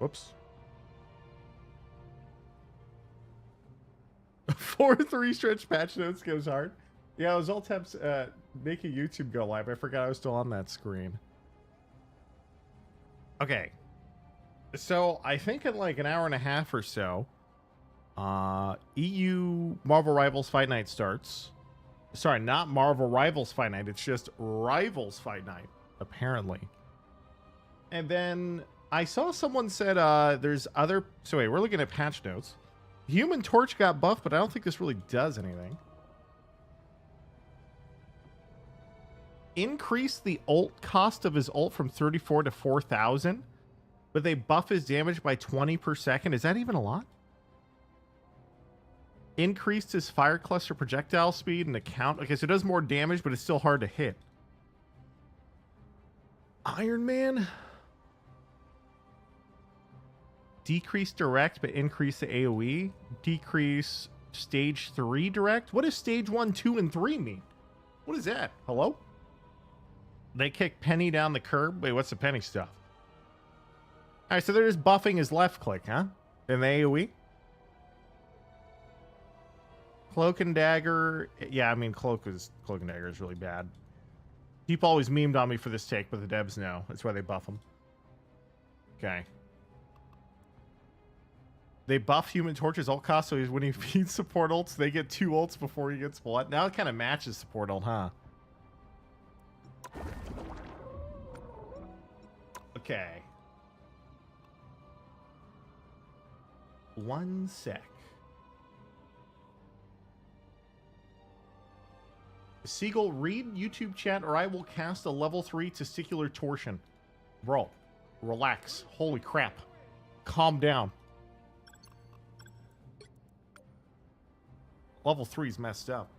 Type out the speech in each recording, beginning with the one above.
Whoops. 4-3 stretch patch notes goes hard. Yeah, I was all temps making YouTube go live. I forgot I was still on that screen. Okay. So I think in like an hour and a half or so, EU Marvel Rivals Fight Night starts. Sorry, not Marvel Rivals Fight Night. It's just Rivals Fight Night, apparently. And then I saw someone said there's other... So wait, we're looking at patch notes. Human Torch got buffed, but I don't think this really does anything. Increase the ult cost of his ult from 34 to 4,000, but they buff his damage by 20 per second. Is that even a lot? Increased his fire cluster projectile speed and account. Okay, so it does more damage, but it's still hard to hit. Iron Man. Decrease direct, but increase the AoE. Decrease stage 3 direct. What does stage 1, 2, and 3 mean? What is that? Hello? They kick Penny down the curb. Wait, what's the Penny stuff? All right, so they're just buffing his left click, huh? In the AoE? Cloak and Dagger. Yeah, I mean, Cloak and Dagger is really bad. People always memed on me for this take, but the devs know. That's why they buff them. Okay. They buff Human Torch's ult cost, so when he feeds support ults, they get 2 ults before he gets blood. Now it kind of matches support ult, huh? Okay. One sec. Seagull, read YouTube chat or I will cast a level 3 testicular torsion. Bro, relax. Holy crap. Calm down. Level 3's messed up.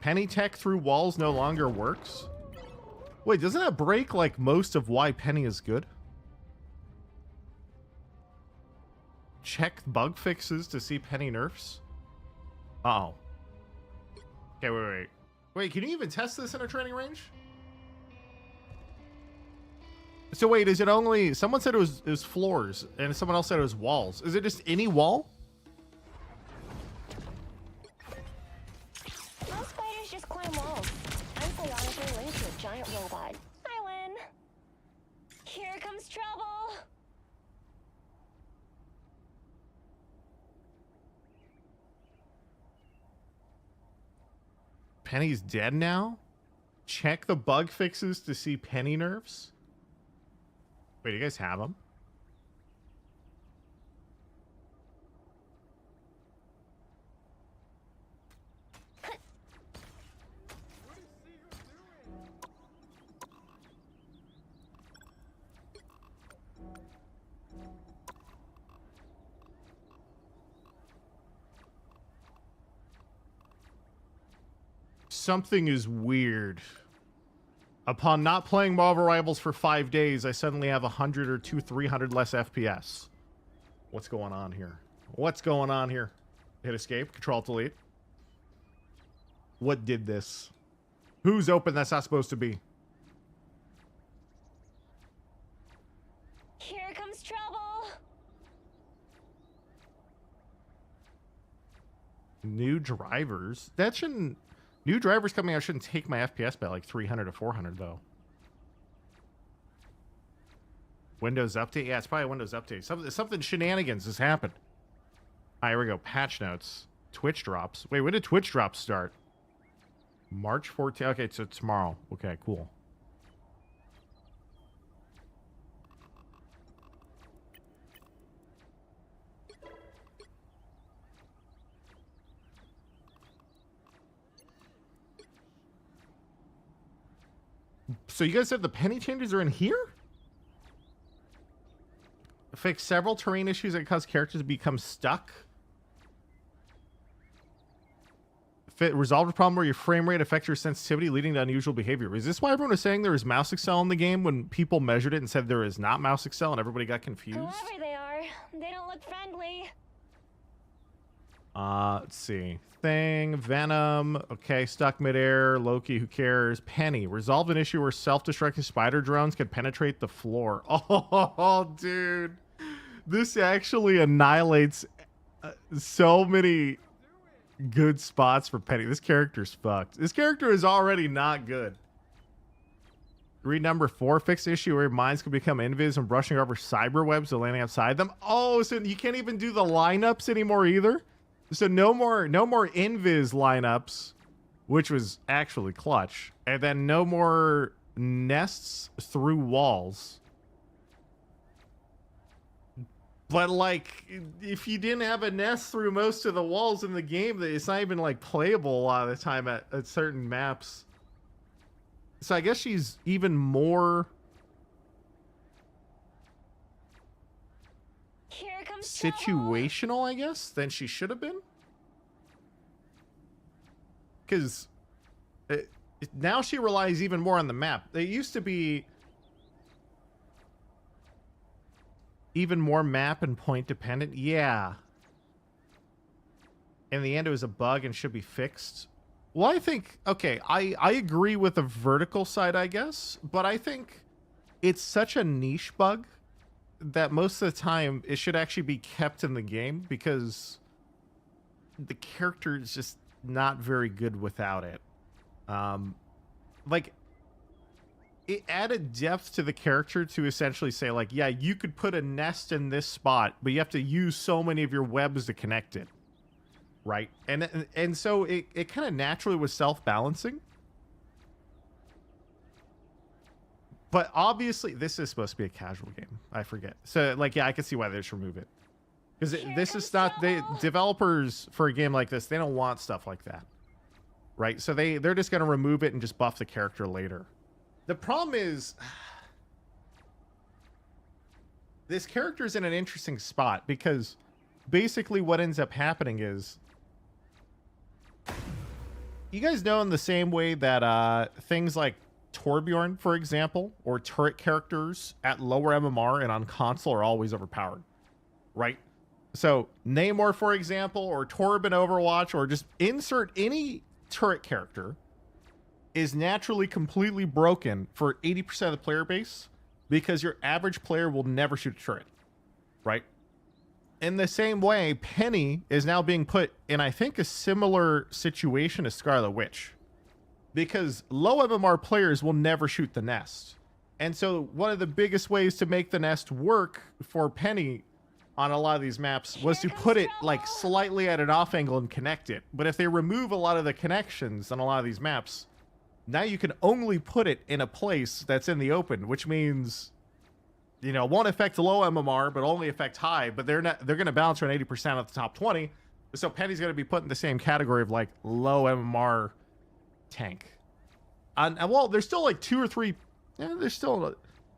Penny tech through walls no longer works? Wait, doesn't that break like most of why Penny is good? Check bug fixes to see Penny nerfs? Uh-oh. Okay, wait. Wait, can you even test this in a training range? So wait, is it only... Someone said it was floors, and someone else said it was walls. Is it just any wall? Most spiders just climb walls. I'm psionically linked to a giant robot. I win. Here comes trouble. Penny's dead now? Check the bug fixes to see Penny nerfs? Wait, you guys have them? Something is weird. Upon not playing Marvel Rivals for 5 days, I suddenly have 100 or 300 less FPS. What's going on here? What's going on here? Hit escape, control delete. What did this? Who's open that's not supposed to be? Here comes trouble. New drivers? That shouldn't... New drivers coming out shouldn't take my FPS by like 300 to 400, though. Windows update? Yeah, it's probably a Windows update. Something shenanigans has happened. All right, here we go. Patch notes. Twitch drops. Wait, when did Twitch drops start? March 14th. Okay, so tomorrow. Okay, cool. So you guys said the penny changes are in here? Fix several terrain issues that cause characters to become stuck. Resolve a problem where your frame rate affects your sensitivity, leading to unusual behavior. Is this why everyone was saying there is mouse accel in the game when people measured it and said there is not mouse accel and everybody got confused? Whoever they are, they don't look friendly. Let's see. Thing, Venom. Okay, stuck midair. Loki, who cares? Penny, resolved an issue where self-destructing spider drones could penetrate the floor. Oh, dude. This actually annihilates so many good spots for Penny. This character's fucked. This character is already not good. Read number 4. Fix issue where mines can become invis and brushing over cyber webs and landing outside them. Oh, so you can't even do the lineups anymore either? So no more invis lineups, which was actually clutch. And then no more nests through walls. But like, if you didn't have a nest through most of the walls in the game, it's not even like playable a lot of the time at certain maps. So I guess she's even more situational, I guess, than she should have been. Because now she relies even more on the map. They used to be even more map and point dependent. Yeah. In the end, it was a bug and should be fixed. Well, I think, okay, I agree with the vertical side, I guess, but I think it's such a niche bug that most of the time it should actually be kept in the game because the character is just not very good without it. Like, it added depth to the character to essentially say, like, yeah, you could put a nest in this spot, but you have to use so many of your webs to connect it. Right. And so it kind of naturally was self-balancing. But obviously this is supposed to be a casual game. I forget. So like, yeah, I can see why they just remove it. Because this is not, developers for a game like this, they don't want stuff like that. Right. So they're just going to remove it and just buff the character later. The problem is this character is in an interesting spot because basically what ends up happening is, you guys know in the same way that things like Torbjorn, for example, or turret characters at lower MMR and on console are always overpowered, right? So Namor, for example, or Torb in Overwatch, or just insert any turret character is naturally completely broken for 80% of the player base because your average player will never shoot a turret, right? In the same way, Penny is now being put in, I think, a similar situation as Scarlet Witch. Because low MMR players will never shoot the nest. And so one of the biggest ways to make the nest work for Penny on a lot of these maps was to put it like slightly at an off angle and connect it. But if they remove a lot of the connections on a lot of these maps, now you can only put it in a place that's in the open, which means, you know, won't affect low MMR, but only affect high. But they're going to balance around 80% of the top 20. So Penny's going to be put in the same category of like low MMR tank. And well, there's still like 2 or 3. Yeah, there's still.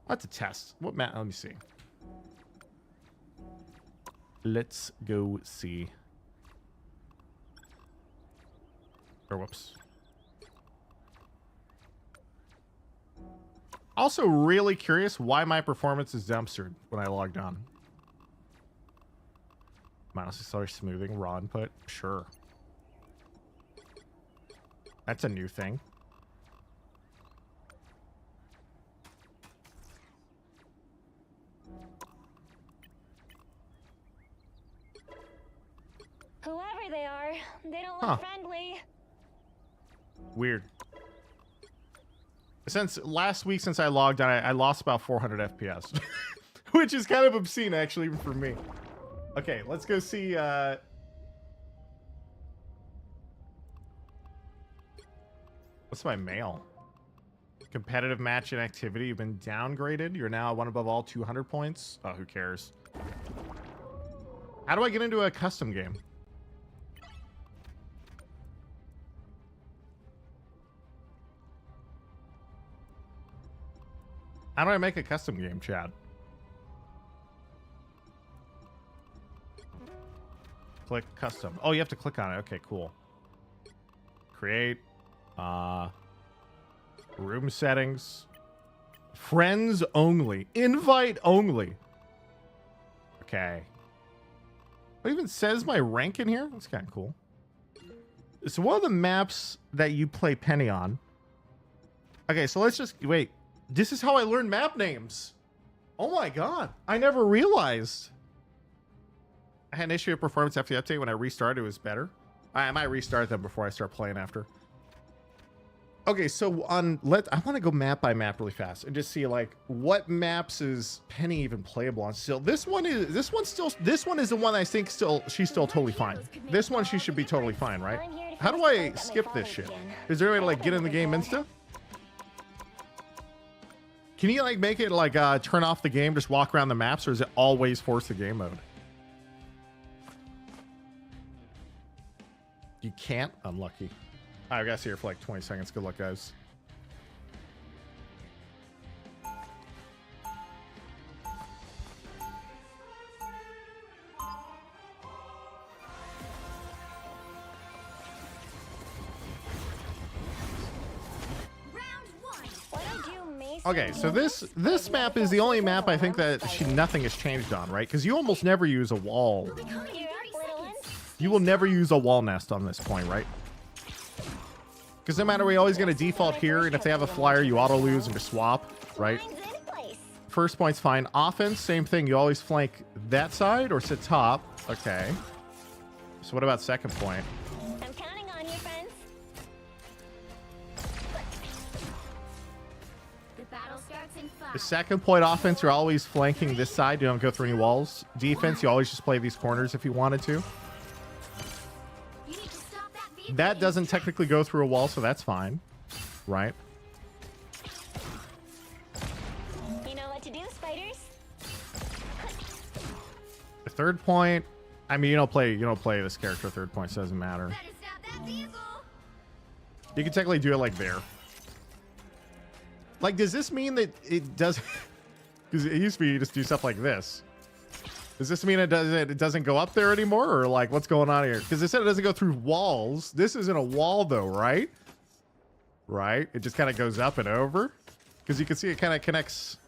That's a test. What map? Let me see. Let's go see. Or whoops. Also really curious why my performance is dumpstered when I logged on. Mouse accelerator smoothing, raw input. Sure. That's a new thing. Whoever they are, they don't look friendly. Weird. Since last week, since I logged on, I lost about 400 FPS, which is kind of obscene, actually, even for me. Okay, let's go see. What's my mail? Competitive match inactivity. You've been downgraded. You're now one above all 200 points. Oh, who cares? How do I get into a custom game? How do I make a custom game, Chad? Click custom. Oh, you have to click on it. Okay, cool. Create. Room settings. Friends only. Invite only. Okay. It even says my rank in here. That's kind of cool. So one of the maps that you play Penny on. Okay, so let's just wait. This is how I learned map names. Oh my god. I never realized. I had an issue with performance after the update. When I restarted, it was better. I might restart them before I start playing after. Okay, so I want to go map by map really fast and just see like what maps is Penny even playable on. Still, this one is the one I think she's still totally fine. This one she should be totally fine, right? How do I skip this shit? Is there a way to like get in the game insta? Can you like make it like turn off the game, just walk around the maps, or is it always force the game mode? You can't? Unlucky. I gotta see her for like 20 seconds. Good luck, guys. Okay, so this map is the only map I think that nothing has changed on, right? Because you almost never use a wall. You will never use a wall nest on this point, right? Because no matter what, you're always going to default here, and if they have a flyer, you auto lose and just swap, right? First point's fine. Offense, same thing. You always flank that side or sit top. Okay. So what about second point? I'm counting on you, friends. The battle starts in 5. The second point offense, you're always flanking this side. You don't go through any walls. Defense, you always just play these corners if you wanted to. That doesn't technically go through a wall, so that's fine, right? You know what to do, spiders. The third point, I mean, you don't play this character third point, so it doesn't matter. You can technically do it like there. Like, does this mean that it does? Because it used to be you just do stuff like this. Does this mean it doesn't go up there anymore, or like what's going on here? Because it said it doesn't go through walls. This isn't a wall though, right? Right? It just kind of goes up and over. Because you can see it kind of connects.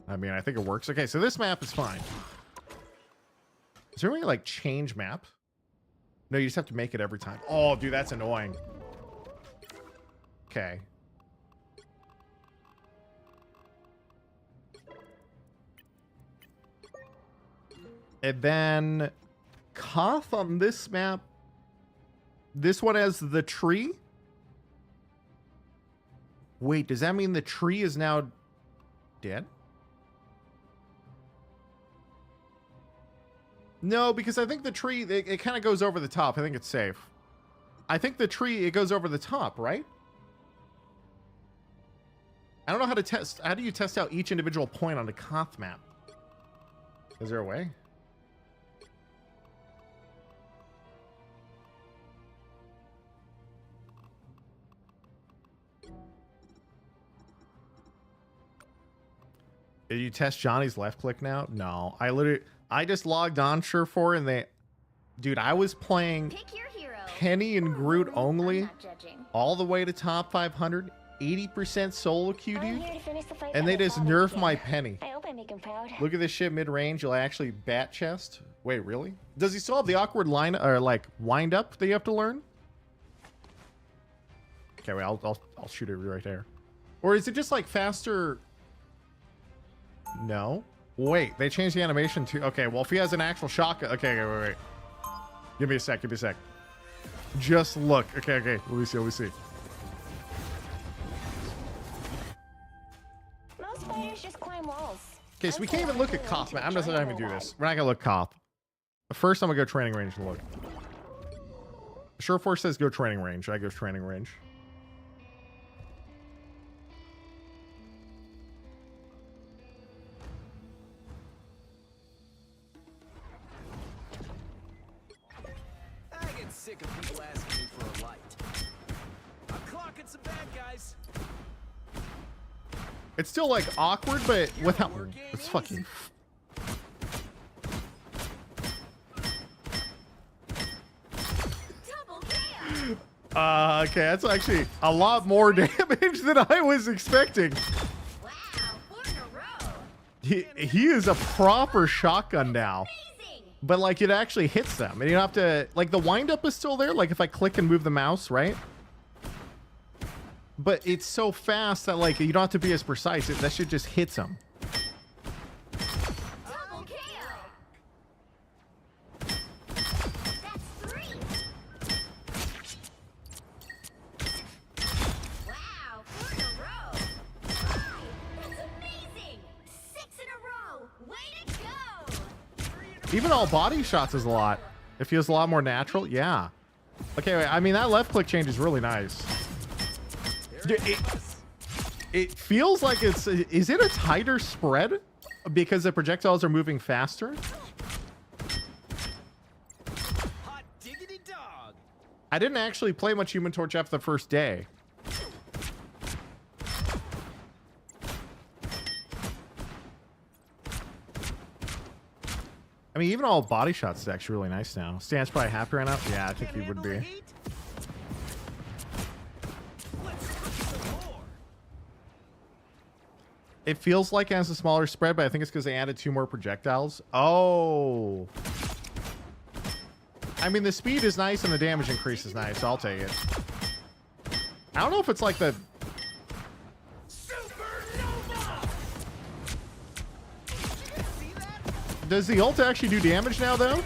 I mean, I think it works. Okay, so this map is fine. Is there any like change map? No, you just have to make it every time. Oh, dude, that's annoying. Okay. And then Koth on this map. This one has the tree. Wait, does that mean the tree is now dead? No, because I think the tree, it kind of goes over the top. I think it's safe. I think the tree, it goes over the top, right? I don't know how to test. How do you test out each individual point on the Koth map? Is there a way? Did you test Johnny's left click now? No, I just logged on Sure4 and dude, I was playing Penny and Groot only all the way to top 500, 80% solo queue, dude. And they just nerfed my Penny. I hope I make him proud. Look at this shit mid-range. You'll actually bat chest. Wait, really? Does he still have the awkward line or like wind up that you have to learn? Okay, wait, I'll shoot it right there. Or is it just like faster? No. Wait, they changed the animation to... Okay, well, if he has an actual shotgun... Okay, wait. Give me a sec. Just look. Okay. Let me see. Most spiders just climb walls. Okay, so we can't even look at Koth, man. I'm just not even do this. We're not gonna look Koth. First, I'm gonna go training range and look. Sure4 says go training range. I go training range. Sick of people asking me for a light. I'm clocking some bad guys. It's still like awkward, but without it's fucking. Okay, that's actually a lot more damage than I was expecting. Wow, 4 in a row. He is a proper shotgun now. Amazing. but like it actually hits them, and you don't have to, like, the wind up is still there, like if I click and move the mouse, right? But it's so fast that like you don't have to be as precise. That shit just hits them. Double kill. That's 3. Wow, 4 in a row. Wow, that's amazing. 6 in a row. Way to go. Even all body shots is a lot. It feels a lot more natural. Yeah. Okay, wait, I mean that left click change is really nice. Dude, it feels like it's, is it a tighter spread because the projectiles are moving faster? Hot diggity dog. I didn't actually play much Human Torch after the first day. I mean, even all body shots is actually really nice now. Stan's probably happy right now. Yeah, I think he would be. It feels like it has a smaller spread, but I think it's because they added 2 more projectiles. Oh. I mean, the speed is nice and the damage increase is nice. So I'll take it. I don't know if it's like the... Does the ult actually do damage now, though?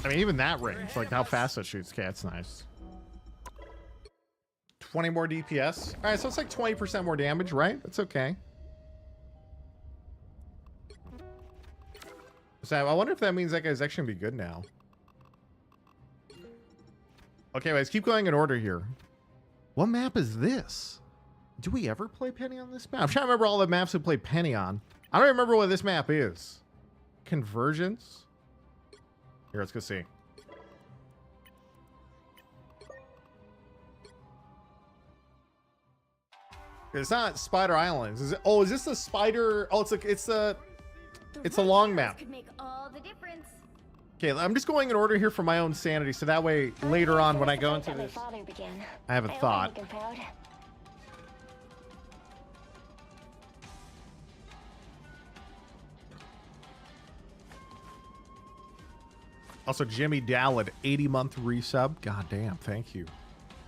I mean, even that range, like how fast it shoots. Okay, that's nice. 20 more DPS. All right, so it's like 20% more damage, right? That's okay. So I wonder if that means that guy's actually gonna be good now. Okay, let's keep going in order here. What map is this? Do we ever play Penny on this map? I'm trying to remember all the maps we played Penny on. I don't remember what this map is. Convergence? Here, let's go see. It's not Spider Islands. Is it? Oh, is this the spider? Oh, it's a long map. Could make all the difference. Okay, I'm just going in order here for my own sanity, so that way later on when I go into this, I have a thought. Also, Jimmy Dallad, 80-month resub. God damn, thank you.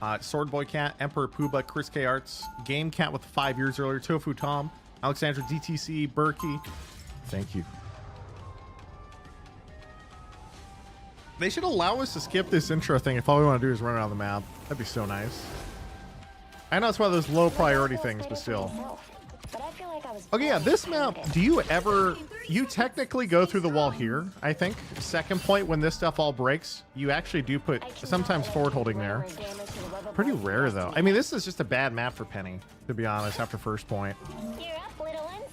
Swordboy Cat, Emperor Pooba, Chris K Arts, Game Cat with 5 years earlier, Tofu Tom, Alexandra DTC, Berkey. Thank you. They should allow us to skip this intro thing if all we want to do is run around the map. That'd be so nice. I know it's one of those low priority things, but still. Okay, yeah, this map, do you ever... You technically go through the wall here, I think. Second point, when this stuff all breaks, you actually do put sometimes forward holding there. Pretty rare, though. I mean, this is just a bad map for Penny, to be honest, after first point. You're up, little ones.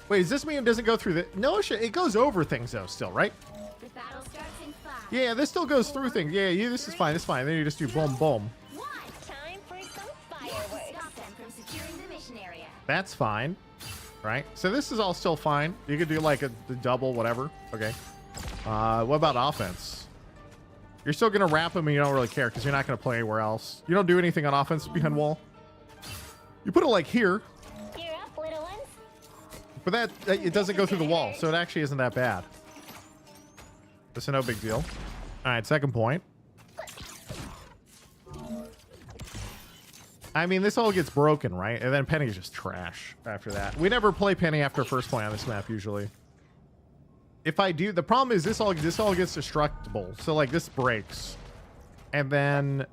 Wait, does this mean it doesn't go through the... No, it goes over things, though, still, right? The battle starts in 5. Yeah, this still goes through things. Yeah, this is fine, it's fine. Then you just do boom, boom. Time for some fireworks. Stop them from securing the mission area. That's fine, right? So this is all still fine. You could do like the double, whatever. Okay. What about offense? You're still gonna wrap them and you don't really care because you're not gonna play anywhere else. You don't do anything on offense behind wall. You put it like here. You're up, little ones. But that it doesn't go through the wall, so it actually isn't that bad. It's no big deal. All right, second point. I mean, this all gets broken, right? And then Penny's just trash after that. We never play Penny after first point on this map usually. If I do, the problem is this all gets destructible. So like this breaks, and then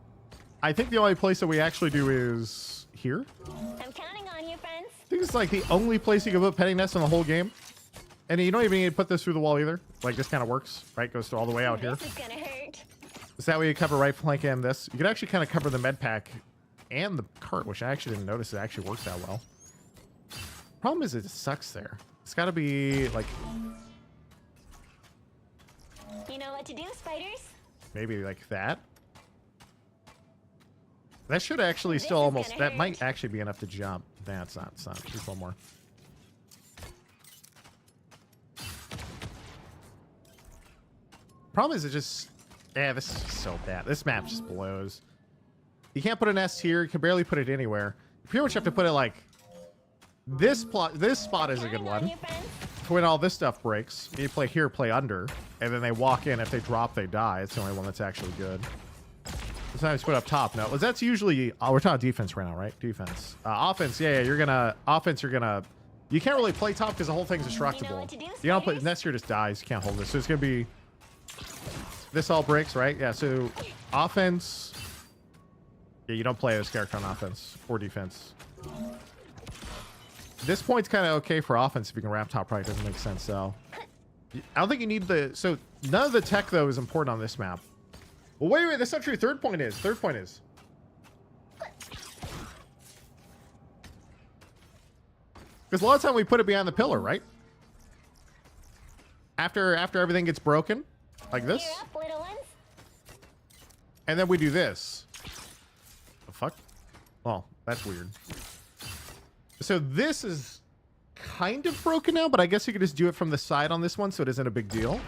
I think the only place that we actually do is here. I'm counting on you, friends. I think it's like the only place you can put Penny Nest in the whole game. And you don't even need to put this through the wall either. Like this kind of works, right? Goes all the way out here. This is gonna hurt. Is that way you cover right flank and this? You could actually kind of cover the med pack and the cart, which I actually didn't notice it actually worked that well. Problem is it sucks there. It's got to be like... You know what to do, spiders? Maybe like that. That should actually still almost... That might actually be enough to jump. Nah, it's not. It's not. Just one more. Problem is it just... Yeah, this is so bad. This map just blows. You can't put an S here. You can barely put it anywhere. You pretty much have to put it like this plot. This spot is a good one. For when all this stuff breaks, you play here, play under, and then they walk in. If they drop, they die. It's the only one that's actually good. Sometimes put up top. No, well, that's usually we're talking defense right now, right? Defense, offense. Yeah, you're gonna offense. You're gonna. You can't really play top because the whole thing's destructible. You don't play. Nest here just dies. You can't hold this. So it's gonna be. This all breaks, right? Yeah. So offense. Yeah, you don't play this character on offense or defense. This point's kind of okay for offense if you can wrap top right. Doesn't make sense. So I don't think you need the. So none of the tech though is important on this map. Well, wait, that's not true. Third point is. Because a lot of time we put it behind the pillar, right? After everything gets broken, like this. And then we do this. The fuck? Oh, that's weird. So this is kind of broken now, but I guess you could just do it from the side on this one, so it isn't a big deal.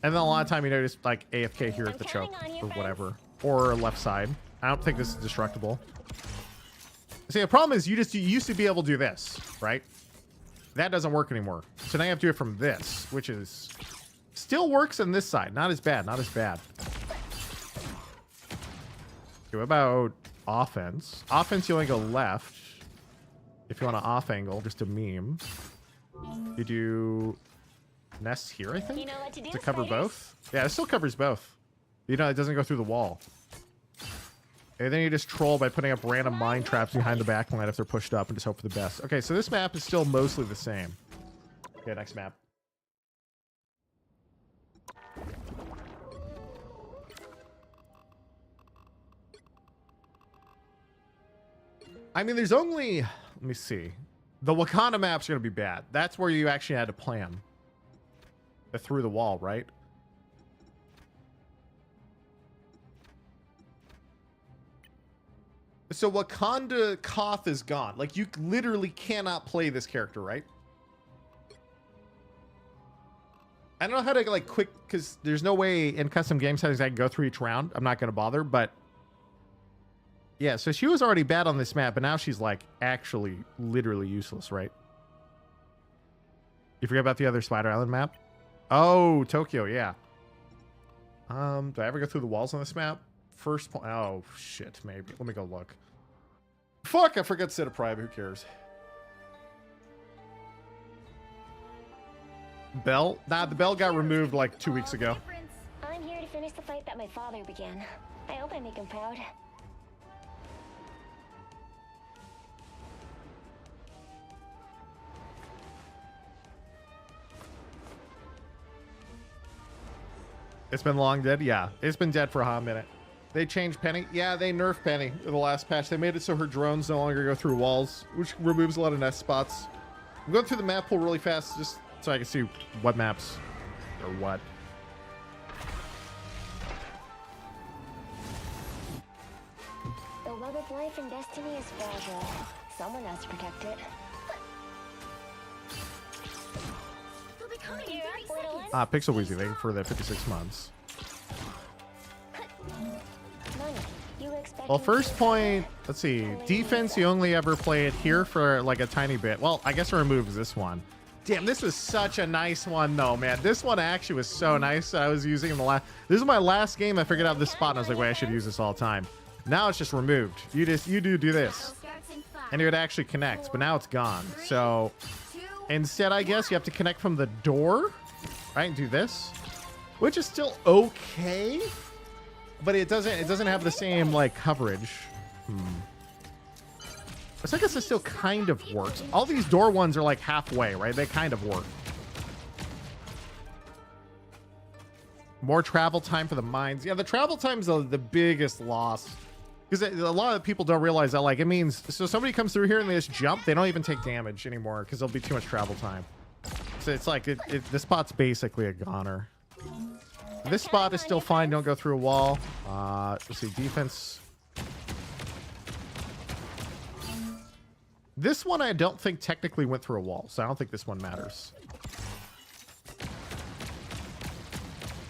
And then a lot of time, you know, just like AFK here at the choke or whatever, or left side. I don't think this is destructible. See, the problem is you used to be able to do this, right? That doesn't work anymore. So now you have to do it from this, which is still works on this side. Not as bad. Not as bad. Okay, what about offense? Offense, you only go left. If you want to off angle, just a meme. You do nest here, I think, You know what to do, cover spiders? both. Yeah, it still covers both. You know, it doesn't go through the wall. And then you just troll by putting up random mine traps behind the backline if they're pushed up and just hope for the best. Okay, so this map is still mostly the same. Okay, next map. I mean, there's only... Let me see. The Wakanda maps are going to be bad. That's where you actually had to plan. Through the wall, right? So Wakanda Koth is gone. Like, you literally cannot play this character, right? I don't know how to, like, quick... Because there's no way in custom game settings I can go through each round. I'm not going to bother, but... Yeah, so she was already bad on this map, but now she's, like, actually literally useless, right? You forget about the other Spider Island map? Oh, Tokyo, yeah. Do I ever go through the walls on this map? First point. Oh, shit, maybe. Let me go look. Fuck, I forgot to set a private. Who cares? Bell? Nah, the bell got removed like 2 weeks ago. I'm here to finish the fight that my father began. I hope I make him proud. It's been long dead? Yeah, it's been dead for a hot minute. They changed Penny? Yeah, they nerfed Penny in the last patch. They made it so her drones no longer go through walls, which removes a lot of nest spots. I'm going through the map pool really fast just so I can see what maps or what. The web of life and destiny is fragile. Someone has to protect it. They'll be coming in 30 seconds. Ah, Pixel Weezy, thank you for the 56 months. Well, first point, let's see. Defense, you only ever play it here for like a tiny bit. Well, I guess it removes this one. Damn, this was such a nice one though, man. This one actually was so nice. I was using in the last... This is my last game. I figured out this spot and I was like, wait, I should use this all the time. Now it's just removed. You do this. And it would actually connect, but now it's gone. So instead, I guess you have to connect from the door, right? And do this, which is still okay. But it doesn't have the same like coverage. So I guess it still kind of works. All these door ones are like halfway, right? They kind of work. More travel time for the mines. Yeah, the travel time's the biggest loss. Because a lot of people don't realize that, like, it means... So somebody comes through here and they just jump, they don't even take damage anymore because there'll be too much travel time. So it's like, this spot's basically a goner. This spot is still fine. Don't go through a wall. Let's see. Defense. This one I don't think technically went through a wall, so I don't think this one matters.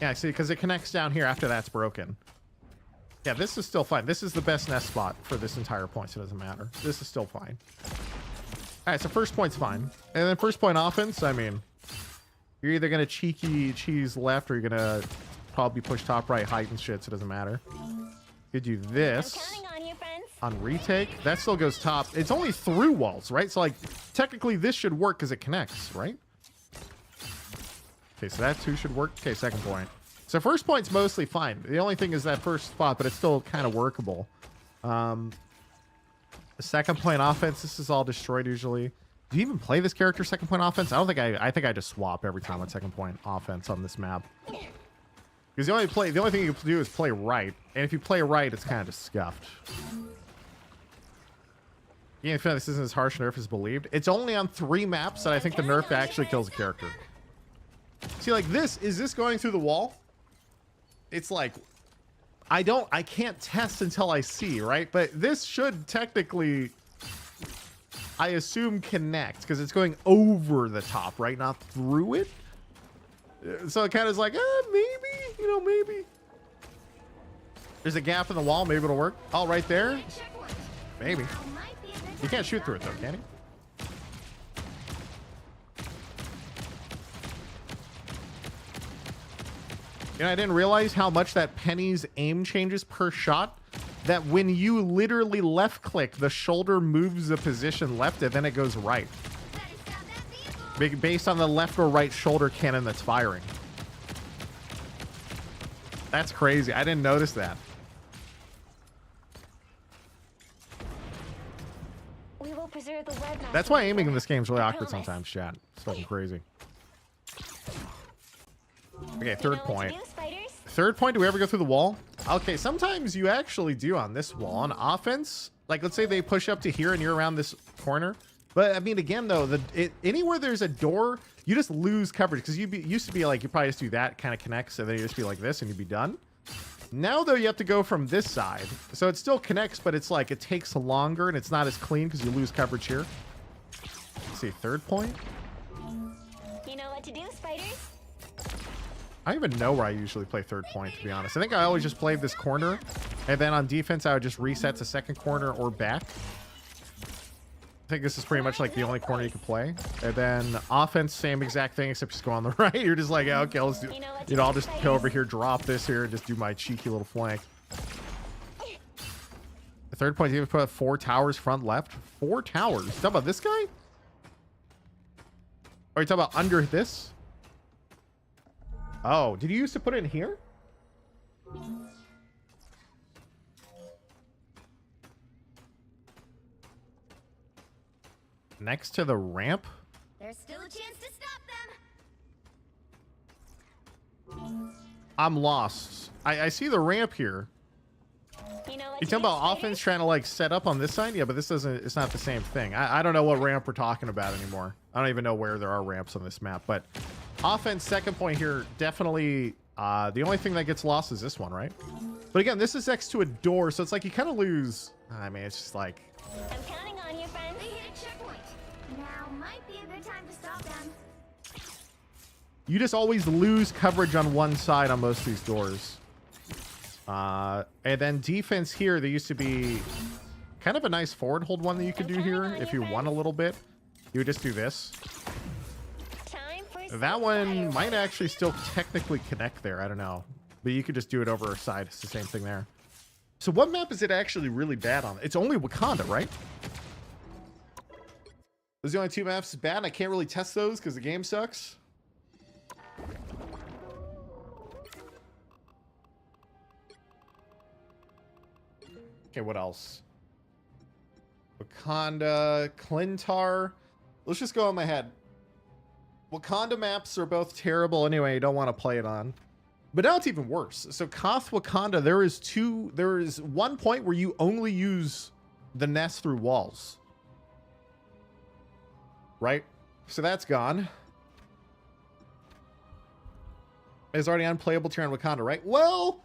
Yeah, see, because it connects down here after that's broken. Yeah, this is still fine. This is the best nest spot for this entire point, so it doesn't matter. This is still fine. All right, so first point's fine. And then first point offense, I mean, you're either going to cheeky cheese left or you're going to probably push top right height and shit, so it doesn't matter. You do this. I'm counting on you, friends. On retake, that still goes top. It's only through walls, right? So, like, technically this should work because it connects, right? Okay, so that too should work. Okay, second point. So first point's mostly fine. The only thing is that first spot, but it's still kind of workable. The second point offense, this is all destroyed usually. Do you even play this character second point offense? I don't think I think I just swap every time on second point offense on this map. Because the only thing you can do is play right. And if you play right, it's kind of just scuffed. Yeah, this isn't as harsh nerf as believed. It's only on 3 maps that I think the nerf actually kills a character. See, like this, is this going through the wall? It's like, I can't test until I see, right? But this should technically, I assume, connect because it's going over the top, right? Not through it. So it kind of is like, maybe, you know, maybe. There's a gap in the wall. Maybe it'll work. Oh, right there. Maybe. You can't shoot through it though, can you? You know, I didn't realize how much that Penny's aim changes per shot. That when you literally left click, the shoulder moves the position left and then it goes right. Based on the left or right shoulder cannon that's firing. That's crazy. I didn't notice that. We will preserve the web. That's why aiming in this game is really awkward sometimes, chat. It's fucking crazy. Okay, third point. Third point, do we ever go through the wall? Okay, sometimes you actually do on this wall. On offense, like let's say they push up to here and you're around this corner. But I mean, again, though, anywhere there's a door, you just lose coverage because used to be like you probably just do that kind of connects and then you just be like this and you'd be done. Now, though, you have to go from this side. So it still connects, but it's like it takes longer and it's not as clean because you lose coverage here. Let's see, third point. You know what to do, spiders? I don't even know where I usually play third point, to be honest. I think I always just played this corner. And then on defense, I would just reset to second corner or back. I think this is pretty much like the only corner you can play. And then offense, same exact thing, except just go on the right. You're just like, yeah, okay, let's do, you know, I'll just go over here, drop this here, and just do my cheeky little flank. The third point, you have to put 4 towers front left. 4 towers. You talking about this guy? Or you talking about under this? Oh, did you used to put it in here? Next to the ramp? There's still a chance to stop them. I'm lost. I see the ramp here. You know what You to talking do, about spiders? offense trying to like set up on this side? Yeah, but this doesn't, it's not the same thing. I don't know what ramp we're talking about anymore. I don't even know where there are ramps on this map, but offense second point here, definitely the only thing that gets lost is this one, right? But again, this is next to a door, so it's like you kind of lose. I mean, it's just like, I'm counting on you, friends. They hit a checkpoint. Now might be a good time to stop them. you just always lose coverage on one side on most of these doors. And then defense here, there used to be kind of a nice forward hold one that you could do here if you want a little bit. You would just do this. Time for That some one spider might work. actually still technically connect there. I don't know. But you could just do it over a side. It's the same thing there. So what map is it actually really bad on? It's only Wakanda, right? Those are the only 2 maps bad. And I can't really test those because the game sucks. Okay, what else? Wakanda, Clintar. Let's just go on my head. Wakanda maps are both terrible anyway. You don't want to play it on. But now it's even worse. So Koth Wakanda, there is one point where you only use the nest through walls. Right? So that's gone. It's already unplayable tier on Wakanda, right? Well,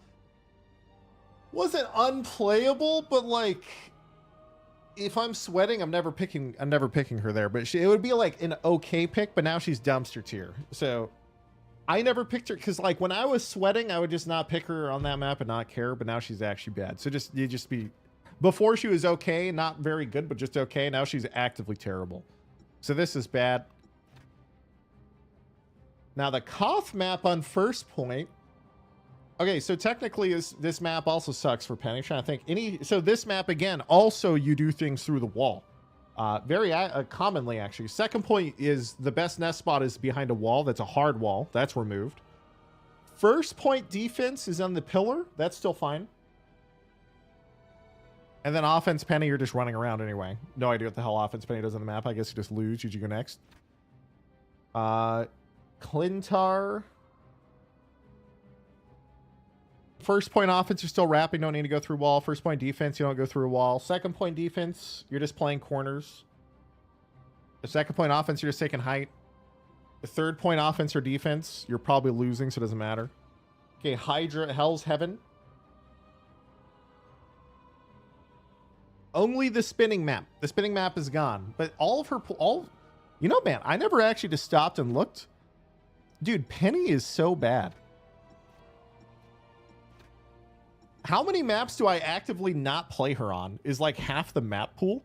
wasn't unplayable, but like if I'm sweating, I'm never picking her there. But it would be like an okay pick, but now she's dumpster tier. So I never picked her because like when I was sweating, I would just not pick her on that map and not care. But now she's actually bad. So you just be, before she was okay, not very good, but just okay. Now she's actively terrible. So this is bad. Now the Koth map on first point. Okay, so technically this map also sucks for Penny. I'm trying to think so this map again, also you do things through the wall. Very commonly actually. Second point is the best nest spot is behind a wall. That's a hard wall. That's removed. First point defense is on the pillar. That's still fine. And then offense Penny, you're just running around anyway. No idea what the hell offense Penny does on the map. I guess you just lose. You go next. Clintar. First point offense, you're still wrapping. Don't need to go through wall. First point defense, you don't go through a wall. Second point defense, you're just playing corners. The second point offense, you're just taking height. The third point offense or defense, you're probably losing, so it doesn't matter. Okay, Hydra, Hell's Heaven. Only the spinning map. The spinning map is gone. But all of her... You know, man, I never actually just stopped and looked. Dude, Penny is so bad. How many maps do I actively not play her on is like half the map pool.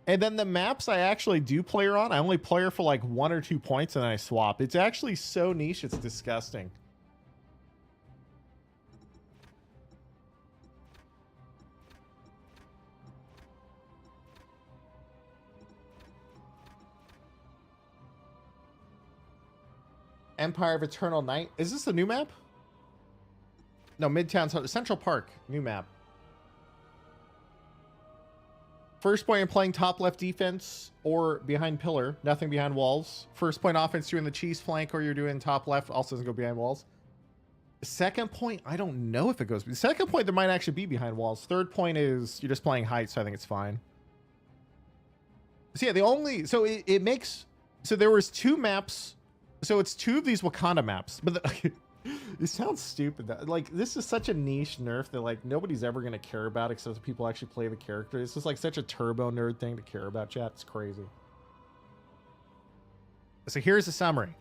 And then the maps I actually do play her on, I only play her for like 1 or 2 points and then I swap. It's actually so niche, it's disgusting. Empire of Eternal Night. Is this a new map? No, Midtown, Central Park, new map. First point, you're playing top left defense or behind pillar, nothing behind walls. First point offense, doing the cheese flank or you're doing top left, also doesn't go behind walls. Second point, I don't know if it goes. Second point, there might actually be behind walls. Third point is you're just playing height, so I think it's fine. So yeah, it makes, so there was 2 maps. So it's 2 of these Wakanda maps, but it sounds stupid. Like, this is such a niche nerf that like nobody's ever going to care about except the people actually play the character. It's just like such a turbo nerd thing to care about, chat. It's crazy. So here's the summary.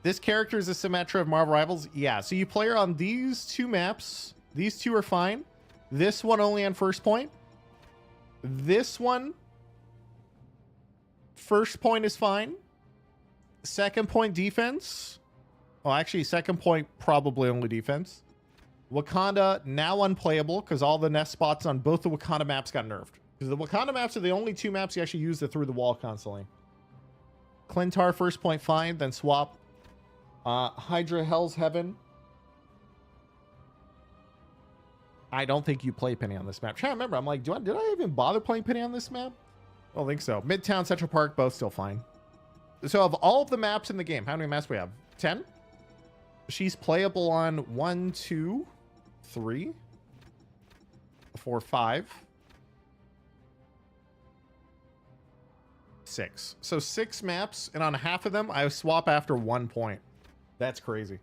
This character is a Symmetra of Marvel Rivals. Yeah, so you play her on these 2 maps. These 2 are fine. This one only on first point. This one, first point is fine. Second point defense. Well, actually, second point, probably only defense. Wakanda, now unplayable, because all the nest spots on both the Wakanda maps got nerfed. Because the Wakanda maps are the only 2 maps you actually use that through the wall constantly. Clintar, first point, fine, then swap. Hydra, Hell's Heaven. I don't think you play Penny on this map. I'm trying to remember, I'm like, did I even bother playing Penny on this map? I don't think so. Midtown, Central Park, both still fine. So of all of the maps in the game, how many maps we have? 10? She's playable on 1, 2, 3, 4, 5, 6. So 6 maps, and on half of them, I swap after 1 point. That's crazy.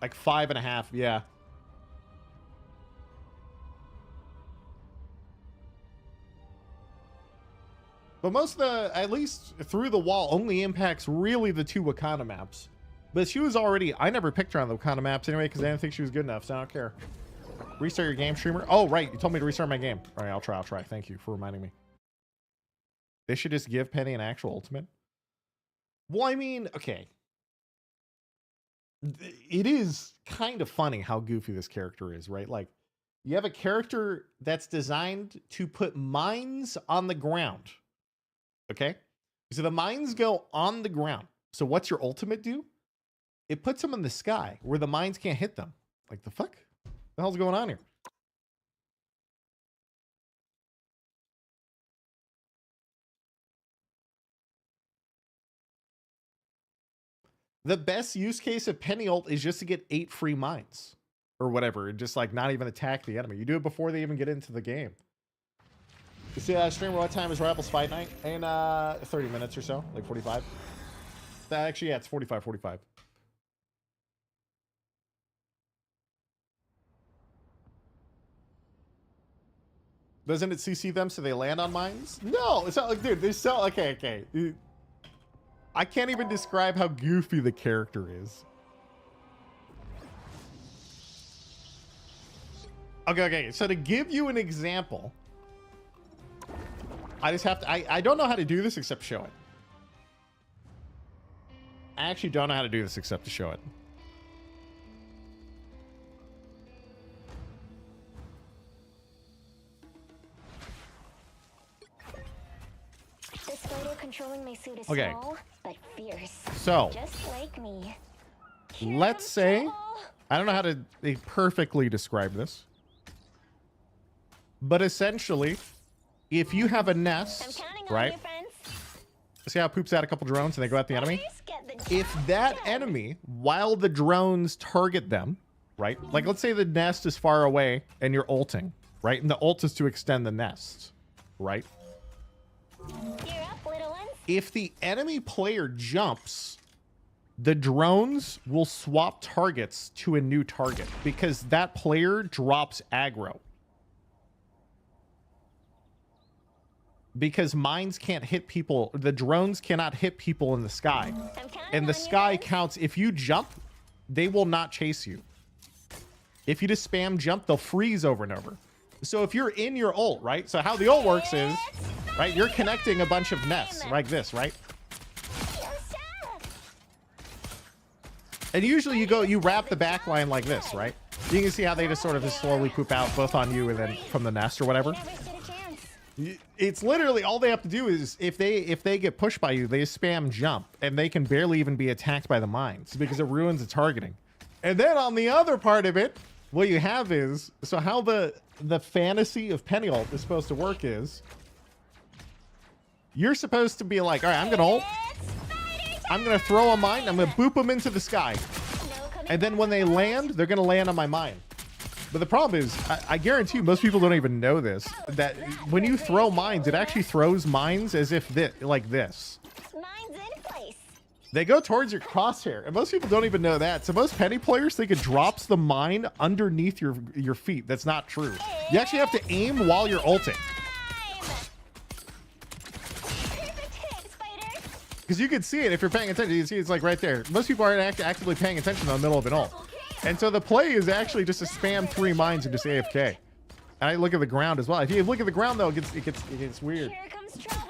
Like 5.5, yeah. But most of the, at least through the wall, only impacts really the 2 Wakanda maps. But she was already, I never picked her on the Wakanda maps anyway, because I didn't think she was good enough, so I don't care. Restart your game, streamer. Oh, right, you told me to restart my game. All right, I'll try. Thank you for reminding me. They should just give Penny an actual ultimate. Well, I mean, okay. It is kind of funny how goofy this character is, right? Like, you have a character that's designed to put mines on the ground. Okay? So the mines go on the ground. So what's your ultimate do? It puts them in the sky where the mines can't hit them. Like, the fuck? What the hell's going on here? The best use case of Penny ult is just to get 8 free mines. Or whatever. And just, like, not even attack the enemy. You do it before they even get into the game. You see, streamer, what time is Rebels Fight Night? In 30 minutes or so. Like 45. Actually, yeah, it's 45. Doesn't it CC them so they land on mines? No, it's not like, dude, they're so, okay. I can't even describe how goofy the character is. Okay. So to give you an example, I just have to, I don't know how to do this except show it. I actually don't know how to do this except to show it. This photo controlling my suit is Okay. small, but fierce. So Just like me. Here let's comes say, trouble. I don't know how to perfectly describe this, but essentially, if you have a I'm nest, counting on right? you, friends. See how it poops out a couple drones and they go at the enemy? Please get the job If that done. enemy, while the drones target them, right? Like, let's say the nest is far away and you're ulting, right? And the ult is to extend the nest, right? Gear up, little ones. If the enemy player jumps, the drones will swap targets to a new target because that player drops aggro. Because mines can't hit people, the drones cannot hit people in the sky. I'm counting And the on you, sky friends. counts, if you jump, they will not chase you. If you just spam jump, they'll freeze over and over. So if you're in your ult, right? So how the ult works is, right, you're connecting a bunch of nests like this, right? And usually you wrap the back line like this, right? You can see how they just sort of just slowly poop out both on you and then from the nest or whatever. Never stood a chance. It's literally all they have to do is if they get pushed by you, they spam jump and they can barely even be attacked by the mines because it ruins the targeting. And then on the other part of it, what you have is, so how the fantasy of Penny ult is supposed to work is you're supposed to be like, all right, I'm gonna ult, I'm gonna throw a mine, I'm gonna boop them into the sky, No coming and then when they land, they're gonna land on my mine. But the problem is, I guarantee you, most people don't even know this, that when you throw mines, it actually throws mines as if like this. Mine's in place. They go towards your crosshair, and most people don't even know that. So most Penny players think it drops the mine underneath your feet. That's not true. You actually have to aim while you're ulting. Perfect hit, Spider. Because you can see it if you're paying attention. You can see it's like right there. Most people aren't actively paying attention in the middle of an ult. And so the play is actually just to spam 3 mines and just AFK. And I look at the ground as well. If you look at the ground though, it gets weird. Here comes trouble.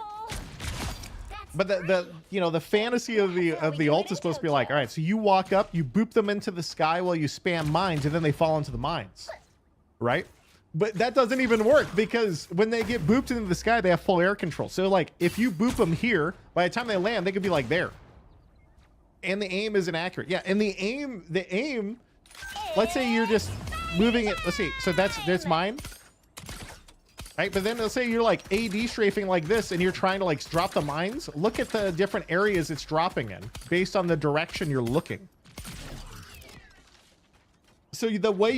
But the fantasy of the ult is supposed to be like, all right, so you walk up, you boop them into the sky while you spam mines, and then they fall into the mines, right? But that doesn't even work because when they get booped into the sky, they have full air control. So like, if you boop them here, by the time they land, they could be like there. And the aim isn't accurate. Yeah, and the aim. Let's say you're just moving it. Let's see. So that's mine. Right, but then let's say you're like AD strafing like this and you're trying to like drop the mines. Look at the different areas it's dropping in based on the direction you're looking. So the way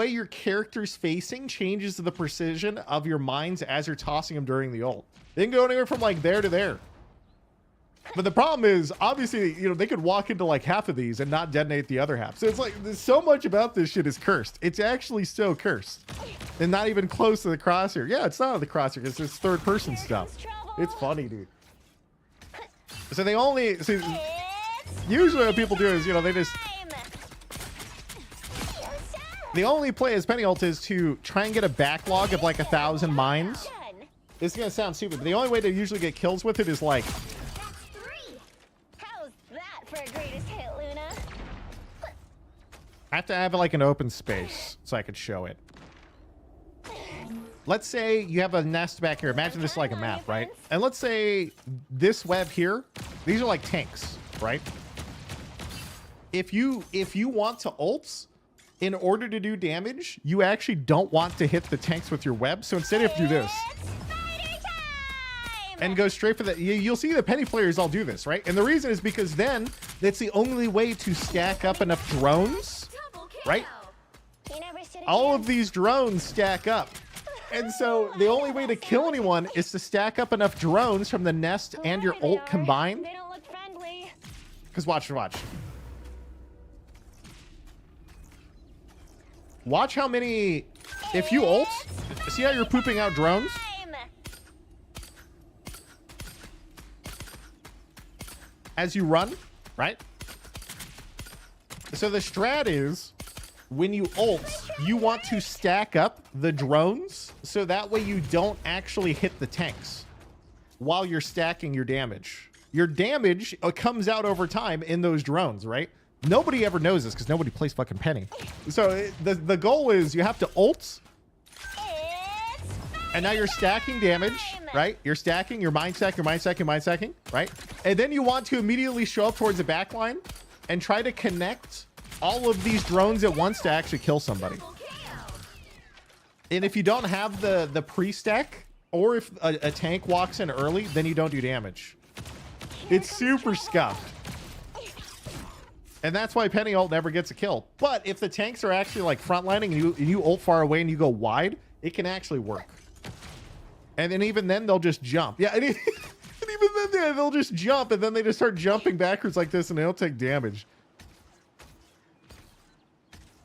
your character's facing changes the precision of your mines as you're tossing them during the ult. They can go anywhere from like there to there. But the problem is, obviously, they could walk into like half of these and not detonate the other half. So it's like, there's so much about this shit is cursed. It's actually so cursed. And not even close to the crosshair. Yeah, it's not the crosshair. It's this third person stuff. It's funny, dude. So they only, see, usually what people do is, they just, the only play as Penny ult is to try and get a backlog of like 1,000 mines. It's going to sound stupid, but the only way to usually get kills with it is like, For a greatest hit, Luna. I have to have like an open space so I could show it. Let's say you have a nest back here. Imagine this like a map, right? And let's say this web here, these are like tanks, right? If you want to ult, in order to do damage, you actually don't want to hit the tanks with your web. So instead you have to do this. And go straight for that. You'll see the Penny players all do this, right? And the reason is because then that's the only way to stack up enough drones, right? All of these drones stack up. And so the only way to kill anyone is to stack up enough drones from the nest and your ult combined. They don't look friendly. Because watch. Watch how many, if you ult, see how you're pooping out drones? Time. As you run, right? So the strat is when you ult, you want to stack up the drones so that way you don't actually hit the tanks while you're stacking your damage. Your damage comes out over time in those drones, right? Nobody ever knows this because nobody plays fucking Penny. So the goal is you have to ult, and now you're stacking damage, right? You're stacking, your mind stacking, right? And then you want to immediately show up towards the back line and try to connect all of these drones at once to actually kill somebody. And if you don't have the pre-stack, or if a tank walks in early, then you don't do damage. It's super scuffed. And that's why Penny ult never gets a kill. But if the tanks are actually like frontlining and you ult far away and you go wide, it can actually work. And then even then they'll just jump. Yeah, and even then they'll just jump, and then they just start jumping backwards like this, and they don't take damage.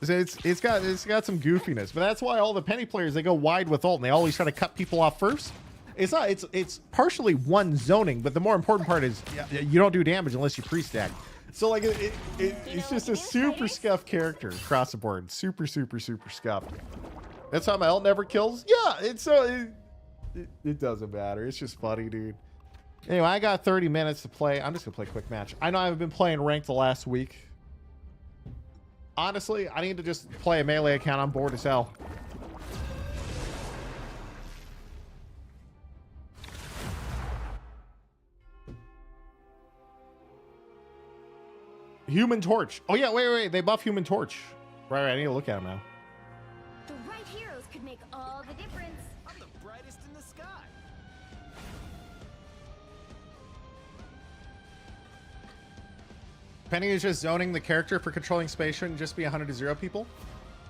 So it's got some goofiness, but that's why all the Penny players, they go wide with ult and they always try to cut people off first. It's partially one zoning, but the more important part is you don't do damage unless you pre-stack. So like it's just a super scuffed character across the board. Super scuffed. That's how my ult never kills. Yeah, it doesn't matter. It's just funny, dude. Anyway, I got 30 minutes to play. I'm just gonna play a quick match. I know I haven't been playing ranked the last week. Honestly, I need to just play a melee account. I'm bored as hell. Human Torch. Oh yeah, wait. They buff Human Torch. Right, I need to look at him now. The right heroes could make all the difference. I'm the brightest in the sky. Penny is just zoning the character for controlling space. Shouldn't just be 100 to 0 people.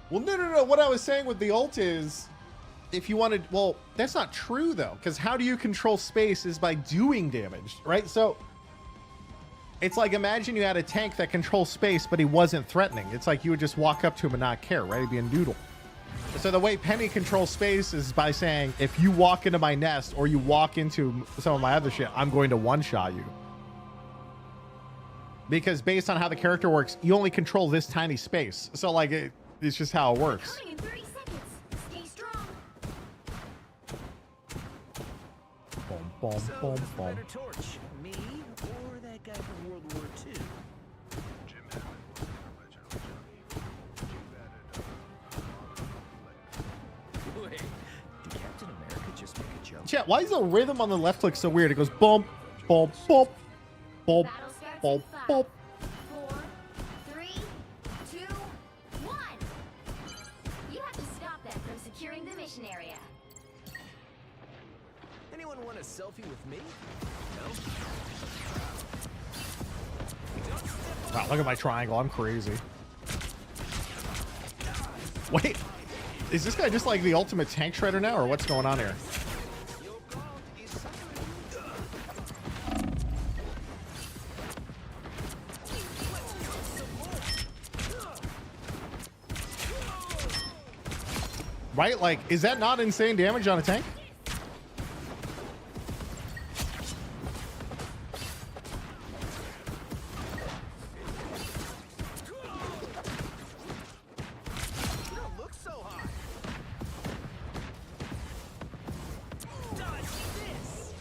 Well, no. What I was saying with the ult is, if you wanted, well, that's not true though, because how do you control space is by doing damage, right? So it's like, imagine you had a tank that controls space, but he wasn't threatening. It's like you would just walk up to him and not care, right? He'd be a noodle. So the way Penny controls space is by saying, if you walk into my nest or you walk into some of my other shit, I'm going to one-shot you. Because based on how the character works, you only control this tiny space. So like, it's just how it works. Coming in 30 seconds. Stay strong. Boom, So boom, who's the boom. better torch, me or that guy from World War II? Wait, did Captain America just make a jump? Chat, why is the rhythm on the left click so weird? It goes bump, bump, bump, bump, Battle starts bump, in 5, bump. 4, 3, 2, 1. You have to stop that from securing the mission area. Anyone want a selfie with me? Wow, look at my triangle. I'm crazy. Wait, is this guy just like the ultimate tank shredder now, or what's going on here? Right? Like, is that not insane damage on a tank? You don't look so high. Dodge this.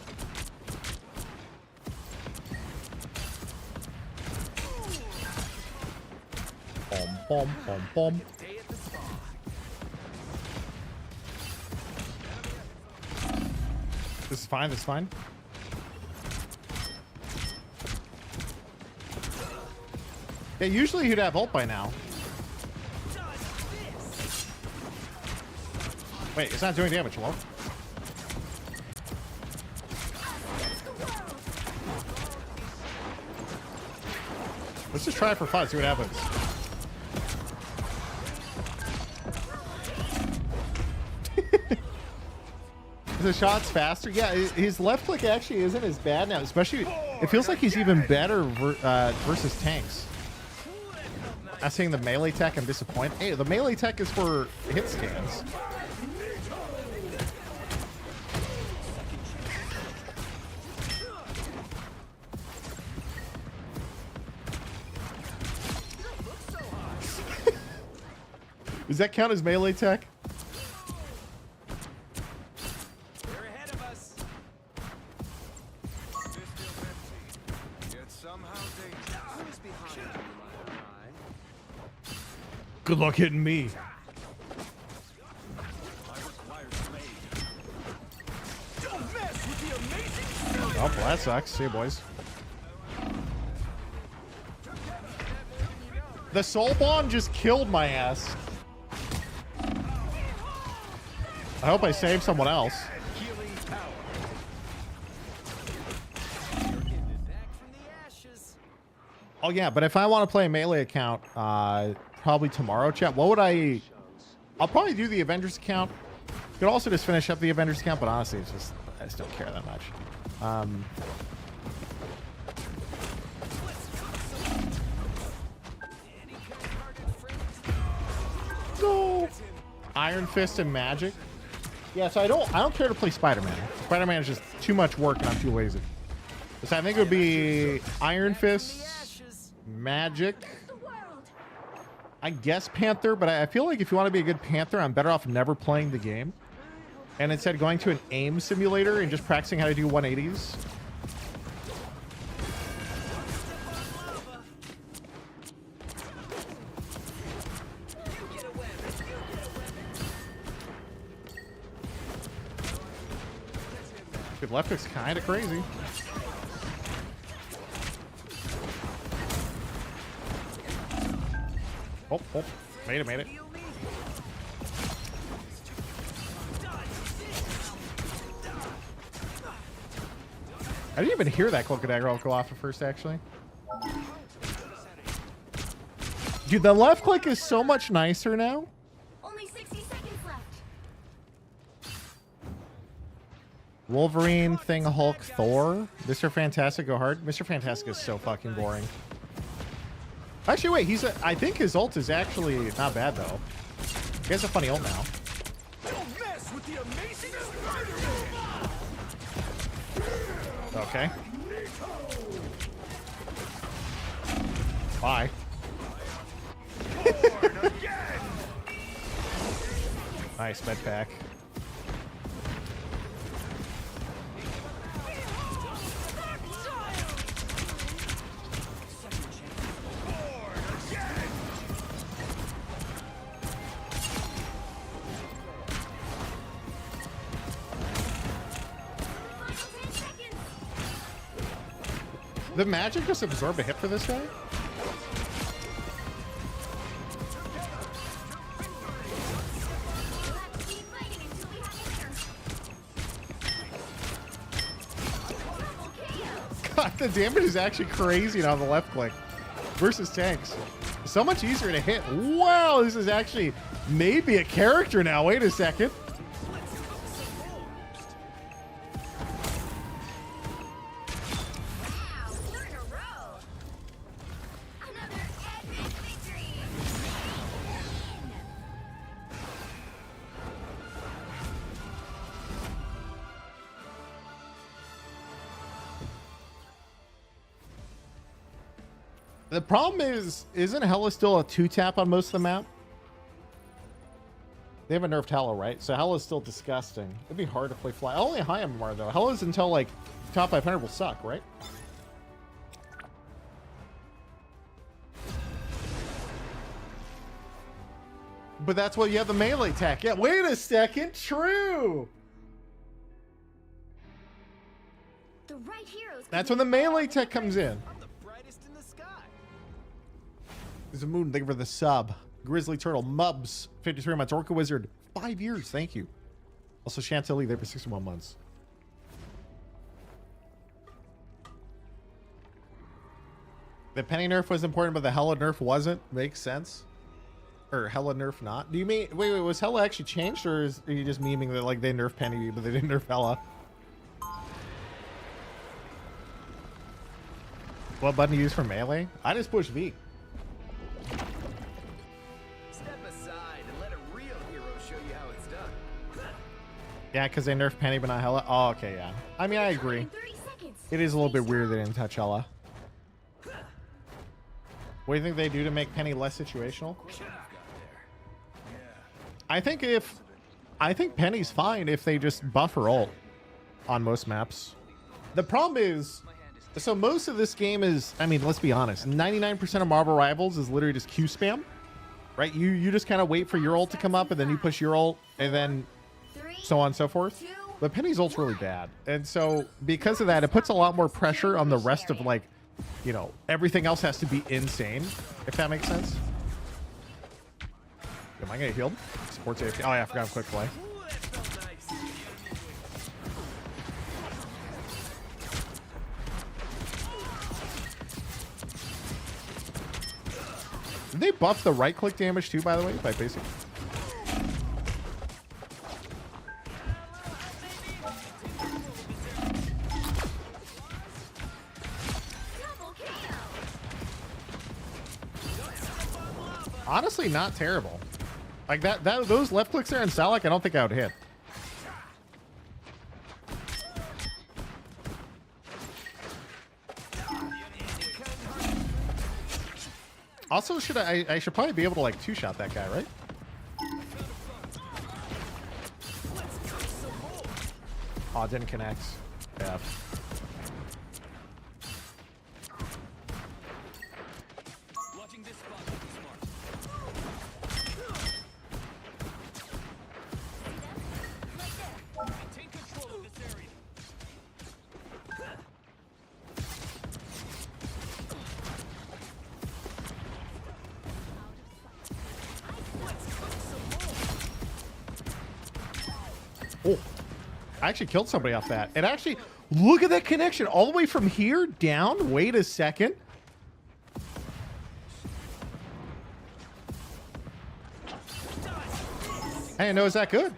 Boom, boom, boom. Day at the spa. This is fine, this is fine. Yeah, usually he'd have ult by now. Dodge this. Wait, it's not doing damage, hello? Let's just try it for fun, see what happens. The shot's faster. Yeah, his left click actually isn't as bad now. Especially, it feels like he's even better versus tanks. Cool that felt I'm saying the melee tech, I'm disappointed. Hey, the melee tech is for hit scans. Does that count as melee tech? They're ahead of us. Yet somehow Who's behind you, my eye? Good luck hitting me. Don't mess with the amazing. Oh, well, that sucks. See you, boys. The soul bond just killed my ass. I hope I saved someone else. Healing power. You're getting it back from the ashes. Oh yeah, but if I want to play a melee account, probably tomorrow, chat. What would I? I'll probably do the Avengers account. Could also just finish up the Avengers account, but honestly, it's just I just don't care that much. Go Iron Fist and Magic. Yeah, so I don't care to play Spider-Man. Spider-Man is just too much work and I'm too lazy. So I think it would be Iron Fist, Magic, I guess Panther, but I feel like if you want to be a good Panther, I'm better off never playing the game. And instead going to an aim simulator and just practicing how to do 180s. Dude, left hook's kind of crazy. Oh, made it. I didn't even hear that cloak and dagger go off at first, actually. Dude, the left click is so much nicer now. Only 60 seconds left. Wolverine, Thing, Hulk, Thor, Mr. Fantastic go hard. Mr. Fantastic is so fucking boring. Actually, wait, I think his ult is actually not bad though. He has a funny ult now. Don't mess with the amazing Spider-Man. Okay. Bye. Nice med pack. The magic just absorb a hit for this guy? God, the damage is actually crazy on the left click versus tanks. So much easier to hit. Wow, this is actually maybe a character now. Wait a second. The problem is, isn't Hela still a 2-tap on most of the map? They haven't nerfed Hela, right? So Hela's still disgusting. It'd be hard to play fly. Only high MMR though. Hela's until like top 500 will suck, right? But that's what you have the melee tech. Yeah, wait a second. True. The right heroes. That's when the melee tech comes in. I'm the brightest in the sky. There's a moon. Thank you for the sub. Grizzly Turtle, Mubs, 53 months. Orca Wizard, 5 years. Thank you. Also, Chantilly, there for 61 months. The Penny nerf was important, but the Hela nerf wasn't. Makes sense. Or Hela nerf not. Do you mean, wait, was Hela actually changed, or are you just memeing that like they nerfed Penny, but they didn't nerf Hela? What button to use for melee? I just push V. Yeah, because they nerfed Penny but not Hella. Oh, okay, yeah. I mean, I agree. 30 seconds. It is a little bit weird they didn't touch Hella. What do you think they do to make Penny less situational? I think Penny's fine if they just buff her ult on most maps. The problem is, so most of this game is, I mean, let's be honest, 99% of Marvel Rivals is literally just Q spam, right? You just kind of wait for your ult to come up and then you push your ult and then so on and so forth. But Penny's ult's really bad. And so because of that, it puts a lot more pressure on the rest of, like, you know, everything else has to be insane, if that makes sense. Am I gonna get healed? Sports AFK. Oh yeah, I forgot a quick play. Did they buff the right click damage too, by the way, by basic? Honestly, not terrible. Like those left clicks there in Salak, I don't think I would hit. Also, I should probably be able to like two-shot that guy, right? Oh, it didn't connect. Yeah. Oh, I actually killed somebody off that. And actually, look at that connection all the way from here down. Wait a second. I didn't know it was that good.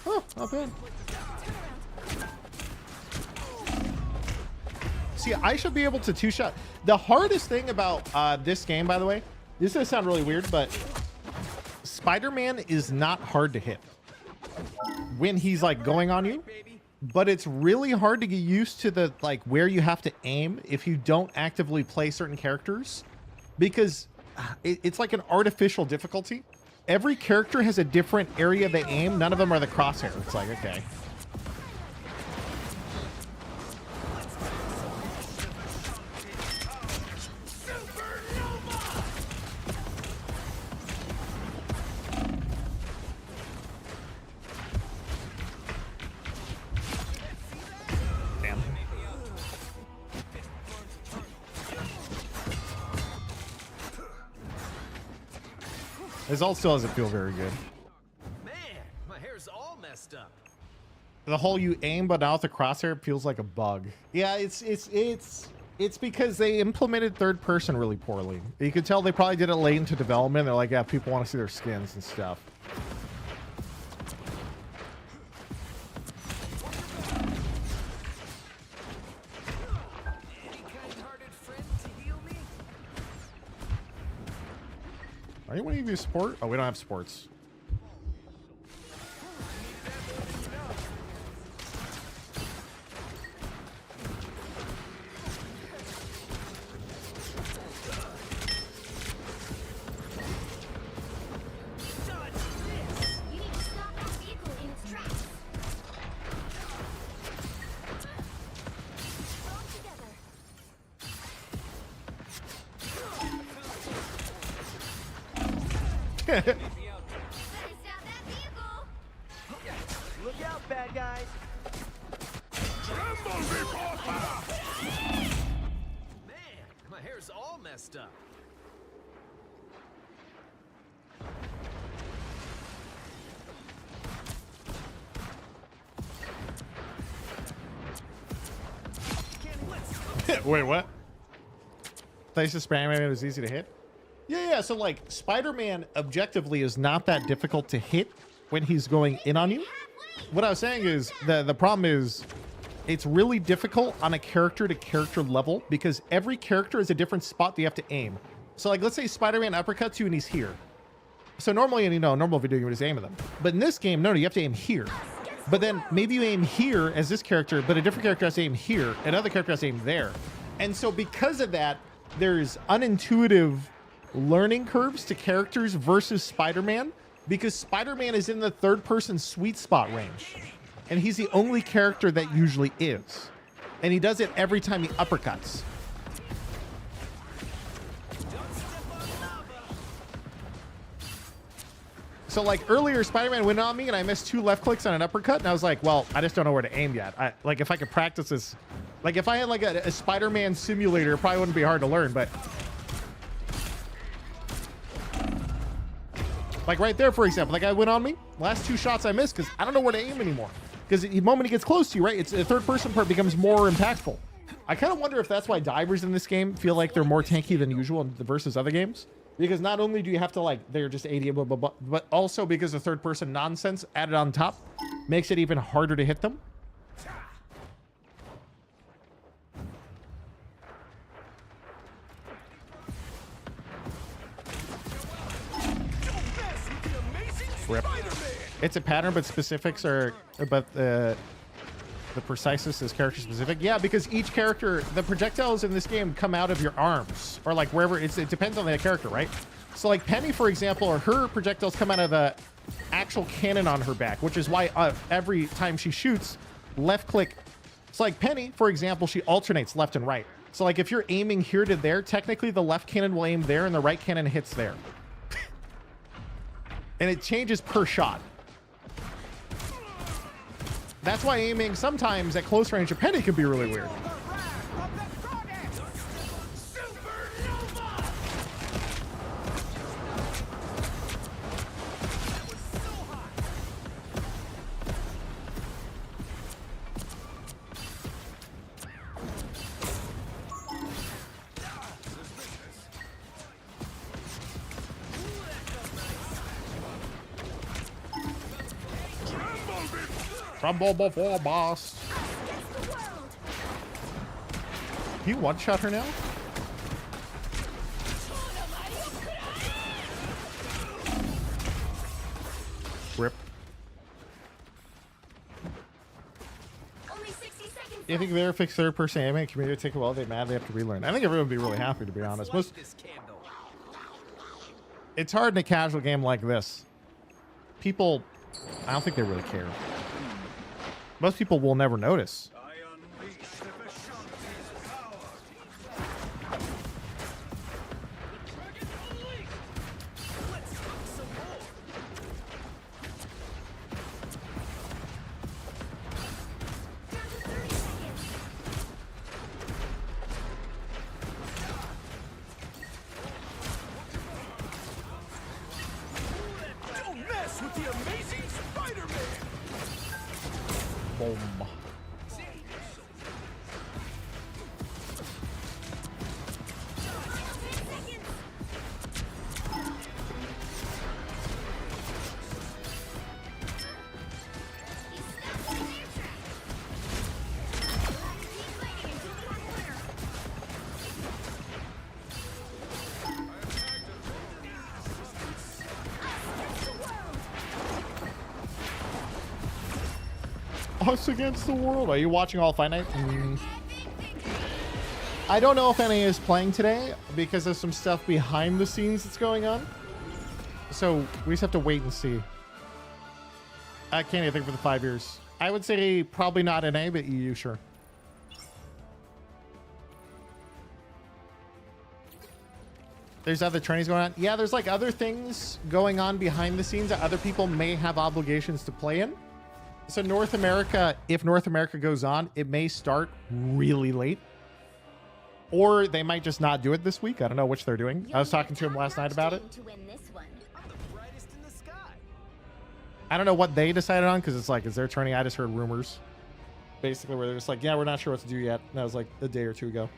Oh, not bad. See, I should be able to two-shot. The hardest thing about this game, by the way, this is going to sound really weird, but Spider-Man is not hard to hit when he's like going on you, but it's really hard to get used to the like where you have to aim if you don't actively play certain characters, because it's like an artificial difficulty. Every character has a different area they aim. None of them are the crosshair. It's like, okay. His ult still doesn't feel very good. Man, my hair's all messed up. The whole you aim but not with the crosshair feels like a bug. Yeah, it's because they implemented third person really poorly. You could tell they probably did it late into development. They're like, yeah, people want to see their skins and stuff. Are you want to use support? Oh, we don't have sports. You need to stop that vehicle in its tracks. All together. Better stop that vehicle. Look out, bad guys. Man, my hair's all messed up. Wait, what? Thanks to Spider-Man, it was easy to hit. Yeah. So like Spider-Man objectively is not that difficult to hit when he's going in on you. What I was saying is the problem is it's really difficult on a character to character level because every character is a different spot that you have to aim. So like, let's say Spider-Man uppercuts you and he's here. So normally, you know, a normal video you would just aim at them. But in this game, no, you have to aim here. But then maybe you aim here as this character, but a different character has to aim here, another character has to aim there. And so because of that, there's unintuitive learning curves to characters versus Spider-Man, because Spider-Man is in the third person sweet spot range. And he's the only character that usually is. And he does it every time he uppercuts. So like earlier, Spider-Man went on me and I missed 2 left clicks on an uppercut. And I was like, well, I just don't know where to aim yet. Like if I could practice this, like if I had like a Spider-Man simulator, it probably wouldn't be hard to learn, but like right there, for example, like I went on me, last 2 shots I missed because I don't know where to aim anymore. Because the moment he gets close to you, right, it's the third person part becomes more impactful. I kind of wonder if that's why divers in this game feel like they're more tanky than usual versus other games. Because not only do you have to like, they're just AD, blah, blah, blah, but also because the third person nonsense added on top makes it even harder to hit them. Rip. It's a pattern, but specifics are, but the preciseness is character specific. Yeah, because each character, the projectiles in this game come out of your arms or like wherever. It depends on the character, right? So like Penny, for example, or her projectiles come out of the actual cannon on her back, which is why every time she shoots, left click. So like Penny, for example, she alternates left and right. So like if you're aiming here to there, technically the left cannon will aim there and the right cannon hits there. And it changes per shot. That's why aiming sometimes at close range of Penny can be really weird. Rumble before boss. You one-shot her now? Rip. Only 60 seconds. You think if they ever fix third-person aiming, community take a while, they mad, they have to relearn. I think everyone would be really happy, to be honest. It's hard in a casual game like this. People, I don't think they really care. Most people will never notice. I unleash the Vishanti's power. Let's talk some more. Down to 30 seconds. Don't mess with the amazing Spider-Man. Boom. 10 seconds. He snapped the air track. Keep fighting until the winner. Us against the world. Are you watching all Fight Night? I don't know if any is playing today because there's some stuff behind the scenes that's going on. So we just have to wait and see. I can't even think for the 5 years. I would say probably not NA, but EU, sure. There's other trainings going on. Yeah, there's like other things going on behind the scenes that other people may have obligations to play in. So North America, if North America goes on, it may start really late. Or they might just not do it this week. I don't know which they're doing. I was talking to him last night about it. To win this one. I'm the brightest in the sky. I don't know what they decided on because it's like, is their turning? I just heard rumors. Basically, where they're just like, yeah, we're not sure what to do yet. And that was like a day or two ago.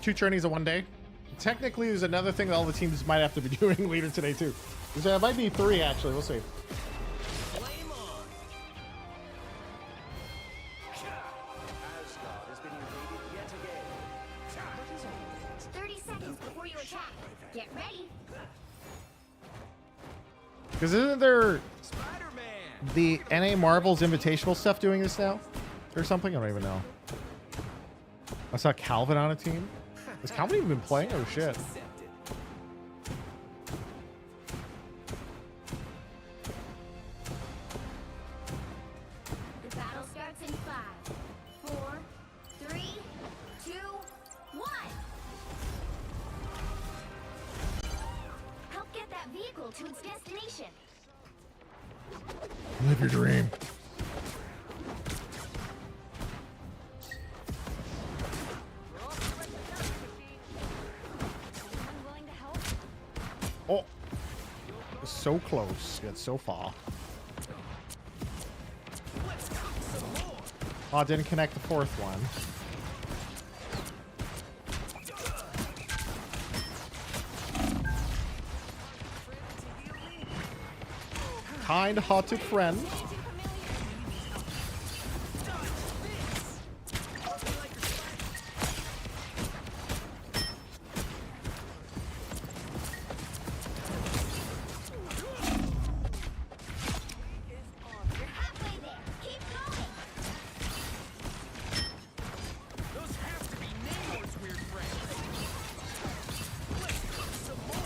Two journeys in one day. technically, there's another thing that all the teams might have to be doing later today too. There might be 3 actually. We'll see. Flame on. Asgard has been invaded yet again. 30 seconds before you attack. Get ready. Because isn't there Spider-Man. the NA Marvels Invitational stuff doing this now, or something? I don't even know. I saw Calvin on a team. Has Calvin even been playing? Oh shit. Accepted. The battle starts in 5, 4, 3, 2, 1. Help get that vehicle to its destination. Live your dream. Anyone willing to help? Oh, so close yet so far. Oh, didn't connect the 4th one. Kind-hearted friend. You're halfway there. Keep going. Those have to be Namor's weird friends. Let's cook some more.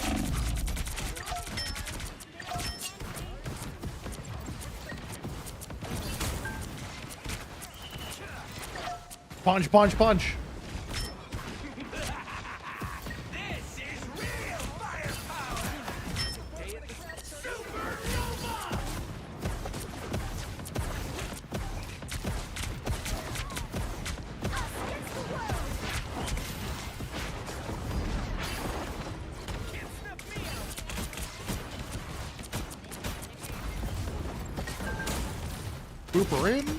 Punch, punch, punch. This is real firepower. Day at the Supernova. Against the world. Can't snuff me out. Wolverine.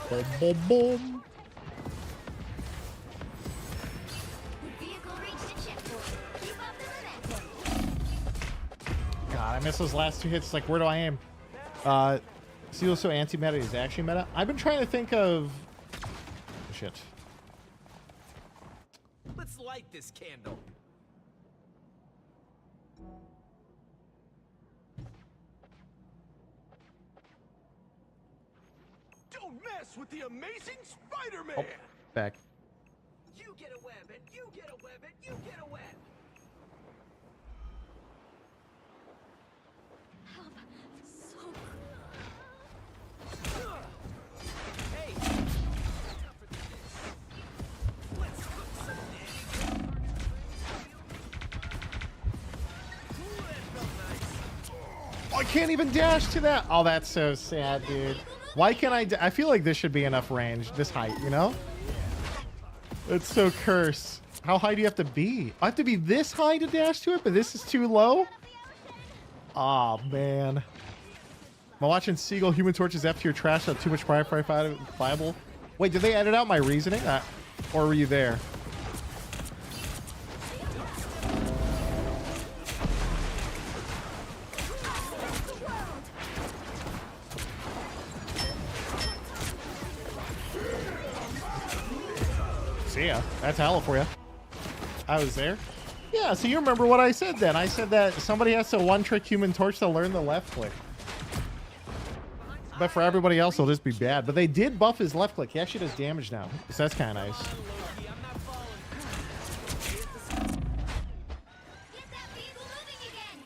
Boom, boom, boom. The vehicle reached its checkpoint. Keep up the momentum. God, I missed those last 2 hits. Like, where do I aim? See, also anti-meta is actually meta. I've been trying to think of... Shit. Let's light this candle. Don't mess with the amazing Spider-Man! Oh, back. You get a web, and you get a web, and you get a web. Help. So Hey, tougher than this. Let's cook some nanny. Ooh, that felt nice. I can't even dash to that. Oh, that's so sad, dude. Why can't I feel like this should be enough range, this height, you know? It's so cursed. How high do you have to be? I have to be this high to dash to it, but this is too low? Oh, man. Am I watching Seagull Human Torch's F tier trash out too much viable? Wait, did they edit out my reasoning? Or were you there? See ya. That's hella for you. I was there. Yeah, so you remember what I said then. I said that somebody has to one-trick Human Torch to learn the left click. But for everybody else, it'll just be bad. But they did buff his left click. He actually does damage now. So that's kind of nice. Loki, I'm not falling. Get that vehicle moving again.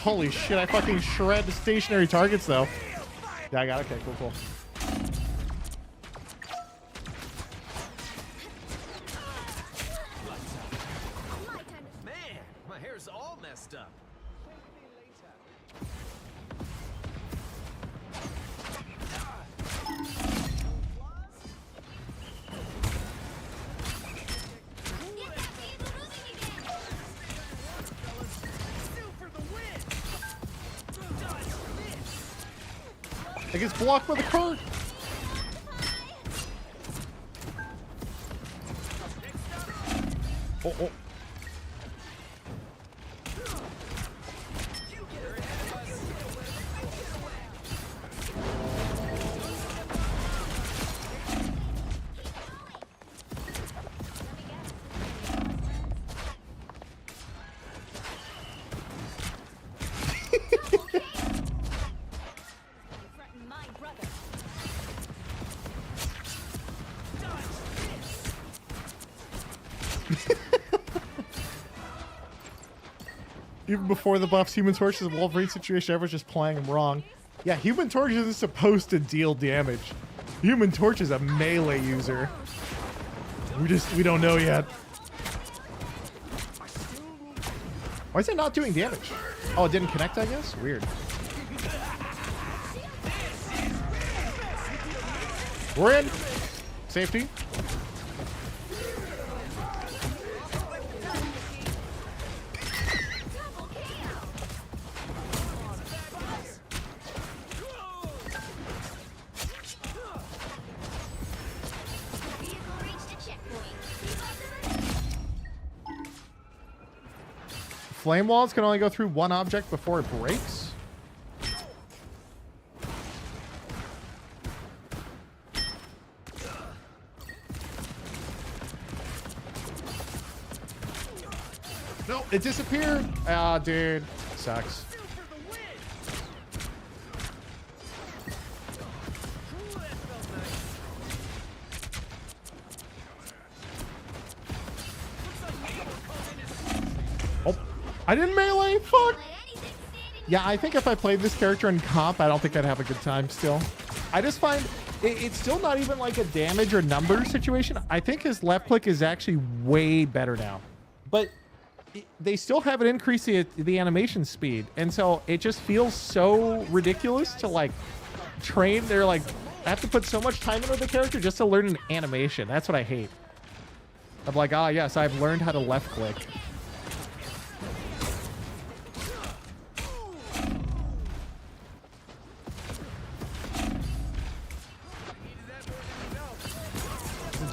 Holy shit, I fucking shred the stationary targets though. Yeah, I got it. Okay, cool. Man, my hair's all messed up. It gets blocked by the cart. Oh. Even before the buffs, Human Torch's Wolverine situation, everyone's just playing him wrong. Yeah, Human Torch isn't supposed to deal damage. Human Torch is a melee user. We don't know yet. Why is it not doing damage? Oh, it didn't connect, I guess? Weird. We're in. Safety. Flame walls can only go through one object before it breaks. No, it disappeared. Ah, dude. Sucks. Oh, I didn't melee. Fuck. Yeah, I think if I played this character in comp, I don't think I'd have a good time still. I just find it's still not even like a damage or number situation. I think his left click is actually way better now. But they still haven't increased the animation speed. And so it just feels so ridiculous to like train. They're like, I have to put so much time into the character just to learn an animation. That's what I hate. I'm like, ah, yes, I've learned how to left click.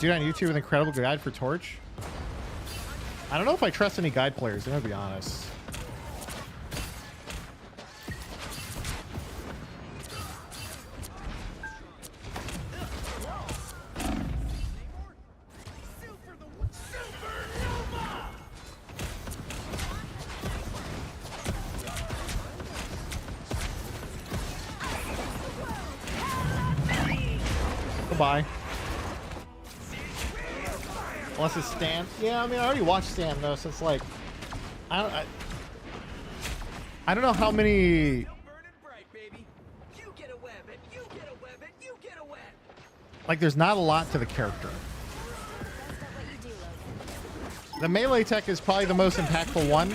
Dude on YouTube with an incredible guide for Torch. I don't know if I trust any guide players, I'm gonna be honest. Goodbye. Unless it's Stan. Yeah, I mean, I already watched Stan though, so it's like, I don't know how many. Like, there's not a lot to the character. The melee tech is probably the most impactful one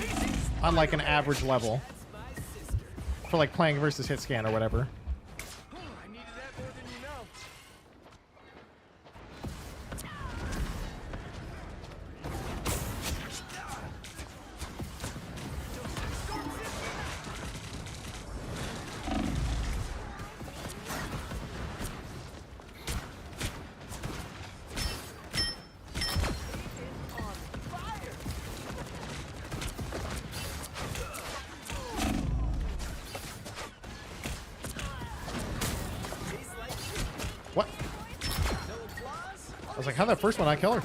on like an average level for like playing versus hit scan or whatever. What? I was like, how'd that first one not kill her?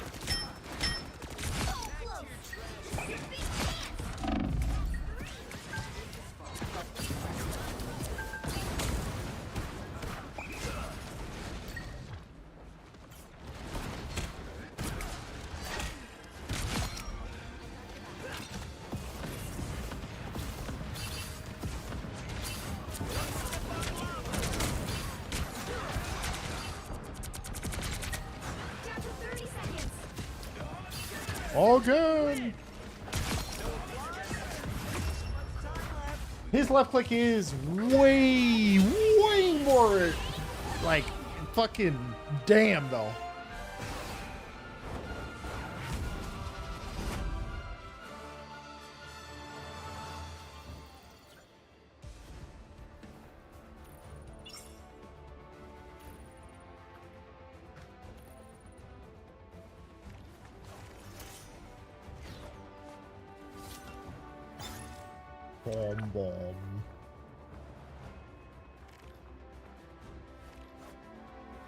All good. His left click is way more like fucking damn though. Bomb.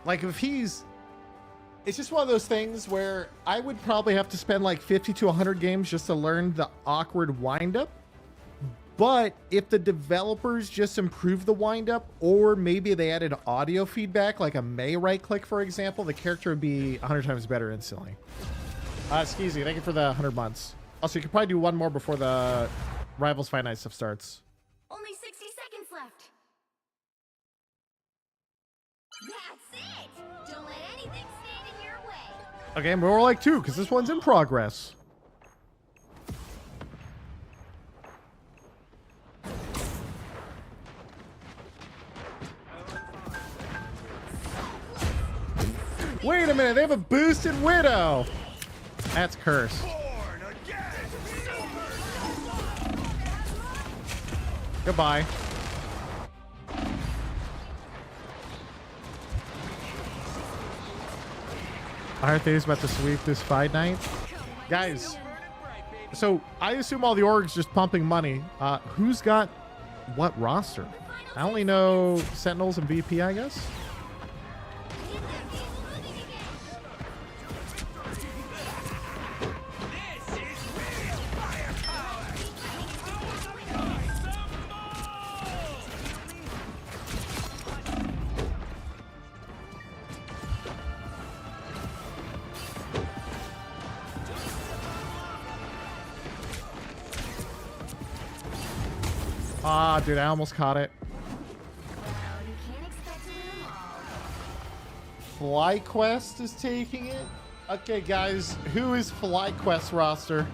Like if he's, it's just one of those things where I would probably have to spend like 50 to 100 games just to learn the awkward windup. But if the developers just improve the windup, or maybe they added audio feedback, like a May right click, for example, the character would be 100 times better instantly. Skeezy, thank you for the 100 months. Also, you could probably do one more before the Rivals Fight Night stuff starts. Only 60 seconds left. That's it. Don't let anything stand in your way. Okay, more like 2, because this one's in progress. Wait a minute, they have a boosted Widow. That's cursed. Goodbye. I heard they's about to sweep this fight night. Guys, so I assume all the orgs just pumping money. Who's got what roster? I only know Sentinels and VP, I guess. Ah, dude, I almost caught it. FlyQuest is taking it? Okay, guys, who is FlyQuest roster?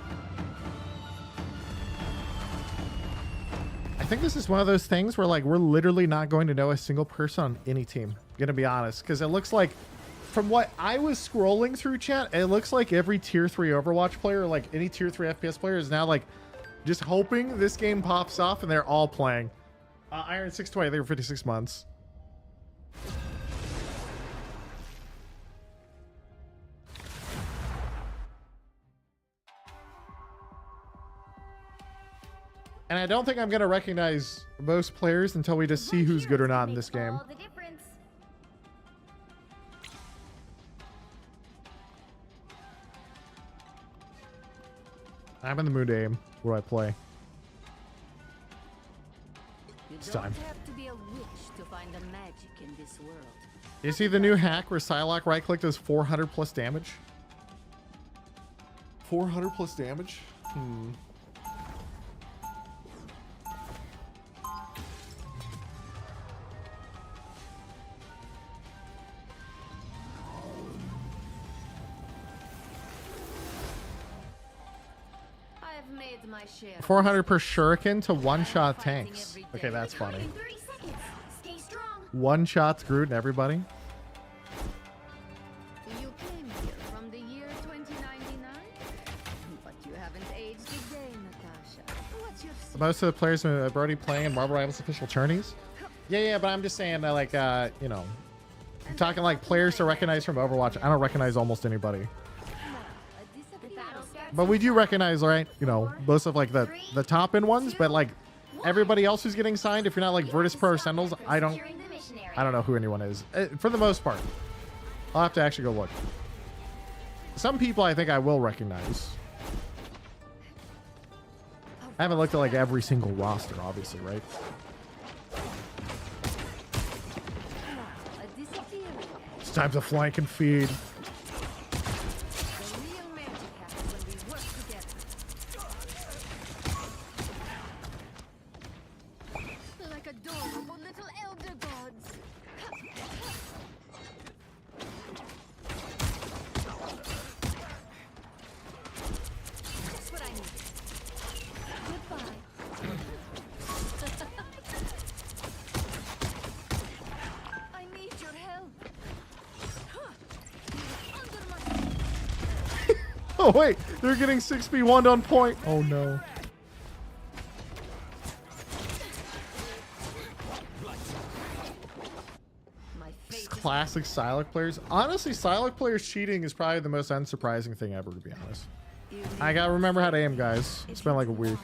I think this is one of those things where, like, we're literally not going to know a single person on any team. Gonna be honest, because it looks like, from what I was scrolling through chat, it looks like every tier 3 Overwatch player, like any tier 3 FPS player, is now like just hoping this game pops off and they're all playing. Iron 620, they were 56 months. And I don't think I'm going to recognize most players until we just see who's good or not in this game. I'm in the mood to aim. What do I play? It's time. You see the new hack where Psylocke right click does 400 plus damage? 400 plus damage? My share. 400 per shuriken to one-shot tanks. Okay, that's funny. One-shots Groot and everybody. You came here from the year 2099, but you haven't aged a day, Natasha. What's your Most of the players are already playing in Marvel Rivals official tourneys. Yeah, but I'm just saying that, like, you know, I'm talking like players to recognize from Overwatch. I don't recognize almost anybody. But we do recognize, right, you know, most of like the top end ones, but like everybody else who's getting signed, if you're not like Virtus Pro or Sentinels, I don't know who anyone is for the most part. I'll have to actually go look. Some people I think I will recognize. I haven't looked at like every single roster, obviously, right? It's time to flank and feed. Oh, wait. They're getting 6v1 on point. Oh, no. Classic Psylocke players. Honestly, Psylocke players cheating is probably the most unsurprising thing ever, to be honest. I gotta remember how to aim, guys. It's been like a week.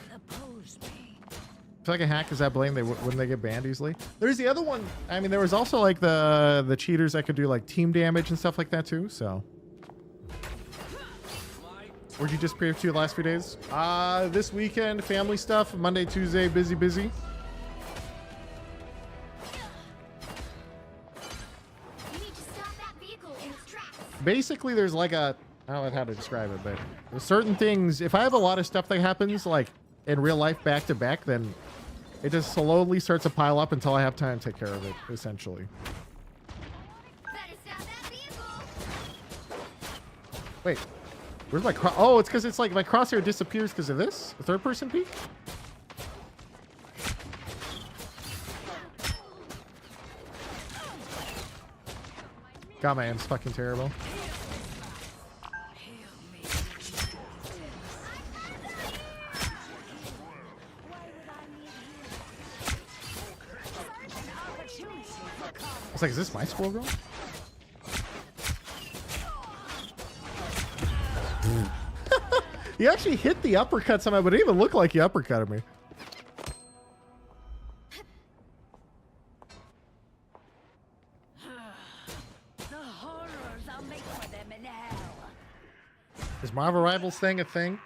If like a hack is that blame, wouldn't they get banned easily? There's the other one. I mean, there was also like the cheaters that could do like team damage and stuff like that too. So, where'd you just preview to the last few days? This weekend, family stuff. Monday, Tuesday, busy. Basically, there's like a, I don't know how to describe it, but there's certain things. If I have a lot of stuff that happens like in real life back to back, then it just slowly starts to pile up until I have time to take care of it, essentially. Wait, where's my oh, it's because it's like my crosshair disappears because of this? The third person peek? God, my aim's fucking terrible. It's like, is this my squirrel girl? You actually hit the uppercut somehow, but it didn't even look like you uppercutted me. Is Marvel Rivals thing a thing?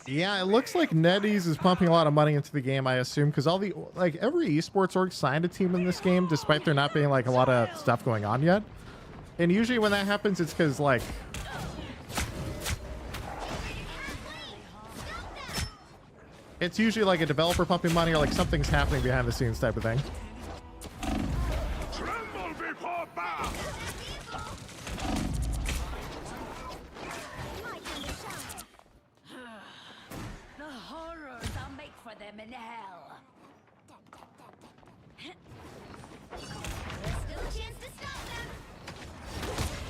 Yeah, it looks like NetEase is pumping a lot of money into the game, I assume, because all the like every esports org signed a team in this game, despite there not being like a lot of stuff going on yet. And usually when that happens, it's because like it's usually like a developer pumping money or like something's happening behind the scenes type of thing. Tremble before bow. The horrors I'll make for them in hell. There's still a chance to stop them.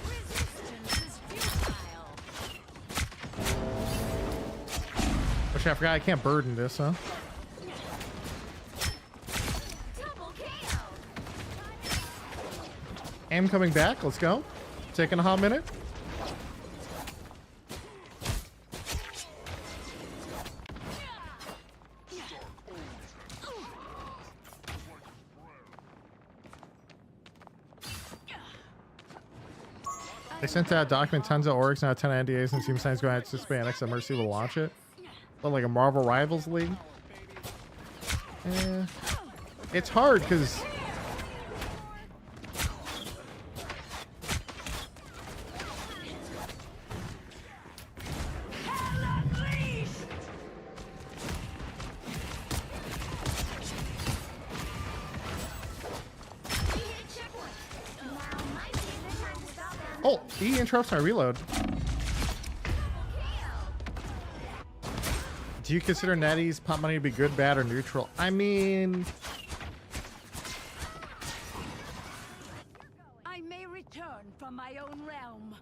Resistance is futile. Oh shit, I forgot I can't burden this, huh? Double KO. Aim coming back, let's go. Taking a hot minute. They sent out a document, tons of orgs, now 10 NDAs, and team signs going out to Hispanics, and Mercy will launch it. But like a Marvel Rivals League. It's hard because oh, E interrupts my reload. Do you consider NetEase pop money to be good, bad, or neutral? I mean, I may return from my own realm.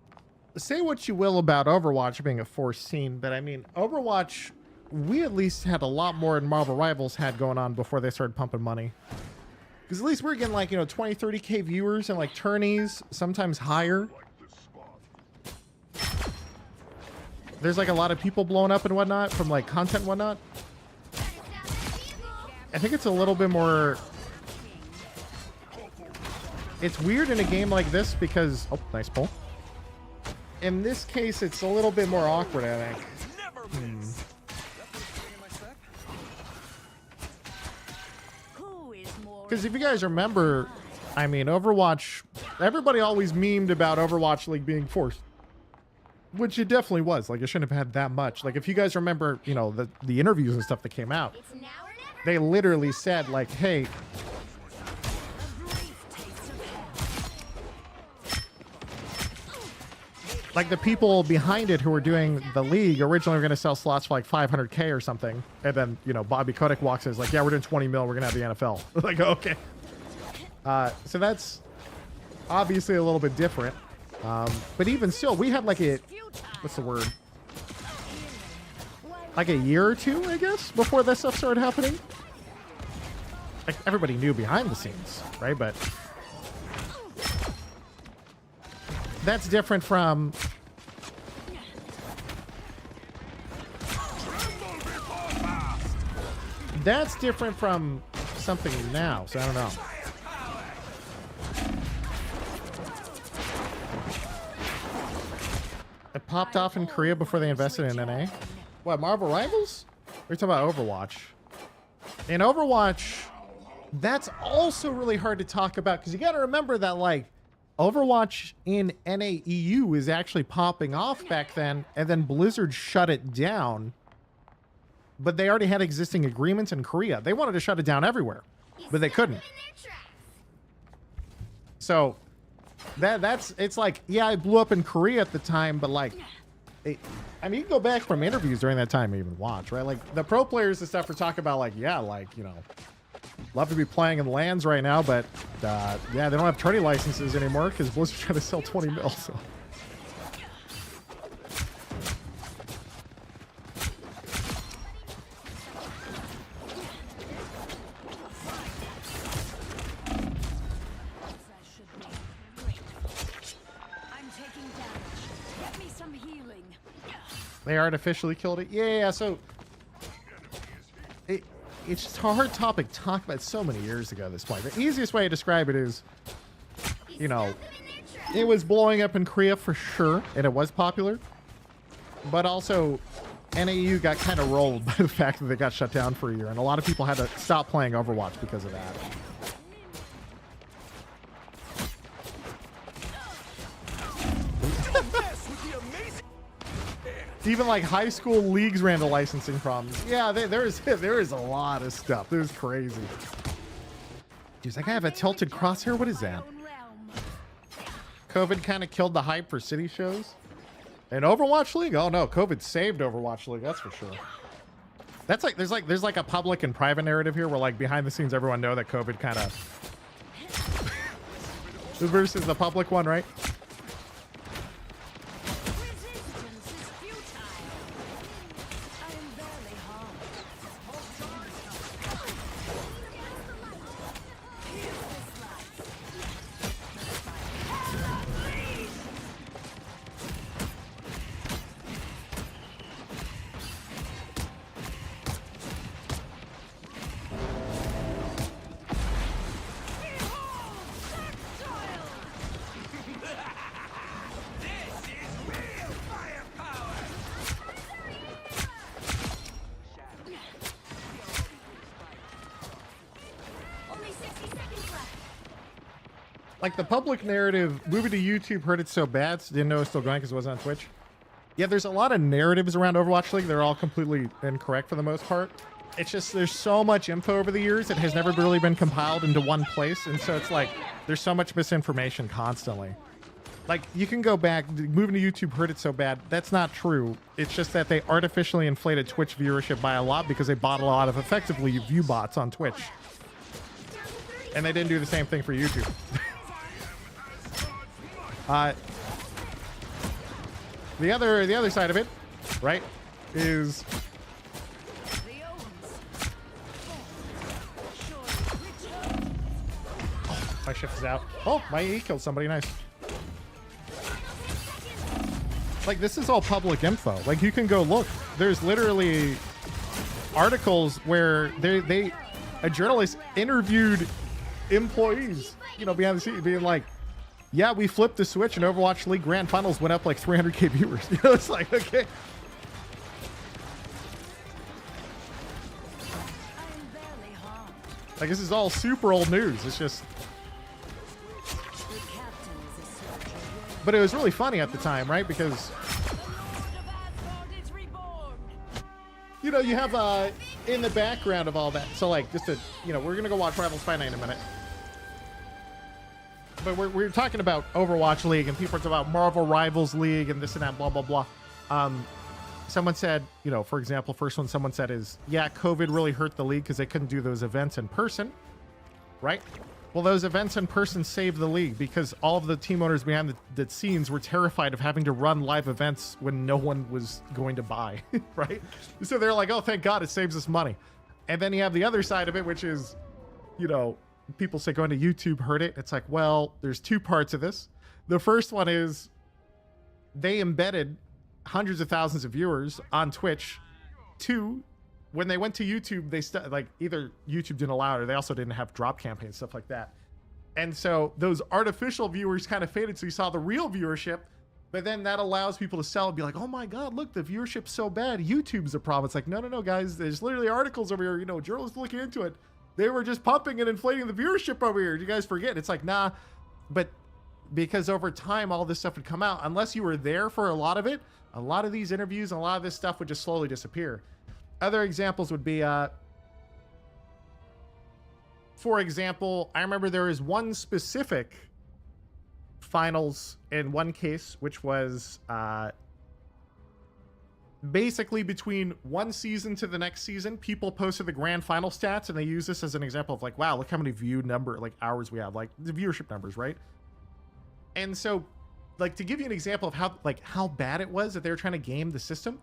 say what you will about Overwatch being a forced scene, but I mean, Overwatch, we at least had a lot more than Marvel Rivals had going on before they started pumping money. Because at least we're getting like, you know, 20, 30K viewers and like tourneys, sometimes higher. There's like a lot of people blowing up and whatnot from like content and whatnot. I think it's a little bit more. It's weird in a game like this because, oh, nice pull. In this case, it's a little bit more awkward, I think. Because if you guys remember, I mean, Overwatch, everybody always memed about Overwatch League being forced. Which it definitely was. Like, it shouldn't have had that much. Like, if you guys remember, you know, the interviews and stuff that came out, they literally said, like, hey, like the people behind it who were doing the league originally were going to sell slots for like 500K or something. And then, you know, Bobby Kotick walks in and is like, yeah, we're doing 20 mil. We're going to have the NFL. Like, okay. So that's obviously a little bit different. But even still, we had like a, what's the word? like a year or two, I guess, before this stuff started happening. Like everybody knew behind the scenes, right? But that's different from something now, so I don't know. It popped off in Korea before they invested in NA. What, Marvel Rivals? We're talking about Overwatch. In Overwatch, that's also really hard to talk about because you got to remember that like Overwatch in NAEU is actually popping off back then, and then Blizzard shut it down. But they already had existing agreements in Korea. They wanted to shut it down everywhere, but they couldn't. So it's like, yeah, it blew up in Korea at the time, but like, I mean, you can go back from interviews during that time and even watch, right? Like the pro players and stuff were talking about like, yeah, like, you know, love to be playing in LANs right now, but yeah, they don't have tourney licenses anymore because Blizzard's trying to sell 20 mil. So. They artificially killed it. Yeah, so it's just a hard topic to talk about so many years ago at this point. The easiest way to describe it is, you know, it was blowing up in Korea for sure, and it was popular. But also, NAU got kind of rolled by the fact that they got shut down for a year, and a lot of people had to stop playing Overwatch because of that. Even like high school leagues ran into licensing problems. Yeah, there is a lot of stuff. It was crazy. Dude, like I have a tilted crosshair. What is that? COVID kind of killed the hype for city shows. And Overwatch League? Oh no, COVID saved Overwatch League. That's for sure. That's like there's like a public and private narrative here where like behind the scenes everyone know that COVID kind of versus the public one, right? Like the public narrative, moving to YouTube hurt it so bad, so didn't know it was still going because it wasn't on Twitch. Yeah, there's a lot of narratives around Overwatch League. They're all completely incorrect for the most part. It's just there's so much info over the years. It has never really been compiled into one place. And so it's like there's so much misinformation constantly. Like you can go back, moving to YouTube hurt it so bad. That's not true. It's just that they artificially inflated Twitch viewership by a lot because they bought a lot of effectively view bots on Twitch. And they didn't do the same thing for YouTube. The other side of it, right, is my shift is out. Oh, my E killed somebody. Nice. Like this is all public info. Like you can go look. There's literally articles where a journalist interviewed employees, you know, behind the scenes, being like, yeah, we flipped the switch and Overwatch League Grand Finals went up like 300K viewers. You know, it's like, okay. Like, this is all super old news. It's just... But it was really funny at the time, right? Because... You know, you have, in the background of all that. So, like, just to, you know, we're going to go watch Rivals Fight Night in a minute. But we're talking about Overwatch League and people are talking about Marvel Rivals League and this and that, blah, blah, blah. Someone said, you know, for example, first one someone said is, yeah, COVID really hurt the league because they couldn't do those events in person, right? Well, those events in person saved the league because all of the team owners behind the scenes were terrified of having to run live events when no one was going to buy, right? So they're like, oh, thank God it saves us money. And then you have the other side of it, which is, you know, people say going to YouTube hurt it. It's like, well, there's two parts of this. The first one is they embedded hundreds of thousands of viewers on Twitch. Two, when they went to YouTube, they like either YouTube didn't allow it or they also didn't have drop campaigns, stuff like that. And so those artificial viewers kind of faded. So you saw the real viewership, but then that allows people to sell and be like, oh my God, look, the viewership's so bad. YouTube's a problem. It's like, no, guys, there's literally articles over here, you know, journalists looking into it. They were just pumping and inflating the viewership over here. You guys forget. It's like, nah, but because over time, all this stuff would come out, unless you were there for a lot of it, a lot of these interviews and a lot of this stuff would just slowly disappear. Other examples would be, for example, I remember there was one specific finals in one case, which was basically between one season to the next season, people posted the grand final stats, and they use this as an example of like, wow, look how many hours we have, like the viewership numbers, right? And so, like, to give you an example of how bad it was that they were trying to game the system,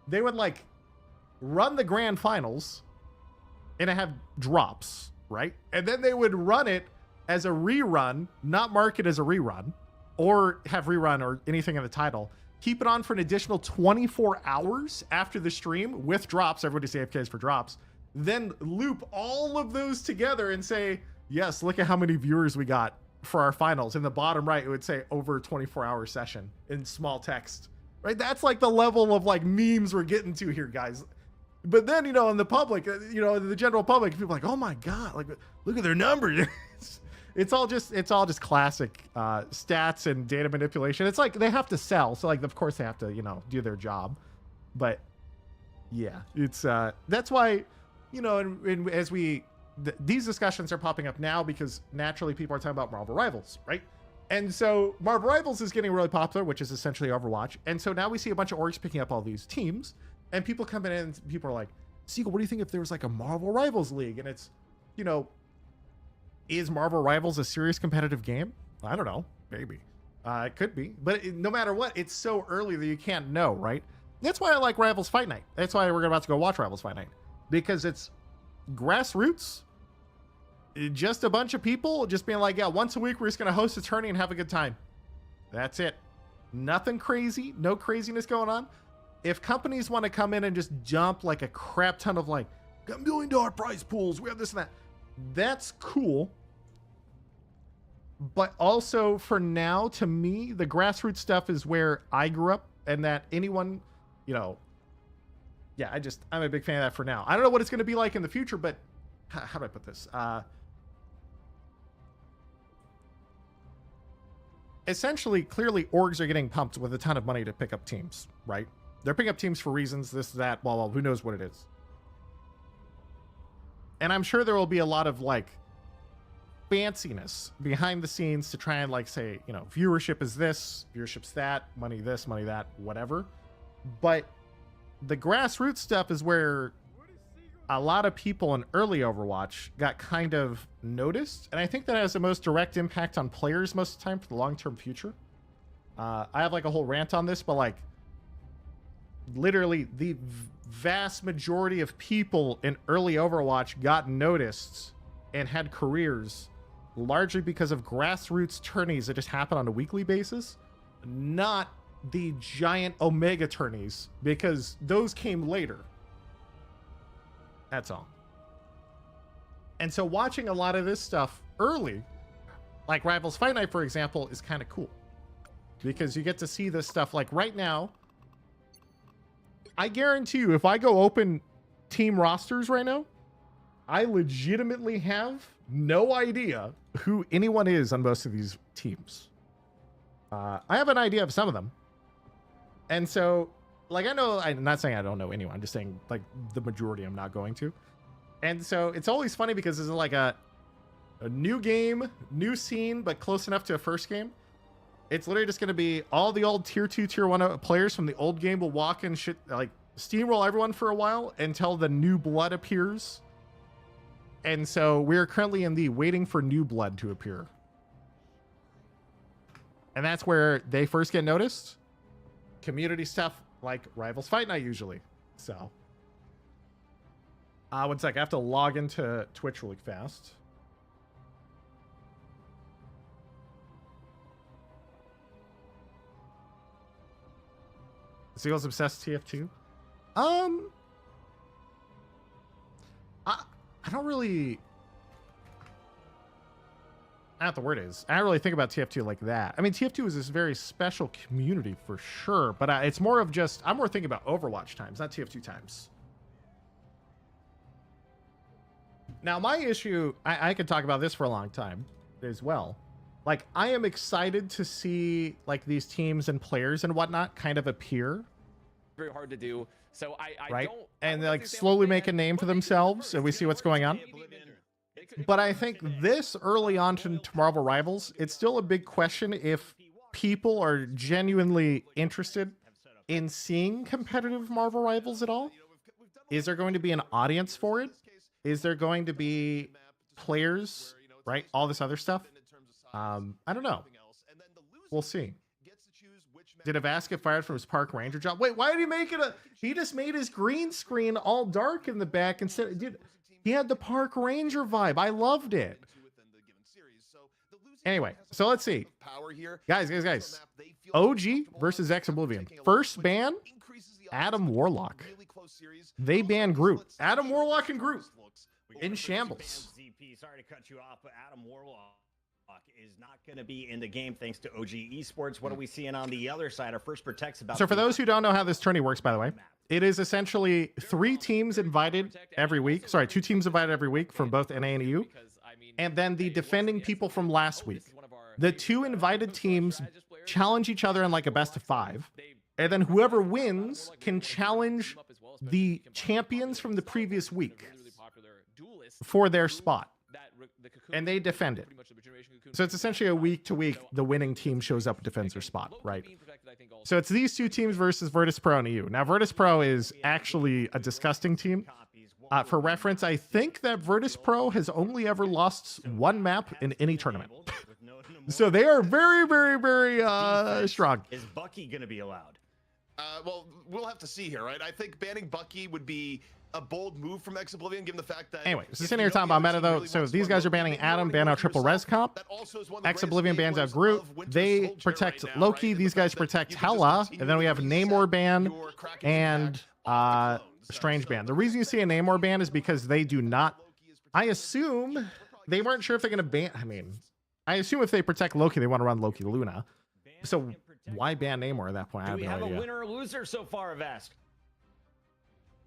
they would like run the grand finals and it had drops, right? And then they would run it as a rerun, not mark it as a rerun or have rerun or anything in the title. Keep it on for an additional 24 hours after the stream with drops. Everybody's AFKs for drops. Then loop all of those together and say, yes, look at how many viewers we got for our finals. In the bottom right, it would say over 24-hour session in small text, right? That's like the level of like memes we're getting to here, guys. But then, you know, in the public, you know, the general public, people are like, oh my God, like, look at their numbers. It's all just classic stats and data manipulation. It's like they have to sell. So like, of course they have to, you know, do their job. But yeah, it's that's why, you know, these discussions are popping up now because naturally people are talking about Marvel Rivals, right? And so Marvel Rivals is getting really popular, which is essentially Overwatch. And so now we see a bunch of orgs picking up all these teams. And people coming in and people are like, Siegel, what do you think if there was like a Marvel Rivals League? And it's, you know, is Marvel Rivals a serious competitive game? I don't know. Maybe. It could be. But no matter what, it's so early that you can't know, right? That's why I like Rivals Fight Night. That's why we're about to go watch Rivals Fight Night. Because it's grassroots. Just a bunch of people just being like, yeah, once a week we're just going to host a tourney and have a good time. That's it. Nothing crazy. No craziness going on. If companies want to come in and just jump like a crap ton of like, got $1 million prize pools, we have this and that, that's cool. But also for now, to me, the grassroots stuff is where I grew up, and that anyone, you know, yeah, I'm a big fan of that for now. I don't know what it's going to be like in the future, but how do I put this? Essentially, clearly, orgs are getting pumped with a ton of money to pick up teams, right? They're picking up teams for reasons, this, that, well, who knows what it is. And I'm sure there will be a lot of, like, fanciness behind the scenes to try and, like, say, you know, viewership is this, viewership's that, money this, money that, whatever. But the grassroots stuff is where a lot of people in early Overwatch got kind of noticed. And I think that has the most direct impact on players most of the time for the long-term future. I have, like, a whole rant on this, but, like, literally the vast majority of people in early Overwatch got noticed and had careers largely because of grassroots tourneys that just happen on a weekly basis, not the giant Omega tourneys, because those came later. That's all. And so watching a lot of this stuff early, like Rivals Fight Night, for example, is kind of cool because you get to see this stuff. Like right now, I guarantee you, if I go open team rosters right now, I legitimately have no idea who anyone is on most of these teams. I have an idea of some of them. And so, like, I know, I'm not saying I don't know anyone. I'm just saying, like, the majority I'm not going to. And so it's always funny because it's like a new game, new scene, but close enough to a first game. It's literally just going to be all the old tier 2, tier 1 players from the old game will walk and shit, like, steamroll everyone for a while until the new blood appears. And so we're currently in the waiting for new blood to appear. And that's where they first get noticed. Community stuff like Rivals Fight Night usually. So. One sec. I have to log into Twitch really fast. Seagulls obsessed TF2. I don't really. I don't know what the word is. I don't really think about TF2 like that. I mean, TF2 is this very special community for sure, but it's more of just. I'm more thinking about Overwatch times, not TF2 times. Now, my issue, I could talk about this for a long time as well. Like, I am excited to see like these teams and players and whatnot kind of appear. Very hard to do. So I right? don't. And they like slowly make a name for themselves, and we see what's going on. But I think this early on to Marvel Rivals, it's still a big question if people are genuinely interested in seeing competitive Marvel Rivals at all. Is there going to be an audience for it? Is there going to be players, right? All this other stuff. I don't know. We'll see. Did Avast get fired from his park ranger job? Wait, why did he make it a... He just made his green screen all dark in the back instead. Dude, he had the park ranger vibe. I loved it. Anyway, so let's see. Guys. OG versus X Oblivion. First ban, Adam Warlock. They banned Groot. Adam Warlock and Groot in shambles. Sorry to cut you off, but Adam Warlock is not going to be in the game thanks to OG Esports. What are we seeing on the other side? Our first protects about. So for those who don't know how this tourney works, by the way, it is essentially 3 teams invited every week. Sorry, 2 teams invited every week from both NA and EU. And then the defending people from last week. The 2 invited teams challenge each other in like a best of 5. And then whoever wins can challenge the champions from the previous week for their spot. And they defend it. So it's essentially a week to week, the winning team shows up and defends their spot, right? So it's these 2 teams versus Virtus Pro and EU. Now, Virtus Pro is actually a disgusting team. For reference, I think that Virtus Pro has only ever lost 1 map in any tournament. So they are very, very, very strong. Is Bucky going to be allowed? Well, we'll have to see here, right? I think banning Bucky would be a bold move from X Oblivion, given the fact that... Anyway, so sitting here talking about meta, though. So these guys are banning Adam, ban out triple res comp. X Oblivion bans out Groot. They protect Loki. These guys protect Hela. And then we have Namor ban and Strange ban. The reason you see a Namor ban is because they do not... I assume they weren't sure if they're going to ban... I mean, I assume if they protect Loki, they want to run Loki Luna. So why ban Namor at that point? I have Do we no have idea. a winner or loser so far, Avast?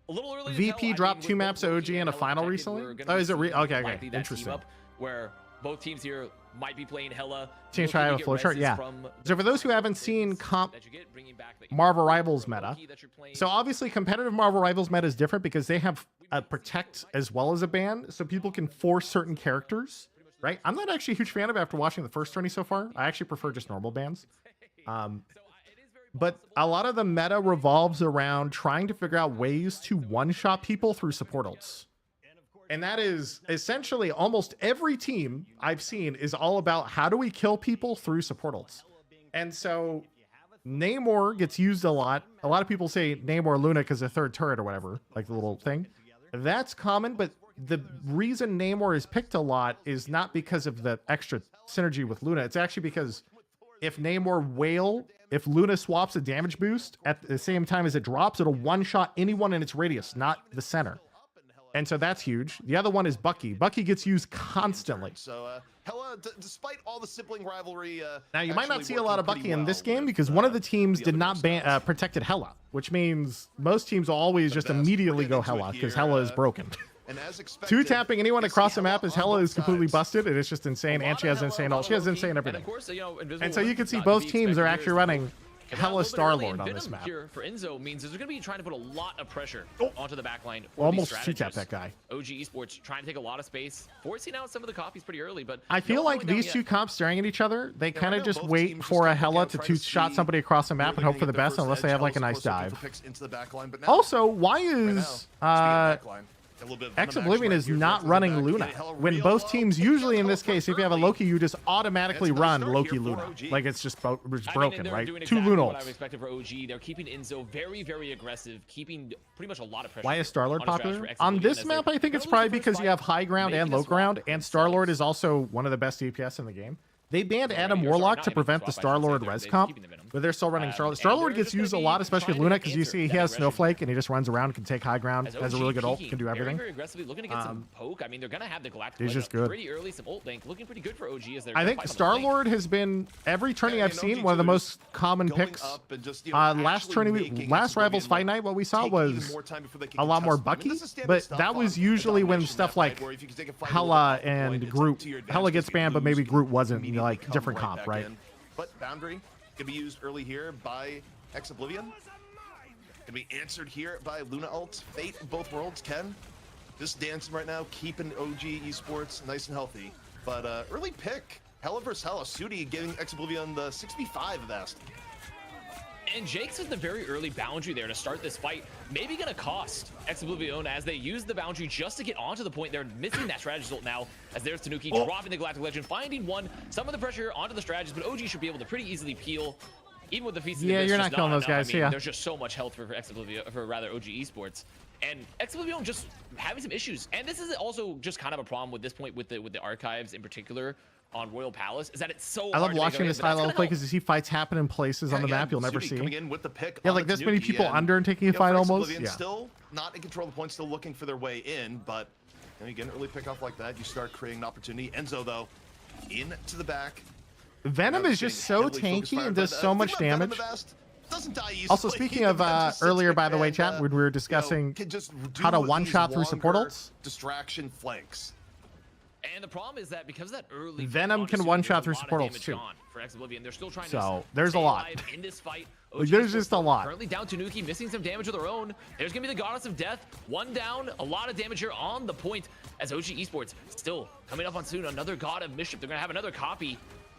A little early to VP tell. dropped with 2 maps both of Loki OG in and a Hela final protected, recently? we're gonna Oh, is it see okay, likely okay. that Interesting. team up where both teams here might be playing Hela. Teams looking try to to have a get flow chart, reses yeah. from So for those who haven't seen comp that you get, bringing back the Marvel Rivals meta, Loki that you're playing. so obviously competitive Marvel Rivals meta is different because they have a protect as well as a ban, so people can force certain characters, right? I'm not actually a huge fan of it after watching the first tourney so far. I actually prefer just normal bans. But a lot of the meta revolves around trying to figure out ways to one-shot people through support ults. And that is essentially almost every team I've seen is all about how do we kill people through support ults. And so Namor gets used a lot. A lot of people say Namor Luna because the 3rd turret or whatever, like the little thing. That's common, but the reason Namor is picked a lot is not because of the extra synergy with Luna. It's actually because if Namor whale, if Luna swaps a damage boost at the same time as it drops, it'll one-shot anyone in its radius, not the center. And so that's huge. The other one is Bucky. Bucky gets used constantly. So Hela, despite all the sibling rivalry, now you might not see a lot of Bucky in this game because one of the teams did not ban protected Hela, which means most teams will always just immediately go Hela because Hela is broken. And as expected, 2 tapping anyone across the map as Hela is completely busted, and it's just insane. And she has insane ult. She has insane everything. And of course, you know, And so you can see both teams are actually running Hela Star-Lord on this map. Here for Enzo means they're going to be trying to put a lot of pressure onto the back line. Almost 2-tap that guy. OG Esports trying to take a lot of space, forcing out some of the copies pretty early. But I feel like these 2 comps staring at each other, they kind of just wait for a Hela to 2-shot somebody across the map and hope for the best unless they have like a nice dive. Also, why is A little bit of Ex venom Oblivion action is right here. not Threads in the running back, Luna. getting hella When real both low. teams, Takes usually down in the this teleport case, if you have a early. Loki, you just automatically It's a nice run start Loki here for Luna. OG. Like it's just I mean, broken, and they're right? doing 2 exactly Luna what I ults. expected for OG. They're keeping Enzo very, very aggressive, keeping pretty much a lot of pressure. Why is Star-Lord on a strategy popular? for Ex On Oblivion this as they're map, I think it's gonna lose probably the first because you fight, have high ground and making a low ground, swap and Star-Lord is themselves. also one of the best DPS in the game. They banned Already, Adam or sorry, Warlock not to even prevent the swap, I should say. Star-Lord They're res comp, keeping the Venom. but they're still running Star-Lord. And Star-Lord they're gets just gonna used a be lot, especially trying to Luna, because you answer see he that has aggression. Snowflake, and he just runs around, can take high ground, As has a OG really good ult, peeking can do everything. Very, very aggressively looking to get some poke. I mean, they're gonna have the Galactic He's leg just up good. pretty early. Some ult bank looking pretty good for OG as they're I gonna think fight on the Star-Lord has been, every tourney I've seen, one of the most common picks. Up and just, you know, Last actually tournament, making last Ex Oblivion Rivals Fight look Night, what we saw take even was more time before they can a lot more contest them. I Bucky, mean, this is standard but stuff that on was a usually when domination stuff map, like right, where if you can take a fight Hella off the point, and it's Groot, to your advantage Hella gets because if you banned, but lose, maybe you Groot wasn't, immediately like come different right comp, back right? in. But Boundary can be used early here by Ex Oblivion. Can be answered here by Luna ult. Fate of both worlds can. Just dancing right now, keeping OG Esports nice and healthy. But early pick, Hella versus Hella. Sudi giving Ex Oblivion the 6v5 best. And Jake's at the very early boundary there to start this fight. Maybe gonna cost Ex Oblivion as they use the boundary just to get onto the point. They're missing that strategist ult now as there's Tanuki dropping the Galactic Legend, finding one. Some of the pressure onto the strategist, but OG should be able to pretty easily peel. Even with the Feast of the Yeah, Abyss, you're just not killing those enough. guys, I mean, yeah. There's just so much health for Ex Oblivion, for rather OG Esports. And Ex Oblivion just having some issues. And this is also just kind of a problem with this point with the archives in particular on Royal Palace, is that it's so I hard love to make watching okay, this but that's style gonna of play help. because you see fights happen in places on the map you'll never Sudi see. coming in with the pick Yeah, on like the this many Tanuki, people and, under and taking a you know, fight for Ex almost. Oblivion, Yeah. Still not in control of the point, still looking for their way in, but you get an early pick off like that, you start creating an opportunity. Enzo though, into the back. Venom is just so tanky and does so much damage. Doesn't die easily. Also, speaking of Venom just sits earlier, back by the way, and, chat, when we were discussing can just how to do one-shot these through support longer ults. distraction flanks. And the problem is that because of that early Venom can obviously, one-shot there's a through lot of support ults, damage too. gone for Ex Oblivion. They're still trying So, to there's a stay lot. alive in this fight. Like, there's OG just a still lot. Currently down to Nuki, missing some damage of their own. There's gonna be the Goddess of Death. One down, a lot of damage here on the point as OG Esports still coming up on soon. Another God of Mischief. They're gonna have another copy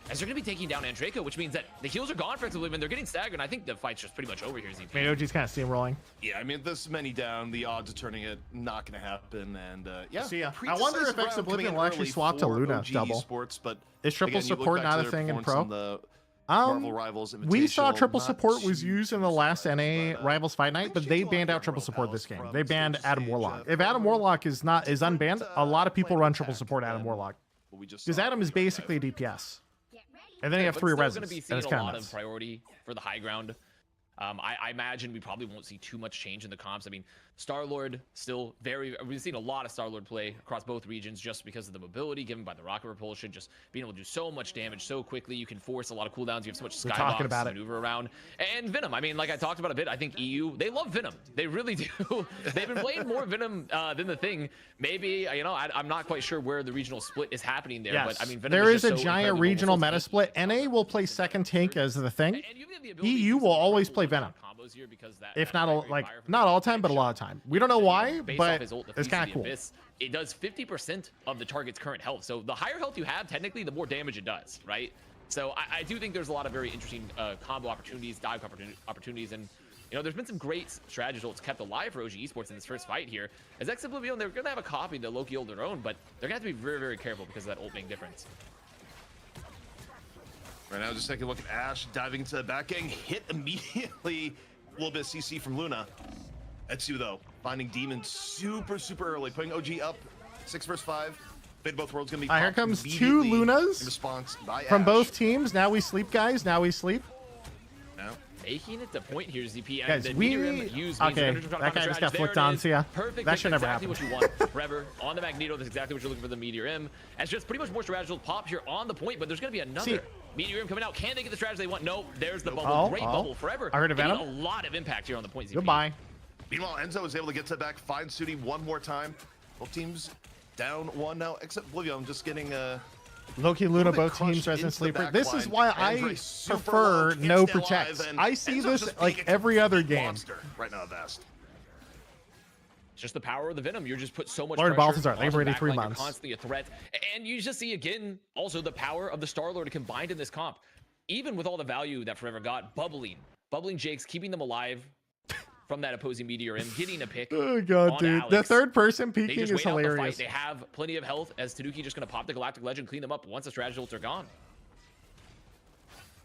as they're gonna be taking down Andraco, which means that the heals are gone for Ex Oblivion. They're getting staggered, and I think the fight's just pretty much over here, ZP. I mean, OG's kind of steamrolling. Yeah, I mean, this many down, the odds of turning it not going to happen, and yeah. See ya. I Pre-decisive wonder if Ex round coming Oblivion in will actually early swap to for Luna OG double. Esports, but Is triple again, you look support back to not a their thing in performance pro? on the Marvel Rivals We saw Invitational, triple not support was too used in the last surprised, NA but, Rivals Fight Night, but they banned out triple support this game. They banned Adam Warlock. If Adam Warlock is unbanned, a lot of people run triple support Adam Warlock because Adam is basically a DPS, and then you have But 3 still reses, gonna be and seeing it's a kind lot of of priority for the high ground. I imagine we probably won't see too much change in the comps. I mean, Star-Lord still we've seen a lot of Star-Lord play across both regions just because of the mobility given by the rocket propulsion, just being able to do so much damage so quickly. You can force a lot of cooldowns. You have so much We're talking skybox about to it. maneuver around. And Venom, I mean, like I talked about a bit, I think EU, they love Venom. They really do. They've been playing more Venom than the Thing. Maybe, you know, I'm not quite sure where the regional split is happening there, yes. but I mean, Venom There is just a so giant incredibly regional mobile. meta split. NA will play second tank as the Thing. And you have the ability EU to will use always incredible play one-shot Venom. combos here because that, If that not all, primary like fire from not the all the time, but a lot of time. We don't know why, based but off his ult, the it's Feast kind of of the cool. Abyss, it does 50% of the target's current health. So the higher health you have, technically, the more damage it does, right? So I do think there's a lot of very interesting combo opportunities, dive opportunities, and you know, there's been some great strategies ults kept alive for OG Esports in this first fight here. As Ex Oblivion, they're gonna have a copy of the Loki ult of their own, but they're gonna have to be very, very careful because of that ult making difference. Right now, just taking a look at Ash diving into the back, getting hit immediately. A little bit of CC from Luna. Etsu, though, finding Demon super, super early, putting OG up 6 versus 5. Fate of both worlds gonna be Here popped comes 2 immediately Lunas in response by from Ash. both teams. Now we sleep, guys. Now we sleep. Now, Making it the point here, ZP. And Guys, the we- Meteor Rim used okay, means they're that gonna try to guy find just strategies. got There flicked it on, is. so yeah, Perfect. that That's should never exactly happen. what you want forever. On the Magneto, that's exactly what you're looking for the Meteor Rim. As just pretty much more strategies will pop here on the point, but there's gonna be another See- Meteor Rim coming out. Can they get the strategy they want? No, there's the bubble. Oh, Great oh. bubble forever. I heard of Getting Venom. a lot of impact here on the point, ZP. Goodbye. meanwhile, Enzo is able to get to the back, find Sudi one more time. Both teams down 1 now, except Oblivion just getting Loki, Luna, bit both crushed teams resident into the sleeper. back This is line. why Andre I super prefer low, can't no stay protects. alive, and I see Enzo's this just like being a every other complete game. monster right now at best. It's just the power of the Venom. You're just put so much Lord pressure Balthazar, onto they've the already back 3 line. You're months. constantly a threat. And you just see again also the power of the Star-Lord combined in this comp. Even with all the value that Forever got, bubbling Jakes, keeping them alive. from that opposing meteor and getting a pick. Oh god, on dude. Alex. The third person They peeking just is wait out the fight. hilarious. They have plenty of health as Tanuki just going to pop the Galactic Legend, clean them up once the strategy ults are gone.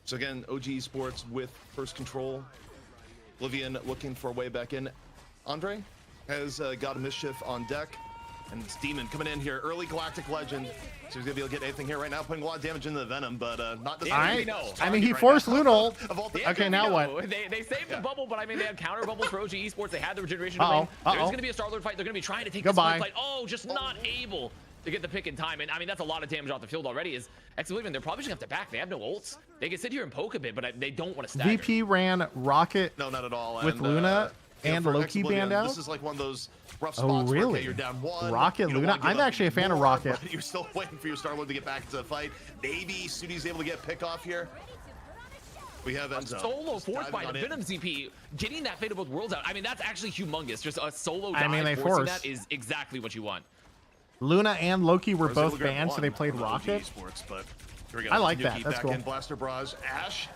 So again, OG Esports with first control. Oblivion looking for a way back in. Andre has got a mischief on deck. And it's Demon coming in here. Early Galactic Legend. So he's going to be able to get anything here right now. Putting a lot of damage into the Venom, but not I necessarily. mean, he forced Luna ult. The Okay, now what? They saved the bubble, but I mean, they had counter bubbles for OG Esports. They had the regeneration Uh-oh, domain. There's uh-oh. going to be a Star-Lord fight. They're going to be trying to take Goodbye. this fight. Oh, just not able to get the pick in time. And I mean, that's a lot of damage off the field already. Is Oblivion, they're probably just going to have to back. They have no ults. They can sit here and poke a bit, but they don't want to stagger. VP ran Rocket No, not at all. with And, Luna you know, and for Loki Oblivion, banned out. This is like one of those rough Oh, spots where, really? okay, you're down one. Rocket, you don't Luna? wanna give I'm up actually a fan of more, Rocket. but you're still waiting for your Star-Lord to get back into the fight. Maybe Sudi's able to get pick off here. We have Enzo. Solo just forced by diving the on in. Venom ZP, getting that Fate of Both Worlds out. I mean, that's actually humongous. Just a solo I dive mean, they forcing force. that is exactly what you want. Luna and Loki were Rose able both to grab banned, so one they played on the OG Rocket. Esports, but here we go. I like Tanuki that. That's back cool. in, Blaster Bras, Ash,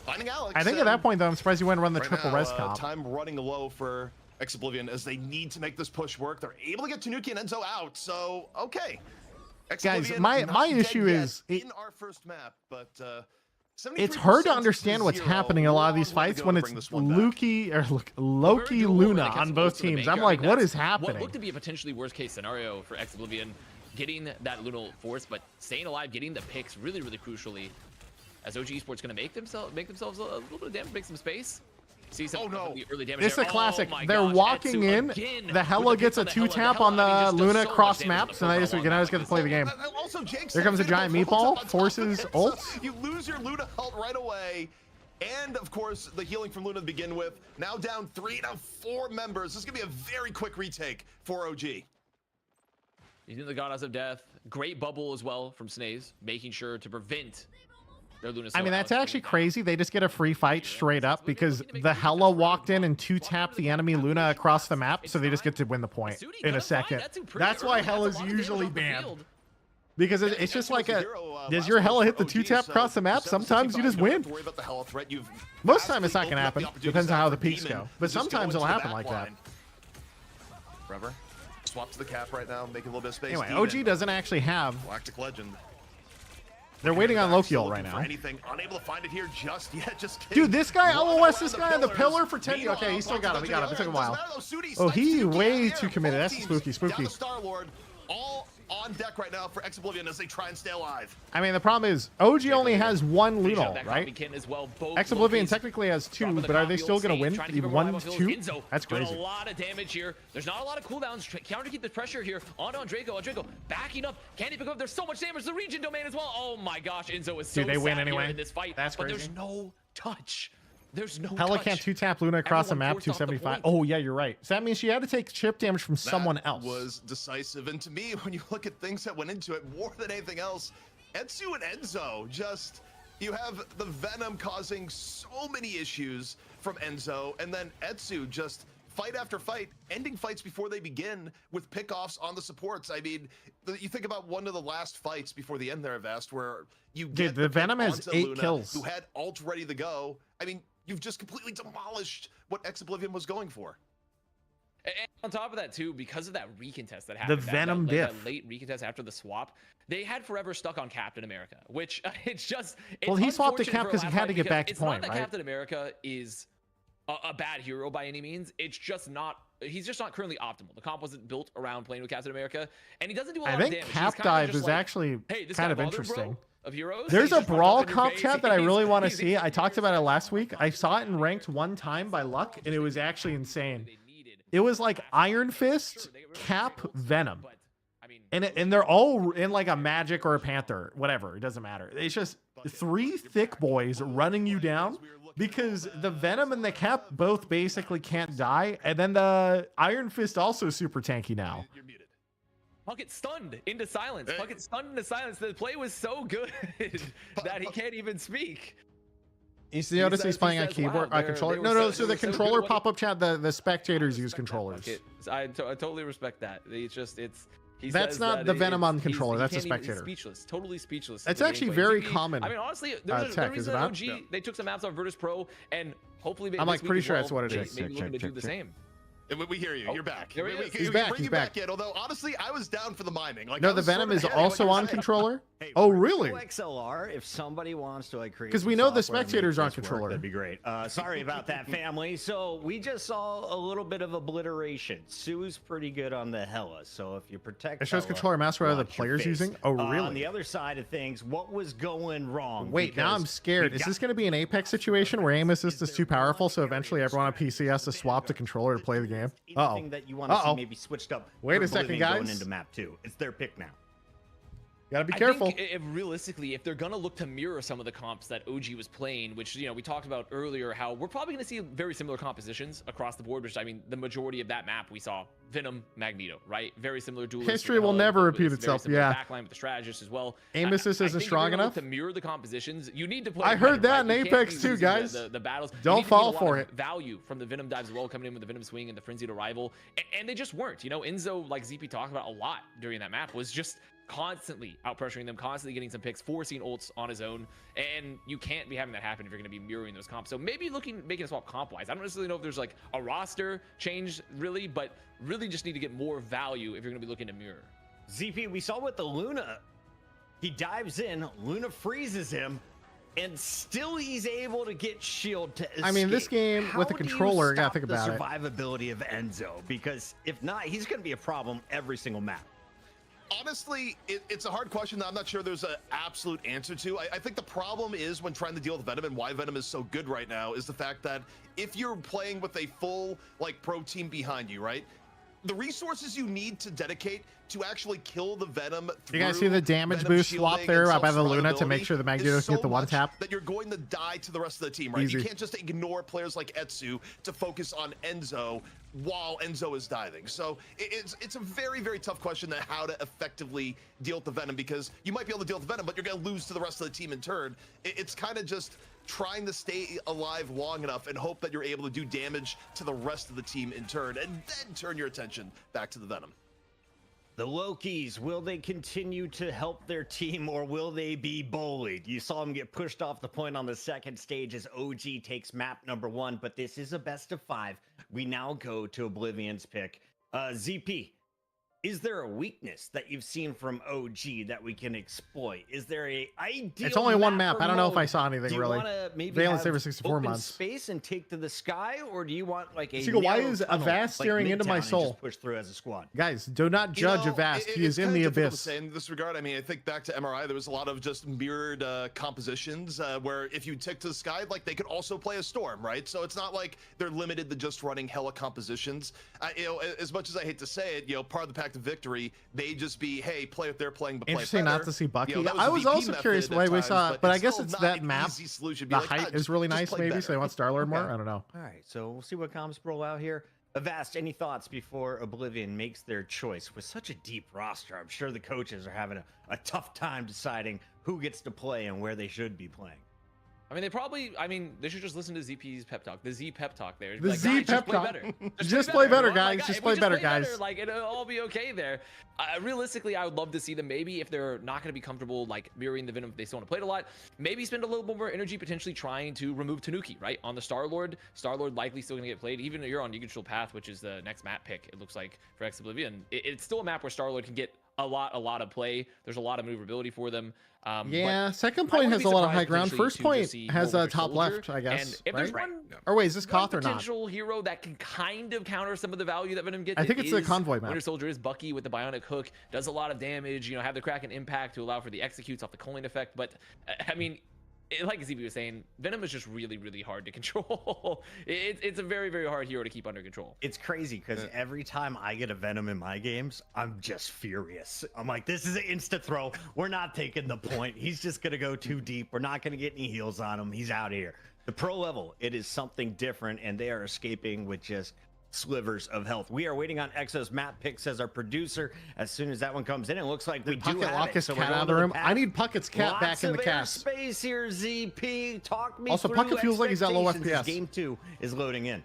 finding Alex. I think at that point, though, I'm surprised you wouldn't run the right triple now, res comp. time running low for Oblivion as they need to make this push work. They're able to get Tanuki and Enzo out, so okay. Guys, Oblivion my not dead issue yet is in our first map, but it's hard to 73% understand what's 0. happening in a lot of these Long way to fights go when to it's bring this one back. Loki or Very Loki doable when Luna it gets on close both to the teams. maker. I'm I like, mean, what that's is happening? What looked to be a potentially worst case scenario for Oblivion, getting that Luna force, but staying alive, getting the picks really, really crucially. As OG Esports going to make themselves a little bit of damage, make some space. See some Oh, no. of the early damage. This is there. a classic. Oh my They're gosh, walking Etsu in. again The with Hella picks gets a on the Hella. 2-tap The on Hella, I mean, the just does Luna so much cross damage on maps, the and I first just one. now just get to play the game. Also, Jake's Here comes a giant meatball, forces ults. You lose your Luna ult right away. And of course, the healing from Luna to begin with. Now down 3, now 4 members. This is gonna be a very quick retake for OG. Using the Goddess of Death. Great bubble as well from Snaze, making sure to prevent their Luna. I mean, that's actually crazy. They just get a free fight straight up because the Hella walked in and 2-tapped the enemy Luna across the map, so they just get to win the point in a second. That's why Hella's usually banned. Because it's just like a, does your Hella hit the 2-tap across the map? Sometimes you just win. Most time it's not going to happen. Depends on how the peaks go. But sometimes it'll happen like that. Forever. Swap to the cap right now, making a little bit of space. Anyway, Demon, OG doesn't actually have. Galactic Legend. They're waiting on Loki ult Looking right for now. anything, unable to find it here just yet. Just kidding. Dude, this guy, Running LOS, this around guy on the pillars. pillar for 10. Meanwhile, Okay, he still got him. He got him. It took a doesn't while. matter though, Sudi Oh, snipes he Tanuki way out too there. committed. Both That's teams spooky, down spooky. to Star-Lord, all on deck right now for Oblivion as they try and stay alive. I mean, the problem is OG only has one Finish Luna out ult, that right? copy kit as well. Both Oblivion Lokis technically has 2, dropping the but are they copy still ult, going to win? trying to keep Even everyone 1, alive on 2? field. Enzo That's doing crazy. a lot of damage here. There's not a lot of cooldowns. Counter keep the pressure here on Draco. Draco backing up. Can he pick up? There's so much damage. The region domain as well. Oh my gosh, Enzo is so Dude, they win sad here anyway. in this fight. That's but crazy. there's no touch. There's no Hella touch. can't 2-tap Luna across the Everyone map, forced off the 275. point. Oh, yeah, you're right. So that means she had to take chip damage from someone else. Was decisive. And to me, when you look at things that went into it, more than anything else, Etsu and Enzo just, you have the Venom causing so many issues from Enzo, and then Etsu just fight after fight, ending fights before they begin with pickoffs on the supports. I mean, you think about one of the last fights before the end there, Vest, where you get Dude, the Venom has onto 8 Luna, kills. who had ult ready to go. I mean, you've just completely demolished what Oblivion was going for. And on top of that too, because of that recontest that happened, Venom that diff. late recontest after the swap, they had forever stuck on Captain America, which it's just. It's Well, he swapped to unfortunate Cap for a 'cause he last had fight to get back to it's not point, that right? Captain America is a bad hero by any means. It's just not. He's just not currently optimal. The comp wasn't built around playing with Captain America, and he doesn't do a lot I of think damage. He's Cap kinda Dive just is like, actually hey, this kind guy of bothered, interesting. bro, of heroes. There's He's a just running brawl up in your comp face. chat that I really want to He's- see. I talked about it last week. I saw it in ranked one time by luck, and it was actually insane. It was like Iron Fist, Cap, Venom. But, I mean, And they're all in like a magic or a panther, whatever. It doesn't matter. It's just 3 thick boys running you down because the Venom and the Cap both basically can't die, and then the Iron Fist also super tanky now. You're muted. Puckett stunned into silence. Puckett stunned into silence. The play was so good that he can't even speak. You see, notice he's playing on says, wow, keyboard, they're- controller. they No, were no. so- So they the were so good controller at pop-up chat, the spectators use Respect that, controllers. Puckett. I totally respect that. It's just, it's He That's says not that the Venom on he's- controller, he that's a can't even- he's spectator. Speechless, totally speechless. That's with actually gameplay. very GP common, I mean, honestly, there's a tech, is reason it that not? OG they took some maps on Virtus Pro, and hopefully I'm, like, this week pretty as sure well, that's what it they is. may be looking to do the Check. same. We hear you. Oh, You're back. there he is. We He's can back, bring he's you back. back in. Although honestly, I was down for the miming. Like, No, I the was Venom sort is of hearing what also you were on saying. controller. Hey, Oh, we're really? cool XLR. If somebody wants to like create, 'Cause we some know the software to make spectators are on this work, controller. That'd be great. Sorry about that, family. So we just saw a little bit of obliteration. Sue's pretty good on the Hella. So if you protect, It shows Hella, controller mouse where the watch your player's face. using. Oh, really? On the other side of things, what was going wrong? Wait, now I'm Because scared. we've Is got- this going to be an Apex situation where aim assist is too powerful, so eventually everyone on PC has to swap to controller to play the game? Anything that you want to see Uh-oh. maybe switched up. Wait for a second, Oblivion Going guys. into map 2. It's their pick now. Gotta be I careful. think if realistically, if they're gonna look to mirror some of the comps that OG was playing, which we talked about earlier, how we're probably gonna see very similar compositions across the board. Which I mean, the majority of that map we saw Venom, Magneto, right? Very similar duelists. History will Hella, never very repeat similar itself, yeah. Backline with the strategist as well. Aim assist I isn't think if strong you're gonna enough. look to mirror the compositions. You need to play. I heard Venom, that right? in You can't Apex be too, losing guys. The battles. You Don't need to fall get a lot for of it. Value from the Venom dives as well, coming in with the Venom swing and the frenzied arrival, and they just weren't. Enzo, like ZP talked about a lot during that map, was just constantly out pressuring them, constantly getting some picks, forcing ults on his own, and you can't be having that happen if you're going to be mirroring those comps. So maybe making a swap comp wise. I don't necessarily know if there's like a roster change really, but really just need to get more value if you're going to be looking to mirror. ZP, we saw with the Luna. He dives in, Luna freezes him, and still he's able to get shield to escape. I mean, this game with the How do you controller, you gotta stop think about it. the survivability of Enzo, because if not, he's going to be a problem every single map. Honestly, it's a hard question that I'm not sure there's an absolute answer to. I think the problem is when trying to deal with Venom and why Venom is so good right now is the fact that if you're playing with a full like pro team behind you, right? The resources you need to dedicate to actually kill the Venom. You guys see the damage Venom boost swap shielding there and by the Luna to make self-survivability sure the Magneto is can get the so one much tap? that you're going to die to the rest of the team, right? Easy. You can't just ignore players like Etsu to focus on Enzo while Enzo is diving. So it's a very, very tough question that how to effectively deal with the Venom, because you might be able to deal with the Venom, but you're going to lose to the rest of the team in turn. It's kind of just trying to stay alive long enough and hope that you're able to do damage to the rest of the team in turn, and then turn your attention back to the Venom. The Lokis, will they continue to help their team, or will they be bullied? You saw them get pushed off the point on the second stage as OG takes map number 1, but this is a best of 5. We now go to Oblivion's pick. ZP, is there a weakness that you've seen from OG that we can exploit? Is there a ideal? It's only one map. or I don't know if mode? I saw anything Do you really. wanna maybe Valence have Saber 64 open months. space and take to the sky, or do you want like a Seagull, why narrow is tunnel, Avast like staring into my Midtown, and soul? just push through as a squad? Guys, do not judge Avast. He is in the abyss. To say in this regard, I mean, I think back to MRI, there was a lot of just mirrored compositions where if you tick to the sky, like they could also play a storm, right? So it's not like they're limited to just running hella compositions. As much as I hate to say it, part of the pact of victory may just be, hey, play what they're playing, but play Interesting not better. to see Bucky. That I the was VP also method curious at why we times, saw, but I guess still it's not that an map. easy solution. Be The like, height just is really nice, play maybe, better. so they want Star-Lord more. Okay. I don't know. All right, so we'll see what comps roll out here. Avast, any thoughts before Oblivion makes their choice? With such a deep roster, I'm sure the coaches are having a tough time deciding who gets to play and where they should be playing. I mean, they should just listen to ZP's pep talk. The Z pep talk there. The Like, Z guys, pep just play talk. better. Just play better, Oh my guys. God, Just if play we better, guys. like it'll all be okay there. Realistically, I would love to see them maybe if they're not going to be comfortable like mirroring the Venom, if they still want to play it a lot, maybe spend a little bit more energy potentially trying to remove Tanuki, right? On the Star-Lord. Star-Lord likely still going to get played. Even if you're on Neutral Path, which is the next map pick, it looks like for Oblivion. It's still a map where Star-Lord can get a lot of play. There's a lot of maneuverability for them. Yeah, second I point wouldn't has be a lot of surprised high ground. potentially First to point just see has more a with top Soldier. left, I guess. And if right? there's one Or wait, is this one Koth or not? potential hero that can kind of counter some of the value that Venom gets. I think it's the is convoy map. Winter Soldier is Bucky with the bionic hook, does a lot of damage. Have the Kraken impact to allow for the executes off the culling effect. But I mean, like ZB was saying, Venom is just really, really hard to control. It's a very, very hard hero to keep under control. It's crazy because every time I get a Venom in my games, I'm just furious. I'm like, this is an insta throw. We're not taking the point. He's just going to go too deep. We're not going to get any heals on him. He's out of here. The pro level, it is something different, and they are escaping with just slivers of health. We are waiting on Exo's map picks as our producer. As soon as that one comes in, it looks like we do Puckett have lock it. his So we're cat going out of to the room. path. I need Puckett's cat back in the cast. Space here, ZP. Talk me Also, through Puckett feels like he's at low expectations as FPS. Game 2 is loading in.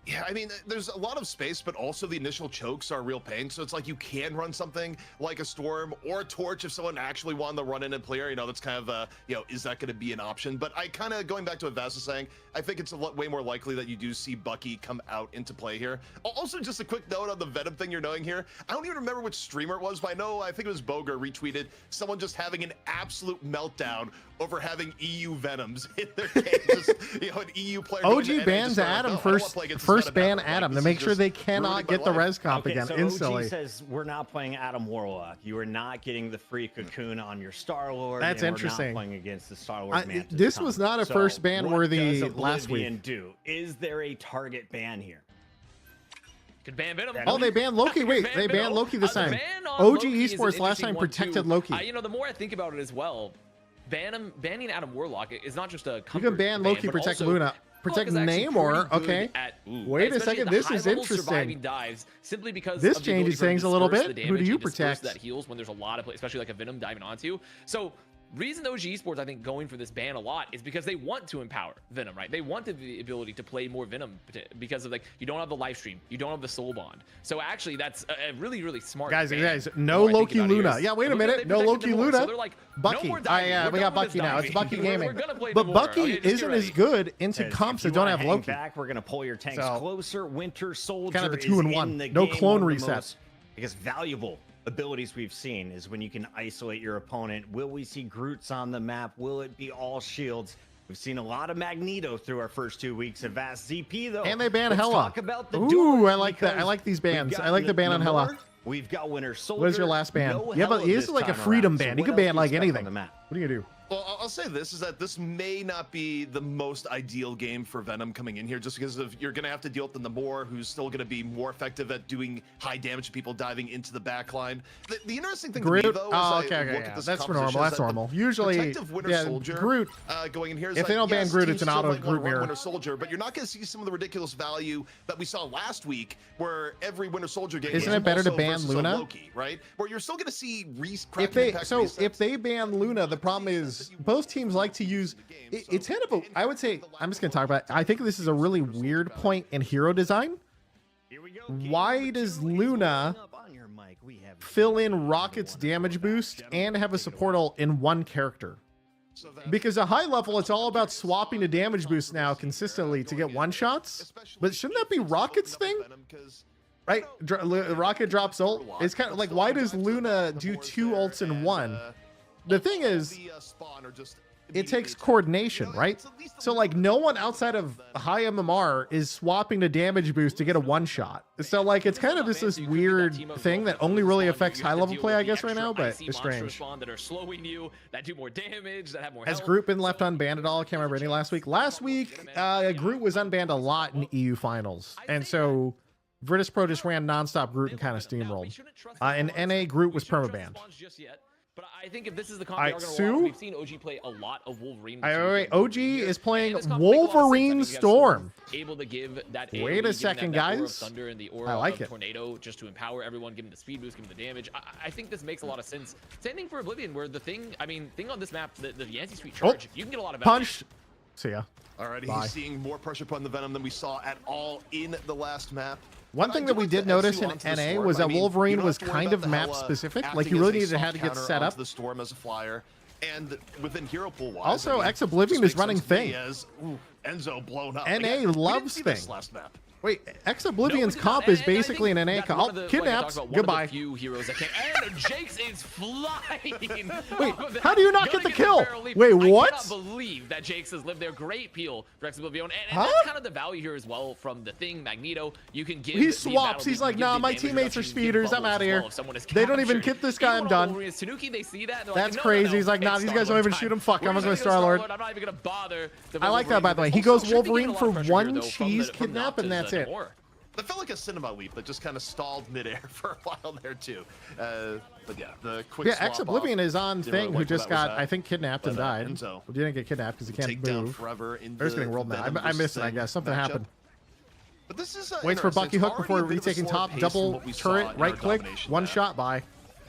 Yeah, I mean, there's a lot of space, but also the initial chokes are a real pain. So it's like you can run something like a Storm or a Torch if someone actually wanted to run in and clear. You know, that's kind of, is that going to be an option? But I kind of, going back to what Vass was saying, I think it's way more likely that you do see Bucky come out into play here. Also, just a quick note on the Venom thing you're knowing here. I don't even remember which streamer it was, but I think it was Boger retweeted someone just having an absolute meltdown over having EU Venoms in their game. Just, an EU player. OG bans Adam first ban Adam to make sure they cannot get the res comp again so instantly. OG says we're not playing Adam Warlock. You are not getting the free cocoon on your Star-Lord. That's and interesting. We're not playing against the Star-Lord Mantis this was not a first ban worthy last week. Do? Is there a target ban here? Could ban Venom. Oh, they banned Loki. Wait, they banned Loki this time. OG Esports last time protected Loki. The more I think about it as well, banning Adam Warlock is not just a you can ban Loki, protect Luna, protect Namor. Okay. Wait a second, this is interesting. Dives simply because this changes things a little bit. Who do you protect? That heals when there's a lot of, especially like a Venom diving onto. So reason OG Esports, I think, going for this ban a lot is because they want to empower Venom, right? They want the ability to play more Venom because of, like, you don't have the live stream, you don't have the soul bond. So actually, that's a really, really smart guys. ban. Guys, no Loki Luna. Yeah, wait a minute, no Loki Luna. So they're like, Bucky. No, we got Bucky now. It's Bucky Gaming. But Bucky isn't as good into comps that don't have Loki. Back, we're gonna pull your tanks closer. Winter Soldier kind of a 2-in-1. No game, clone resets. Because valuable abilities we've seen is when you can isolate your opponent. Will we see Groots on the map? Will it be all shields? We've seen a lot of Magneto through our first 2 weeks of Vast ZP though. And they ban Hela. Talk about the Ooh, I like that. I like these bans. I like the ban on Hela. We've got Winter Soldier. What is your last ban? Yeah, but it is like a freedom ban. You can ban like anything. What are you gonna do? Well, I'll say this, is that this may not be the most ideal game for Venom coming in here, just because of you're going to have to deal with the Namor, who's still going to be more effective at doing high damage to people diving into the backline. The interesting thing to me, though, is that's normal. That's normal. Usually, Soldier, Groot, going in here is if they don't ban Groot, it's an auto Groot mirror. Winter Soldier, but you're not going to see some of the ridiculous value that we saw last week, where every Winter Soldier game isn't it better to ban Luna? Loki, right? Where you're still going to see if they ban Luna, the problem is both teams like to use it's kind of I would say, I'm just gonna talk about it. I think this is a really weird point in hero design. Why does Luna fill in Rocket's damage boost and have a support ult in one character? Because at high level, it's all about swapping the damage boost now consistently to get one shots. But shouldn't that be Rocket's thing? Right? Rocket drops ult. It's kind of like, why does Luna do 2 ults in one? The thing is, it takes coordination, right? So like no one outside of high MMR is swapping the damage boost to get a one shot. So like it's kind of this weird thing that only really affects high level play, I guess, right now, but it's strange. That are slowing you, that do more damage, that have more Has Groot been left unbanned at all? I can't remember any last week. Last week, Groot was unbanned a lot in EU finals, and so Virtus Pro just ran nonstop Groot and kind of steamrolled. In NA, Groot was permabanned. But I think if this is the comp we've seen OG play a lot of Wolverine. OG is playing Wolverine Storm. Able to give that. Wait a second, guys. Thunder and the aura of Tornado just to empower everyone, give him the speed boost, give him the damage. I think this makes a lot of sense. Same thing for Oblivion, where the thing on this map, the Yancey Street charge, you can get a lot of punch. See ya. Alrighty, he's seeing more pressure put on the Venom than we saw at all in the last map. One thing that we did notice in NA was that Wolverine was kind of map specific. Like you really needed to have to get set up. The storm as a flyer, and within hero pool wise. Also, Oblivion is running Thing. Enzo blown up. NA loves Thing. Last map. Wait, Oblivion's comp is basically an NA comp. Oh, kidnapped. Goodbye. Few heroes that can. And Jake's is flying. Wait, how do you not get the kill? Wait, what? I cannot believe that Jake's has lived there. Great peel for Oblivion, and that's kind of the value here as well from the Thing, Magneto. You can give. He swaps. He's like, nah, my teammates are speeders. I'm out of here. They don't even kit this guy. I'm done. Tanuki, they see that. That's crazy. He's like, nah, these guys don't even shoot him. Fuck, I'm gonna go Star-Lord. I'm not even gonna bother. I like that, by the way. He goes Wolverine for one cheese kidnap, and that's it. That felt like a cinema leap that just kind of stalled midair for a while there too. But yeah, the quick swap Oblivion is on Thing, who just got, I think, kidnapped and died. Enzo Well, didn't get kidnapped because he can't move. They're just getting rolled now. I missed it, I guess. Something happened. But this is waits for Bucky hook before retaking top. Double turret, right click, one shot by.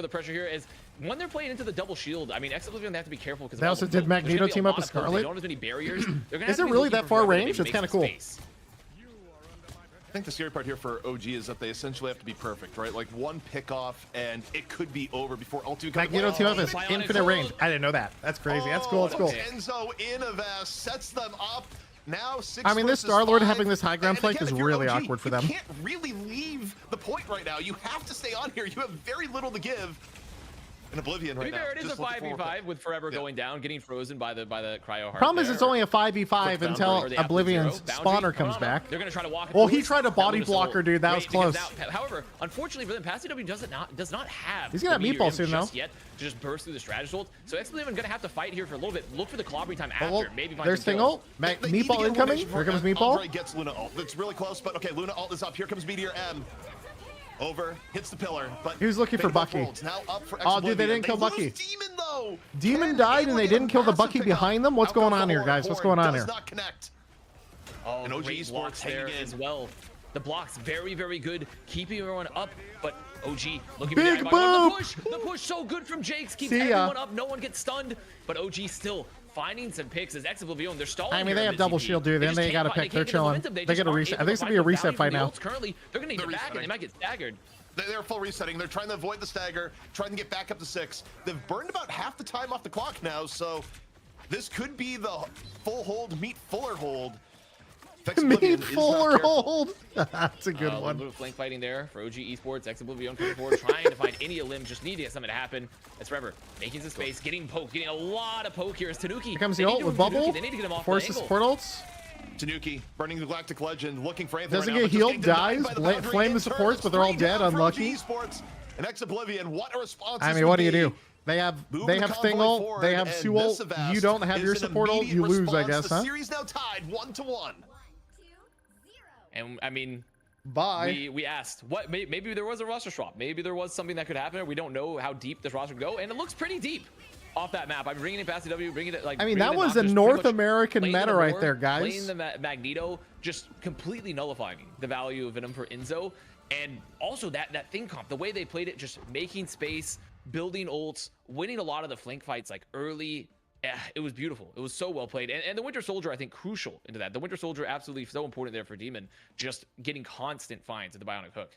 of the pressure here is when they're playing into the double shield. I mean, Oblivion, they have to be careful because They also did Magneto team up with Scarlet? They don't have as many barriers. They're gonna Is have it to be really looking that for far whoever they range? maybe That's make kinda some cool. space. I think the scary part here for OG is that they essentially have to be perfect, right? Like one pick off and it could be over before Ultimate comes. Magneto team up is Bionic infinite Gold. range. I didn't know that. That's crazy. That's cool. That's cool. Enzo Innovast sets them up. Now 6 I mean, this versus Star-Lord 5. having this high ground And flank again, is if you're really OG, awkward for them. You can't really leave the point right now. You have to stay on here. You have very little to give. in Oblivion To right be fair, now. it is a Just looking forward 5v5 with Forever Yeah. going down, getting frozen by the cryo heart. Problem is, there. it's only a 5v5 Quick until Or the absolute Oblivion's zero. Boundary, spawner comes back. They're gonna try to walk it Well, through he us. tried to That body Luna's blocker, ult. dude. That was Great, because close. Now, however, unfortunately for them, PassiW does not have. He's gonna the have meteor meatball soon, just though. yet to just burst through the strategist ult. So Oblivion gonna have to fight here for a little bit. Look for the clobbering time after. Well, Maybe find there's some kills. Tingle. They need to Meatball get incoming. elimination Here comes before Meatball. Andre gets Luna ult. It's really close, but okay, Luna ult is up. Here comes Meteor M. Over, hits the pillar, but He was looking for Fate both Bucky. worlds now up for Oh, dude, they Oblivion. didn't kill lose Bucky. Demon though. Demon Ken died able and to they get didn't kill the massive Bucky pickup. behind them. What's Out going goes on the here, guys? What's Horn. going on Does here? not connect. Oh, And OG great Esports blocks there hanging in. as well. The blocks very, very good, keeping everyone up. But OG looking Big for the boop! the push so good from Jakes, keeps See ya. everyone up. No one gets stunned, but OG still finding some picks as Oblivion. They're stalling. I mean, here they in have mid double CP. shield, dude. Then just they can't gotta find- pick. they They're can't get the chilling. momentum. They just get a aren't reset. able I think it's to gonna be a find the reset value fight from the now. ults. Currently, they're gonna need They're to back, and resetting. they might get staggered. They're full resetting. They're trying to avoid the stagger, trying to get back up to 6. They've burned about half the time off the clock now, so this could be the full hold, meet fuller hold. Meat Oblivion is not fuller careful. hold. That's a good A little one. bit of flank fighting there for OG Esports. Oblivion coming forward, trying to find any limbs, just needing something to happen. It's Forever making some space, getting poked, getting a lot of poke here. As Tanuki. Here comes They the need ult to with remove Bubble. Tanuki. They need to get him off Forces the angle. support ults. Tanuki, burning the Galactic Legend, looking for anything Doesn't right now, get but just healed, getting denied dies, by the flame boundary the in turn. supports, but they're all It's dead, 3 down for unlucky. OG Esports and Oblivion. What a response! I this mean, would what do you be. do? They have Move they the have convoy Thingle, forward, they have and Sewell. this Avast You don't have is your an support ult, immediate you lose, I response. guess, The huh? series now tied 1-1. And I mean, Bye. we asked what maybe there was a roster swap, maybe there was something that could happen. We don't know how deep this roster would go, and it looks pretty deep off that map. I'm bringing in PassiW, bringing it like. I mean, bringing that it was down, a just North pretty much American playing the meta right War, there, guys. Playing the Magneto, just completely nullifying the value of Venom for Enzo, and also that thing comp, the way they played it, just making space, building ults, winning a lot of the flank fights like early. Yeah, it was beautiful. It was so well played. And the Winter Soldier, I think, crucial into that. The Winter Soldier, absolutely so important there for Demon, just getting constant finds at the Bionic Hook.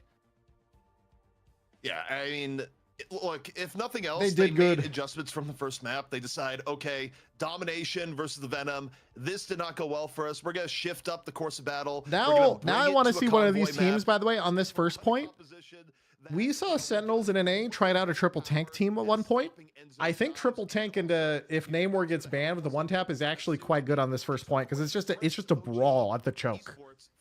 Yeah, I mean, look, if nothing else, They did made good. adjustments from the first map. They decide, okay, domination versus the Venom. This did not go well for us. We're going to shift up the course of battle. Now I want to see one of these teams, by the way, on this first point. We saw Sentinels in an A tried out a triple tank team at one point. I think triple tank into if Namor gets banned with the one tap is actually quite good on this first point because it's just a brawl at the choke.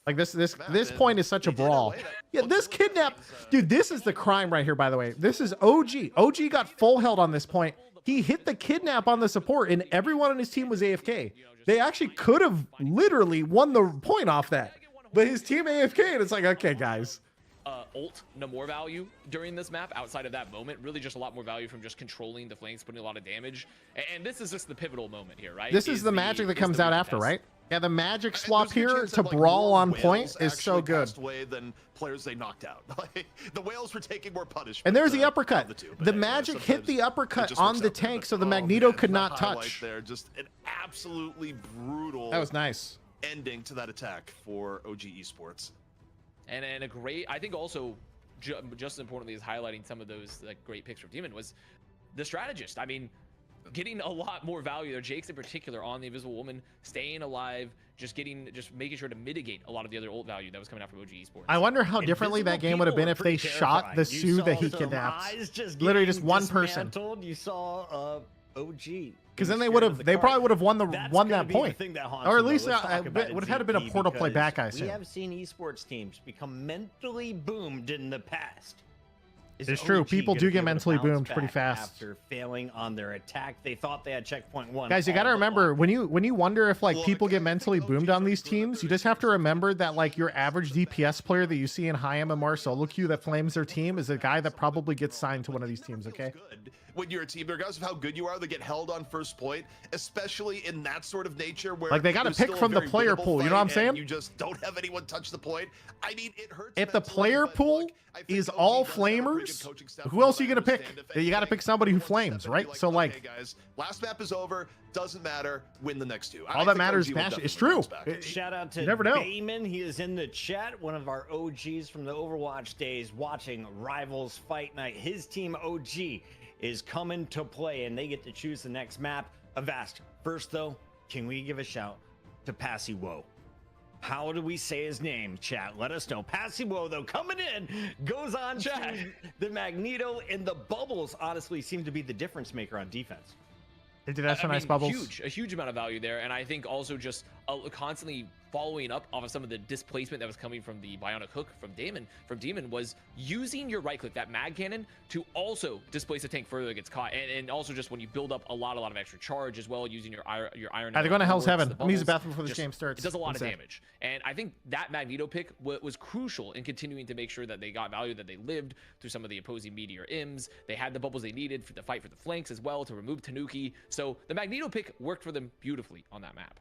Like this point is such a brawl. Yeah, this kidnap, dude. This is the crime right here. By the way, this is OG. OG got full held on this point. He hit the kidnap on the support, and everyone on his team was AFK. They actually could have literally won the point off that, but his team AFK, and it's like, okay, guys. Ult, no more value during this map outside of that moment. Really just a lot more value from just controlling the flanks, putting a lot of damage. And this is just the pivotal moment here, right? This is the magic that comes out after, right? Yeah, the magic swap There's a good here chance to that, like, brawl more on point whales is so actually good. passed away than players they knocked out. Like, the whales were taking more punishment. And there's the of uppercut. the two, The but, magic hit sometimes the it uppercut just on works the out better. tank, so the Oh, Magneto man, could that not highlight touch. There, just an absolutely brutal That was nice. ending to that attack for OG Esports. And a great, I think also just as importantly as highlighting some of those like great picks from Demon was the strategist. I mean, getting a lot more value there. Jake's in particular on the Invisible Woman, staying alive, just making sure to mitigate a lot of the other ult value that was coming out from OG Esports. I wonder how differently that Invisible game would have people been are if they pretty shot the terrifying. You Sue that saw he some kidnapped. eyes just Literally getting just one person. dismantled. You saw OG. Because then they scared would of have, the they card. probably would have won That's that gonna be the point, thing that haunts or at them, least though. Let's talk it about would have had to been a VP, portal play because back, I We assume. have seen esports teams become mentally boomed in the past. Is It's true. OG People gonna do be get able to mentally bounce boomed pretty back fast. after failing on their attack? They thought they had checkpoint 1. Guys, you got to all but remember one. when you wonder if like Look, people I get think mentally OGs boomed on are these good at teams, their you just have to remember that like your average DPS player that you see in high MMR solo queue that flames their team is a guy that probably gets signed to one of these teams. Okay. Good when you're a team, regardless of how good you are, they get held on first point, especially in that sort of nature where Like, they gotta there's pick still a from the very player winnable pool, you know what I'm fight saying? and You just don't have anyone touch the point. I mean, it hurts. If the mentally, player but pool look, I think is OG all does have a pretty good flamers, coaching staff who who else are you gonna pick? understand if You got to anything, pick somebody who everyone flames, step in and right? be So okay, like, guys, last map is over. Doesn't matter. Win the next two. I all that think matters OG is will passion. It's definitely true. bounce back. Shout out to You never know. Bayman. He is in the chat. One of our OGs from the Overwatch days watching Rivals Fight Night. His team OG is coming to play, and they get to choose the next map. Avast. First, though, can we give a shout to Passy Woe? How do we say his name, chat? Let us know. Passimo, though, coming in, goes on Chat. to the Magneto, and the bubbles honestly seem to be the difference maker on defense. They did have some I nice mean, bubbles. a huge amount of value there, and I think also just constantly following up off of some of the displacement that was coming from the bionic hook from Demon was using your right click, that mag cannon, to also displace a tank further that gets caught, and also just when you build up a lot of extra charge as well, using your iron. They're going to Hell's bullets, Heaven. the I'm using the bubbles, bathroom before this just- game starts. It does a lot of One sec. damage, and I think that Magneto pick was crucial in continuing to make sure that they got value, that they lived through some of the opposing meteor ims. They had the bubbles they needed for the fight for the flanks as well to remove Tanuki. So the Magneto pick worked for them beautifully on that map.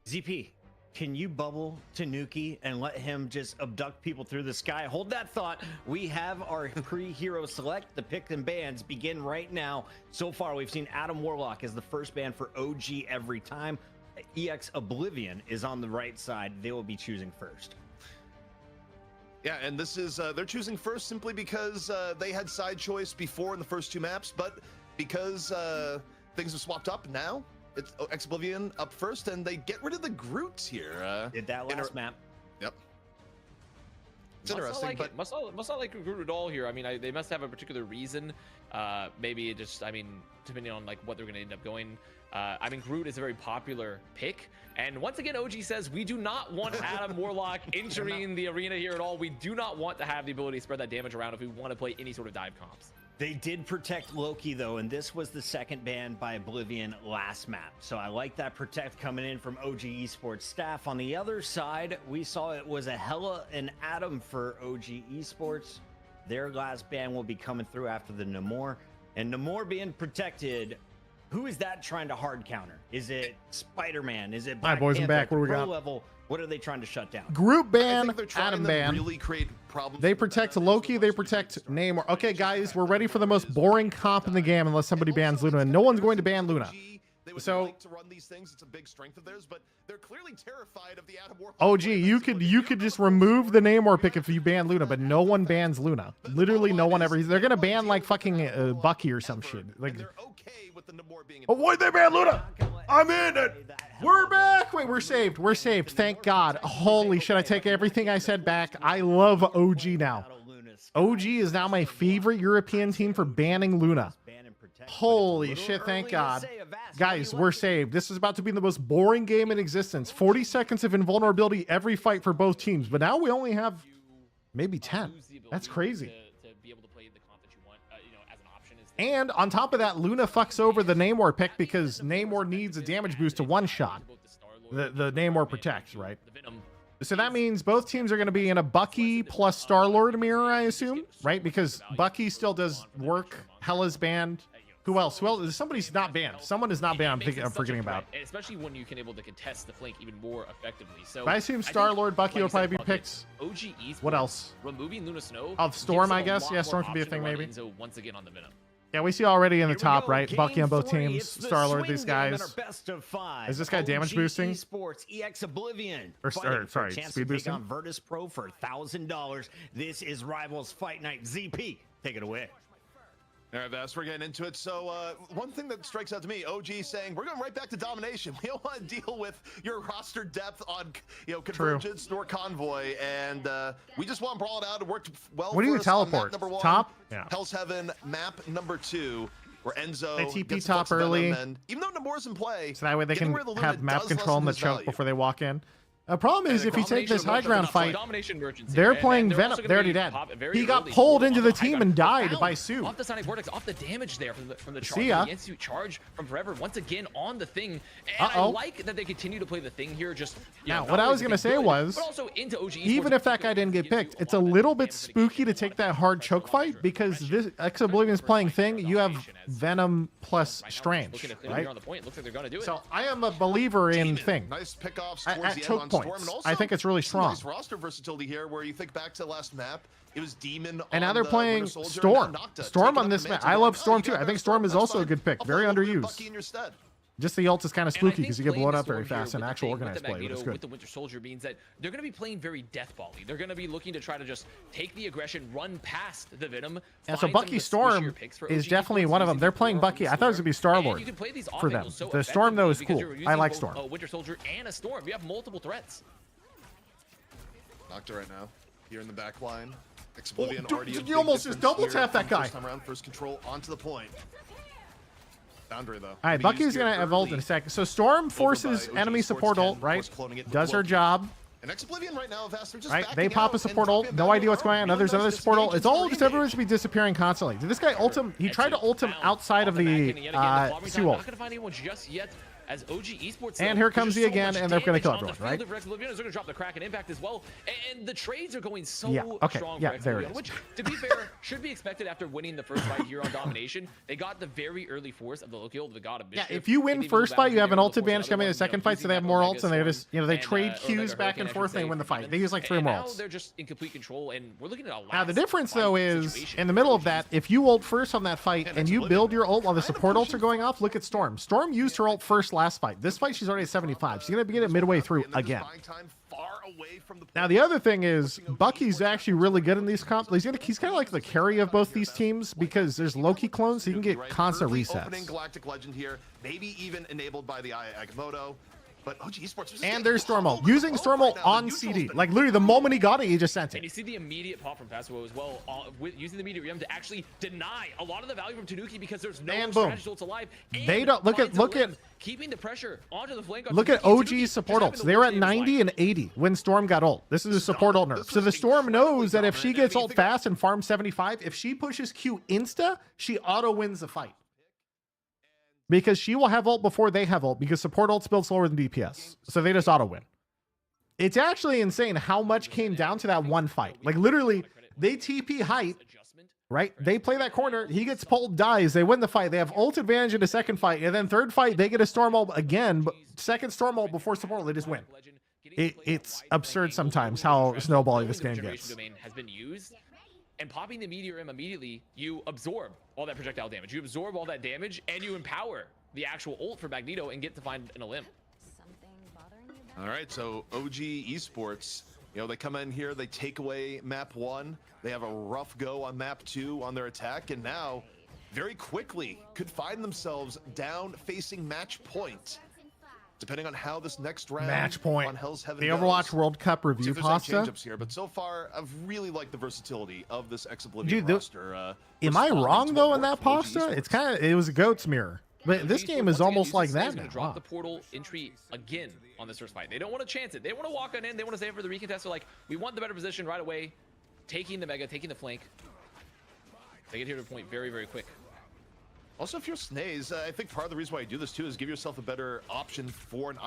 ZP, can you bubble Tanuki and let him just abduct people through the sky? Hold that thought. We have our pre-hero select. The pick and bans begin right now. So far, we've seen Adam Warlock as the first ban for OG every time. EX Oblivion is on the right side. They will be choosing first. Yeah, and this is they're choosing first simply because they had side choice before in the first two maps, but because things have swapped up now, it's Oblivion up first, and they get rid of the Groots here. Did that last map. Yep. It's interesting, but must not like Groot at all here. I mean, they must have a particular reason. Maybe it just, I mean, depending on like what they're going to end up going. I mean, Groot is a very popular pick, and once again, OG says we do not want Adam Warlock entering the arena here at all. We do not want to have the ability to spread that damage around if we want to play any sort of dive comps. They did protect Loki, though, and this was the second ban by Oblivion last map. So I like that protect coming in from OG Esports staff. On the other side, we saw it was a Hella and Adam for OG Esports. Their last ban will be coming through after the Namor. And Namor being protected, who is that trying to hard counter? Is it Spider-Man? Is it Black boys, I'm Panther? back. What do we Pro got? level? What are they trying to shut down? Group I ban, think they're trying Adam to ban. really create problems. They protect Loki, they protect Namor. Okay, guys, we're ready for the most boring comp in the game unless somebody bans Luna, and no one's going to ban Luna. They would So- like to run these things. It's a big strength of theirs, but they're clearly terrified of the Adam Warlock. OG, you could just remove the Namor pick if you ban Luna, but no one bans Luna. Literally no one ever. They're gonna ban like fucking Bucky or some shit. Like, And they're okay with the Namor being oh, why'd they ban Luna? I'm in it. We're back. Wait, we're saved. We're saved. Thank God. Holy shit! I take everything I said back. I love OG now. OG is now my favorite European team for banning Luna. Holy shit, thank God. Guys, we're saved. This is about to be the most boring game in existence. 40 seconds of invulnerability every fight for both teams. But now we only have maybe 10. That's crazy. To be able to play the comp that you want, as an option is And on top of that, Luna fucks over the Namor pick because Namor needs a damage boost to one shot. The Namor protects, right? The Venom. So that means both teams are going to be in a Bucky plus Star-Lord mirror, I assume, right? Because Bucky still does work. Hela's banned. Who else? Well, somebody's not banned. Someone is not banned. I'm forgetting about. And especially when you can able to contest the flank even more effectively. So But I assume think, Star-Lord, Bucky like will you said, probably be Bucket, picked. OG Esports, What else? Removing Luna Snow. Of Storm, gives them I a guess. lot Yeah, more Storm could be a option thing, to run maybe. Enzo once again on the Venom. Yeah, we see already in the Here we top, go. right? Game Bucky on both 3. teams. It's the Star-Lord, swing these game in guys. our best of 5. Is this guy damage OG boosting? Esports, EX Oblivion. Or fighting for sorry, a chance speed to take boosting? on Virtus Pro for $1,000. This is Rivals Fight Night. ZP, take it away. All right, Vass, we're getting into it. So one thing that strikes out to me, OG saying, we're going right back to domination. We don't want to deal with your roster depth on, Convergence nor Convoy. And we just want to brawl it out. It worked well What do for you us on map teleport? number 1. Top? Yeah. Hell's Heaven, map number 2, where Enzo They TP gets top the Venom, early. And even though Namor's in play, So that way they getting can rid of the Luna have map does control in the lessen his choke value. before they walk in. The problem is And if you take this combination of high both ground of them, fight, Domination merchants they're here, playing and they're Venom. also gonna They're already be dead. pop very He got early pulled into off the the high team ground. and died Found by Sue. Off the Sonic Vortex, off the damage there from the charge. See ya. The institute charge from Forever once again on the thing. And I like that they continue to play the thing here. Just Now, not what I only was is it gonna say good, was, but also into OG Esports, even if that guy didn't get picked, it's a little bit spooky to take that hard choke fight because this Ex Oblivion's playing thing, you have Venom plus Strange, Looking to clear right? on the point. Looks like they're going to do it. So I am a believer in Demon. thing. Nice pickoffs At towards the choke end on Storm. points. And also I think it's really some strong. nice roster versatility here, where you think back to the last map, it was Demon. And now on they're the playing Winter Soldier, Storm. and now Nocta Storm taking on up this the map. mantle. I love Oh, Storm you too. got I think rid of Storm is that's also a fine. good pick. I'll Very play a little bit of underused. Bucky in your stead. Just the ult is kind of And I spooky think because you get playing blown the up very Storm here fast in with the actual thing, with organized the play, but it's Magneto, good. with the Winter Soldier means that they're going to be playing very deathbally. They're going to be looking to try to just take the aggression, run past the Venom. Yeah, so find some Bucky of the Storm squishier picks for is OG definitely Esports one of them. using They're the playing Storm Bucky. I and thought it was gonna be Star-Lord and you can play these for them. off angles so The Storm, though, is effectively cool. because you're I using like both Storm. a Winter Soldier and a Storm. You have multiple threats. Nocta right now. Here in the back line. Oblivion Oh, already a you big almost just difference double here tapped that from guy. First time around, first control onto the point. Boundary though. All right, Bucky's gonna evolve in a second. So Storm forces OG enemy Esports support 10, ult, of right? course, cloning it, Does her Loki. job, And Oblivion right now, Vast, they're just right? They backing pop out a support and ult. dropping No down idea what's their going on. own. There's Really another nice support ult. disengage It's all into just the everyone's be disappearing constantly. Did this guy ult him? He tried to ult him outside of the Sioux ult. Not gonna find anyone just yet. As OG Esports, And here comes he again, and they're gonna kill everyone, right? They're gonna drop the crack and impact as well, and the trades are going so strong. Yeah, for there it Oblivion, is. which, to be fair, should be expected after winning the first fight here on Domination. They got the very early force of the Loki ult, the God of Yeah, Mischief. if you win They first move fight, you have an out, ult they advantage force coming in the another one, second fight, so they have using more that ults, and they Omega just, they Storm trade and, Qs Omega back and Hurricane, I forth, should and they say, win the for fight. They use like 3 and more now ults. they're just in complete control, and we're looking at a Now the last difference fight though is situation. in the middle of that, if you ult first on that fight and you build your ult while the support ults are going off, look at Storm. Storm used her ult first last fight. This fight she's already at 75. She's gonna get it midway through again. Now the other thing is Bucky's actually really good in these comps. He's kind of like the carry of both these teams because there's Loki clones, so you can get constant Opening resets. Galactic Legend here, maybe even enabled by the Agamotto. But OG Esports was just And getting there's Storm ult. pummeled with Using the Storm ult ult right now. The on neutral's CD. been Like literally the moment he got it, he just sent And it. you see the immediate pop from Passivo as well, with using the immediate rem to actually deny a lot of the value from Tanuki because there's no And boom. strategy ults alive. They don't look at keeping the pressure onto the flank. On Look at Tanuki. Tanuki OG's support just ults. having They to were win at his 90 life. and 80 when Storm got ult. This is a support ult nerf. So the Storm knows that if she gets ult fast and farms 75, if she pushes Q insta, she auto wins the fight. Because she will have ult before they have ult because support ults build slower than DPS. So they just auto win. It's actually insane how much came down to that one fight. Like literally, they TP height, right? They play that corner. He gets pulled, dies. They win the fight. They have ult advantage in the second fight. And then third fight, they get a Storm ult again. But second Storm ult before support ult, they just win. It's absurd sometimes how snowbally this game gets. Has been used. And popping the Meteor M immediately, you absorb all that projectile damage. You absorb all that damage, and you empower the actual ult for Magneto and get to find an Elim. Something bothering you about All right, so OG Esports, they come in here, they take away map 1, they have a rough go on map 2 on their attack, and now very quickly could find themselves down facing match point. Depending on how this next round Match point. on Hell's Heaven The goes. Overwatch World Cup See review if there's any pasta. change-ups here, but so far I've really liked the versatility of this Oblivion Dude, roster. Am I responding wrong to though what in that worked for OG pasta? Esports. It's it was a goat's mirror. But this game is almost like that now. Drop Wow. the portal entry again on this first fight. They don't want to chance it. They want to walk on in. They want to save it for the recontest. They're like, we want the better position right away. Taking the mega, taking the flank. They get here to the point very, very quick. Also, if you're Snaze, I think part of the reason why you do this too is give yourself a better option for an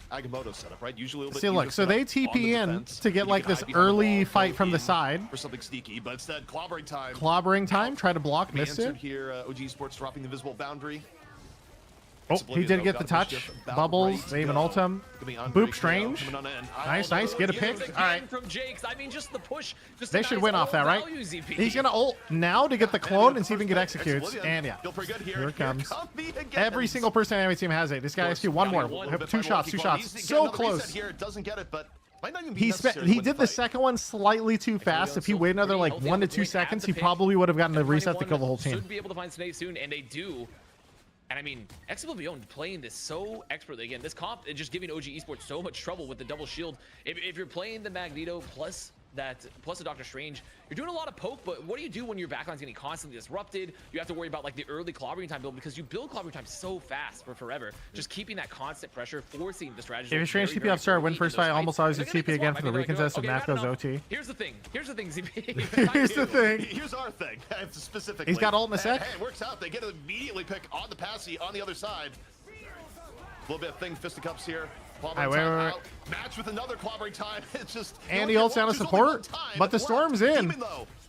Agamotto setup, right? Usually a little bit See, look, easier so setup they on TP the in defense. to get You like can this hide behind the early wall, fight go from the in side. for something sneaky, but instead clobbering time. Clobbering time, try to block, missed Answered it. here, OG Esports dropping the visible boundary. Oh, he did get the touch. Bubbles, they even ult him. Boop Strange. Nice, get a pick. All right. From Jake's, I mean, just the push. Just They should win off that, right? He's going to ult now to get the clone and see if he can get executes. And yeah, here it comes. Every single person on the enemy team has it. This guy execute one more. Two shots. So close. Here doesn't get it, but might not even be He necessary to win did the second one slightly too fast. If he waited another like 1 to 2 seconds, he probably would have gotten the reset to kill the whole team. Should be able to find Snake soon, and they do. And I mean, Oblivion playing this so expertly. Again, this comp is just giving OG Esports so much trouble with the double shield. If you're playing the Magneto plus the Doctor Strange, you're doing a lot of poke, but what do you do when your backline's getting constantly disrupted? You have to worry about like the early clobbering time build because you build clobbering time so fast for forever. Just keeping that constant pressure, forcing the strategy. If you're Strange TP off start, win first fight, almost always a TP again for the recontest if Math goes OT. Here's the thing, ZP. Here's the thing. Here's our thing, specifically. He's got ult in a sec. Hey, it works out. They get an immediately pick on the passy on the other side. A little bit of thing, fisticuffs here. Right, wait. Match with another clobbering time. It's just. And he ults down to support, but the Storm's in.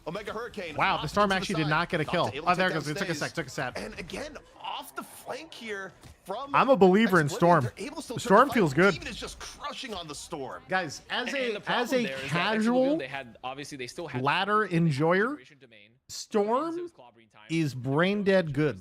Omega Hurricane. Wow, the Storm off to actually the did not get a side. kill. Not able Oh, to there it take goes. down It took a Snaze. sec. Took a sec. And again, off the flank here from. I'm a believer in Storm. They're able to still turn Storm the feels fight. good. Even is just crushing on the Storm. Guys, as And a the problem there is that casual they had obviously they still had ladder enjoyer, domain. Storm is brain dead good.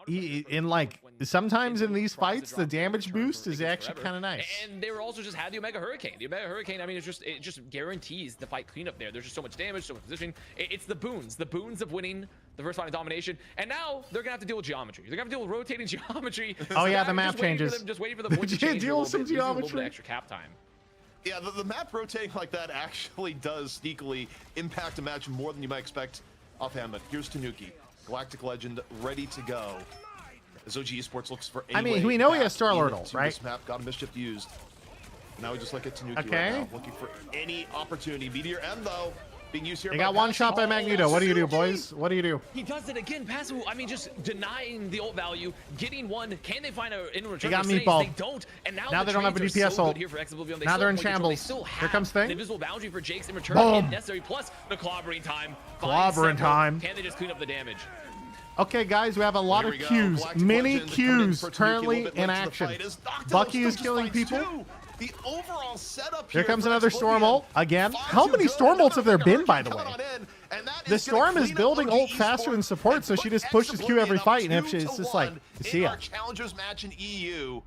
In like sometimes in these fights, the damage boost is actually kind of nice. And they were also just had the Omega Hurricane. The Omega Hurricane, I mean, it just guarantees the fight cleanup there. There's just so much damage, so much positioning. It's the boons of winning the first fight of domination. And now they're gonna have to deal with geometry. They're gonna have to deal with rotating geometry. Oh yeah, So the map changes. just waiting for the point to change. Deal with some losing a little bit geometry. extra cap time. Yeah, the map rotating like that actually does sneakily impact a match more than you might expect offhand. But here's Tanuki, Galactic Legend, ready to go. As OG Esports looks for any I mean, way we know he back has Star into Lordle, right? This map got a mischief used. Now we just look at Tanuki Okay. right now, looking for any opportunity. Meteor M, though, being used here. They by got one Passive. shot by Oh, Magneto. What do you do, Suki! boys? What do you do? He does it again. Passive, I mean, just denying the ult value, getting one. Can they find a in return? They got for saves? meatballed. They don't. And now, Now the they don't have a trades are DPS so ult. good here for Oblivion. They Now still they're have in point control. They shambles. still Here have comes Thing. an invisible boundary for Jake's in return. Boom. If necessary, plus the clobbering time. Clobbering Find Seppo. time. Can they just clean up the damage? Okay, guys, we have a lot Here of we go. queues, Galactic many Legend coming in queues for Tanuki a currently little bit in late to the action. fight as Noctilus Bucky still is just killing finds people. two. The overall setup Here here comes for another Oblivion. Storm ult again. Far How too many good. Storm ults have there Another been, by the coming way? on in, and that The is gonna Storm is clean up building OG ult faster than Esports support, and so she put just pushes Q every Oblivion fight, and up if it's just 2-1 like, see in ya. our challengers match in EU.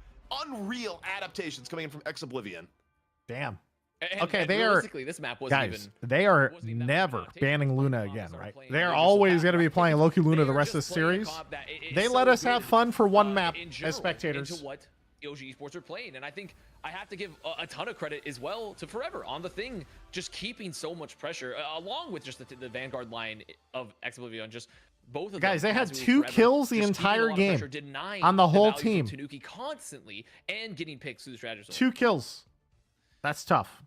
Unreal adaptations coming in from Oblivion. Damn. And- Okay, and they are realistically, this map wasn't guys. even. They are wasn't even that never much adaptation. banning Luna Started again, playing right? Loki, They're so always that- going to be playing Loki Luna they the are rest of the just playing a series. comp that is They so let us have good, fun for one map in general as spectators. Into what OG Esports are playing, and I think I have to give a ton of credit as well to Forever on the thing, just keeping so much pressure, along with just the Vanguard line of Oblivion, just both of Guys, them. they had Pazu, 2 Forever, kills the just keeping a entire lot of game pressure, denying on the whole value team. from Tanuki constantly and getting picks through the strategy. 2 kills. That's tough.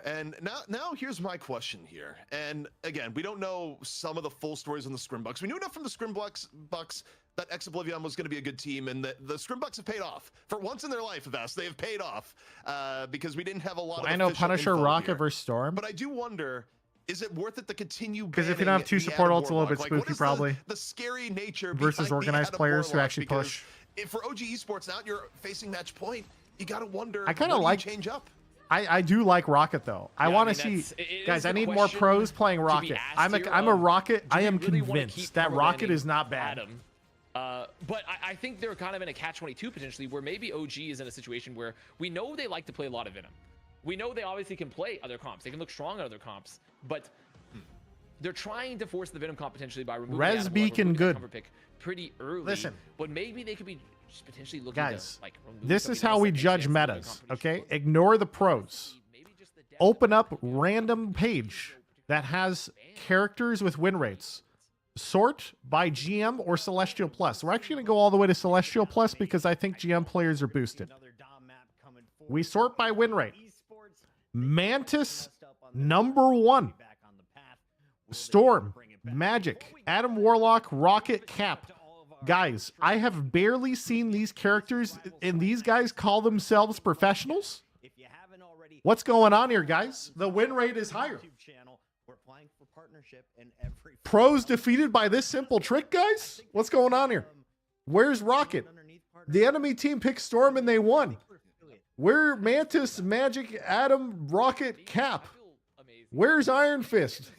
And now here's my question here. And again, we don't know some of the full stories on the Scrimbucks. We knew enough from the Scrimbucks that Oblivion was going to be a good team, and that the Scrimbucks have paid off for once in their life. Vest, they have paid off because we didn't have a lot of. I know official Punisher, info Rocket here. versus Storm. But I do wonder, is it worth it to continue? Because if you don't have 2 banning the support Adam ults, a little bit Warlock? Like, what spooky, is probably. the scary nature Versus behind the organized Adam players who Warlock? actually Because push. if for OG Esports now you're facing match point, you got to wonder. I kinda what do you like- change up. I do like Rocket though. I Yeah, want I to mean, see, it guys. is I the need more question pros playing to be Rocket. asked I'm here a of, Rocket. I do am we really wanna convinced keep that Rocket permanenting is not bad. Adam? But I think they're kind of in a catch-22 potentially, where maybe OG is in a situation where we know they like to play a lot of Venom. We know they obviously can play other comps. They can look strong at other comps, but they're trying to force the Venom comp potentially by removing Res Adam Warlock, Beacon removing that good. cover pick pretty early. Listen. But maybe they could be just potentially looking Guys, to like remove this something is how else we that makes judge sense for the metas. competition. Okay, ignore the pros. Maybe just the depth Open up random page that has characters with win rates. Sort by GM or Celestial Plus. We're actually going to go all the way to Celestial Plus because I think GM players are boosted. We sort by win rate. Mantis, number 1. Storm, Magic, Adam Warlock, Rocket, Cap. Guys, I have barely seen these characters, and these guys call themselves professionals? What's going on here, guys? The win rate is higher. Pros defeated by this simple trick, guys? What's going on here? Where's Rocket? The enemy team picked Storm and they won. Where Mantis, Magic, Adam, Rocket, Cap? Where's Iron Fist?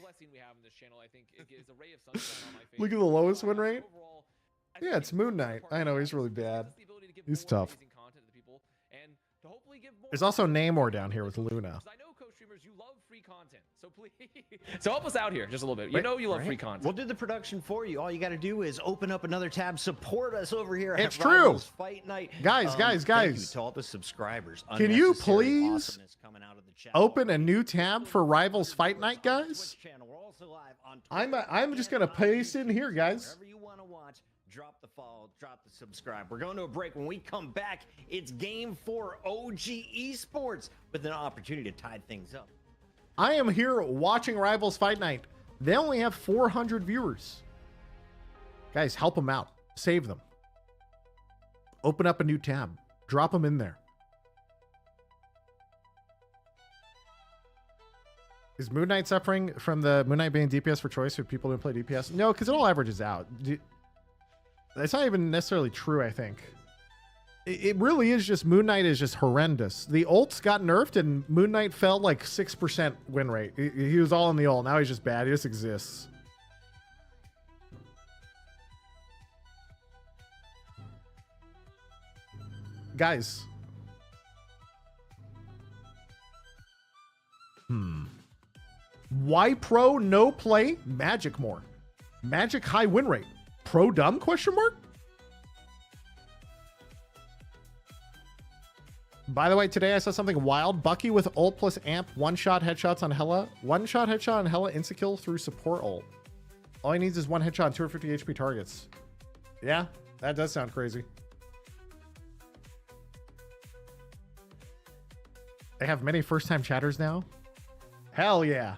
Look at the lowest win rate. Yeah, it's Moon Knight. I know, he's really bad. He's tough. There's also Namor down here with Luna. I know co-streamers, you love free content, so please, so help us out here just a little bit. You know you love free content. We'll do the production for you. All you got to do is open up another tab, support us over here. It's at true. Rivals Fight Night. Guys, Thank you guys. to all the subscribers. Can you Unnecessary please awesomeness coming out of the channel. open a new tab for Rivals Fight Night, guys? We're also live on I'm just gonna paste in here, guys. Wherever you want to watch, drop the follow, drop the subscribe. We're going to a break. When we come back, it's game 4 OG Esports with an opportunity to tie things up. I am here watching Rivals Fight Night. They only have 400 viewers. Guys, help them out. Save them. Open up a new tab. Drop them in there. Is Moon Knight suffering from the Moon Knight being DPS for choice for people who play DPS? No, because it all averages out. That's not even necessarily true, I think. It really is just Moon Knight is just horrendous. The ults got nerfed and Moon Knight fell like 6% win rate. He was all in the ult. Now he's just bad. He just exists. Guys. Why pro no play? Magic more. Magic high win rate. Pro dumb question mark? By the way, today I saw something wild. Bucky with ult plus amp, one-shot headshots on Hela. One-shot headshot on Hela, insta-kill through support ult. All he needs is one headshot on 250 HP targets. Yeah, that does sound crazy. They have many first-time chatters now. Hell yeah.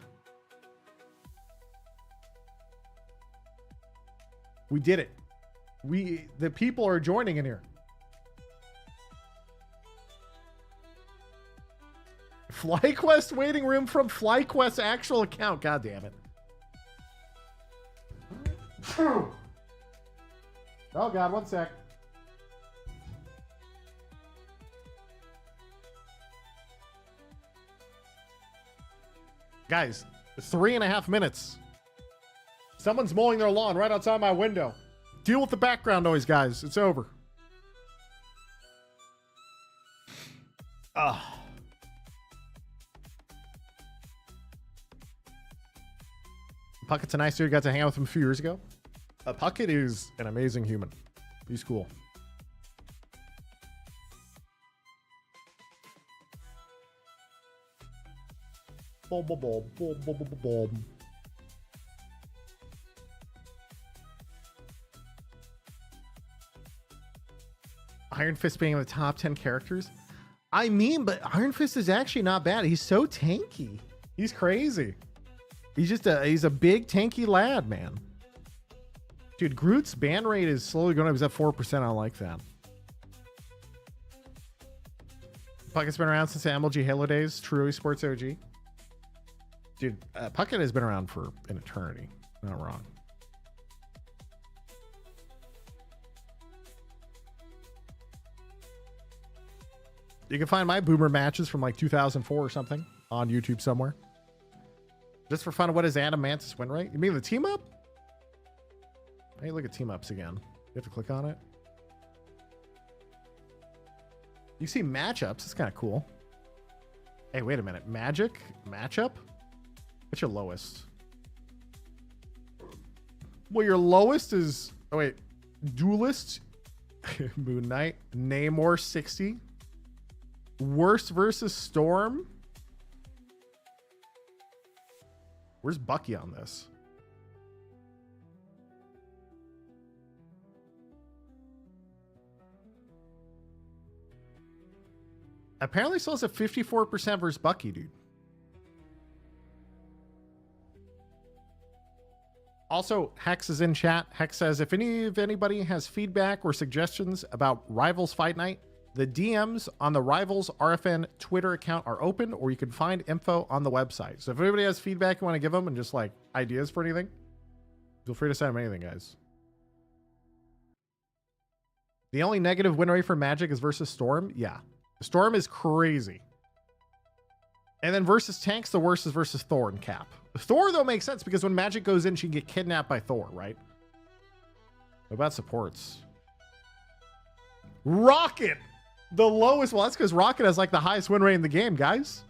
We did it. The people are joining in here. FlyQuest waiting room from FlyQuest's actual account. God damn it. Oh God, one sec. Guys, 3.5 minutes. Someone's mowing their lawn right outside my window. Deal with the background noise, guys. It's over. Puckett's a nice dude. Got to hang out with him a few years ago. Puckett is an amazing human. He's cool. Boom, boom, boom, boom, boom, boom, boom. Iron Fist being in the top 10 characters. I mean, but Iron Fist is actually not bad. He's so tanky. He's crazy. He's a big tanky lad, man. Dude, Groot's ban rate is slowly going up. He's at 4%. I like that. Puckett's been around since the MLG Halo days. True Esports OG. Dude, Puckett has been around for an eternity. Not wrong. You can find my boomer matches from like 2004 or something on YouTube somewhere. Just for fun, what is Adam Mantis win rate? You mean the team up? Hey, look at team ups again. You have to click on it. You see matchups. It's kind of cool. Hey, wait a minute. Magic matchup? What's your lowest? Well, your lowest is... Oh, wait. Duelist. Moon Knight. Namor 60. Worst versus Storm. Where's Bucky on this? Apparently still has a 54% versus Bucky, dude. Also, Hex is in chat. Hex says, if anybody has feedback or suggestions about Rivals Fight Night, the DMs on the Rivals RFN Twitter account are open, or you can find info on the website. So if anybody has feedback you want to give them and just like ideas for anything, feel free to send them anything, guys. The only negative win rate for Magic is versus Storm. Yeah. Storm is crazy. And then versus tanks, the worst is versus Thor and Cap. Thor, though, makes sense because when Magic goes in, she can get kidnapped by Thor, right? What about supports? Rocket! The lowest. Well, that's because Rocket has like the highest win rate in the game, guys.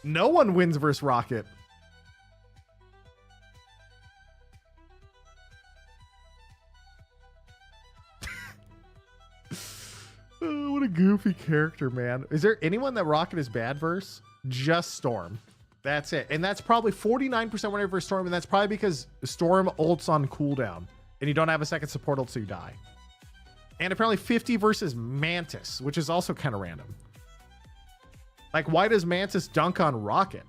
No one wins versus Rocket. Oh, what a goofy character, man. Is there anyone that Rocket is bad versus? Just Storm. That's it. And that's probably 49% win rate versus Storm, and that's probably because Storm ults on cooldown, and you don't have a second support ult, so you die. And apparently 50 versus Mantis, which is also kind of random. Like, why does Mantis dunk on Rocket?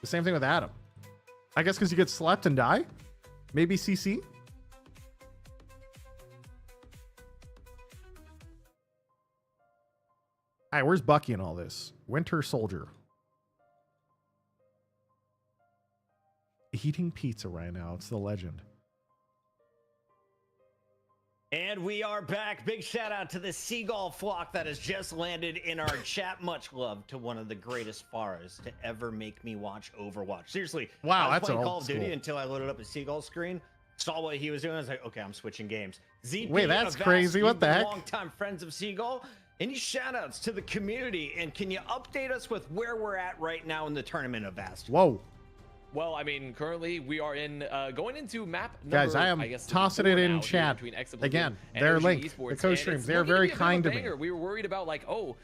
The same thing with Adam. I guess because you get slept and die? Maybe CC? All right, where's Bucky in all this? Winter Soldier. Eating pizza right now. It's the legend. And we are back. Big shout out to the seagull flock that has just landed in our chat. Much love to one of the greatest Faras to ever make me watch Overwatch. Seriously. Wow, I was that's playing an Call old of Duty school. until I loaded up a seagull screen. Saw what he was doing. I was like, okay, I'm switching games. ZP, Wait, that's Avast, crazy. What you've the been heck? Longtime friends of Seagull. Any shout outs to the community? And can you update us with where we're at right now in the tournament of Avast? Whoa. Well, I mean, currently we are in going into map number, Guys, I am guess, tossing 4 it in now here chat. between Ex-Oblivion Again, and their OG link, Esports, the co-streams, and it's they're looking very to be a bit of a kind to me. banger. We were worried about like, oh,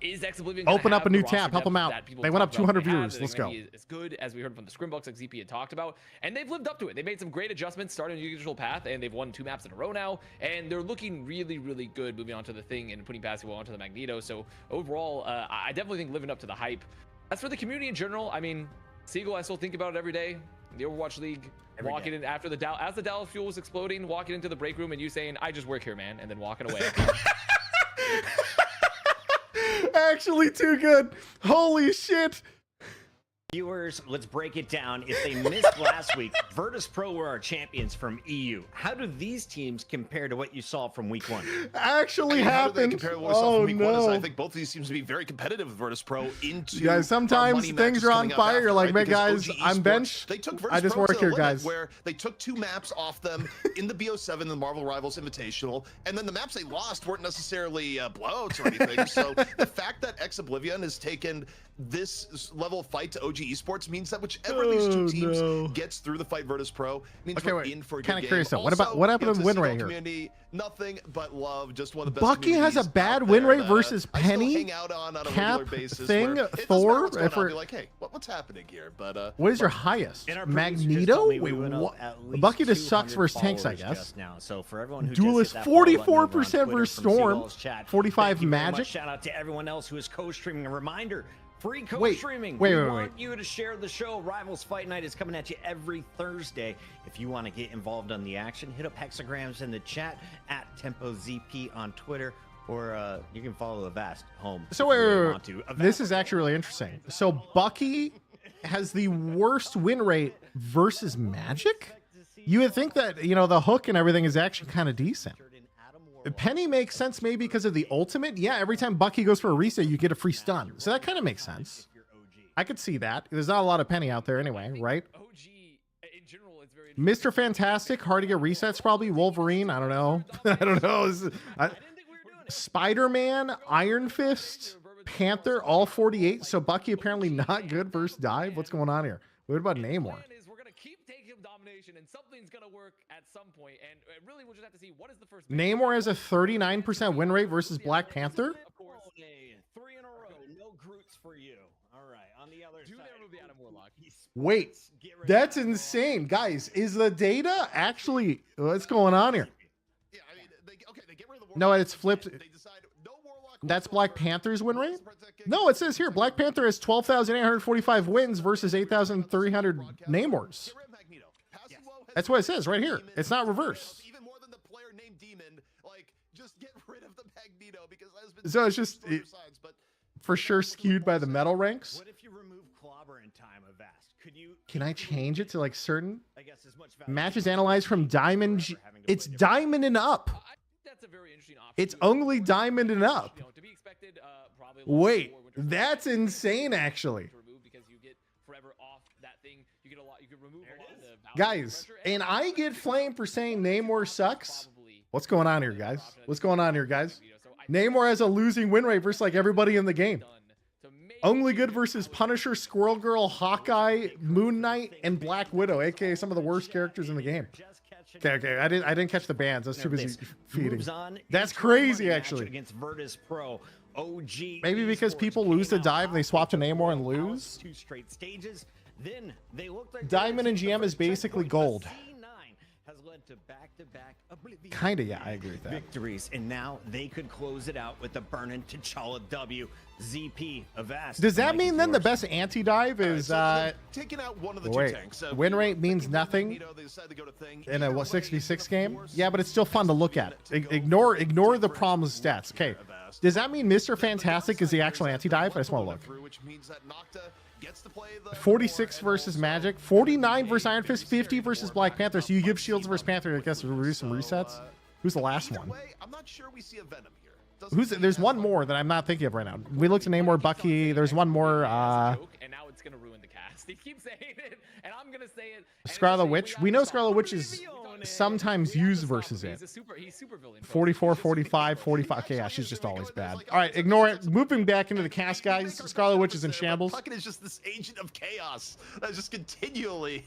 is Ex-Oblivion Open up a have new the roster tab, help them depth out. that people They went up talked about 200 they have? viewers. Are they Let's gonna go. be as good as we heard from the Scrimbucks, like ZP had talked about, and they've lived up to it. They made some great adjustments, started a new digital path, and they've won 2 maps in a row now, and they're looking really, really good moving on to the Thing and putting basketball onto the Magneto. So overall, I definitely think living up to the hype. As for the community in general, I mean, Siegel, I still think about it every day. The Overwatch League, walking in after as the Dallas fuel was exploding, walking into the break room and you saying, "I just work here, man," and then walking away. Actually, too good. Holy shit. Viewers, let's break it down. If they missed last week, Virtus Pro were our champions from EU. How do these teams compare to what you saw from week 1? Actually How do they happened. compare to what we saw Oh from week 1 is I no. think both of these teams to be very competitive with Virtus Pro into Guys, sometimes money things matches are on coming up fire. after, You're like, right? man, Because guys, OG I'm Esports, bench. They took I Virtus just Pro work to the here, limit, guys. where they took 2 maps off them in the BO7 and the Marvel Rivals Invitational, and then the maps they lost weren't necessarily blowouts or anything. So the fact that Ex-Oblivion has taken this level of fight to OG Esports means that whichever of these 2 teams gets through the fight Virtus Pro means Okay, we're wait. in for a good Kinda game. curious though. What Also, about- what happened you know, to to win the rate CS:GO here? community, nothing but love. Just one of the best Bucky has a communities bad out win there rate that, versus I still Penny, hang out on a Cap, regular basis. Thing, where it doesn't Thor, matter what's going if on, I'll we're- be like, hey, what's happening here? But What is your highest? And our producers just Magneto? told me we Wait, went up what? at least Bucky just sucks 200 versus tanks, I followers guess. just now. So for everyone who Duelist, just hit that follow button over on 44% Twitter versus from Storm, Seagull's chat, 45 thank you very much. Magic. Shout out to everyone else who is co-streaming. A reminder, free Wait, co-streaming. wait, We wait, want you to share the show. Rivals Fight Night is coming at you every Thursday. If you want to get involved on the action, hit up hexagrams in the chat at TempoZP on Twitter, or you can follow Avast home. So if wait, you really wait, wait. want to. This Avast- is actually really interesting. So Bucky has the worst win rate versus Magic? You would think that, you know, the hook and everything is actually kind of decent. Penny makes sense maybe because of the ultimate. Yeah, every time Bucky goes for a reset, you get a free stun. So that kind of makes sense. I could see that. There's not a lot of Penny out there anyway, right? OG in general, it's very Mr. Fantastic, hard to get resets probably. Wolverine, I don't know. I don't know. Spider-Man, Iron Fist, Panther, all 48. So Bucky apparently not good versus Dive. What's going on here? What about Namor? plan is we're gonna keep taking domination, and something's gonna work at some point. And really, we'll just have to see what is the first. Namor has a 39% win rate versus Black Panther. Of course. Okay, 3 in a row. No Groots for you. All right, on the other Do side. they remove the Adam Warlock? Wait, Get rid that's of- insane. Guys, is the data actually, what's going on here? yeah, I mean, they get rid of the No, Warlock, it's flipped. They decide no Warlock That's whatsoever. Black Panther's win rate? Protecting- No, it says here, Black Panther has 12,845 wins versus 8,300 Namors. Get rid of Magneto. Passimo has That's what it says right here. Demon. It's not reversed. Even more than the player named Demon. Like, just get rid of the Magneto because that has been So it's just- on both sides, but For sure skewed by the metal ranks. What if you remove Clobber in time of Vast? Could you? Can I change it to like certain I guess as much value matches as analyzed from Diamond? It's Diamond and up. I think that's a very interesting option. It's only Diamond and up. You know, to be expected, probably a lot Wait, more Winter that's Soldier insane actually. to remove because you get forever off that thing. You get a lot. You can remove a lot of the value Guys, pressure, and I get flamed for saying Namor sucks. probably What's going on here, guys? What's going on here, guys? so I Namor has a losing win rate versus like everybody in the game. done to make Only good versus Punisher, Squirrel Girl, Hawkeye, Moon Knight, and Black Widow, aka some of the worst characters in the game. just catch it. Okay, I didn't catch the bands. I was too busy This feeding. moves on That's into a crazy, money match actually. Against Virtus Pro, OG. Maybe because Esports people lose to came out Dive and they swap to with Namor and Royal lose. 2 straight stages. Then they look like Diamond and the GM is first basically checkpoint, gold. but C9 has led to back-to-back Oblivion Kinda, yeah, I agree with that. victories, and now they could close it out with the burning T'Challa W. ZP Avast. Does that Mike, mean then the yours. best anti-dive is taking out one of the wait, two tanks. win rate means nothing Magneto, they decide to go to Thing. in a Either what way, 66 the game? force Yeah, but it's still fun to look at. to go Ignore for the different problems stats. Okay. Avast. Does that mean Mr. The Fantastic is downside the actual is that anti-dive? I they're just want to going look. through, which means that Nocta gets to play the 46 more, and versus also Magic, 49 versus very Iron Fist, scary 50 versus more Black back Panther. up So you give on Shields versus team Panther, I up guess, to with reduce some Blue. So, resets. Who's the last either one? way, I'm not sure we see a Venom here. Doesn't Who's seem there's as one like- more that I'm not thinking of right now. We looked at Namor, Bucky. There's one more. it's gonna ruin the cast. He keeps saying it, and I'm gonna say it. and Scarlet it's Witch. just, We know have to stop Scarlet him. Witch is sometimes We have to used stop versus him. it. He's super villain. 44, 45, 45. Okay, yeah, she's just always bad. All right, ignore it. Moving back into the cast, guys. Scarlet Witch is in shambles. Puckett is just this agent of chaos that's just continually,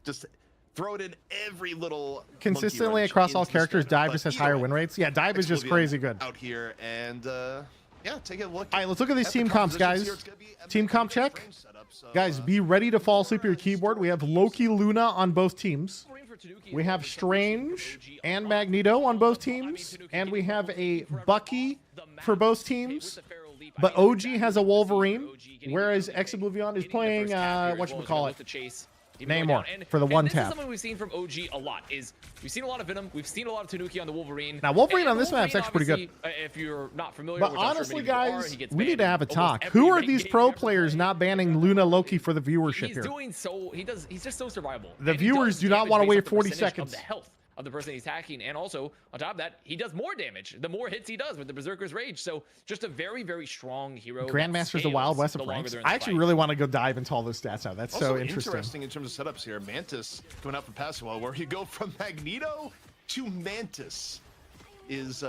just throw it in every little Consistently across all characters, Dive just has higher win rates. Yeah, Dive is just crazy good. Out here, and yeah, take a look. All right, let's look at these at the team comps, compositions guys. here. It's gonna be a Team comp frame check. setup, so, Guys, be ready to fall asleep at your keyboard. We have Loki, Luna on both teams. We have Strange and Magneto on both teams. And we have a Bucky for both teams. But OG has a Wolverine, whereas Oblivion is playing, whatchamacallit? Namor for the one This is tap. something we've seen from OG a lot. Is we've seen a lot of Venom, we've seen a lot of Tanuki on the Wolverine. Now, Wolverine And on this map's actually pretty good. obviously, If you're not familiar, But which I'm sure honestly, many people are, guys, he gets we need to banned have a almost talk. every Who are ranked these game pro he ever players played. not banning Luna Loki for the viewership He's here? doing so. He's just so survivable. The And he viewers does do not damage wanna based wait off the 40 percentage seconds. Of the health of the person he's attacking, and also on top of that, he does more damage the more hits he does with the Berserker's Rage. So just a very, very strong hero. that Grandmaster's the scales Wild West the of longer ranks. they're in the I actually fight. really want to go dive into all those stats now. That's so Also interesting. in terms of setups here. Mantis going out for passing well, where you go from Magneto to Mantis is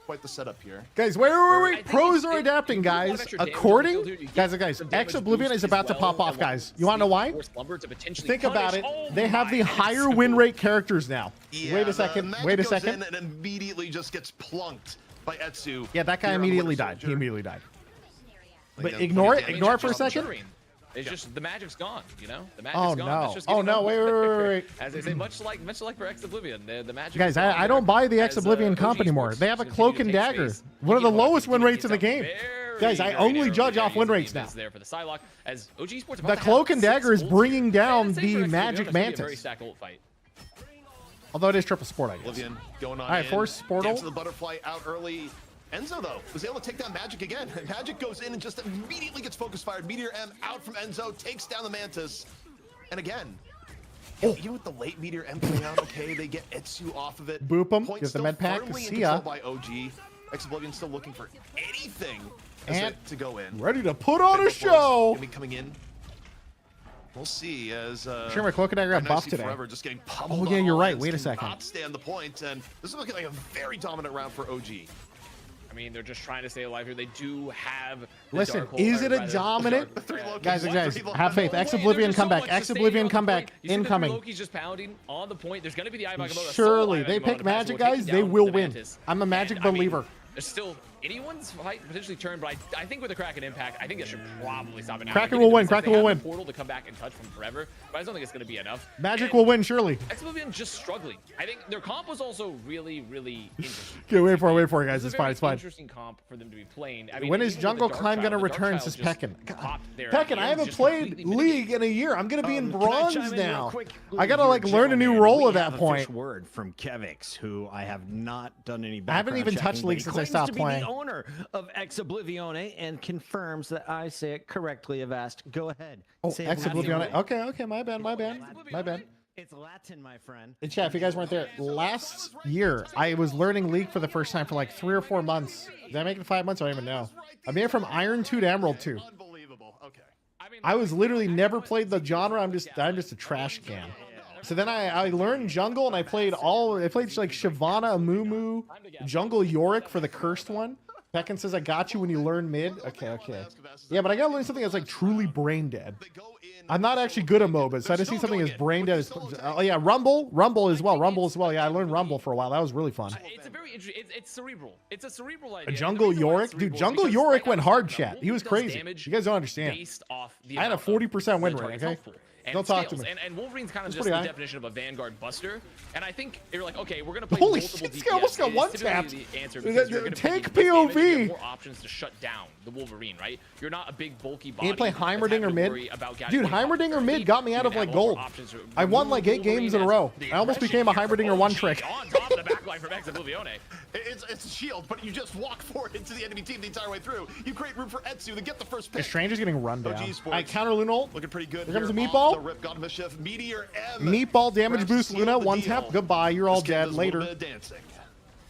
quite the setup here. Guys, wait. I think Pros it's- are adapting, you do a lot of guys. extra damage According, on the field, you guys, get guys, some damage Oblivion boost is about as to well, pop off, and guys. we'll You want to know why? force Slumber to potentially Think about punish. it. Oh They have the my, higher it's win so- rate characters now. Yeah, Wait a the second. magic Wait a goes second. in and immediately just gets plunked by Etsu. Yeah, that guy here on the immediately Winter died. He Soldier. immediately died. But Yeah, ignore it. plenty of Ignore it damage for a on the second. Wolverine. It's just the magic's gone, you know. The magic's Oh gone. no. That's just Oh getting no. over. Wait. As they say, much like for Oblivion, the magic. Guys, is gone I don't there buy the as, Oblivion comp OG anymore. Esports They have a continue cloak to and take dagger. space. One of the He can lowest win continue rates to in the get game. very, Guys, I very only narrow, judge very off win easily rates now. is there for the Psylocke as OG Esports The cloak and dagger is bringing down the Magic Very Mantis. stacked ult fight. Although it is triple sport, I guess. Oblivion going on. All right, in. force Sportal. Dance of the butterfly out early. Enzo though was able to take down Magic again. Magic goes in and just immediately gets focus fired. Meteor M out from Enzo, takes down the Mantis, and again. Even with the late Meteor M coming out, okay, they get Etsu off of it. Boop 'em, Point gives the still med pack, firmly in see ya. control by OG. Oblivion still looking for anything And to go in. ready to put on a Gonna show. be coming in. We'll see as Sure, my cloak and dagger got Nice buffed See today. Forever just getting pummeled Oh, yeah, on you're all right. ends, Wait a cannot second. stand the point, and this is looking like a very dominant round for OG. I mean, they're just trying to stay alive here. They do have. the Listen, Dark Hole- is or it a rather, dominant? Dark- Three Lokis, Guys, three have faith. Lokis. Oblivion comeback. Oblivion comeback. You see the Incoming. Loki's just pounding on the point. There's going to be the Eye Bakugo. Surely, they pick Magic, guys. They will win. I'm a Magic believer. There's still anyone's fight potentially turn, but I think with the Kraken impact, I think that should probably stop it now. Kraken Like, will they win. have Kraken will the win. Portal to come back and touch from forever, but I just don't think it's going to be enough. Magic And will win, surely. Oblivion just struggling. I think their comp was also really, really interesting. Okay, wait for it, guys. This is It's a fine. very It's fine. Interesting comp for them to be playing. I mean, When is even with Jungle the Dark Climb Child, gonna the Dark return? Child Says just Pekin. popped their Pekin, I hands, haven't just played completely League in a year. I'm gonna be in Can I bronze chime in real now. quick? I gotta You're like learn a new gentleman. role We at that have a point. fish word from Kevix, who I have not done any. I haven't even background touched checking, League but he since I claims stopped to be playing. The owner of Oblivion and confirms that I say it correctly. Avast, go ahead. Oh, Say Oblivion. Oblivion. Okay, my bad. It's Latin, my friend. And chat, if you guys weren't there, last year I was learning League for the first time for like 3 or 4 months. Did I make it 5 months? I don't even know. I made it from Iron 2 to Emerald 2. Unbelievable. Okay. I was literally never played the genre. I'm just a trash can. So then I learned jungle and I played like Shyvana, Amumu, Jungle Yorick for the cursed one. Pekin says I got you when you learn mid. Okay. Yeah, but I gotta learn something that's like truly brain dead. I'm not actually good at MOBAs, so I just need something that's brain dead. Oh yeah, Rumble as well. Yeah, I learned Rumble for a while. That was really fun. It's a very interesting. It's cerebral. It's a cerebral A idea. Jungle Yorick, dude. Jungle Yorick went hard, chat. He was crazy. You guys don't understand. Based off the I had a amount of 40% win the rate, target's okay? health pool. And Don't it talk to scales. me. And Wolverine's kind of It's just the pretty high. definition of a Vanguard buster. And I think you're like, okay, we're gonna play Holy multiple shit, this DPS. guy almost got It is one-tapped. typically the answer That- because you're gonna take play less damage, POV. you have more options to shut down the Wolverine, right? You're not a big bulky body. He play that's having Heimerdinger to mid. worry about Dude, getting one Heimerdinger off mid early. got me You out of can like have more gold. options to I won remove like 8 Wolverine games in a as row. the I almost aggression became a here for Heimerdinger one OG trick. on top of the backline from Oblivion. It's a shield, but you just walk forward into the enemy team the entire way through. You create room for Etsu to get the first The pick. Strange is getting run down. OG Sports. I counter Luna ult. Looking pretty good. Here comes here a off meatball. The rip, God of Mischief, Meteor M. Meatball damage Grabs boost seal Luna. the 1 deal. tap. Goodbye. You're all This kid dead does a little later. bit of dancing.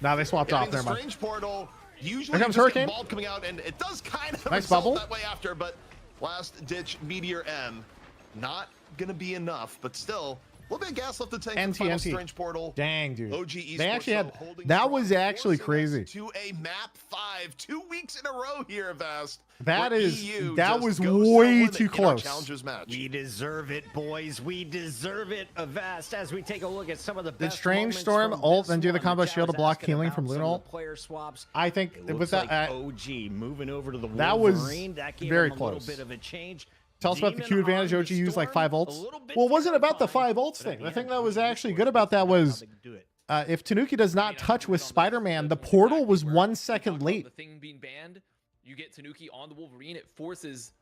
Now they swapped Getting off. the Never mind. strange portal. Usually Here comes you just get Hurricane. Bulb coming out, and it does kind of Nice result bubble. that way after, but last ditch Meteor M, not gonna be enough, but still a little bit of gas left to tank for the final NT. Strange Portal. Dang, dude. OG Esports They actually though, had holding that strong, was actually forcing crazy. us to a map 5, 2 weeks in a row here, Vast. That where is EU that just was goes to the way limit too in our close. Challengers match. We deserve it, boys. We deserve it, Avast. As we take a look at some of the Did best Strange moments Storm from ult this and do the one. combo Chat shield to was block asking healing about from some Luna of ult? the player swaps. I think It with looks that like OG moving over to the that was Wolverine. That gave very him a close. little bit of a change. Tell us about the Demon Q advantage. on OG the used like 5 Storm, a ults. little bit Well, it wasn't about the terrifying, 5 ults but at thing. the The thing end, that was OG actually Esports good about that figured out how was they could do it. if Tanuki does not touch with Spider-Man, the portal was 1 second late. The thing being banned, you get Tanuki on the Wolverine. It forces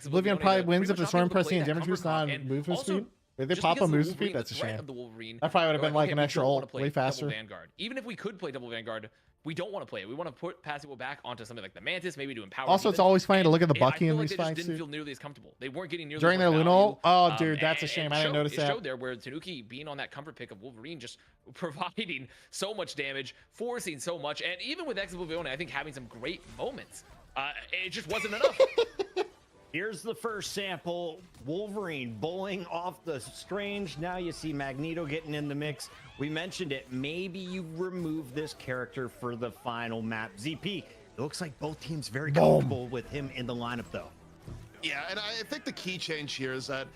Oblivion probably wins if the Storm pressing and damage boost not and movement also, speed. If they just pop because on of the movement speed, Wolverine, that's a the threat shame. of the Wolverine, That probably would have they're been like okay, an we extra don't wanna ult play way double faster. Vanguard. Even if we could play double Vanguard, we don't want to play it. We want to put passive back onto something like the Mantis, maybe to empower. Also, it's demons. always funny to And look at the I Bucky feel in like these they just fights, didn't dude. feel nearly as comfortable. They weren't getting nearly During as much their Luna value. ult? Oh, dude, that's a and shame. it I didn't showed- notice it that. showed there where Tanuki being on that comfort pick of Wolverine, just providing so much damage, forcing so much, and even with Oblivion, I think having some great moments. It just wasn't enough. Here's the first sample. Wolverine bowling off the Strange. Now you see Magneto getting in the mix. We mentioned it. Maybe you remove this character for the final map. ZP, it looks like both teams very comfortable with him in the lineup, though. Yeah, and I think the key change here is that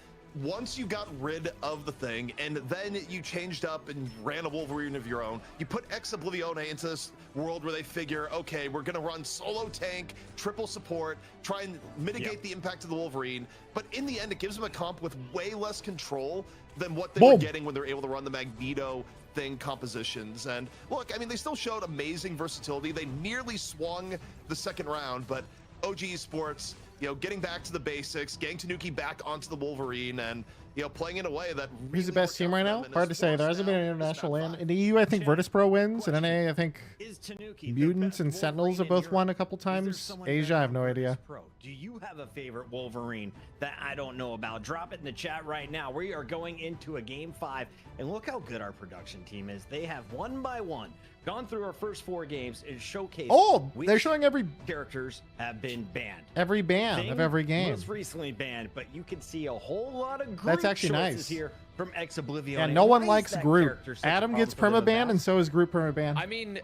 once you got rid of the thing and then you changed up and ran a Wolverine of your own, you put Oblivion into this world where they figure, okay, we're gonna run solo tank, triple support, try and mitigate the impact of the Wolverine, but in the end it gives them a comp with way less control than what they were getting when they were able to run the Magneto thing compositions. And look, I mean, they still showed amazing versatility. They nearly swung the second round, but OG Esports, you know, getting back to the basics, getting Tanuki back onto the Wolverine, and you know, playing in a way that really Who's the best worked team out right for now? them and Hard to has say. There forced hasn't been an now international this land. map In the EU, I think Virtus Pro wins. In NA, I think Is Tanuki the Mutants best and Sentinels have Wolverine both in won a Europe? couple Is there times. someone Asia, better I have no than idea. Virtus Pro? Do you have a favorite Wolverine that I don't know about? Drop it in the chat right now. We are going into a game 5, and look how good our production team is. They have one by one gone through our first 4 games and showcased. Oh, which they're showing every characters have been banned. band Thing of every game. was recently banned, but you can see a whole lot of great That's actually choices nice. here from Oblivion. And no one Why is likes that Groot. character such a Adam gets problem for them, permaban, and Avast? so is Groot permaban. I mean,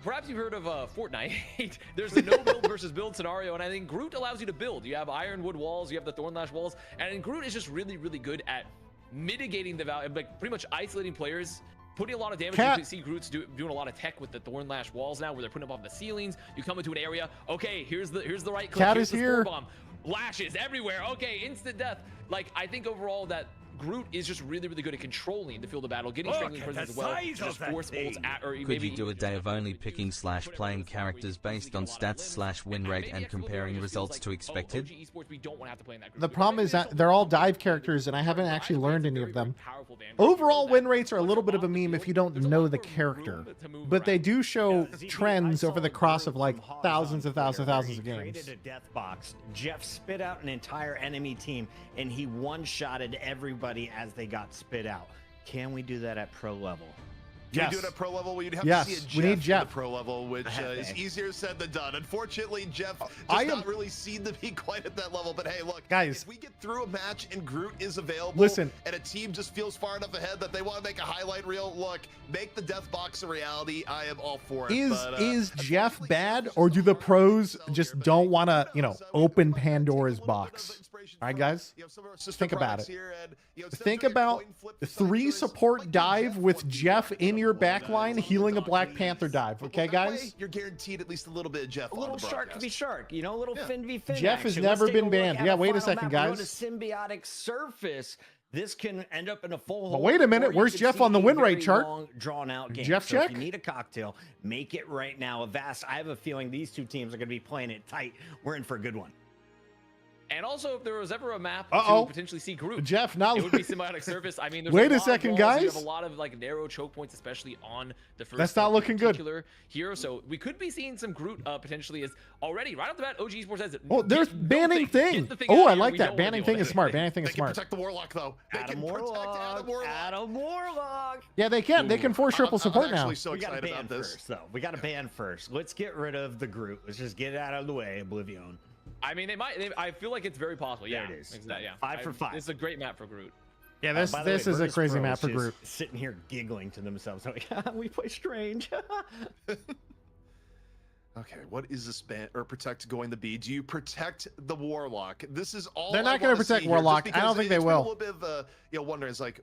perhaps you've heard of Fortnite. There's the no build versus build scenario, and I think Groot allows you to build. You have ironwood walls, you have the thornlash walls, and Groot is just really, really good at mitigating the value, like pretty much isolating players, putting a lot of damage. Cat. You see Groot's doing a lot of tech with the thornlash walls now, where they're putting them off the ceilings. You come into an area, okay, here's the right click. Cat here's is the here. spore bomb. Lashes everywhere. Okay, instant death. Like, I think overall that Groot is just really, really good at controlling the field of battle, getting strangling presence as well, to just force ults at, or Could maybe you do a day of only picking / playing characters based on stats / win rate and comparing results to expected? The problem is that they're all dive characters, and I haven't actually learned any of them. Overall win rates are a little bit of a meme if you don't know the character, but they do show trends over the cross of like thousands of thousands of games. Created a death box. Jeff spit out an entire enemy team, and he one-shotted everybody as they got spit out. Can we do that at pro level? Can you do it at pro level? Well, you'd have Yes, to see a Jeff we need Jeff. at the pro level, which is easier said than done. Unfortunately, Jeff does I am- not really seem to be quite at that level. But hey, look, Guys. if we get through a match and Groot is available, Listen. and a team just feels far enough ahead that they want to make a highlight reel, look, make the death box a reality. I am all for it. Is Jeff bad, or do the pros just don't want to, open Pandora's box? All right, guys, think about it. Think about 3 support dive with Jeff in your backline healing a Black Panther dive. Okay, guys? You're guaranteed at least a little bit of Jeff A on little the shark broadcast. v shark, a little fin v fin. Jeff has action. never Let's take been a look banned. at Yeah, a wait a final second, map. We're going guys. to symbiotic surface. This can end up in a full But hole, wait a minute, or you where's can Jeff see on the a win rate very chart? long, drawn-out game. Jeff So if check? you need a cocktail, make it right now. Avast, I have a feeling these two teams are going to be playing it tight. We're in for a good one. And also, if there was ever a map Uh-oh. to potentially see Groot, Jeff, now it would be symbiotic surface. I mean, there's Wait a lot of second, walls. You guys. have a lot of like narrow choke points, especially on the first. That's not point looking in good. particular here, so we could be seeing some Groot potentially as already right off the bat. OG Esports says, Oh, there's "Get- banning get thing. the Oh, out I of here. like We that. don't wanna Banning deal thing with is it." smart. Banning thing They is can smart. protect the Warlock, though. They Adam can protect Adam Warlock. Adam Warlock. Yeah, they can. They can force triple support I'm now. actually so We got to excited ban about this. first, though. We got to ban first. Let's get rid of the Groot. Let's just get it out of the way, Oblivion. I mean, I feel like it's very possible. Yeah, There it is. Exactly. Yeah, 5 for 5. It's a great map for Groot. Yeah, this By the way, is a Virtus crazy Pro map is for just Groot. Sitting here giggling to themselves, like, we play strange. Okay, what is this ban or protect going to be? Do you protect the Warlock? This is all. They're not going to protect Warlock. I don't think they A will. little bit of wondering is like,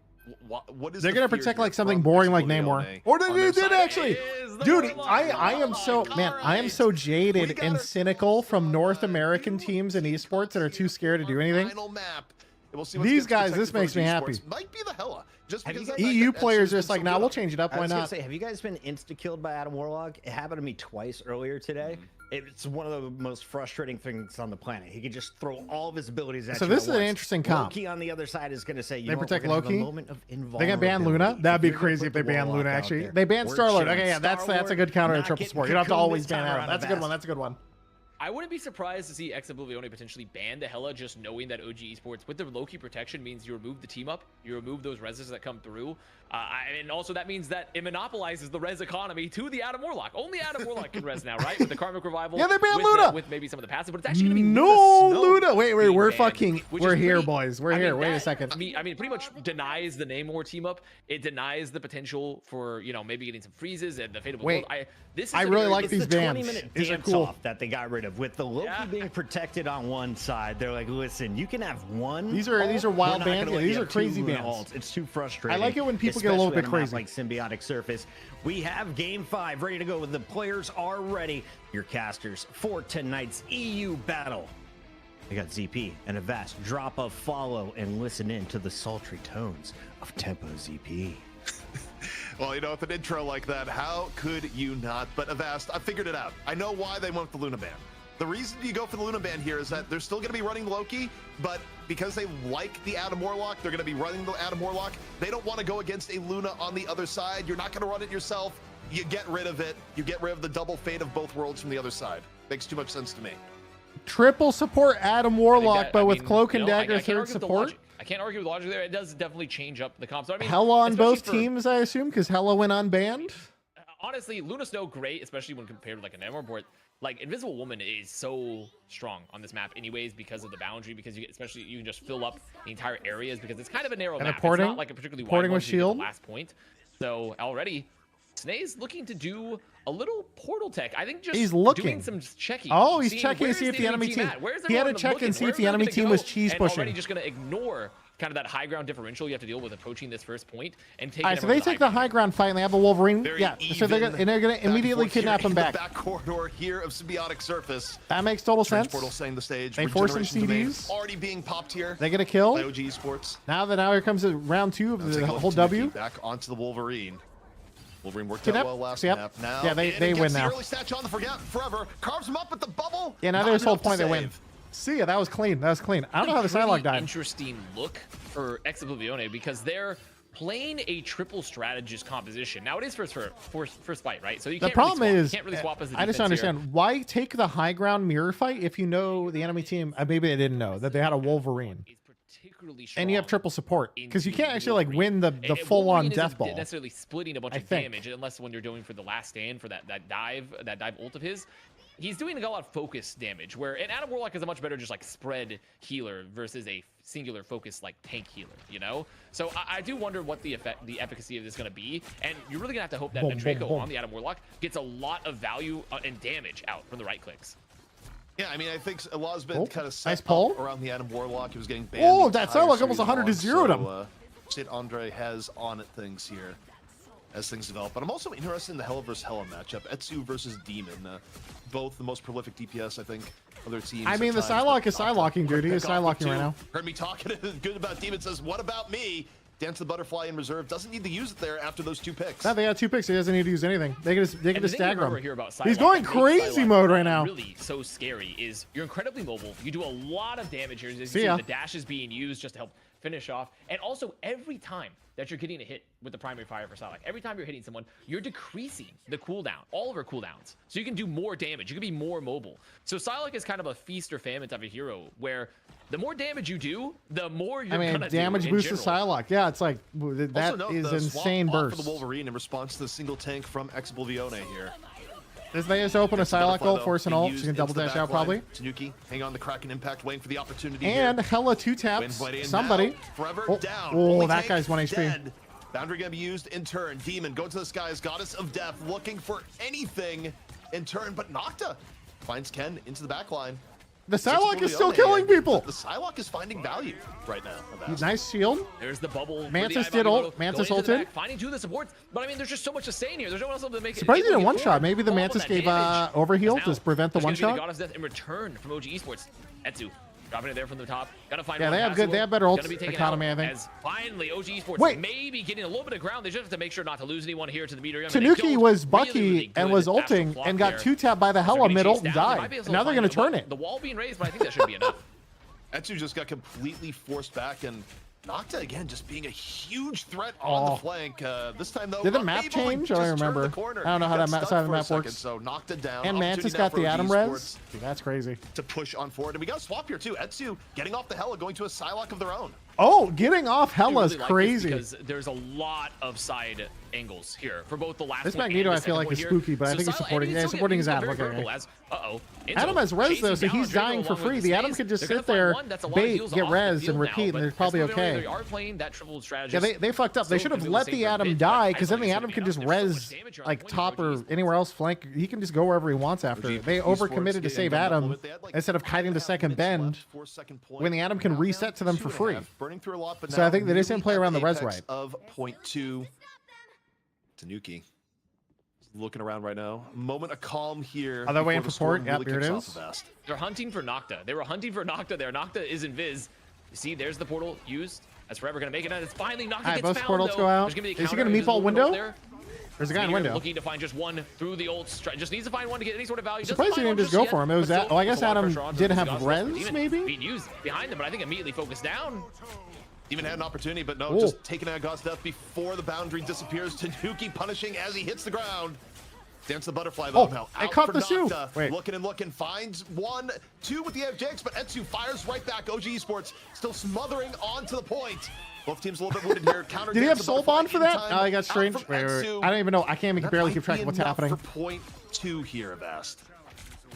what is? They're going to protect like something boring like Namor. Or they did actually. Dude, I am so man, I am so jaded and cynical from North American teams in esports that are too scared to do anything. Final map. We'll see what's These gets guys, this protected makes for me Esports. happy. Might be the Hella. Just Have you because guys- the fact EU that players Exodus are has just been like, so nah, good. we'll change it up. I Why was gonna not? say, have you guys been insta-killed by Adam Warlock? It happened to me twice earlier today. It's one of the most frustrating things on the planet. He can just throw all of his abilities at So you this at is an once. interesting comp. Loki on the other side is going to say, you They know what, protect we're gonna have a Loki? moment of They can ban Luna. invulnerability. That'd be If you're gonna crazy if put they the ban Warlock Luna. out Actually, there, they banned we're Star-Lord. chilling. Okay, yeah, that's a Star-Lord, good counter to not triple getting support. You don't have to cocooned always this ban time Adam. around, That's a good Avast. one. That's a good one. I wouldn't be surprised to see Oblivion potentially ban the Hella, just knowing that OG Esports with the Loki protection means you remove the team up, you remove those reses that come through, and also that means that it monopolizes the res economy to the Adam Warlock. Only Adam Warlock can res now, right? With the Karmic Revival. Yeah, they banned with Luna. with maybe some of the passive, but it's actually gonna be No, Snow Luna. Wait, being we're banned, fucking. which We're is here, pretty- boys. We're I mean, here. Wait a that- second. I mean, pretty much denies the Namor team up. It denies the potential for maybe getting some freezes and the fate of a Wait, world. This is I a really very- like It's these the bans. 20-minute These are dance cool. off that they got rid of. With the Loki Yeah. being protected on one side, they're like, listen, you can have one. These are ult, wild we're not bans. gonna Yeah, let these you are have two crazy Luna bans. ults. It's too frustrating. I like it when people get a little especially bit on a map crazy. like Symbiotic Surface. We have Game 5 ready to go. The players are ready. Your casters for tonight's EU battle. We got ZP and Avast. Drop a follow and listen in to the sultry tones of Tempo ZP. Well, with an intro like that, how could you not? But Avast, I figured it out. I know why they went with the Luna ban. The reason you go for the Luna ban here is that they're still going to be running Loki, but because they like the Adam Warlock, they're going to be running the Adam Warlock. They don't want to go against a Luna on the other side. You're not going to run it yourself. You get rid of it. You get rid of the double fate of both worlds from the other side. Makes too much sense to me. Triple support Adam Warlock, that- but I with mean, Cloak and I Dagger can't third argue with the support. logic. I can't argue with the logic there. It does definitely change up the comp. So I mean, Hella on especially both for- teams, I assume, because Hella went unbanned. Honestly, Luna Snow great, especially when compared to like an Namor board. Like Invisible Woman is so strong on this map, anyways, because of the boundary. Because you can just fill up the entire areas because it's kind of a narrow And map. the porting- it's not like a particularly wide porting one with to get to the shield. last point. So already, Snae's looking to do a little portal tech. I think just He's looking. doing some checking. Oh, he's seeing checking to where's see if the enemy team- at? Where's he had to everyone check and looking? see if Where's the enemy everybody team gonna was go? cheese And pushing. already just going to ignore kind of that high ground differential you have to deal with approaching this first point and take. All right, so they take the high ground fight and they have a Wolverine. Very Yeah, so they're even gonna back and immediately forth here kidnap him in back. The back corridor here of Symbiotic Surface. That makes total Strange sense. Portal setting the stage. They force some Regeneration domain CDs. already being popped here They get a kill. by OG Esports. Now here comes round 2 of Now the take a look whole to W. Nikki, back onto the Wolverine. Wolverine worked Yep. out well last Yep. map. Now, Yeah, they in win gets the now. early snatch on the forever. Carves him up with the bubble. Yeah, now Not there's whole enough to point they win. save. See ya, that was clean. That was clean. I don't know how the Pretty Psylocke died. Interesting look for Oblivion because they're playing a triple strategist composition. Now it is first fight, right? So you The can't problem really swap. is, You can't really swap as the I just defense here. understand why take the high ground mirror fight if you know the enemy team. Maybe they didn't know that they had a Wolverine, Is particularly strong and you have triple support because you into can't actually like Wolverine. win the And full on Wolverine death isn't ball. necessarily splitting a bunch I of think. damage unless when you're doing for the last stand for that dive ult of his. He's doing a lot of focus damage, where and Adam Warlock is a much better just like spread healer versus a singular focus like tank healer, So I do wonder what the efficacy of this is going to be, and you're really gonna have to hope that Boom, Draco boom, boom. on the Adam Warlock gets a lot of value and damage out from the right clicks. Yeah, I mean, I think a lot has been Oh, kind of set nice pull. up around the Adam Warlock. He was getting banned. Oh, the that entire Psylocke almost series 100 to long, 0'd him. so, Sid Andre has on things here as things develop. But I'm also interested in the Hella versus Hella matchup. Etsu versus Demon. Both the most prolific DPS, I think, of their teams. I mean, at the times, Psylocke but is Psylocking, dude. He is pick off Psylocking right two. now. Heard me talking good about Demon, says, what about me? Dance the Butterfly in reserve. Doesn't need to use it there after those 2 picks. No, they got 2 picks. He doesn't need to use anything. They can just stagger him. Here about He's Psylocke going that makes crazy Psylocke mode right now. Really so scary is you're incredibly mobile. You do a lot of damage here. As you See see, ya. the dash is being used just to help finish off. And also, every time that you're getting a hit with the primary fire for Psylocke, every time you're hitting someone, you're decreasing the cooldown, all of her cooldowns. So you can do more damage. You can be more mobile. So Psylocke is kind of a feast or famine type of hero where the more damage you do, the more you're gonna damage do boost in to general. Psylocke. Yeah, it's like that Also note is the swap insane off burst. for the Wolverine in response to the single tank from Oblivion here. They just open a Dance the Psylocke Butterfly, ult, though, force an being ult. used She can double into the dash out back line. probably. Tanuki, hang on the Kraken impact, waiting for the opportunity And here. Hella 2 Wins taps by the somebody. inbound, Forever Oh, down. oh, Only that tank guy's 1 HP. dead. Boundary gonna be used in turn. Demon, go to the skies. Goddess of Death, looking for anything in turn, but Nocta finds Ken into the back line. The Psylocke is still Oblivion, killing and people. The Psylocke is finding value right now. Avast. Nice shield. There's the bubble. for Mantis the did Ivan ult. Moto, Mantis going into the ulted. back, finding 2 of the supports. But I mean, there's just so much to say in here. There's no one else to make it. Surprised he able didn't to one get shot. forward. Maybe the All of Mantis that gave damage. overheal Now, to prevent the there's one gonna be shot. The Goddess Death in return from OG Esports. Etsu dropping it there from the top. Gotta find Yeah, one they have pass good- to they him. have better ult Gonna be taken economy, out I think. As finally OG Esports Wait. maybe getting a little bit of ground. They just have to make sure not to lose anyone here to the meter. I mean, they Tanuki killed was really, Bucky really and good was astral ulting flock and got there. 2 tapped by the As they're Hella getting mid ult chased and down, they might died. be able And now they're find going to turn the- it. The wall being raised, but I think that should be enough. Etsu just got completely forced back, and Nocta again just being a huge threat on the flank. This time though, Did the not map able to change? I don't just turn remember. the corner. I don't know how Got that map- stuck side of the for a map second, works. So Nocta down. And Mantis Opportunity now got for the OG Atom Esports res. Dude, that's crazy. to push on forward, and we got a swap here too. Etsu getting off the Hella, going to a Psylocke of their own. Oh, getting off I Hella is really like this crazy. because there's a lot of side angles here for both the last This point Magneto, and I the feel second like, point is here. spooky, but I think he's Psylocke- supporting- and yeah, he's supporting his still Adam. getting very Okay, vertical as, uh-oh, Adam Enzo has res chasing though, so down he's Drago dying for along with free. his The Adam phase. could just They're sit gonna there, find one. That's a lot of bait, heals get off the res, field and now, repeat, but and they're probably Esports, okay. They are playing that triple strategy. Yeah, they fucked up. They should have let the Adam die, because then the Adam can just res like top or anywhere else flank. He can just go wherever he wants after. They overcommitted to save Adam instead of kiting the second bend when the Adam can reset to them for free. Burning through a lot, but So I now think they just didn't play nearly around the at res apex right. Of .2. Tanuki looking around right now. Moment of calm here. Are they waiting before for port? the storm Yep, really here it kicks is. off Avast. They're hunting for Nocta. They were hunting for Nocta there. Nocta is invis. You see, there's the portal used. That's Forever gonna make it, and it's finally Nocta Alright, gets both found, portals though. go out. There's gonna be a Is he counter, gonna there's a meatball little ult window? there. There's a guy in Meteor window. looking to find just one through the ult. Just needs to find one to get any sort of value. Surprised he didn't just go for him. It was that. Oh, I guess Adam did have res, Demon maybe. being used behind them, but I think immediately focused down. Even had an opportunity, but no, Ooh. just taking out God's death before the boundary disappears. Tanuki punishing as he hits the ground. Dance the butterfly though. Oh, Now it out caught for the Sue. Nocta. Wait. Looking and looking, finds 1, 2 with the FJX, but Etsu fires right back. OG Esports still smothering onto the point. Both teams a little bit wounded here. Counter Did he Dance have the soul Butterfly bond for in that? time. Oh, I got Out strange. from Wait, wait, wait. Etsu. I don't even know. I can't even That barely might keep track be of what's enough happening. For .2 here, Avast.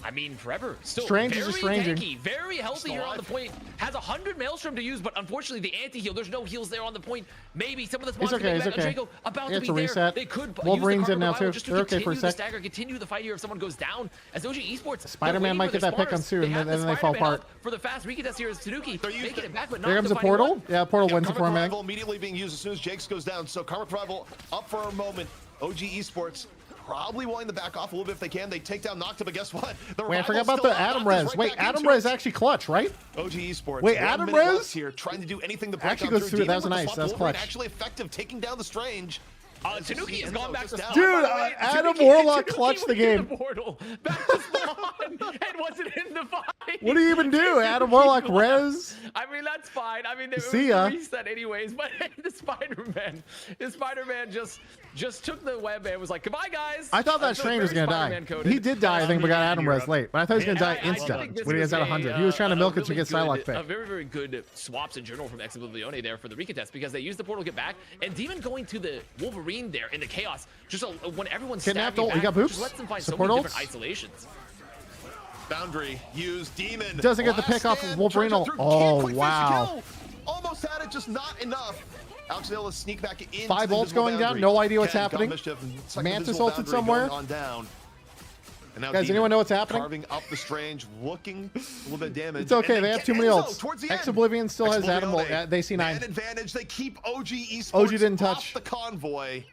I mean, Forever still Strange is very just stranging. tanky, very healthy here on the point. Has 100 Maelstrom to use, but unfortunately the anti-heal. There's no heals there on the point. Maybe some of the spawns He's okay, can make he's it back. okay. Drago about He to has be to there. reset. They could Wolverine's use the in now, Cargo too. just to They're okay for a continue the sec. stagger, continue the fight here if someone goes down. As OG Esports, Spider-Man might get that pick on Sue, and then they fall apart. For the fast recontest here is Tanuki making it back, but not There comes to a find portal. one. Yeah, portal wins it Karmic for him. Revival immediately being used as soon as Jakes goes down. So Karmic Revival up for a moment. OG Esports probably wanting to back off a little bit if they can. They take down Nocta, but guess what? The Wait, I Revival's forgot about still the up. Adam Nocta's res. right Wait, back Adam into res it. actually clutch, right? OG Esports. Wait, 1 Adam minute left res? here, trying to do anything to break Actually on goes through. through it. That Demon was with the nice. swap. That was Wolverine clutch. actually effective, taking down the Strange. Tanuki has gone back to spawn. Dude, by the way. Adam Tanuki- Warlock Tanuki clutched the went in game. portal, back to spawn, and wasn't in the fight. What do you even do? Adam Warlock res? I mean, that's fine. I mean, it was See ya. a reset anyways, but the Spider-Man just took the web and was like, goodbye, guys. I thought that That's Strange was very gonna die. Spider-Man coded. He did die, I think, but got Adam res late. But I thought he was gonna die I think instant this when he was was at 100. He was trying to milk it to really get Psylocke good- pick. Very, very good swaps in general from Oblivion there for the recontest because they used the portal to get back, and Demon going to the Wolverine there in the chaos. Just when everyone's Kidnapped stabbing ult, he back, got boops. just lets them find Support so many ults. different isolations. Boundary used. Demon Doesn't get the last pick off stand, Wolverine turns it ult. through. Oh, Can't quick finish the wow. kill. Almost had it, just not enough. Alex able to sneak back into 5 the ults invisible going down, boundary. no idea what's Ken got happening. mischief, and second Mantis invisible ulted boundary somewhere. going on down. And now Guys, Demon anyone know what's happening? Carving up the Strange, looking a little bit of damage. It's okay, And they then have too get many Enzo ults. towards the end. Ex-Oblivion still has Adam ult. Oblivion, They see 9. man advantage. They keep OG Esports OG didn't touch. off the convoy.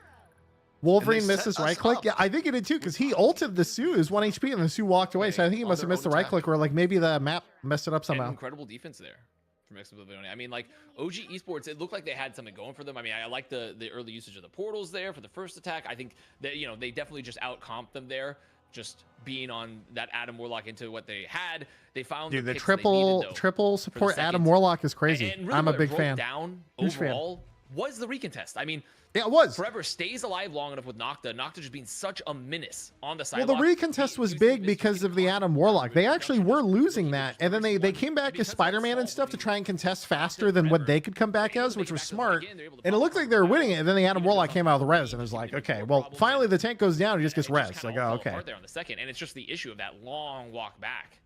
Wolverine And they missed his set us right click. up. Yeah, I think he did too, because he ulted the Sue. It was 1 HP, and the Sue walked away. So I think he on must have their missed the own right attack. click, or like maybe the map messed it up And somehow. incredible defense there from Oblivion. I mean, like OG Esports, it looked like they had something going for them. I mean, I like the early usage of the portals there for the first attack. I think that, you know, they definitely just out-comped them there, just being on that Adam Warlock into what they had. They found Dude, the picks they needed, though, triple for the support second. Adam Warlock is crazy. And really I'm a what it big broke fan. down Huge fan. overall was the recontest. I mean, Yeah, it was. Forever stays alive long enough with Nocta. Nocta just being such a menace on the Well, side. the recontest was big because of the Adam Warlock. They actually were losing that, and then they came back as Spider-Man and stuff to try and contest faster than what they could come back as, which was smart. And it looked like they were winning it, and then the Adam Warlock came out of the res, and it was like, okay, well, finally the tank goes down, he just gets res. Like, oh, okay. There on the second, and it's just the issue of that long walk back.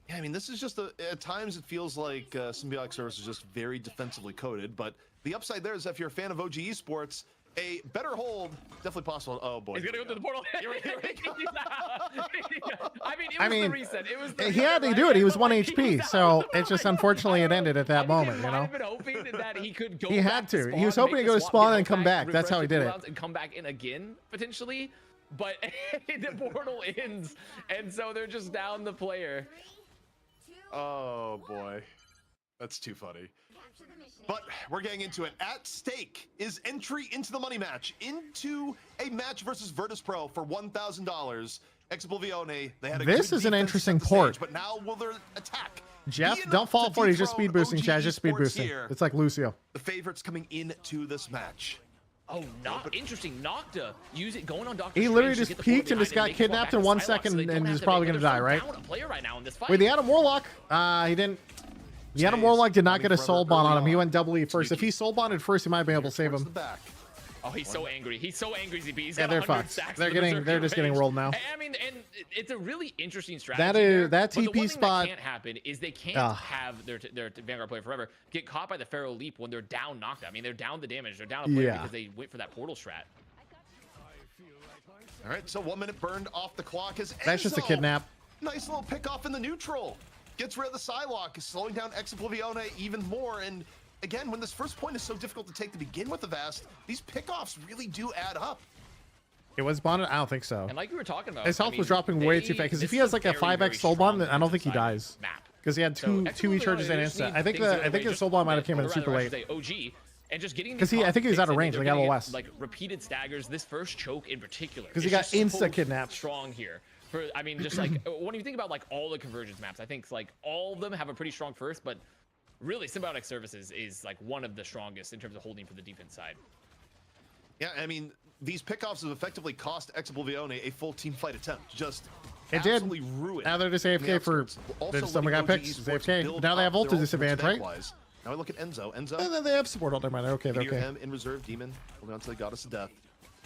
Yeah, I mean, this is just at times it feels like Symbiotic Service is just very defensively coded, but the upside there is if you're a fan of OG Esports, a better hold definitely possible. Oh boy, He's gonna go through the portal. I mean, the reset. It was the he reset, had to right? do it. He was But, 1 like, HP, was so out. it's just unfortunately it ended at that moment, you Might know? have been hoping that he could go. He had back to. spawn, He was hoping make to go the to swap, spawn get and come back, back. That's how he refresh did the it. cooldowns, and come back in again potentially. But the portal ends, and so they're just down the player. Oh boy, that's too funny. But we're getting into it. At stake is entry into the money match, into a match versus Virtus Pro for $1,000. Oblivion, they had a This good is an defense interesting to set the stage, port. but now will their attack Jeff, be don't enough fall to for it. He's just dethrone speed boosting, OG Chaz. Just speed Esports boosting. here? It's like Lucio. The favorites coming into this match. Oh, not interesting. Nocta going on Doctor He Strange literally to just get the peeked portal and just behind got him, make it kidnapped fall in back 1 to Psylocke, so second they don't and have is to probably make gonna it. die, They're right? down a player right now in this fight. Wait, the Adam Warlock, he didn't. The Adam Warlock did not get a soul bond on him. He went double E first. If he soul bonded first, he might be able to save him. Oh, he's so angry. He's so angry, ZP. He's Yeah, got they're 100 fucked. stacks They're for the getting. They're Berserker just getting range. rolled now. I mean, and it's a really interesting strategy. That there, is that but the one TP thing spot. that can't happen is they can't have their Vanguard player forever get caught by the Pharaoh Leap when they're down Nocta. I mean, they're down the damage. They're down a player because they went for that portal strat. All right, so 1 minute burned off the clock as That's just a Enzo, kidnap. Nice little pick off in the neutral. Gets rid of the Psylocke, slowing down Oblivion even more. And again, when this first point is so difficult to take to begin with the Vast, these pickoffs really do add up. It was bonded? I don't think so. And like we were talking about, His health was dropping way too fast. Because if he has like a 5x soul bond, then I don't think he dies. Because he had two E-charges and instant. I think the soul bond might have came in super late. OG. And just getting because I think he was out of range, like out of West. Like repeated staggers. This first choke in particular, because he got insta kidnapped. Strong here. I mean, just like when you think about like all the convergence maps, I think like all of them have a pretty strong first, but really Symbiotic Services is like one of the strongest in terms of holding for the defense side. Yeah, I mean, these pickoffs have effectively cost Oblivion a full team fight attempt. Just it did. Ruined. Now they're just AFK for. Someone got picked. AFK. Now they have voltage disadvantage, right? Now we look at Enzo. And then they have support all their mind. Okay, they're okay. Him in reserve, Demon holding on to the Goddess of Death.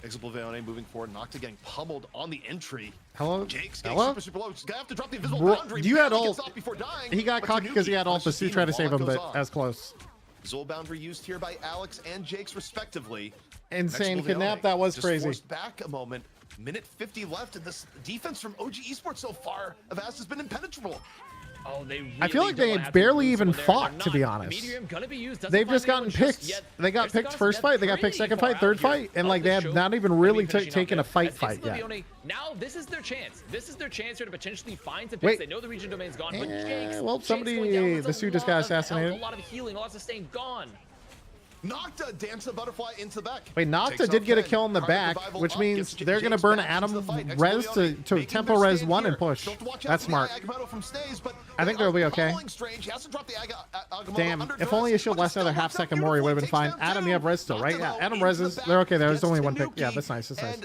Oblivion moving forward. Nocta getting pummeled on the entry. Hello. Jake's getting super low. He's gonna have to drop the invisible boundary. You had ult. Dying, he got cocky because he had ult, but Sue tried to save him, but as close. Zol boundary used here by Alex and Jake's respectively. Insane kidnap. That was crazy. Forced back a moment. Minute 50 left, and this defense from OG Esports so far, Avast has been impenetrable. Oh, they really I feel like they barely even fought, to be honest. They've just gotten picked. They got picked first fight, they got picked second fight, third fight, and like they have not even really taken a fight yet. Now this is their chance. This is their chance here to potentially find some picks. They know the region domain's gone, but Jake's, well, somebody, the Sue just got assassinated. A lot of healing, lots of staying gone. Nocta dance the butterfly into the back. Wait, Nocta did get a kill in the back, which means they're going to burn Adam res to tempo res 1 and push. That's smart. I think they'll be okay. Damn, if only a shield lasted another half second more, he would have been fine. Adam, you have res still, right? Yeah, Adam reses. They're okay. There's only one pick. Yeah, that's nice. That's nice.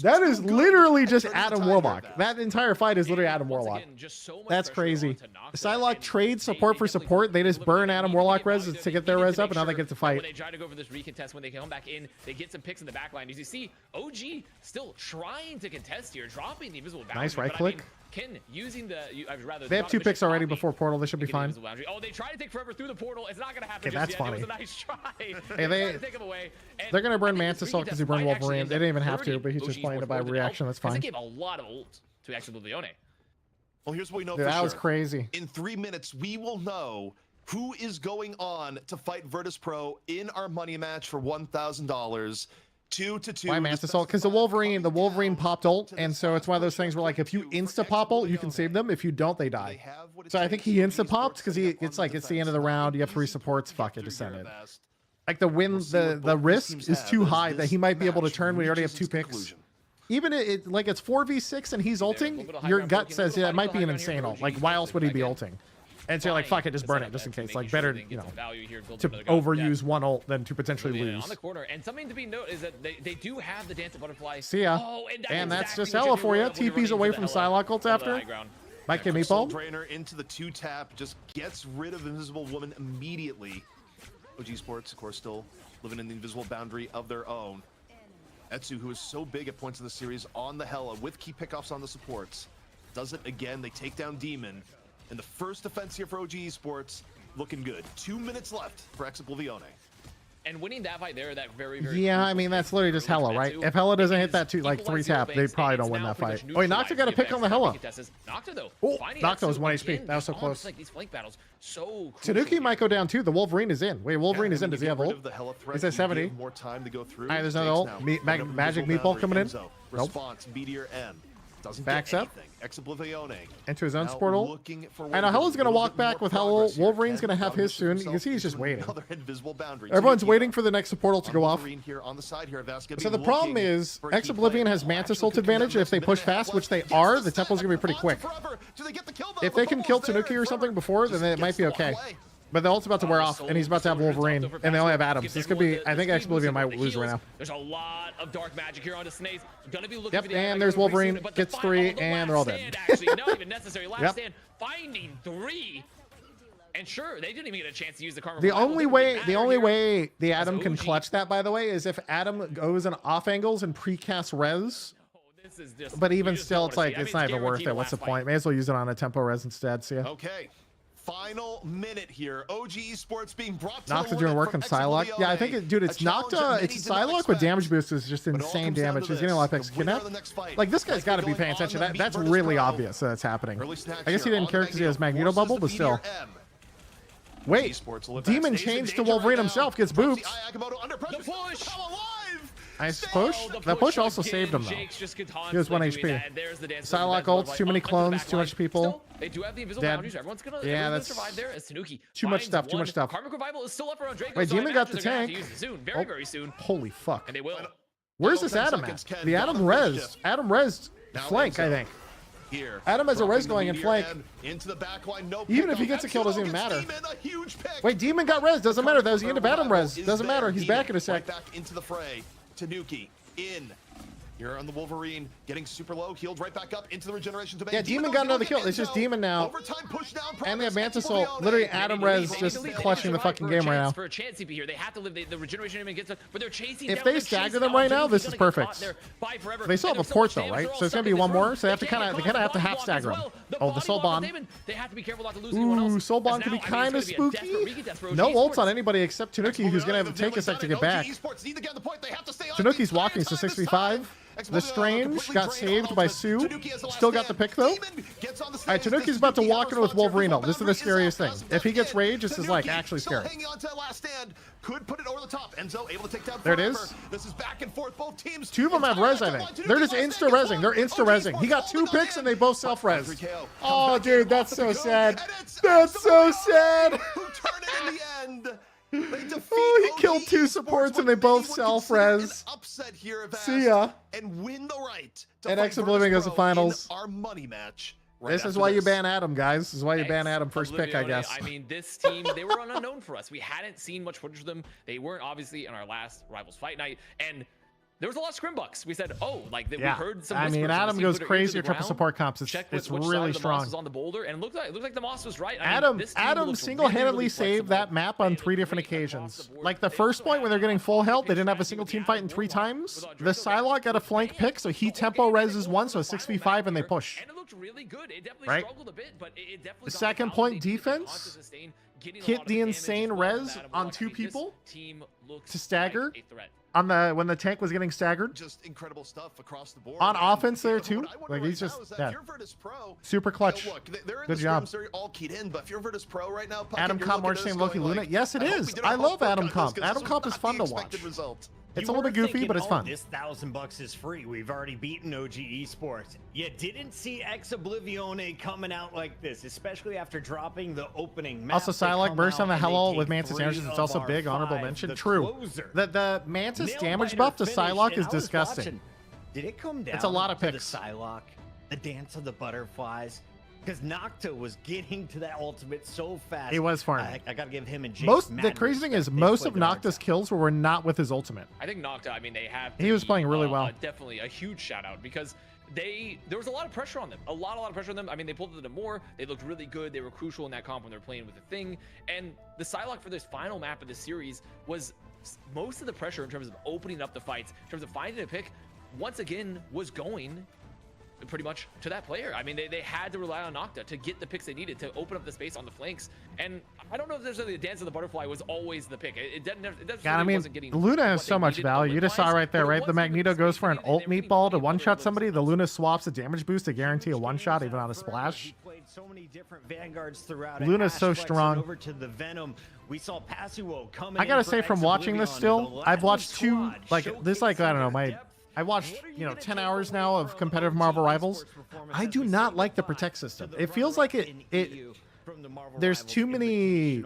That is literally just Adam Warlock. That entire fight is literally Adam Warlock. That's crazy. Psylocke trades support for support. They just burn Adam Warlock res to get their res up, and now they get to fight. When they try to go for this recontest, when they come back in, they get some picks in the back line. As you see, OG still trying to contest here, dropping the invisible boundary. Nice right click. Ken using the, they have 2 picks already before portal. They should be fine. Oh, they try to take forever through the portal. It's not going to happen. Okay, that's yet. funny. It was a nice try. Hey, they're going to burn Mantis Assault because he burned Wolverine. They didn't even have to, but he's just playing it by reaction. That's fine. They gave a lot of ult to Oblivion. Well, here's what we know for sure. That was crazy. In 3 minutes, we will know who is going on to fight Virtus Pro in our money match for $1,000. 2-2. Why Mantis ult? Because the Wolverine popped ult, and so it's one of those things where like if you insta pop ult, you can save them. If you don't, they die. So I think he insta popped because it's the end of the round. You have 3 supports. Fuck it, just send it. Like the risk is too high that he might be able to turn when you already have 2 picks. Even like it's 4v6 and he's ulting, your gut says yeah, it might be an insane ult. Like why else would he be ulting? And so you're like, fuck it, just burn it, just in case. Like, better, you know, to overuse one ult than to potentially lose. On the corner, and something to be noted is that they do have the Dancing Butterfly. See ya. Oh, and that's just hella for you. TP's away from Psylocke ult after. Might get meatball. Drainer into the 2-tap, just gets rid of Invisible Woman immediately. OG Esports, of course, still living in the invisible boundary of their own. Etsu, who is so big at points in the series on the Hela with key pickoffs on the supports, does it again. They take down Demon. And the first defense here for OG Esports, looking good. 2 minutes left for Oblivion. And winning that fight there, that very, very... Yeah, I mean, that's literally just Hela, right? If Hela doesn't hit that 3-tap, they probably don't win that fight. Oh, wait, Nocta got a pick on the Hela. Nocta, though. Oh, Nocta was 1 HP. That was so close. Like these flank battles, so Tanuki might go down, too. The Wolverine is in. Wait, Wolverine is in. Does he have ult? He's at 70. More time to go through. All right, there's another ult. Magic Meatball coming in. Nope. Response, Meteor N. Backs up Oblivion into his own portal. I know Hela's gonna walk back with Hela. Wolverine's gonna have his soon. You can see he's just waiting. Everyone's waiting for the next portal to go off. So the problem is Oblivion has Mantis ult advantage. If they push fast, which they are, the tempo's gonna be pretty quick. If they can kill Tanuki or something before, then it might be okay. But the ult's about to wear off, and he's about to have Wolverine, and they only have Adams. This could be, I think Oblivion might lose right now. There's a lot of dark magic here on the Snails. Gonna be looking for the and there's Wolverine, gets 3, and they're all dead. Actually, not even necessary. Last stand, finding 3. And sure, they didn't even get a chance to use the Karma. The only way the Adam can clutch that, by the way, is if Adam goes in off angles and precast res. But even still, it's like, it's not even worth it. What's the point? May as well use it on a tempo res instead. See ya. Okay. Final minute here. OG Esports being brought to Nocta doing work on Psylocke. Yeah, I think, dude, it's Nocta. It's Psylocke with damage boost is just insane damage. He's getting a lot of kidnap. Like, this guy's got to be paying attention. That's really obvious that it's happening. I guess he didn't care because he has Magneto Bubble, but still. Wait, Demon changed to Wolverine himself, gets booped. Nice push. That push also saved him, though. He was 1 HP. Psylocke ults, too many clones, too much people. They do have the invisible boundaries. Everyone's gonna survive there as Tanuki. Too much stuff, too much stuff. Karmic Revival is still up around Draco. Wait, Demon got the tank. Soon, very soon. Holy fuck. And they will. Where's this Adam at? The Adam res. Adam res flank, I think. Here. Adam has a res going in flank. Into the back line, no even if he gets a kill, doesn't even matter. Wait, Demon got res. Doesn't matter. That was the end of Adam res. Doesn't matter. He's back in a sec. Back into the fray. Tanuki in. Here on the Wolverine, getting super low, healed right back up into the regeneration domain. Yeah, Demon got another kill. It's just Demon now. And they have Mantis ult. Literally, Adam Res just clutching the fucking game right now. For a chance CP here, they have to live the regeneration domain gets, but they're chasing. If they stagger them right now, this is perfect. They still have a port though, right? So it's gonna be one more. So they have to kind of half stagger them. Oh, the Soul Bond. They have to be careful not to lose anyone else. Ooh, Soul Bond could be kind of spooky. No ults on anybody except Tanuki, who's gonna have to take a sec to get back. Tanuki's walking, so 6v5. The Strange got saved by Sue. Still got the pick though. Alright, Tanuki's about to walk in with Wolverine ult. This is the scariest thing. If he gets rage, this is like actually scary. There it is. Two of them have res, I think. They're just insta-resing. They're insta-resing. He got 2 picks and they both self-res. Oh, dude, that's so sad. That's so sad. Oh, he killed 2 supports and they both self-res. See ya. And win the right. And Oblivion goes to finals. Our money match. This is why you ban Adam, guys. This is why you ban Adam first pick, I guess. I mean, this team, they were unknown for us. We hadn't seen much footage of them. They weren't obviously in our last Rivals Fight Night. And there was a lot of scrimbucks. We said, oh, like we heard some. I mean, Adam goes crazy with triple support comps. It's really strong. Was on the boulder, and it looked like the Moss was right. Adam single-handedly saved that map on 3 different occasions. Like the first point when they're getting full health, they didn't have a single team fight in 3 times. The Psylocke got a flank pick, so he tempo reses 1, so 6v5, and they push. And it looked really good. It definitely struggled a bit, but it definitely. The second point defense hit the insane res on 2 people to stagger. On the when the tank was getting staggered, just incredible stuff across the board. On offense there too, like he's just super clutch. Good job. All keyed in, but if you're Virtus Pro right now, Adam Comp, March Same, Loki, Luna. Yes, it is. I love Adam Comp. Adam Comp is fun to watch. It's a little bit goofy, but it's fun. This $1,000 is free. We've already beaten OG Esports. You didn't see Oblivion coming out like this, especially after dropping the opening map. Also, Psylocke burst on the Hello with Mantis damage. It's also big. Honorable mention. True. The Mantis damage buff to Psylocke is disgusting. Did it come down it's a lot of to picks. the Psylocke, the dance of the butterflies? Because Nocta was getting to that ultimate so fast. He was farming. I gotta give him and Jace The crazy thing is, most of Nocta's kills were not with his ultimate. I think Nocta, I mean, they have. He was playing really well. Definitely a huge shout out because there was a lot of pressure on them. A lot of pressure on them. I mean, they pulled them more. They looked really good. They were crucial in that comp when they were playing with the thing. And the Psylocke for this final map of the series was most of the pressure in terms of opening up the fights, in terms of finding a pick, once again, was going pretty much to that player. I mean, they had to rely on Nocta to get the picks they needed to open up the space on the flanks. And I don't know if there's the dance of the butterfly was always the pick. It God, I mean, Luna has so much value. You just saw right there, right? The Magneto goes for an ult meatball to one-shot somebody. The Luna swaps a damage boost to guarantee a one-shot, even on a splash. So many different vanguards throughout. Luna's so strong. Over to the Venom. We saw Pasuo coming. I gotta say, from watching this still, I've watched two, like, this, like, I don't know, I watched, 10 hours now of competitive Marvel Rivals. I do not like the protect system. It feels like there's too many,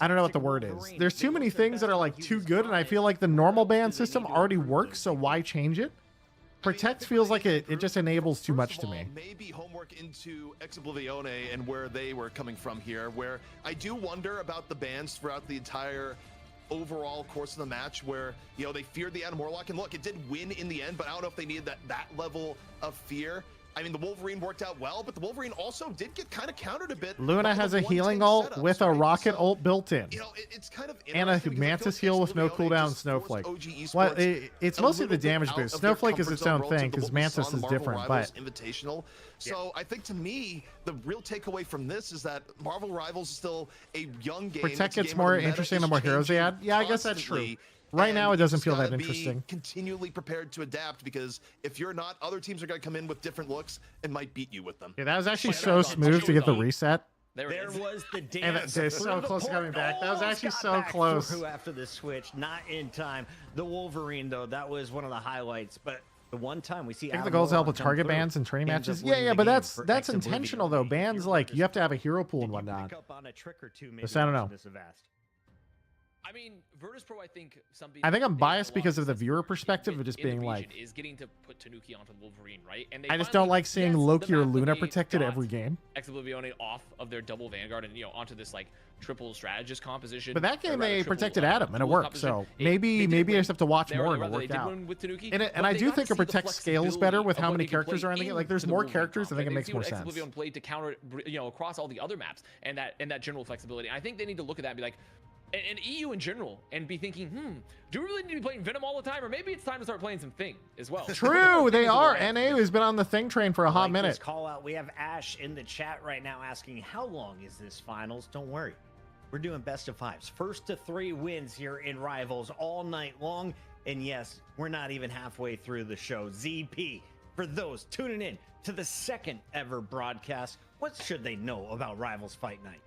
I don't know what the word is. There's too many things that are like too good, and I feel like the normal ban system already works, so why change it? Protect feels like it just enables too much to me. Maybe homework into Oblivion and where they were coming from here, where I do wonder about the bans throughout the entire overall course of the match, where they feared the Adam Warlock, and look, it did win in the end, but I don't know if they needed that level of fear. I mean, the Wolverine worked out well, but the Wolverine also did get kind of countered a bit. Luna has a healing ult with a rocket ult built in. It's kind of and a Mantis heal with no cooldown Snowflake. Well, it's mostly the damage boost. Snowflake is its own thing because Mantis is different, but Invitational. So I think, to me, the real takeaway from this is that Marvel Rivals is still a young game. Protect gets more interesting the more heroes they add. Yeah, I guess that's true. Right now, it doesn't feel that interesting. Continually prepared to adapt, because if you're not, other teams are going to come in with different looks and might beat you with them. Yeah, that was actually so smooth to get the reset. There was the dance. And it's so close to coming back. That was actually so close. After the switch, not in time. The Wolverine, though, that was one of the highlights. But the one time we see, I think the goals help with target bans and training matches. Yeah, but that's intentional though. Bans, like, you have to have a hero pool and whatnot. So I don't know. I mean, Virtus Pro, I think something. I think I'm biased because of the viewer perspective of just being like, is getting to put Tanuki onto Wolverine, right? And I just don't like seeing Loki or Luna protected every game. Oblivion off of their double Vanguard and onto this like triple strategist composition. But that game they protected Adam and it worked. So maybe I just have to watch more and it'll work out. And I do think a protect scales better with how many characters are in the game. Like, there's more characters. I think it makes more sense. Oblivion played to counter, across all the other maps and that general flexibility. I think they need to look at that and be like, and EU in general, and be thinking, do we really need to be playing Venom all the time, or maybe it's time to start playing some Thing as well? True, they are. NA has been on the Thing train for a hot minute. Call out. We have Ash in the chat right now asking, how long is this finals? Don't worry, we're doing best of fives. First to 3 wins here in Rivals all night long. And yes, we're not even halfway through the show. ZP, for those tuning in to the second ever broadcast, what should they know about Rivals Fight Night?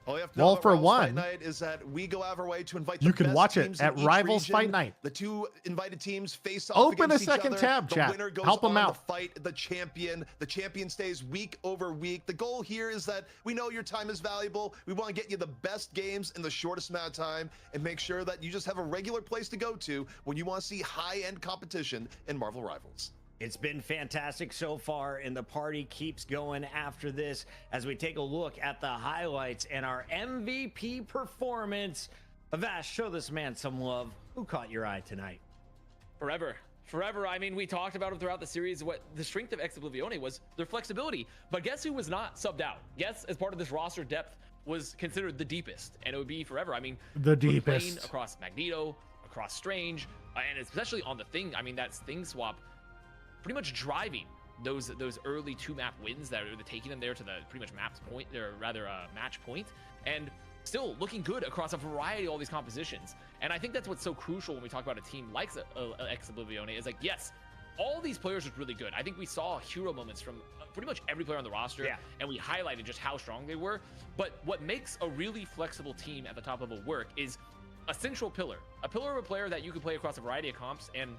All you have to know about Rivals Fight Night is that we go out of our way to invite the best watch teams it at in each Rivals region. Fight Night. The 2 invited teams face off Open against a second each other. tab, the chat. winner goes Help them on out. to fight the champion. The champion stays week over week. The goal here is that we know your time is valuable. We want to get you the best games in the shortest amount of time and make sure that you just have a regular place to go to when you want to see high-end competition in Marvel Rivals. It's been fantastic so far, and the party keeps going after this as we take a look at the highlights and our MVP performance. Avash, show this man some love. Who caught your eye tonight? Forever. I mean, we talked about it throughout the series. What the strength of Oblivion was their flexibility. But guess who was not subbed out? Guess, as part of this roster depth, was considered the deepest, and it would be Forever. I mean, the deepest across Magneto, across Strange, and especially on the Thing. I mean, that Thing swap pretty much driving those early 2 map wins that are taking them there to the pretty much match point, and still looking good across a variety of all these compositions. And I think that's what's so crucial when we talk about a team like Oblivion is like, yes, all these players are really good. I think we saw hero moments from pretty much every player on the roster, and we highlighted just how strong they were. But what makes a really flexible team at the top level work is a central pillar, a pillar of a player that you can play across a variety of comps. And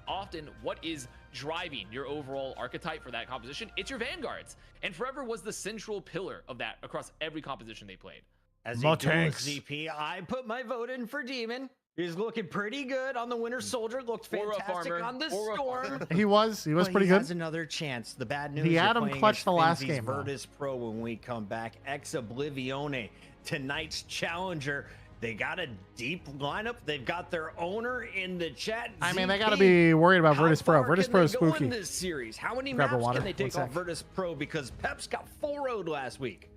often what is driving your overall archetype for that composition, it's your vanguards. And Forever was the central pillar of that across every composition they played. As More a duelist tanks. ZP, I put my vote in for Demon. He's looking pretty good on the Winter Soldier. Looked Or a fantastic farmer. on the Or a Storm. farmer. He was But pretty he good. has another chance. The bad news, He you're had him playing clutch against the last Finzi's game, though. Virtus Pro when we come back. Ex Oblivione, tonight's challenger. They got a deep lineup. They've got their owner in the chat. I mean, they got to ZP. be worried about How Virtus Pro. far Virtus can Pro they is go in spooky. this series? How many Grab a maps water. can they take One on sec. Virtus Pro? Because Pep's got 4-0'd last week.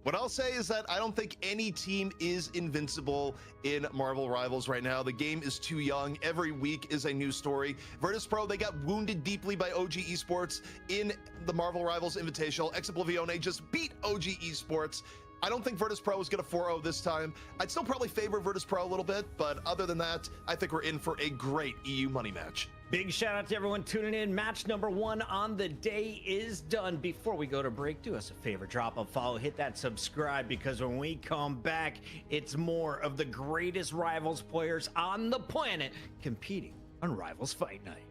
What I'll say is that I don't think any team is invincible in Marvel Rivals right now. The game is too young. Every week is a new story. Virtus Pro, they got wounded deeply by OG Esports in the Marvel Rivals Invitational. Ex Oblivione just beat OG Esports. I don't think Virtus Pro is going to 4-0 this time. I'd still probably favor Virtus Pro a little bit, but other than that, I think we're in for a great EU money match. Big shout out to everyone tuning in. Match number 1 on the day is done. Before we go to break, do us a favor, drop a follow, hit that subscribe, because when we come back, it's more of the greatest Rivals players on the planet competing on Rivals Fight Night.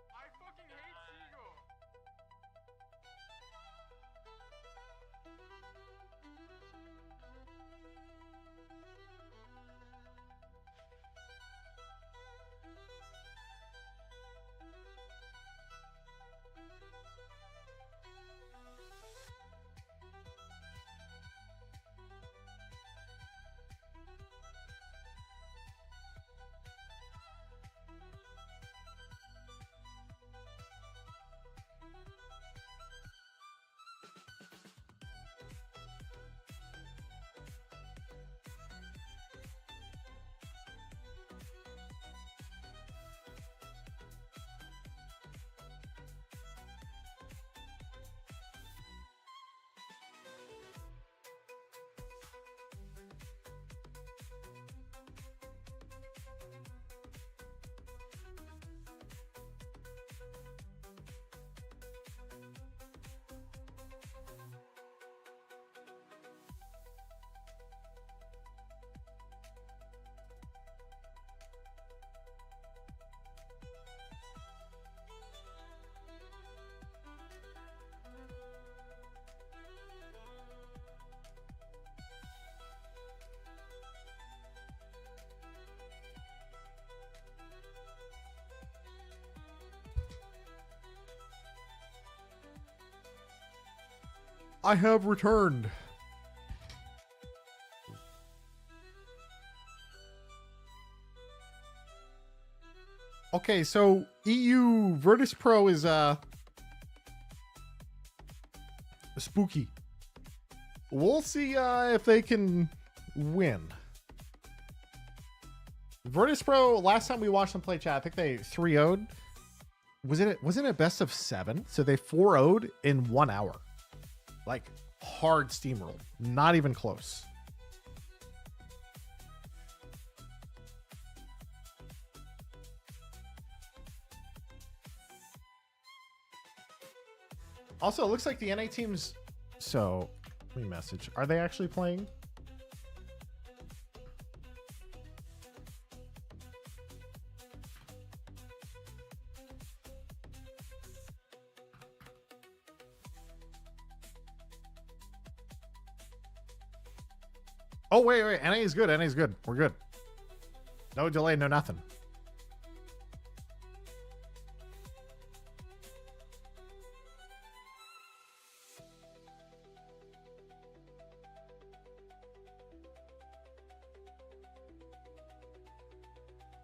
I fucking hate Seagull. I have returned. Okay, so EU Virtus Pro is spooky. We'll see if they can win. Virtus Pro, last time we watched them play chat, I think they 3-0'd. Wasn't it best of 7? So they 4-0'd in 1 hour. Like hard steamroll, not even close. Also, it looks like the NA teams. So, let me message. Are they actually playing? Oh, wait. NA is good. NA is good. We're good. No delay, no nothing.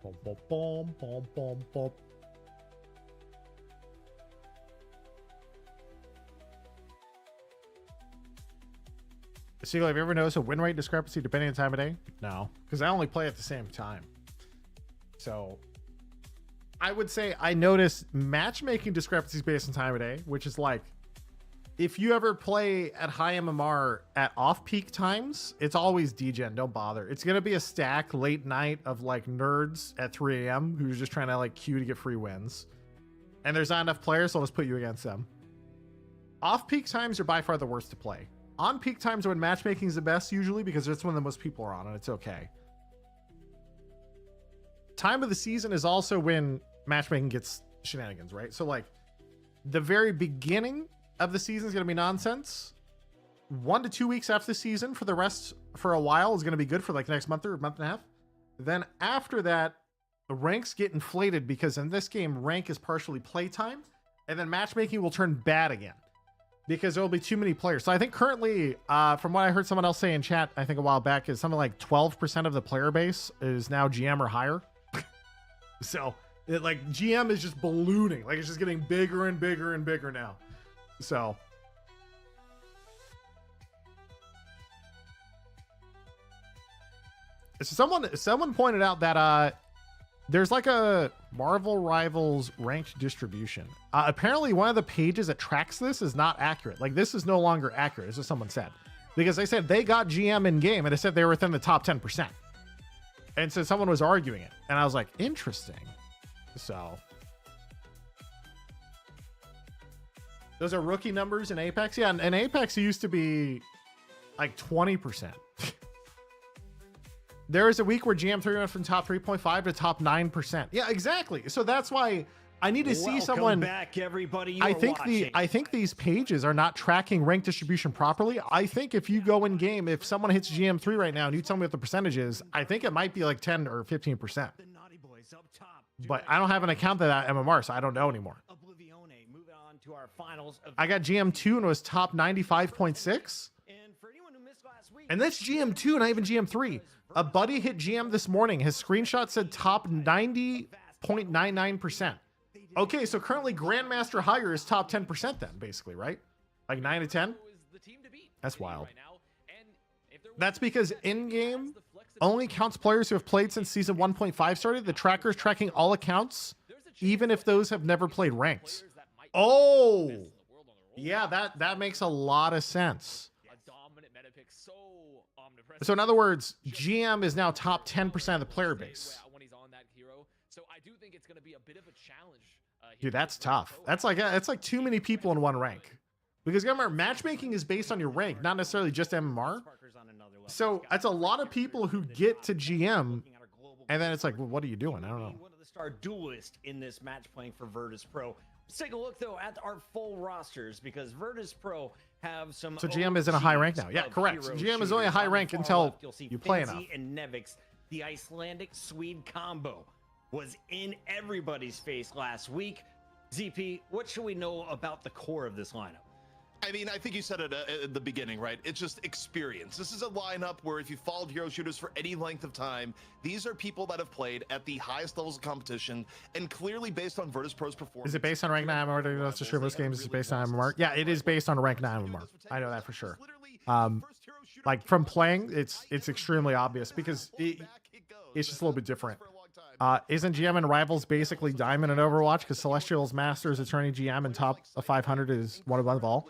Bom, bom, bom, bom, bom, bom. Seagull, have you ever noticed a win rate discrepancy depending on time of day? No, because I only play at the same time. So I would say I notice matchmaking discrepancies based on time of day, which is like if you ever play at high MMR at off-peak times, it's always degen. Don't bother. It's going to be a stack late night of like nerds at 3 a.m. who's just trying to like queue to get free wins. And there's not enough players, so I'll just put you against them. Off-peak times are by far the worst to play. On-peak times are when matchmaking is the best usually because that's when the most people are on and it's okay. Time of the season is also when matchmaking gets shenanigans, right? So like the very beginning of the season is going to be nonsense. 1 to 2 weeks after the season for the rest for a while is going to be good for like the next month or a month and a half. Then after that, the ranks get inflated because in this game, rank is partially playtime, and then matchmaking will turn bad again because there will be too many players. So I think currently, from what I heard someone else say in chat, I think a while back, is something like 12% of the player base is now GM or higher. So like GM is just ballooning, like it's just getting bigger and bigger and bigger now. So someone pointed out that there's like a Marvel Rivals ranked distribution. Apparently one of the pages that tracks this is not accurate. Like this is no longer accurate, as someone said, because they said they got GM in game and it said they were within the top 10%. And so someone was arguing it and I was like, interesting. So those are rookie numbers in Apex. Yeah. And Apex used to be like 20%. There is a week where GM3 went from top 3.5 to top 9%. Yeah, exactly. So that's why I need to see someone back, everybody. I think these pages are not tracking rank distribution properly. I think if you go in game, if someone hits GM3 right now and you tell me what the percentage is, I think it might be like 10 or 15%. But I don't have an account of that MMR, so I don't know anymore. Oblivion, moving on to our finals. I got GM2 and it was top 95.6. And that's GM2, not even GM3. A buddy hit GM this morning. His screenshot said top 90.99%. Okay, so currently Grandmaster Higher is top 10% then, basically, right? Like 9 to 10? That's wild. That's because in-game only counts players who have played since season 1.5 started. The tracker is tracking all accounts, even if those have never played ranked. Oh! Yeah, that makes a lot of sense. So in other words, GM is now top 10% of the player base. Dude, that's tough. That's like too many people in one rank. Because remember, matchmaking is based on your rank, not necessarily just MMR. So that's a lot of people who get to GM, and then it's like, well, what are you doing? I don't know. One of the star duelist in this match playing for Virtus Pro. Let's take a look though at our full rosters because Virtus Pro have some. So GM is in a high rank now. Yeah, correct. GM is only a high rank until you play enough. And Nevix, the Icelandic Swede combo, was in everybody's face last week. ZP, what should we know about the core of this lineup? I mean, I think you said it at the beginning, right? It's just experience. This is a lineup where if you followed hero shooters for any length of time, these are people that have played at the highest levels of competition and clearly based on Virtus Pro's performance. Is it based on rank 9 MMR? That's the sure most games is based on MMR. Yeah, it is based on rank 9 MMR. I know that for sure. Like from playing, it's extremely obvious because it's just a little bit different. Isn't GM and Rivals basically Diamond and Overwatch? Because Celestials, Masters, Attorney, GM, and top of 500 is one of all.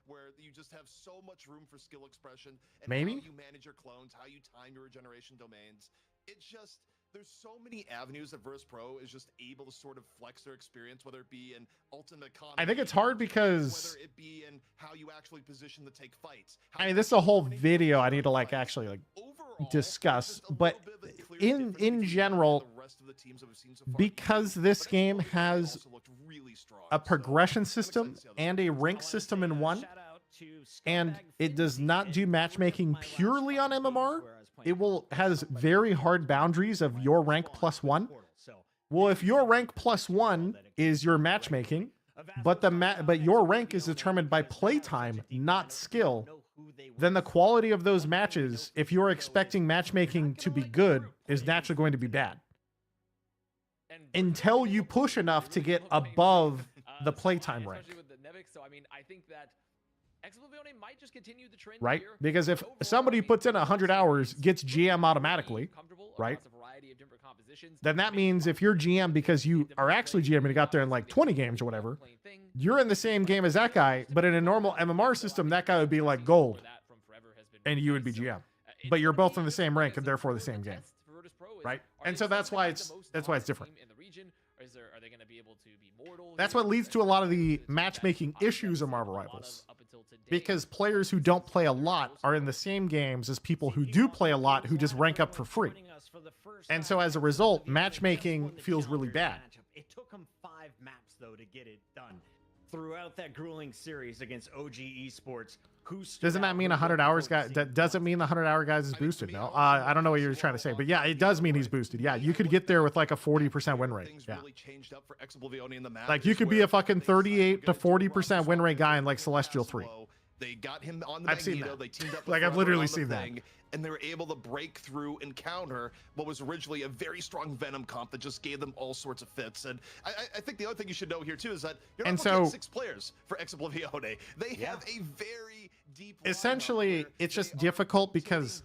Where you just have so much room for skill expression and maybe how you manage your clones, how you time your regeneration domains. It's just there's so many avenues that Virtus Pro is just able to sort of flex their experience, whether it be in ultimate economy. I think it's hard because whether it be in how you actually position to take fights. I mean, this is a whole video I need to like actually like discuss, but in general, because this game has a progression system and a rank system in one, and it does not do matchmaking purely on MMR, it has very hard boundaries of your rank +1. Well, if your rank +1 is your matchmaking, but your rank is determined by playtime, not skill, then the quality of those matches, if you're expecting matchmaking to be good, is naturally going to be bad. Until you push enough to get above the playtime rank. Right? Because if somebody puts in 100 hours, gets GM automatically, right? Then that means if you're GM because you are actually GM and you got there in like 20 games or whatever, you're in the same game as that guy, but in a normal MMR system, that guy would be like gold and you would be GM. But you're both in the same rank and therefore the same game. Right? And so that's why it's different. Are they going to be able to be mortal? That's here? what leads to a lot of the matchmaking issues of Marvel Rivals. Because players who don't play a lot are in the same games as people who do play a lot who just rank up for free. And so as a result, matchmaking feels really bad. It took them 5 maps though to get it done. Throughout that grueling series against OG Esports, doesn't that mean 100 hours guy? That doesn't mean the 100-hour guys is boosted. No, I don't know what you're trying to say, but yeah, it does mean he's boosted. Yeah, you could get there with like a 40% win rate. Yeah, like you could be a fucking 38 to 40% win rate guy in like Celestial 3. They got him on the I've seen Magneto. that. They teamed up with Like, I've Forever literally on the seen that. thing, and they were able to break through and counter what was originally a very strong Venom comp that just gave them all sorts of fits. And I think the other thing you should know here too is that you're not looking at 6 players for Ex Oblivione. They have a very deep. Essentially, it's just difficult because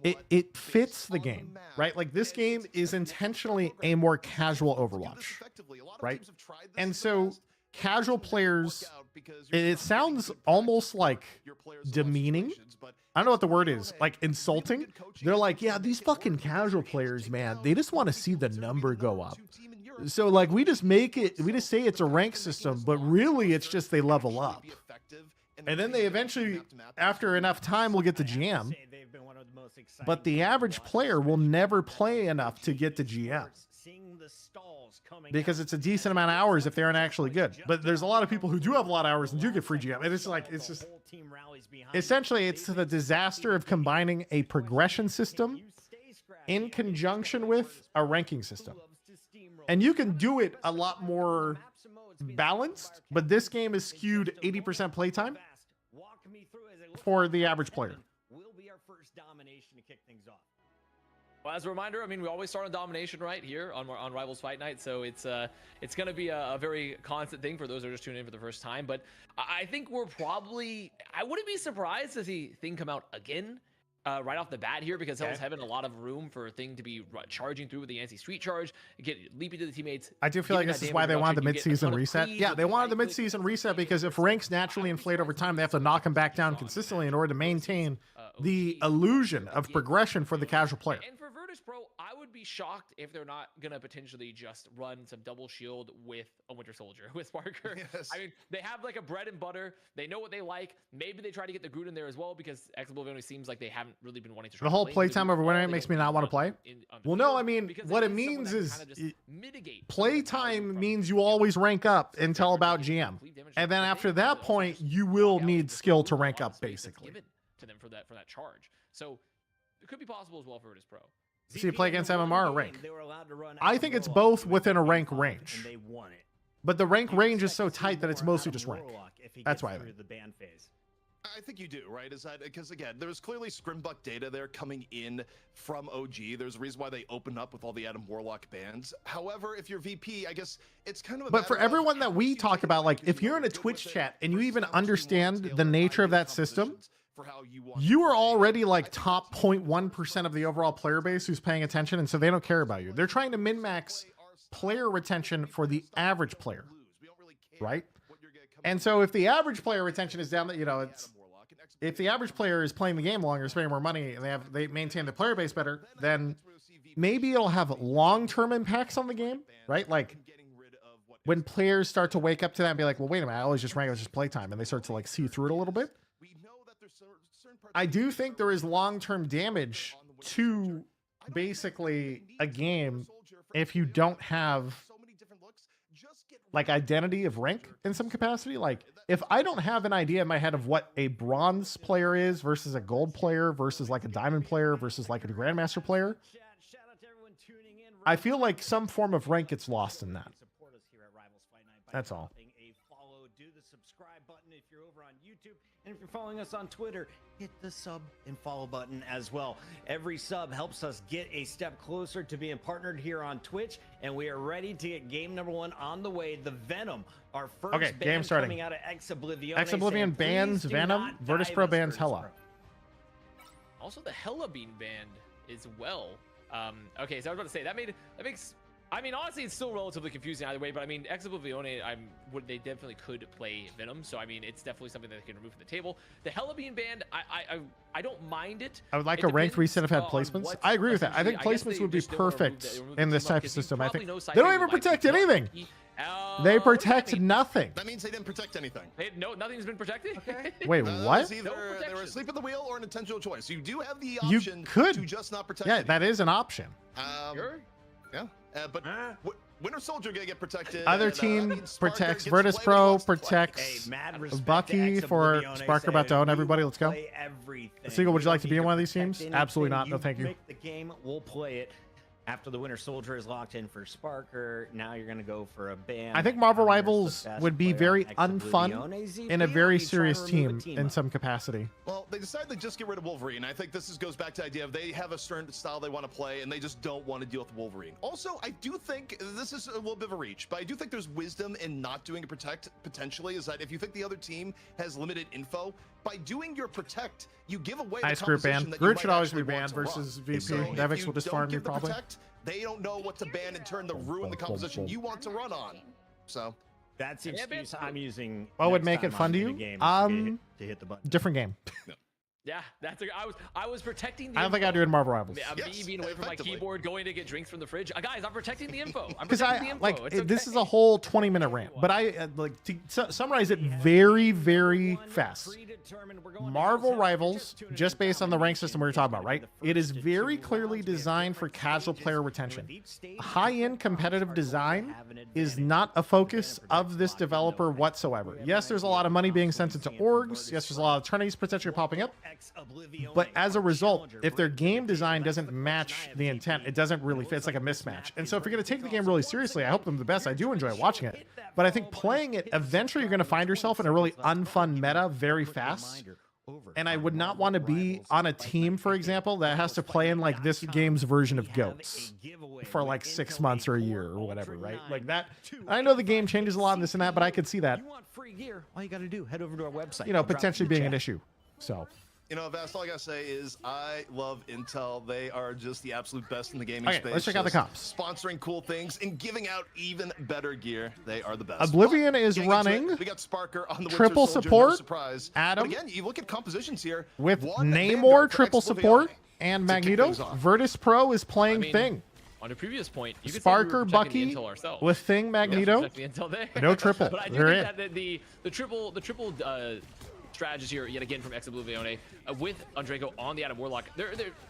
it fits the game, right? Like this game is intentionally a more casual Overwatch, right? And so casual players, it sounds almost like demeaning. I don't know what the word is, like insulting. They're like, yeah, these fucking casual players, man, they just want to see the number go up. So like we just say it's a rank system, but really it's just they level up. And then they eventually, after enough time, will get the GM. But the average player will never play enough to get the GM. Because it's a decent amount of hours if they aren't actually good. But there's a lot of people who do have a lot of hours and do get free GM. And it's like, it's just, essentially, it's the disaster of combining a progression system in conjunction with a ranking system. And you can do it a lot more balanced, but this game is skewed 80% playtime for the average player. Will be our first domination to kick things off. Well, as a reminder, I mean, we always start on domination right here on Rivals Fight Night, so it's going to be a very constant thing for those that are just tuning in for the first time. But I think we're probably, I wouldn't be surprised to see Thing come out again right off the bat here, because Hell's Heaven a lot of room for Thing to be charging through with the anti-street charge, get leaping to the teammates. I do feel like this is why they wanted the mid-season reset. Yeah, they wanted the mid-season reset because if ranks naturally inflate over time, they have to knock them back down consistently in order to maintain the illusion of progression for the casual player. And for Virtus Pro, I would be shocked if they're not going to potentially just run some double shield with a Winter Soldier, with Parker. Yes. I mean, they have like a bread and butter. They know what they like. Maybe they try to get the Groot in there as well, because Ex Oblivion seems like they haven't really been wanting to try The whole to playtime over winter makes me not want to play. Well, no, I mean, what it means is playtime means you always rank up until about GM. And then after that point, you will need skill to rank up, basically. To them for that charge. So it could be possible as well for Virtus Pro. So you play against MMR or rank? I think it's both within a rank range. But the rank range is so tight that it's mostly just rank. That's why I think. I think you do, right? Is that because, again, there's clearly Scrimbuck data there coming in from OG. There's a reason why they opened up with all the Adam Warlock bans. However, if you're VP, I guess it's kind of a But for everyone that we talk about, like if you're in a Twitch chat and you even understand the nature of that system, you are already like top 0.1% of the overall player base who's paying attention, and so they don't care about you. They're trying to min-max player retention for the average player, right? And so if the average player retention is down, you know, it's if the average player is playing the game longer, spending more money, and they maintain the player base better, then maybe it'll have long-term impacts on the game, right? Like when players start to wake up to that and be like, well, wait a minute, I always just rank, it's just playtime, and they start to like see through it a little bit. I do think there is long-term damage to basically a game if you don't have like identity of rank in some capacity. Like if I don't have an idea in my head of what a bronze player is versus a gold player versus like a diamond player versus like a grandmaster player, I feel like some form of rank gets lost in that. That's all. Do the subscribe button if you're over on YouTube, and if you're following us on Twitter, hit the sub and follow button as well. Every sub helps us get a step closer to being partnered here on Twitch, and we are ready to get game number 1 on the way. The Venom, our first game starting. coming out of Ex Oblivion. Ex Oblivion bans Venom, Virtus Pro bans Hella. Also, the Hella being banned as well. Okay, so I was about to say that makes I mean, honestly, it's still relatively confusing either way. But I mean, Oblivion, they definitely could play Venom. So I mean, it's definitely something that they can remove from the table. The Hella being banned, I don't mind it. I would like It a ranked depends, reset if had on placements. what I agree with that. I think essentially- guess placements they would be just don't wanna remove perfect remove in the this type of because you system. I probably think know they Saito don't would even like to protect kill anything. He- They what does that protect mean? nothing. That means they didn't protect anything. No, nothing's been protected. Wait, That what? was either No they were protection. asleep at the wheel or an intentional choice. You do have the You option could. to just not protect. Yeah, anything. that is an option. Sure. Yeah, but Winter Soldier gonna get protected. Other and, team Sparker protects. gets to Virtus play what he Pro wants to play. protects mad respect Bucky to for Oblivion, Sparker about to saying, own everybody. "We Let's go. play everything. Seagull, would you We like to don't be in need one of these protect teams? Absolutely anything. not. No, thank you. Make the game, we'll play it. After the Winter Soldier is locked in for Sparker, now you're gonna go for a ban. I think Marvel There's the Rivals best would be player very on unfun Oblivion. ZP, in a very you try to serious remove a team in up. some capacity. Well, they decided to just get rid of Wolverine. I think this goes back to the idea of they have a certain style they want to play, and they just don't want to deal with Wolverine. Also, I do think this is a little bit of a reach, but I do think there's wisdom in not doing a protect potentially. Is that if you think the other team has limited info, by doing your protect, you give away the Ice Group ban. composition that you Groot might should always be actually want banned to run. versus VP. So if Devix you will just don't farm you give the probably. protect, they don't know what to ban in turn to ruin the composition you want to run on. So That's the Yeah, excuse man. I'm using. What would next make it time fun I'm to in a you? game is to hit the button. Different game. Yeah, that's. I was protecting. The I don't think info. I do in Marvel Rivals. Me Yes, being away from my effectively. keyboard, going to get drinks from the fridge. Guys, I'm protecting the info. I'm Because protecting I the info. like It's this okay. is a whole 20-minute rant, but I like to summarize it very, very fast. Marvel Rivals, just based on the rank system we were talking about, right? It is very clearly designed for casual player retention. High-end competitive design is not a focus of this developer whatsoever. Yes, there's a lot of money being sent into orgs. Yes, there's a lot of tourneys potentially popping up. But as a result, if their game design doesn't match the intent, it doesn't really fit. It's like a mismatch. And so if you're going to take the game really seriously, I hope them the best. I do enjoy watching it. But I think playing it, eventually you're going to find yourself in a really unfun meta very fast. And I would not want to be on a team, for example, that has to play in like this game's version of GOATs for like 6 months or a year or whatever, right? Like that. I know the game changes a lot and this and that, but I could see that, You want free gear? All you got to do, head over to our website. you know, I'll drop it in potentially the being an chat. issue. So. You know, Vast, all I gotta say is I love Intel. They are just the absolute best in the gaming Okay, space. let's check out the Just comps. Sponsoring cool things and giving out even better gear. They are the best. Oblivion But is getting into running it, we got Sparker on the triple Winter Soldier, support, No surprise. Adam, But again, you look at compositions here with one Namor Vanguard for triple Oblivion support and to kick Magneto. things off. Virtus Pro is playing I mean, Thing. On a previous point, you could Sparker, say we were protecting Bucky the intel ourselves. with Thing, Magneto. Protect the intel there. No triple. But I do They're think that the triple strategies here yet again from Oblivion with Andreko on the Adam Warlock.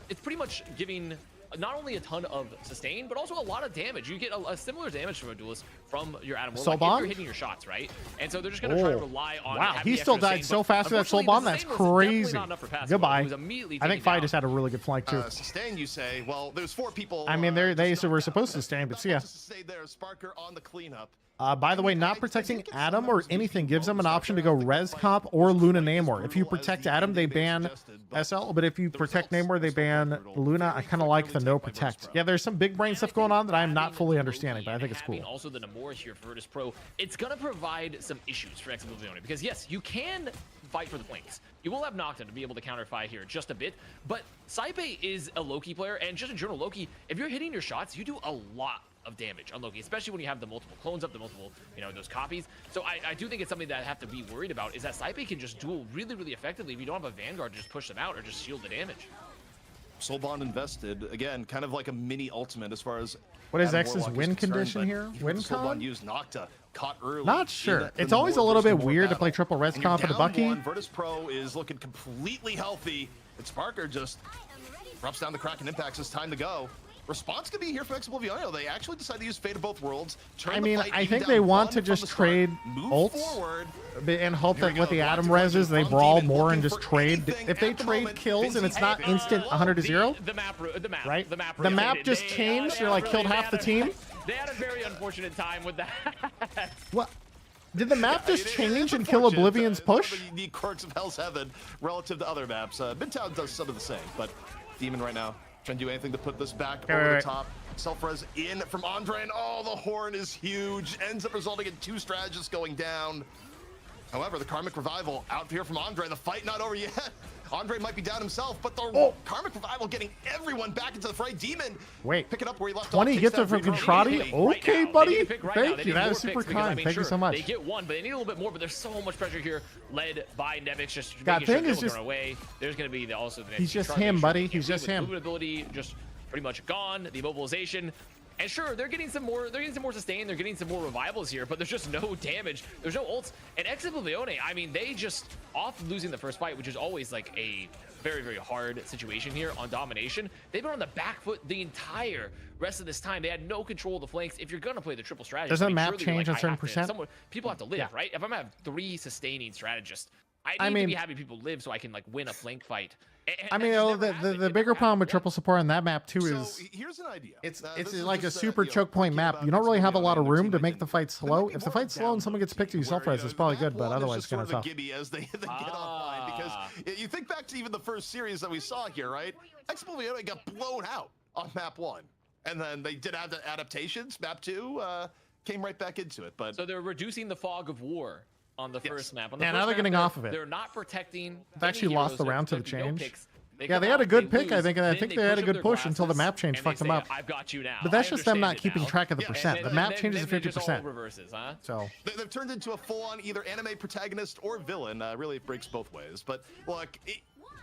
It's pretty much giving not only a ton of sustain, but also a lot of damage. You get a similar damage from a duelist from your Adam Warlock Soulbomb? if you're hitting your shots, right? And so they're just going to try to Oh. rely on. Wow, having he the still extra died sustain, so but fast with that unfortunately, Soulbomb. the That's sustain was definitely crazy. not enough for Passive. Goodbye. It was immediately I think taken Fi down. just had a really good flank too. Sustain, you say? Well, there's 4 people. I mean, they were supposed to sustain, but see ya. To say there, Sparker on the cleanup. By the way, not protecting Adam or anything gives them an option to go Res Comp or Luna Namor. If you protect Adam, they ban SL, but if you protect Namor, they ban Luna. I kind of like the no protect. Yeah, there's some big brain stuff going on that I'm not fully understanding, but I think it's cool. Also, the Namor here for Virtus Pro, it's gonna provide some issues for Oblivion because yes, you can fight for the flanks. You will have Nocturne to be able to counterfy here just a bit, but Saipe is a Loki player, and just in general, Loki, if you're hitting your shots, you do a lot of damage on Loki, especially when you have the multiple clones up, the multiple, those copies. So I do think it's something that I have to be worried about, is that Saipe can just duel really, really effectively if you don't have a Vanguard to just push them out or just shield the damage. Soulbond invested again, kind of like a mini ultimate as far as What is Adam X's Warlock win concerned, condition but here? even Win Soulbond con? used Nocta, caught early. Not in sure. the It's always a Namor little bit versus Namor weird to battle. play triple res And you're comp with a down Bucky. one, Virtus Pro is looking completely healthy. And Sparker just drops down the Kraken impacts. It's time to go. Response could be here for Oblivion. They actually decided to use Fate of Both Worlds. I mean, I think they want to just trade ults and hope that with the Adam reses, they brawl more and just trade. If they trade kills and it's not instant 100 to 0, The map, right? The map just changed. They're like killed half the team. They had a very unfortunate time with that. What? Did the map just It is change and kill unfortunate. Oblivion's push? Some of the quirks of Hell's Heaven relative to other maps. Midtown does some of the same, but Demon right now trying to do anything to put this back over the top. Self-res in from Andre, and oh, the horn is huge. Ends up resulting in 2 strategists going down. However, the Karmic Revival out here from Andre. The fight not over yet. Andre might be down himself, but the Karmic Revival getting everyone back into the fray. Demon, Wait, pick it up where he left 20 off. gifted from Contrati? Okay, buddy. Thank you. That is super kind. Thank you so much. They get one, but they need a little bit more, but there's so much pressure here, led by Nevix, just God, making thing sure is people just- run away. There's going to be also the next He's just charge him, issue. buddy. Can't He's leave just with him. Movement ability just pretty much gone. The immobilization. And sure, they're getting some more. They're getting some more sustain. They're getting some more revivals here, but there's just no damage. There's no ults. And Oblivion, I mean, they just off losing the first fight, which is always like a very, very hard situation here on domination. They've been on the back foot the entire rest of this time. They had no control of the flanks. If you're gonna play the triple strategy, Doesn't I mean, map surely change you're on like, certain percent? people have to live, Yeah. right? If I'm gonna have 3 sustaining strategists, I mean- to be having people live so I can like win a flank fight. And I mean, that's oh, never the happened. the It bigger never problem with happened. triple support on that map too So is here's an idea. it's This is like a just, super you know, choke point thinking map. about You don't really have a lot of Oblivion, room to their make team the idea. fight slow. If the fight's slow and someone gets picked and you self-res, it's probably good, but otherwise it's kind of tough. Gibby as they get offline, because you think back to even the first series that we saw here, right? Oblivion got blown out on map 1, and then they did have the adaptations. Map 2 came right back into it, but So they're reducing the fog of war on the first map. On the Yeah, now first they're map, getting off of it. They're not protecting. They've actually lost the round to the There'd be no change. picks. Yeah, come they had out, a good pick, lose, I think, and I then think they they had a push up good their push until the glasses, map change and fucked they them say, up. I've got you now. But that's I just them not understand it keeping now. track of the Yeah, percent. and The then- map changes to then it just all 50%. reverses, huh? So they've turned into a full-on either anime protagonist or villain. Really, it breaks both ways. But look,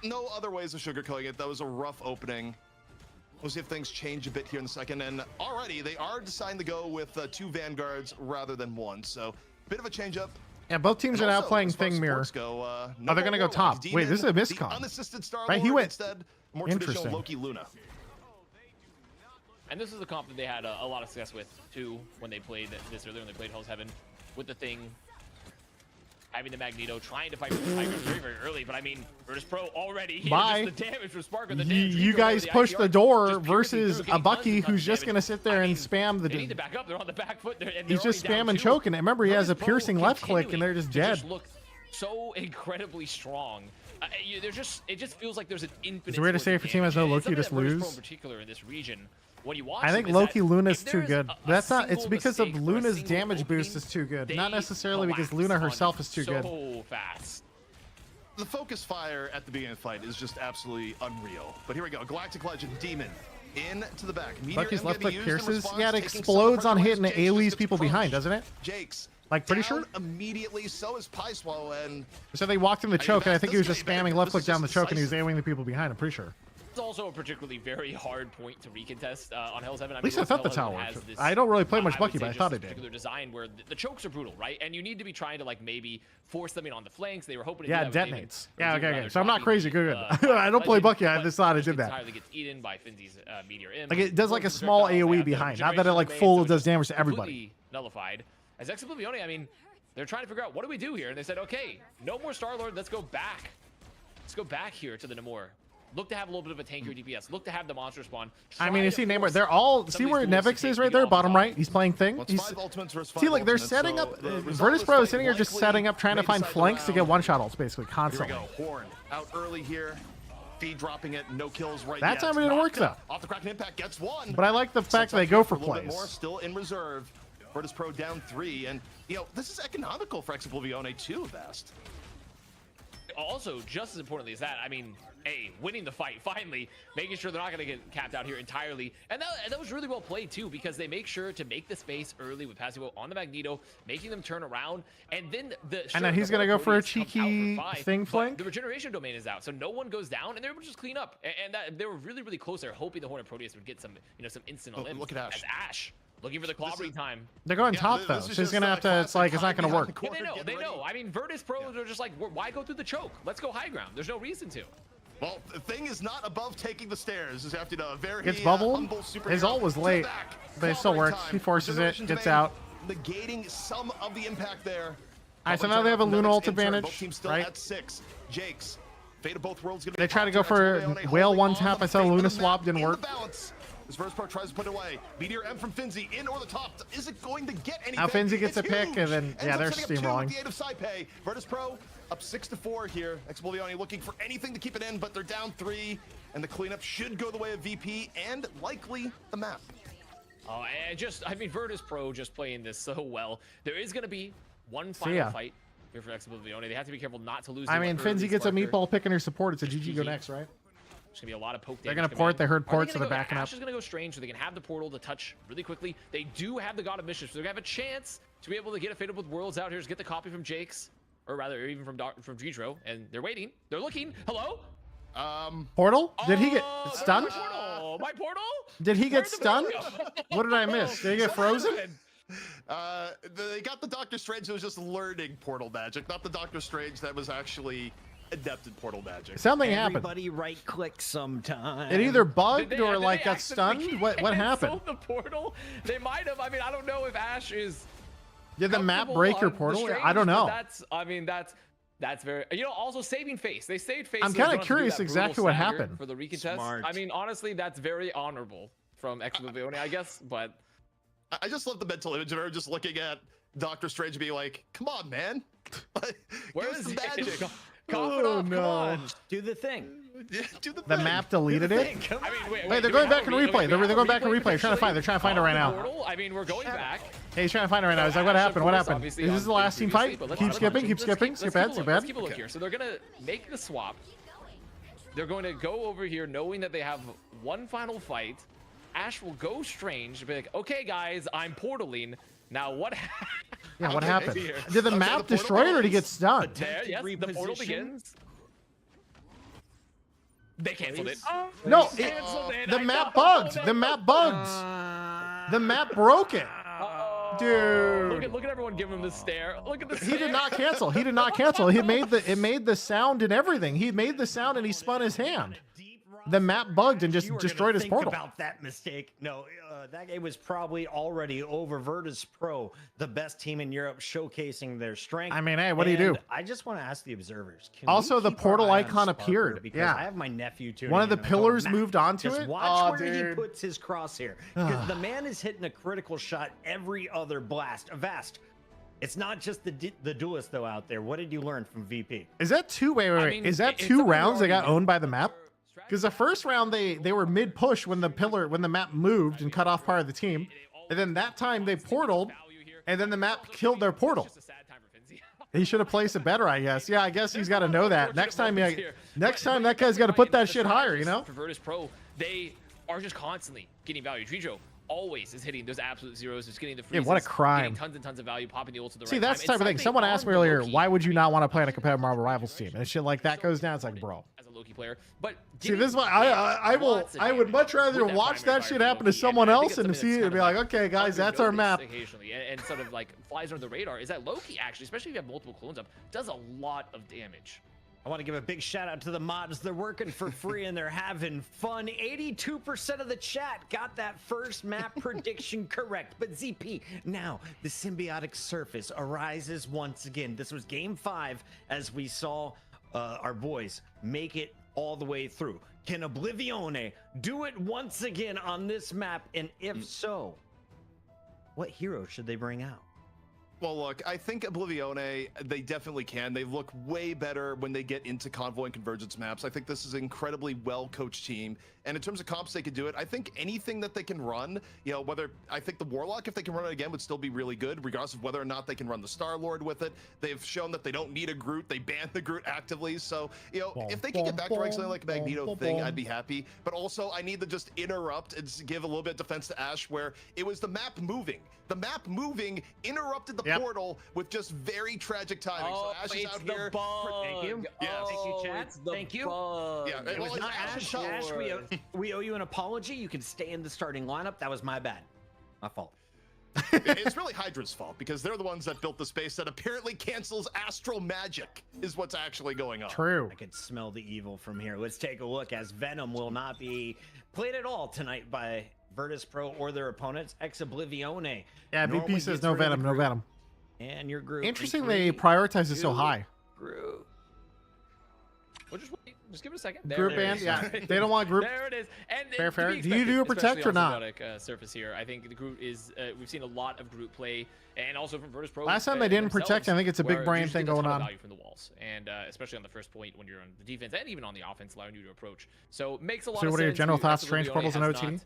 no other ways of sugarcoating it. That was a rough opening. We'll see if things change a bit here in the second. And already they are deciding to go with 2 Vanguards rather than 1. So bit of a change up. yeah, both teams And are now also, playing as far as Thing Mirror. sports go, Oh, no they're gonna go more top. Warlock. Wait, this is a Demon, miscon. the unassisted Star Right, he Lord, went- instead more traditional Interesting. Loki Luna. And this is a comp that they had a lot of success with too when they played this earlier, when they played Hell's Heaven, with the Thing having the Magneto, trying to fight for the Tiger very, very early. But I mean, Virtus Pro already here. Bye. Just the damage from Sparker. The You, damage you Rico guys there, push IPR the door just piercing versus through, a getting Bucky tons and who's tons just of gonna damage. sit there I and mean, spam the. They need to back up. They're on the back foot. And He's they're just already down spamming 2. choking. And remember, he has a Virtus Pro piercing left click, and they're just continuing dead. to look so incredibly strong. There's just it just feels like there's an infinite. Is it weird to source say of if your team has no damage. Loki, And just something that Virtus Pro lose? in particular in this region. When you watch I think them, is Loki that Luna's if too there's good. a That's not. It's single because of mistake or a Luna's single damage boost opening, is too good. they Not necessarily because collapse Luna on herself you is too so good. fast. The focus fire at the beginning of the fight is just absolutely unreal. But here we go. Galactic Legend Demon into the back. Meteor Bucky's M left gonna be click used in pierces. response, Yeah, it taking some explodes on pressure hit and away it from Jake's, AoEs just people gets behind, punched. doesn't it? Jake's Like, pretty down sure? immediately. So is Pie Swallow, and So they walked in the choke, and I think he was just spamming left click This is down the just choke, and he was decisive. aiming the people behind. I'm pretty sure. It's also a particularly very hard point to recontest on Hell's Heaven. At least I thought that's how it worked. I don't really play much Bucky, but I thought it did. Particular design where the chokes are brutal, right? And you need to be trying to like maybe force them in on the flanks. They were hoping to Yeah, do that with David, detonates. but Yeah, David okay, rather okay. So I'm not dropping crazy. the, Good. I don't play Legend, Bucky. I but just thought I just did that. entirely gets eaten by Finzi's Meteor M. Like, it does like a Forces small projectiles, they AoE have the behind, not that it generation like domain, full so it does just damage to everybody. completely nullified. As Oblivion, I mean, they're trying to figure out what do we do here, and they said, okay, no more Star-Lord. Let's go back. Let's go back here to the Namor. Look to have a little bit of a tankier DPS. Look to have the monster spawn. I mean, Try you to see Namor. force They're all. some See of where these duels to Nevix take is right you there, off bottom top. right. He's playing Thing. Well, it's He's, 5 ultimates versus 5 see, like they're ultimates, setting so up. the result Virtus is Pro is like sitting here just likely setting up, trying to may find decide the flanks to get round. one-shot ults, basically, Here we constantly. go. Horn out early here. Feed dropping it. No kills right That yet. time it didn't work, Knocked though. Off the Kraken Impact gets one. But I like the fact Sets that they up go here for a little bit plays. more, still in reserve. Virtus Pro down 3, and this is economical for Oblivion too. Vast. Also, just as importantly as that, I mean, winning the fight, finally, making sure they're not going to get capped out here entirely. And that was really well played, too, because they make sure to make the space early with Passivo on the Magneto, making them turn around. And then And then he's going to go for a Proteus comes out cheeky for 5, Thing but flank. the regeneration domain is out, so no one goes down, and they're able to just clean up. And that, they were really, really close there, hoping the Hornet Proteus would get some, some instant Oh, elims. look at Ash. As Ash, looking for the clobbering time. They're going top, this though. is So he's just, going to have to, it's like, it's not going to work. Yeah, they know. I mean, Virtus Pros are just like, why go through the choke? Let's go high ground. There's no reason to. Well, the Thing is not above taking the stairs. Is after a very Gets bubbled. humble superhero. His ult was To the late, back. but it still Clobbering works. time. He forces it, Regeneration gets domain, out. Negating some of the impact there. Alright, so now they have a Luna ult advantage, Both teams still right? at 6. Jake's Fate of both worlds. They try to go for whale one tap. I saw Luna swap, didn't work. This Virtus Pro tries to put it away. Meteor M from Finzi in over the top. Is it going to get anything? Now Finzi gets It's a pick, huge. and then, Ends yeah, up they're setting up 2 steamrolling. with the aid of Saipei. Virtus Pro up 6-4 here. Oblivion looking for anything to keep it in, but they're down 3, and the cleanup should go the way of VP and likely the map. I mean, Virtus Pro just playing this so well. There is going to be one final fight here for Oblivion. They have to be careful not to lose. I mean, Finzi gets a meatball pick in her support. It's a GG go next, right? There's gonna be a lot of poke. They're gonna port. They heard ports, so they're gonna backing up. Ash is gonna go strange, so they can have the portal to touch really quickly. They do have the God of Mischief, so they're gonna have a chance to be able to get a Fatal with Worlds out here, just get the copy from Jake's, or rather, even from Dritro, and they're waiting. They're looking. Hello. Portal? Did he get stunned? My portal? Did he get stunned? What did I miss? Did he get frozen? They got the Doctor Strange who was just learning portal magic, not the Doctor Strange that was actually adept at portal magic. Something happened. Everybody right click sometime. It either bugged or Did like they got stunned. What happened? The portal? They might have. I mean, I don't know if Ash is. Did the map break your portal? Strange, I don't know. That's very. Also saving face. They saved face. I'm so they kind don't of have to do curious that exactly brutal what stagger happened. for the recontest. Smart. I mean, honestly, that's very honorable from Oblivion, I guess. But I just love the mental image of her just looking at Doctor Strange and being like, "Come on, man, where give us is the it? magic? Oh no! Come on. Do the thing. Do the The thing." map deleted it. I mean, Wait, they're going back in replay. They're going back in replay. They're trying to find. They're trying to find it right now. Portal? I mean, we're going back. Hey, he's trying to find it right now. He's like, what happened? What happened? Is this the last team fight? Keep skipping. Keep skipping. Skip ahead. Skip Let's ahead. keep a look here. So they're gonna make the swap. They're going to go over here knowing that they have one final fight. Ash will go strange. Be like, okay, guys, I'm portaling. Now what? Yeah, what happened? Here. Did the map destroy it or did he get stunned? There, yes, the portal begins. They canceled it. No, Canceled it. the I map know. bugged. The map bugged. The map broke it. Dude. Look at everyone giving him the stare. Look at the stare. He did not cancel. He did not cancel. It made the sound and everything. He made the sound and he spun his hand. The map bugged and just You were destroyed gonna his portal. Think about that mistake. No, that game was probably already over. Virtus Pro, the best team in Europe, showcasing their strength. I mean, hey, what do you do? I just want to ask the observers. Can Also, we the keep our portal eye on icon Sparker? appeared. Because Yeah. I have my nephew tuning One of the in. I'm going, pillars "Matt, moved onto just it? Watch Oh, where he dude. puts his crosshair. Because the man is hitting a critical shot every other blast. Avast. It's not just the duelist though out there. What did you learn from VP? Is that two? Wait. I mean, Is that it's two something rounds they got already- owned by the map? Because the first round they were mid push when the map moved and cut off part of the team, and then that time they portaled, and then the map killed their portal. Just a sad time for Finzi. He should have placed it better, I guess. Yeah, I guess he's got to know that. Next time that guy's got to put that shit higher, you know? For Virtus Pro, they are just constantly getting value. Dritro always is hitting those absolute zeros, just getting the freezes, Yeah, what a crime. getting tons and tons of value, popping the ult to the See, right that's the time. type of thing. It's Someone something asked me on the earlier, low-key. why would you not want to play on a competitive Marvel Rivals team? And shit like that goes down. It's like, bro. As a Loki player, but See, this is why I would much rather watch that shit happen to someone else and see it and be like, okay, guys, that's our map. Occasionally, and sort of like flies under the radar is that Loki actually, especially if you have multiple clones up, does a lot of damage. I want to give a big shout out to the mods. They're working for free and they're having fun. 82% of the chat got that first map prediction correct. But ZP, now the symbiotic surface arises once again. This was game 5 as we saw our boys make it all the way through. Can Oblivion do it once again on this map? And if so, what hero should they bring out? Well, look, I think Oblivion, they definitely can. They look way better when they get into Convoy and Convergence maps. I think this is an incredibly well-coached team. And in terms of comps, they could do it. I think anything that they can run, I think the Warlock, if they can run it again, would still be really good, regardless of whether or not they can run the Star-Lord with it. They've shown that they don't need a Groot. They banned the Groot actively. So, if they can get back to running something like a Magneto thing, I'd be happy. But also, I need to just interrupt and give a little bit of defense to Ash, where it was the map moving. The map moving interrupted the portal with just very tragic timing. Oh, so Ash is it's out the here. bug. Thank you. Yes. Thank you, chat. It's the Thank you. bug. Yeah, It was well, not Ash Ash. is Ash, we owe you an apology. You can stay in the starting lineup. That was my bad. My fault. It's really Hydra's fault because they're the ones that built the space that apparently cancels astral magic is what's actually going on. True. I could smell the evil from here. Let's take a look as Venom will not be played at all tonight by Virtus Pro or their opponents. Oblivion. Yeah, VP says no Venom, no Venom. And your group. Interesting they prioritize it so high. Group. We'll just wait. Just give it a second. Group it band, is. yeah. They don't want group. There it is. And Fair, to fair. be Do you do a protect especially or on not? symbiotic, surface here. I think the Groot is. We've seen a lot of Groot play, and also from Virtus Pro. Last time they didn't protect, themselves, I think it's a big where brain you just thing get a ton going of on. Value from the walls, and especially on the first point when you're on the defense and even on the offense, allowing you to approach. So makes a lot So of what are your sense. general thoughts? Oblivion Strange portals and has OT?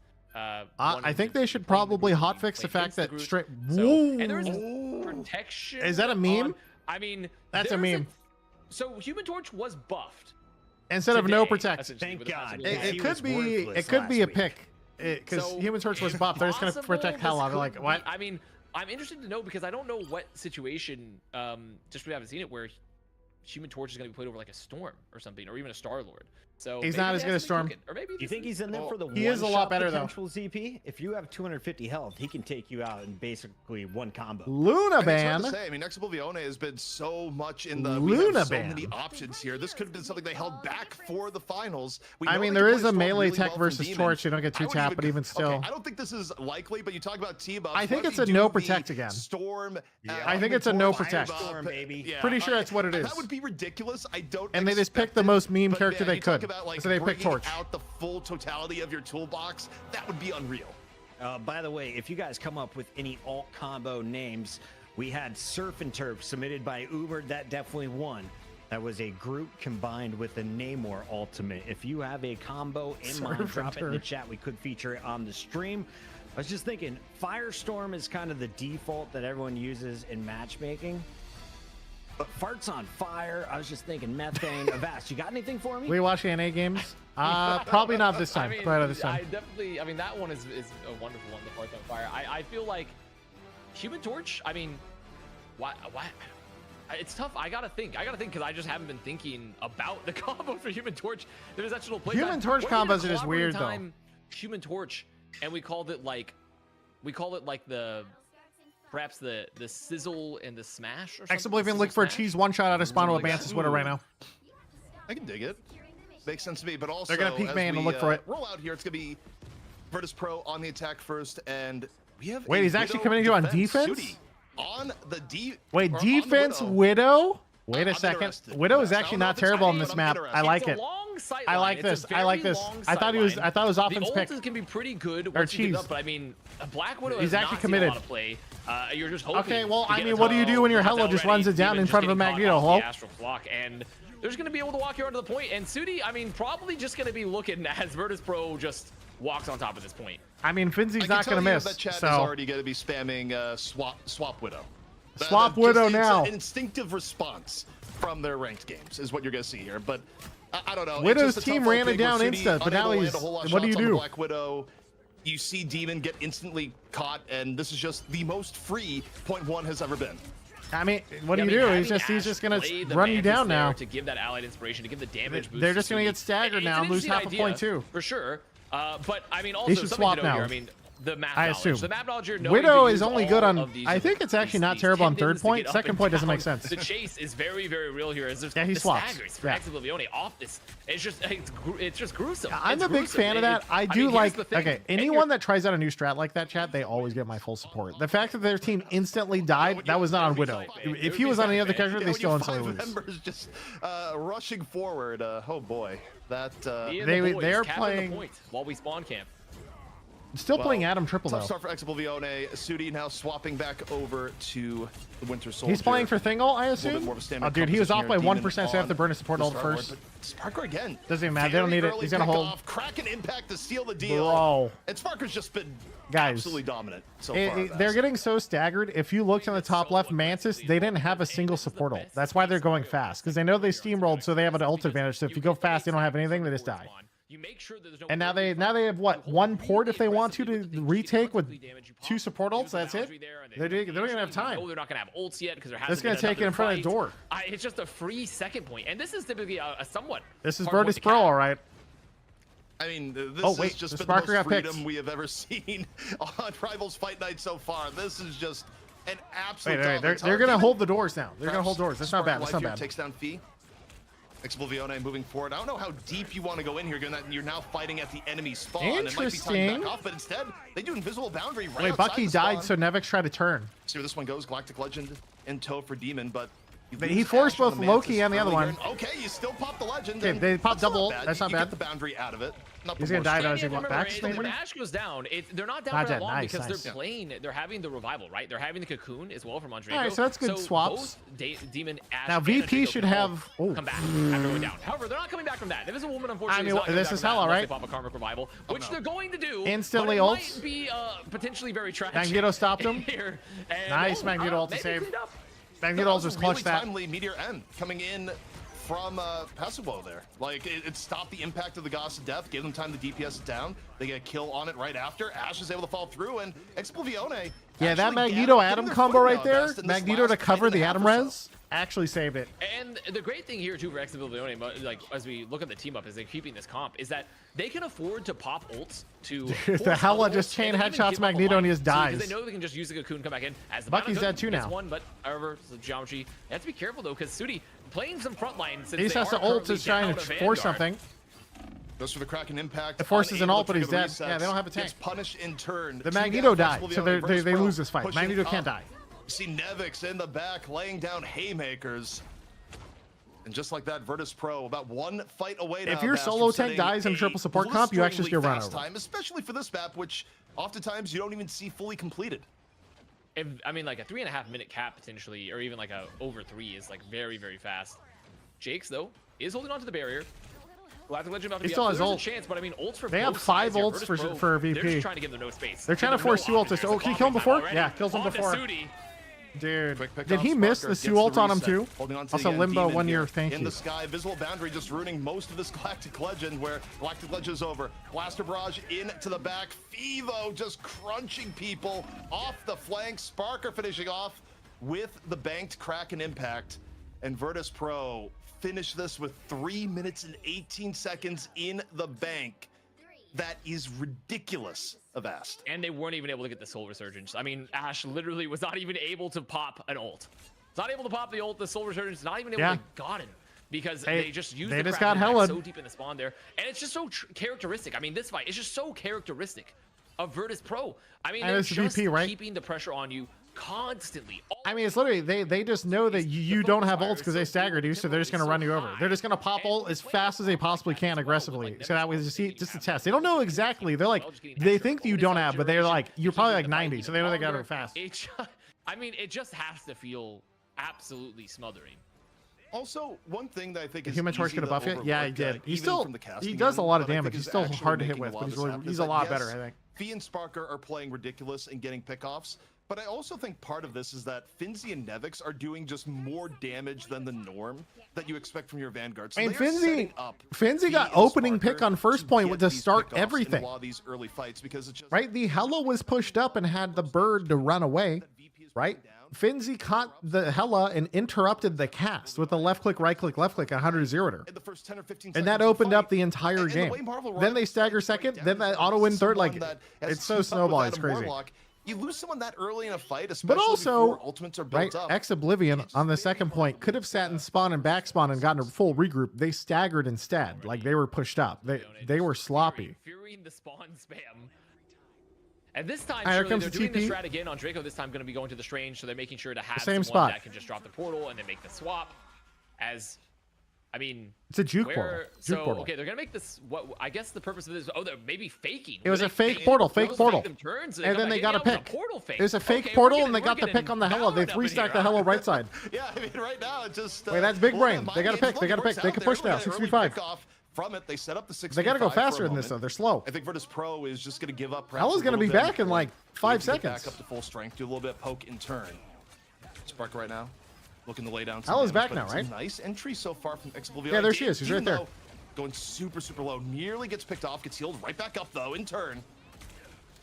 not, I think they should probably hotfix the fact that straight. So, Whoa. and there's protection. Is that a meme? I mean, That's a there's meme. So Human Torch was buffed instead of no today, protect. essentially, Thank with the God. passive Yeah, attack. he It was could be. worthless It could be a last pick because So, Human Torch was buffed. They're just gonna protect possible hell out of it. this Like could what? be- I mean, I'm interested to know because I don't know what situation, just we haven't seen it, where Human Torch is going to be played over like a Storm or something, or even a Star Lord. So He's maybe not they as have good as something Storm. cooking, or maybe You this think is- he's in there for the He is a lot better, though. potential ZP? If you have 250 health, he can take you out in basically one combo. Luna It's hard ban. to say. I mean, Oblivion has been so much in the Luna we have so ban. many options here. This could have been something they held back for the finals. We I know mean, they there can is play a Storm melee really tech well from versus Demon. Torch. You don't get I two would tap, even but even okay, still, I don't think this is likely. But you talk about T-buffs. I think what it's if a you no do the protect again. Storm. I think it's a no Torch protect. buff, Storm, baby. Yeah, Pretty sure that's what it is. That would be ridiculous. I don't. And they just picked expect the it, most meme but character man, they you talk could. about, like, So they picked bringing Torch. out the full totality of your toolbox. That would be unreal. By the way, if you guys come up with any alt combo names, we had Surf and Turf submitted by Uber. That definitely won. That was a group combined with a Namor Ultimate. If you have a combo in mind, Surf and drop it in the Turf. chat. We could feature it on the stream. I was just thinking, Firestorm is kind of the default that everyone uses in matchmaking. But Farts on Fire, I was just thinking Methane. Avast, you got anything for me? We watch NA games. Probably not this time. I mean, Probably not this I time. definitely. I mean, that one is a wonderful one. The Hearth on Fire. I feel like Human Torch. I mean, why? It's tough. I gotta think because I just haven't been thinking about the combo for Human Torch. There's actual play. Human Torch combos are just weird, though. Human Torch, and we called it like the perhaps the sizzle and the smash or something. Oblivion look for a cheese one shot out of spawn with Bance's Widow right now. I can dig it. Makes sense to me, but also They're gonna peek as man and we, look for it. Roll out here. It's gonna be Virtus Pro on the attack first, and we have. Wait, a he's actually Widow coming into on defense. defense? Sudi on the Wait, or on the defense Widow. Widow? Wait a I'm second. interested. Widow is I actually don't know not if it's terrible on right, this but I'm map. interested. I like It's a it. long sight I line. like It's a this. I like very this. long I thought he was. sight I thought it was line. offense The pick. ult can be pretty good Or once you pick it cheese. up, but I mean, a Black Widow He's has actually not committed. seen a lot of play. You're just hoping. Okay, well, to I get mean, a what do you do when your toe, Hello just already, runs it down Demon in just front of a getting caught Magneto? off Hello? the Astral Clock, and there's going to be able to walk you onto the point. And Sudi, I mean, probably just going to be looking as Virtus Pro just walks on top of this point. I mean, Finzy's I not can going tell to you miss. that chat is So already going to be spamming swap Widow. Swap Just- Widow it's now. An instinctive response from their ranked games is what you're going to see here, but I don't know. It's Widow's just a team tough ran it pick where down Sudi insta, but now unable to he's- land a whole lot of what do you shots on the do? Black Widow. You see Demon get instantly caught, and this is just the most free point one has ever been. I mean, what do Yeah, you I mean, do? He's having just Ash gonna play the run you Mantis down there now. to give that allied inspiration, to give the damage boost. They're to just gonna Sudi. get staggered It's now an and lose interesting half a point, idea, too. for sure. But I mean, They also should something swap to know now. here. I mean, the map I knowledge. assume. The map knowledge here, knowing Widow to is use only all good on. of these- I think it's actually not these terrible on tendons third to point. get up Second and point doesn't down. make sense. The chase is very, very real here. As there's Yeah, he the swaps. staggers for Yeah. Oblivion off this. It's just gruesome. I'm It's a big gruesome. fan of that. I do mean, here's like. the thing. Okay, And anyone that tries out a new strat like that, chat, they always get my full support. The fact that their team instantly died, that was not on Widow. If he was on any other character, Yeah, they when still you instantly five lose. members just rushing forward. Oh boy, that. Me and They- the boys they're capping playing- the point while we spawn camp. Still Well, playing Adam triple Tough though. start for Oblivion. Sudi now swapping back over to the Winter Soldier. He's playing for Thingle, I A little assume. bit more of a stamina Oh, dude, he was off by composition here. 1%, so they have to Demon burn a support on ult the Star-Lord, first. but Sparker again. Doesn't even matter. They don't need it. Very He's gonna early hold. pickoff, Kraken impact to seal the deal. Bro. And Sparker's just been Guys, absolutely dominant so It- far. it- they're getting so staggered. If you looked on the top left, Mantis, they didn't have a single support ult. That's why they're going fast, because they know they steamrolled, so they have an ult advantage. So if you go fast, they don't have anything, they just die. You make sure that there's no And now they have what, one port if they want to retake with 2 support ults. That's it. They don't even have time. No, they're not gonna have ults yet because they're That's gonna take it in front of the door. It's just a free second point, and this is typically a somewhat. This is hard point Virtus to Pro, cap. all right. I mean, this Oh, wait, has just the been Sparker the most got picked. freedom we have ever seen on Rivals Fight Night so far. This is just an absolute. Wait, dominance. they're gonna Demon hold the doors now. They're gonna hold doors. That's not Sparker bad. That's not Life here bad. Takes down Fee. Oblivion moving forward. I don't know how deep you want to go in here, given that you're now fighting at the enemy spawn. It might be time to Interesting. back off, but instead they do invisible boundary right Wait, outside Bucky the died, so spawn. Nevix tried to turn. See where this one goes. Galactic Legend in tow for Demon, but But he forced both Loki and the other one. Okay, you still pop the legend. Okay, and they popped that's not double. bad. That's not You bad. get the boundary out of it. Not He's the gonna worst. die thing. though. Yeah, Is he remember, back? if the Ash goes down, they're not down Not for that dead. long Nice, because nice. they're playing. They're having the revival, right? They're having the cocoon as well from Andrego. Alright, so that's good swaps. Both Demon, Ash, Now, and VP Andrego should can have- all oh. come back after going down. However, they're not coming back from that. If it's a woman, unfortunately, I mean, is not coming this back is from that hell, unless right? they pop a karmic revival, which they're going to do. Instantly but it ults. might be potentially very tragic. Magneto stopped him. Here. And, Nice Magneto ult to maybe save. cleaned up. Magneto just clutched really that. Timely Meteor M coming in from Passivo there. Like, it stopped the impact of the Goss to death, gave them time to DPS it down. They get a kill on it right after. Ash is able to fall through, and Oblivion. Yeah, that Magneto-Adam combo right there, Magneto to cover the Adam res, actually saved it. And the great thing here too for Oblivion, like as we look at the team up, as they're keeping this comp, is that they can afford to pop ults to the Hella just chain headshots Magneto and he just dies. Because they know they can just use the cocoon, come back in. As the Bucky's dead too now. One, but however, the geometry. You have to be careful though, because Sudi playing some front lines. He just has to ult to try and force something. Goes for the Kraken impact. It forces an ult, but he's dead. Yeah, they don't have a tank. Gets punished in turn. The Magneto died, so they lose this fight. Magneto can't die. See Nevix in the back laying down haymakers. And just like that, Virtus Pro about one fight away now. If your solo tank dies in triple support comp, you actually just get run over. Time, especially for this map, which oftentimes you don't even see fully completed. I mean, like a 3.5 minute cap potentially, or even like a over 3 is like very, very fast. Jake's though is holding on to the barrier. Galactic Legend about to he be still up. has There's a ult. chance, but I mean, ults for they have 5 ults for VP. They're just trying to give them no space. They're trying to force 2 ults. Oh, can you kill him before? Yeah, kills him before. Dude, did he miss the 2 ults on him too? Also, Limbo 1 year, thank you. In the sky, Visible Boundary just ruining most of this Galactic Legend, where Galactic Legend is over. Blaster Barrage into the back. Fivo just crunching people off the flank. Sparker finishing off with the banked Kraken impact. And Virtus Pro finish this with 3 minutes and 18 seconds in the bank. That is ridiculous, Avast. And they weren't even able to get the Soul Resurgence. I mean, Ash literally was not even able to pop an ult. Not able to pop the ult, the Soul Resurgence, not even able to got him. Because they just used the got Hella so deep in the spawn there. And it's just so characteristic. I mean, this fight is just so characteristic of Virtus Pro. I mean, they're just VP, right? keeping the pressure on you constantly. I mean, it's literally they just know that you don't have ults because they staggered you, so they're just gonna run you over. They're just gonna pop ult as fast as they possibly can aggressively. So that was just a test. They don't know exactly. They're like they think you don't have, but they're like you're probably like 90, so they know they got it fast. I mean, it just has to feel absolutely smothering. Also, one thing that I think is Human Torch could have buffed it. Yeah, he did. He still he does a lot of damage. He's still hard to hit with, but he's a lot better, I think. Fee and Sparker are playing ridiculous and getting pickoffs. But I also think part of this is that Finzi and Nevix are doing just more damage than the norm that you expect from your Vanguard. So and Finzi got opening pick on first point to start everything. A lot of these early fights because it's just right. The Hella was pushed up and had the bird to run away. Right. Finzi caught the Hella and interrupted the cast with a left click, right click, left click, 100 zeroed her. And that opened up the entire game. Then they stagger second, then that auto win third. Like it's so snowball, it's crazy. You lose someone that early in a fight, especially but also, before ultimates are built up. Oblivion on the second point could have sat in spawn and back spawn and gotten a full regroup. They staggered instead. Like they were pushed up. They were sloppy. Fearing the spawn spam. And this time, here comes they're the doing TP. the strat again on Draco. This time going to be going to the Strange, so they're making sure to have the same someone spot that can just drop the portal and then make the swap. As, I mean, it's a juke portal. Okay, they're gonna make this. What I guess the purpose of this? Oh, they're maybe faking. It was a fake portal, turns, and then they got a pick. It was a fake portal, and they got the pick on the Hella. They 3-stacked the Hella right side. Yeah, I mean, right now it just. Wait, that's big brain. They got a pick. They got a pick. They can push now. 6v5. From it, they set up the 6v5. They got to go faster than this though. They're slow. I think Virtus Pro is just going to give up. Hella's going to be back in like 5 seconds. Back up to full strength. Do a little bit of poke in turn. Spark right now. Looking to lay down. Hella's back now, right? Nice entry so far from Oblivion. Yeah, there she is. She's right there. Going super, super low. Nearly gets picked off. Gets healed right back up though in turn.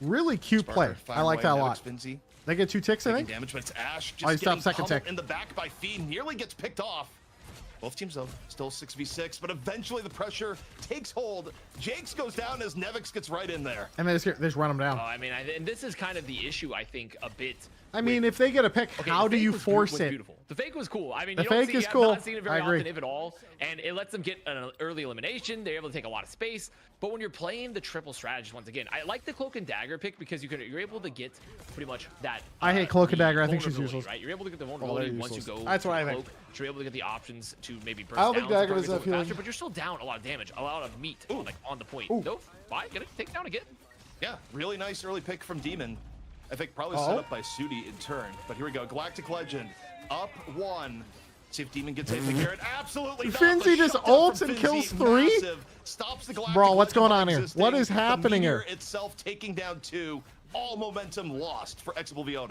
Really cute play. I like that a lot. They get 2 ticks, I think. Damage, but it's Ash just he stopped second tick. In the back by Fee. Nearly gets picked off. Both teams though still 6v6, but eventually the pressure takes hold. Jakes goes down as Nevix gets right in there. And they just run him down. I mean, and this is kind of the issue, I think, a bit. I mean, if they get a pick, how do you force it? Beautiful. The fake was cool. I mean, the fake is cool. I've not seen it very often, if at all, and it lets them get an early elimination. They're able to take a lot of space. But when you're playing the triple strategy, once again, I like the Cloak and Dagger pick because you're able to get pretty much that. I hate Cloak and Dagger. I think she's useless. Right? You're able to get the vulnerability once you go. That's what I think. You're able to get the options to maybe burst I don't think Dagger is faster, but you're still down a lot of damage, a lot of meat, like on the point. Nope. Bye. Get it. Take it down again. Yeah, really nice early pick from Demon. I think probably set up by Sudi in turn. But here we go. Galactic Legend up 1. See if Demon gets anything here. Absolutely not. Finzi just ults and kills 3? Stops the Galactic Bro, what's going on Legend here? What is happening here? Itself taking down 2. All momentum lost for Oblivion.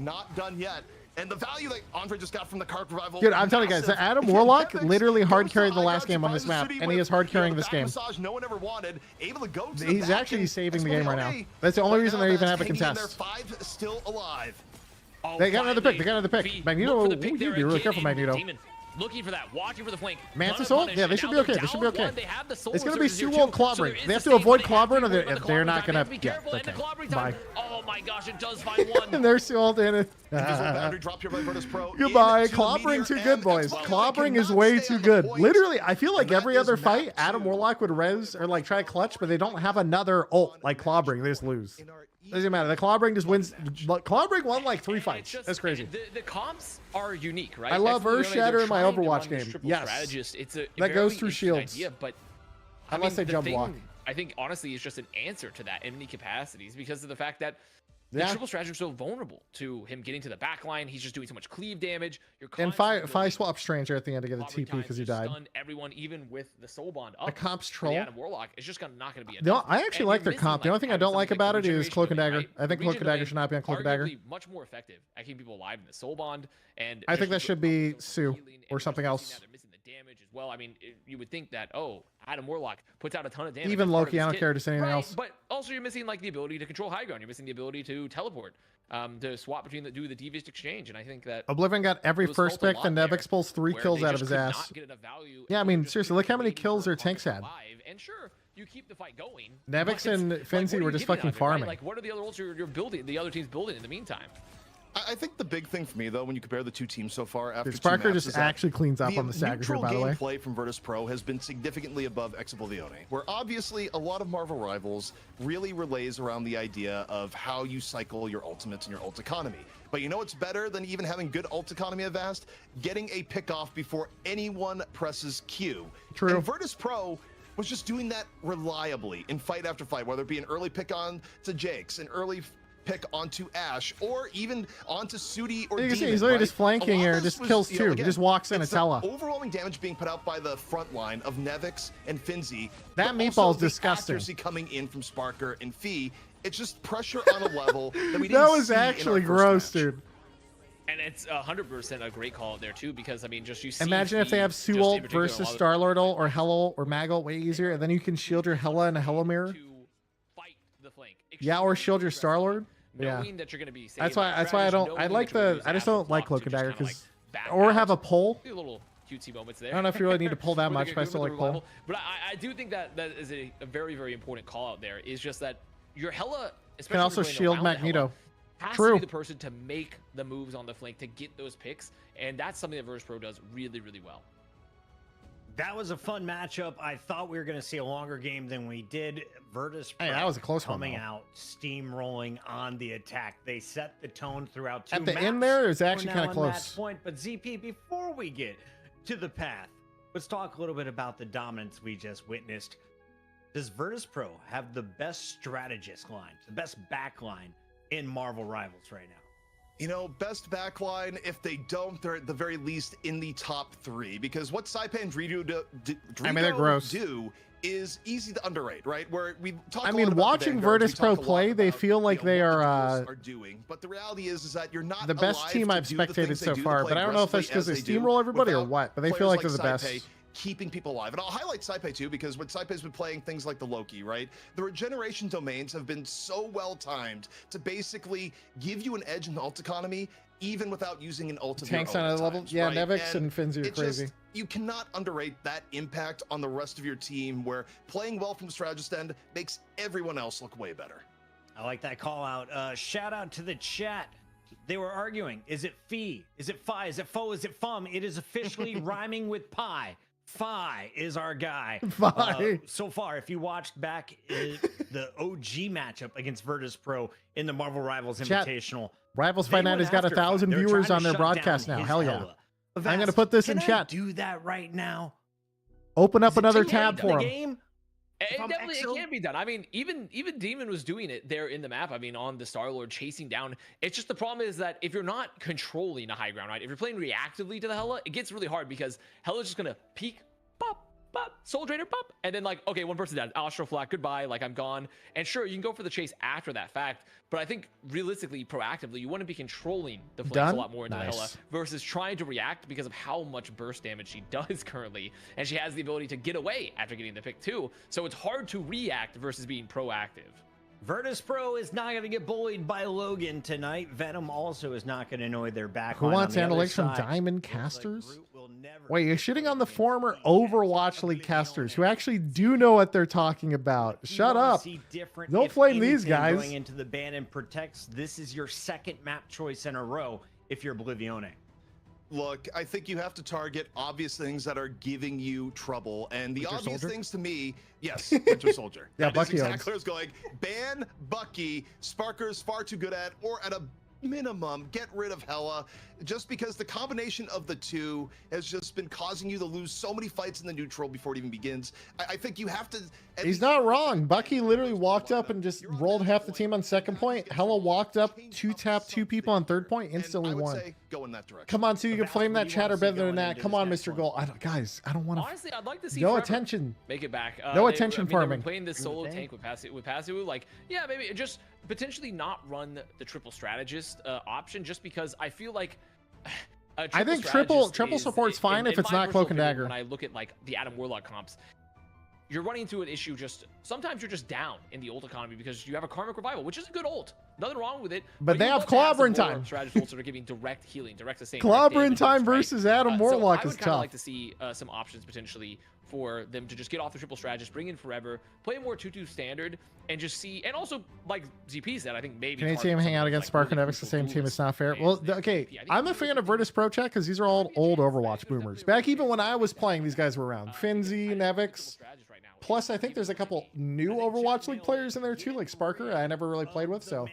not done yet. And the value that Andre just got from the Kark revival. Dude, I'm telling you guys, massive. Adam And Warlock Nevix literally hard goes to carried the high last ground game on to this the map, city and he with, is hard you know, carrying the this back game. massage no one ever wanted, able to go to the He's back actually and saving the game right now. Exfoliate. That's the only Right reason now, they even that's have a hanging in there, contest. 5 still alive. Oh, They got another pick. finally, They got another pick. V, Magneto, look for the ooh, pick you there be really again, careful, and Magneto. Demon looking for that, watching for the flank. Mantis Gonna ult? punish, Yeah, they and should now be okay. they're They should be down okay. one. They have the soul It's gonna surges be here Su ult too. So clobbering. there is They have a to save, avoid but they have clobbering, to or work with the they're clobbering not time. They gonna. have to be Yeah, careful, and the okay. clobbering Bye. time. Oh my gosh, it does find one. And there's Su ult in it. Invisible boundary drop here by Virtus Pro. Goodbye. Into the Clobbering meteor, too and good, boys. Exfoliate Clobbering is cannot way stay too on the good. point. Literally, I feel like And that every is other map fight, Adam 2. Warlock would res or like try clutch, but they don't have another ult like clobbering. They just lose. Doesn't matter. The clobbering just wins. Clobbering won like 3 And fights. it's just- That's crazy. The comps are unique, right? I love Exfoliate, Earthshatter they're in my trying to Overwatch run this game. triple Yes. strategist. It's a That goes very through interesting shields. idea, but Unless they the jump thing, block. I think honestly is just an answer to that in many capacities because of the fact that the Yeah. triple strategy is so vulnerable to him getting to the back line. He's just doing so much cleave damage. You're And constantly Fi building swapped Stranger at the end to get a clobbering TP because times he to died. stun everyone, even with the soul bond up. The comp's for troll. the Adam Warlock, it's just not going to be No, enough. I actually And like you're their missing, comp. The only like, thing I having don't something like the about it is regeneration Cloak and domain, Dagger. right? I think The Cloak and Dagger regen should not be on domain, Cloak and Dagger. arguably much more effective at keeping people alive in the soul bond. And I think that just should be also Sue healing, and or they're something missing else. that, they're missing the damage as well. I mean, you would think that, oh, Adam Warlock puts out a ton of damage. Even as part of Loki, his I don't kit. care to say anything Right, else. But also you're missing like the ability to control high ground. You're missing the ability to teleport, to swap between do the devious exchange. And I think that Oblivion got every it was first felt a pick, then lot Nevix there pulls 3 where kills they out of just his could ass. not get enough value, Yeah, I and mean, just seriously, look how many waiting kills for their a partner tanks to had. survive. And sure, you keep the fight going. Nevix but and it's- Finzi what are were you just giving fucking out of it, right? farming. Like, what are the other ults you're building? The other team's building in the meantime. I think the big thing for me, though, when you compare the two teams so far after Dude, two Parker maps, just is that actually cleans up on the stagger here, neutral by the way. gameplay from Virtus Pro has been significantly above Oblivion, where obviously a lot of Marvel Rivals really relays around the idea of how you cycle your ultimates and your ult economy. But you know what's better than even having good ult economy at Vast? Getting a pick off before anyone presses Q. True. And Virtus Pro was just doing that reliably in fight after fight, whether it be an early pick on to Jake's, an early pick onto Ash, or even onto Sudi or You can see Demon, he's literally right? just flanking A lot here, of this just was, kills you know, 2. again, He just walks in, it's the Hella. overwhelming damage being put out by the front line of Nevix and Finzi. That but meatball's also the disgusting. accuracy coming in from Sparker and Fee. It's just pressure on a level that we didn't That was see in our actually first gross, match. dude. And it's 100% a great call out there too, because I mean, just you see. Imagine if they have just Su in ult particular, a versus lot of Star-Lord ult or Hella ult or Mag ult way easier, and then you can shield your Hella in a Hella mirror. to fight the flank. Yeah, or shield your Extremely Star-Lord. aggressive, Yeah. knowing that you're going to be saved That's by why I strategies, don't. I knowing like that you're gonna the. use I just Ashen don't like Block Cloak to and just Dagger kinda, because, like, back or out. have a pull. A little cutesy moments there. I don't know if you really need to pull that Where much, they but I get still good like with the pull. revival. But I do think that is a very, very important call out there. Is just that your Hella, especially Can also if you're going shield around the Hella, Magneto. has True. to be the person to make the moves on the flank to get those picks, and that's something that Virtus Pro does really, really well. That was a fun matchup. I thought we were going to see a longer game than we did. Virtus Hey, Pro that was a close one, coming though. out, steamrolling on the attack. They set the tone throughout 2 At the maps. end there, it was We're actually now kinda on close. match point, but ZP, before we get to the path, let's talk a little bit about the dominance we just witnessed. Does Virtus Pro have the best strategist line, the best back line in Marvel Rivals right now? You know, best backline, if they don't, they're at the very least in the top 3. Because what Saipan and they're gross. do is easy to underrate, right? Where we talk. I a mean, lot about watching the Vanguards, Virtus we Pro talk a lot play, they about, feel like you know, they what are, the girls doing. But the reality is that you're not the best alive team to I've do the spectated things they so do, to far, play but I don't know if that's aggressively because they as do steamroll everybody or without what, but they feel players like they're the Saipai best. keeping people alive. And I'll highlight Saipai too, because when Saipai's been playing things like the Loki, right? The regeneration domains have been so well timed to basically give you an edge in the ult economy, even without using an ult of your Tanks own on at a level. times, Yeah, right? Nevix and Finzi are it crazy. just, you cannot underrate that impact on the rest of your team, where playing well from the strategist end makes everyone else look way better. I like that call out. Shout out to the chat. They were arguing. Is it Fee? Is it Fi? Is it Foe? Is it Fum? It is officially rhyming with Pi. Fi is our guy. Fi. So far, if you watched back the OG matchup against Virtus Pro in the Marvel Rivals Chat. Invitational, Rivals they Fight Night went has got after 1,000 Fi. They were viewers trying on to their shut broadcast down now. his Hell yeah. Hella. I'm gonna Vast, put this in can I chat. do that right now? Open up Is it another too late tab in the for him. game? It I'm definitely XL? it can be done. I mean, even Demon was doing it there in the map. I mean, on the Star-Lord chasing down. It's just the problem is that if you're not controlling a high ground, right? If you're playing reactively to the Hella, it gets really hard because Hella's just gonna peek, pop, pop, Soul Drainer, pop, and then like, okay, one person died, Astral Flak, goodbye, like I'm gone. And sure, you can go for the chase after that fact, but I think realistically, proactively, you want to be controlling the flames Done? a lot more into Nice. Hela versus trying to react because of how much burst damage she does currently, and she has the ability to get away after getting the pick too. So it's hard to react versus being proactive. Virtus Pro is not going to get bullied by Logan tonight. Venom also is not going to annoy their back. Who wants analytics from Diamond Casters? Wait, you're shitting on the former Overwatch League casters who actually do know what they're talking about. Shut up. Don't blame these guys. Going into the ban and protects, this is your second map choice in a row if you're Oblivion. Look, I think you have to target obvious things that are giving you trouble. And the obvious things to me, yes, Winter Soldier. Yeah, That is Bucky exactly owns. what I was going. Ban Bucky. Sparker's far too good at, or at a minimum, get rid of Hela, just because the combination of the two has just been causing you to lose so many fights in the neutral before it even begins. I think you have to... He's not wrong. Bucky literally walked up and just rolled half the team on second point. Hela walked up, two-tapped two people on third point, instantly I would won. say go in that direction. Come on, so you can flame that chatter better than that. Come on, Mr. Goal. Guys, I don't want to... Honestly, I'd like to see No Forever attention. make it back. No They attention were farming. playing this solo tank with Pasu. Like, yeah, maybe just potentially not run the triple strategist option, just because I feel like I think triple support's fine if it's not Cloak and Dagger. When I look at like the Adam Warlock comps, you're running into an issue. Just sometimes you're just down in the ult economy because you have a Karmic Revival, which is a good ult. Nothing wrong with it. But they you have love to Clobber in some more time. Strategist ults that are giving direct healing, direct sustain. Clobber in time versus Adam Warlock so is I would kind of tough. like to see some options potentially for them to just get off the triple strategist, bring in Forever, play more 2-2 standard, and just see. And also, like ZP said, I think maybe. Can a target team some hang of out those, against like, Spark and really Evix the crucial same team? tools. It's not fair. And Well, yeah, okay, I think I'm a fan of Virtus Pro Chat because these are all old Overwatch boomers. Back even when I was playing, these guys were around. Finzy, Nevix. Plus, I think there's a couple new Overwatch League players in there too, like Sparker. I never really played with, so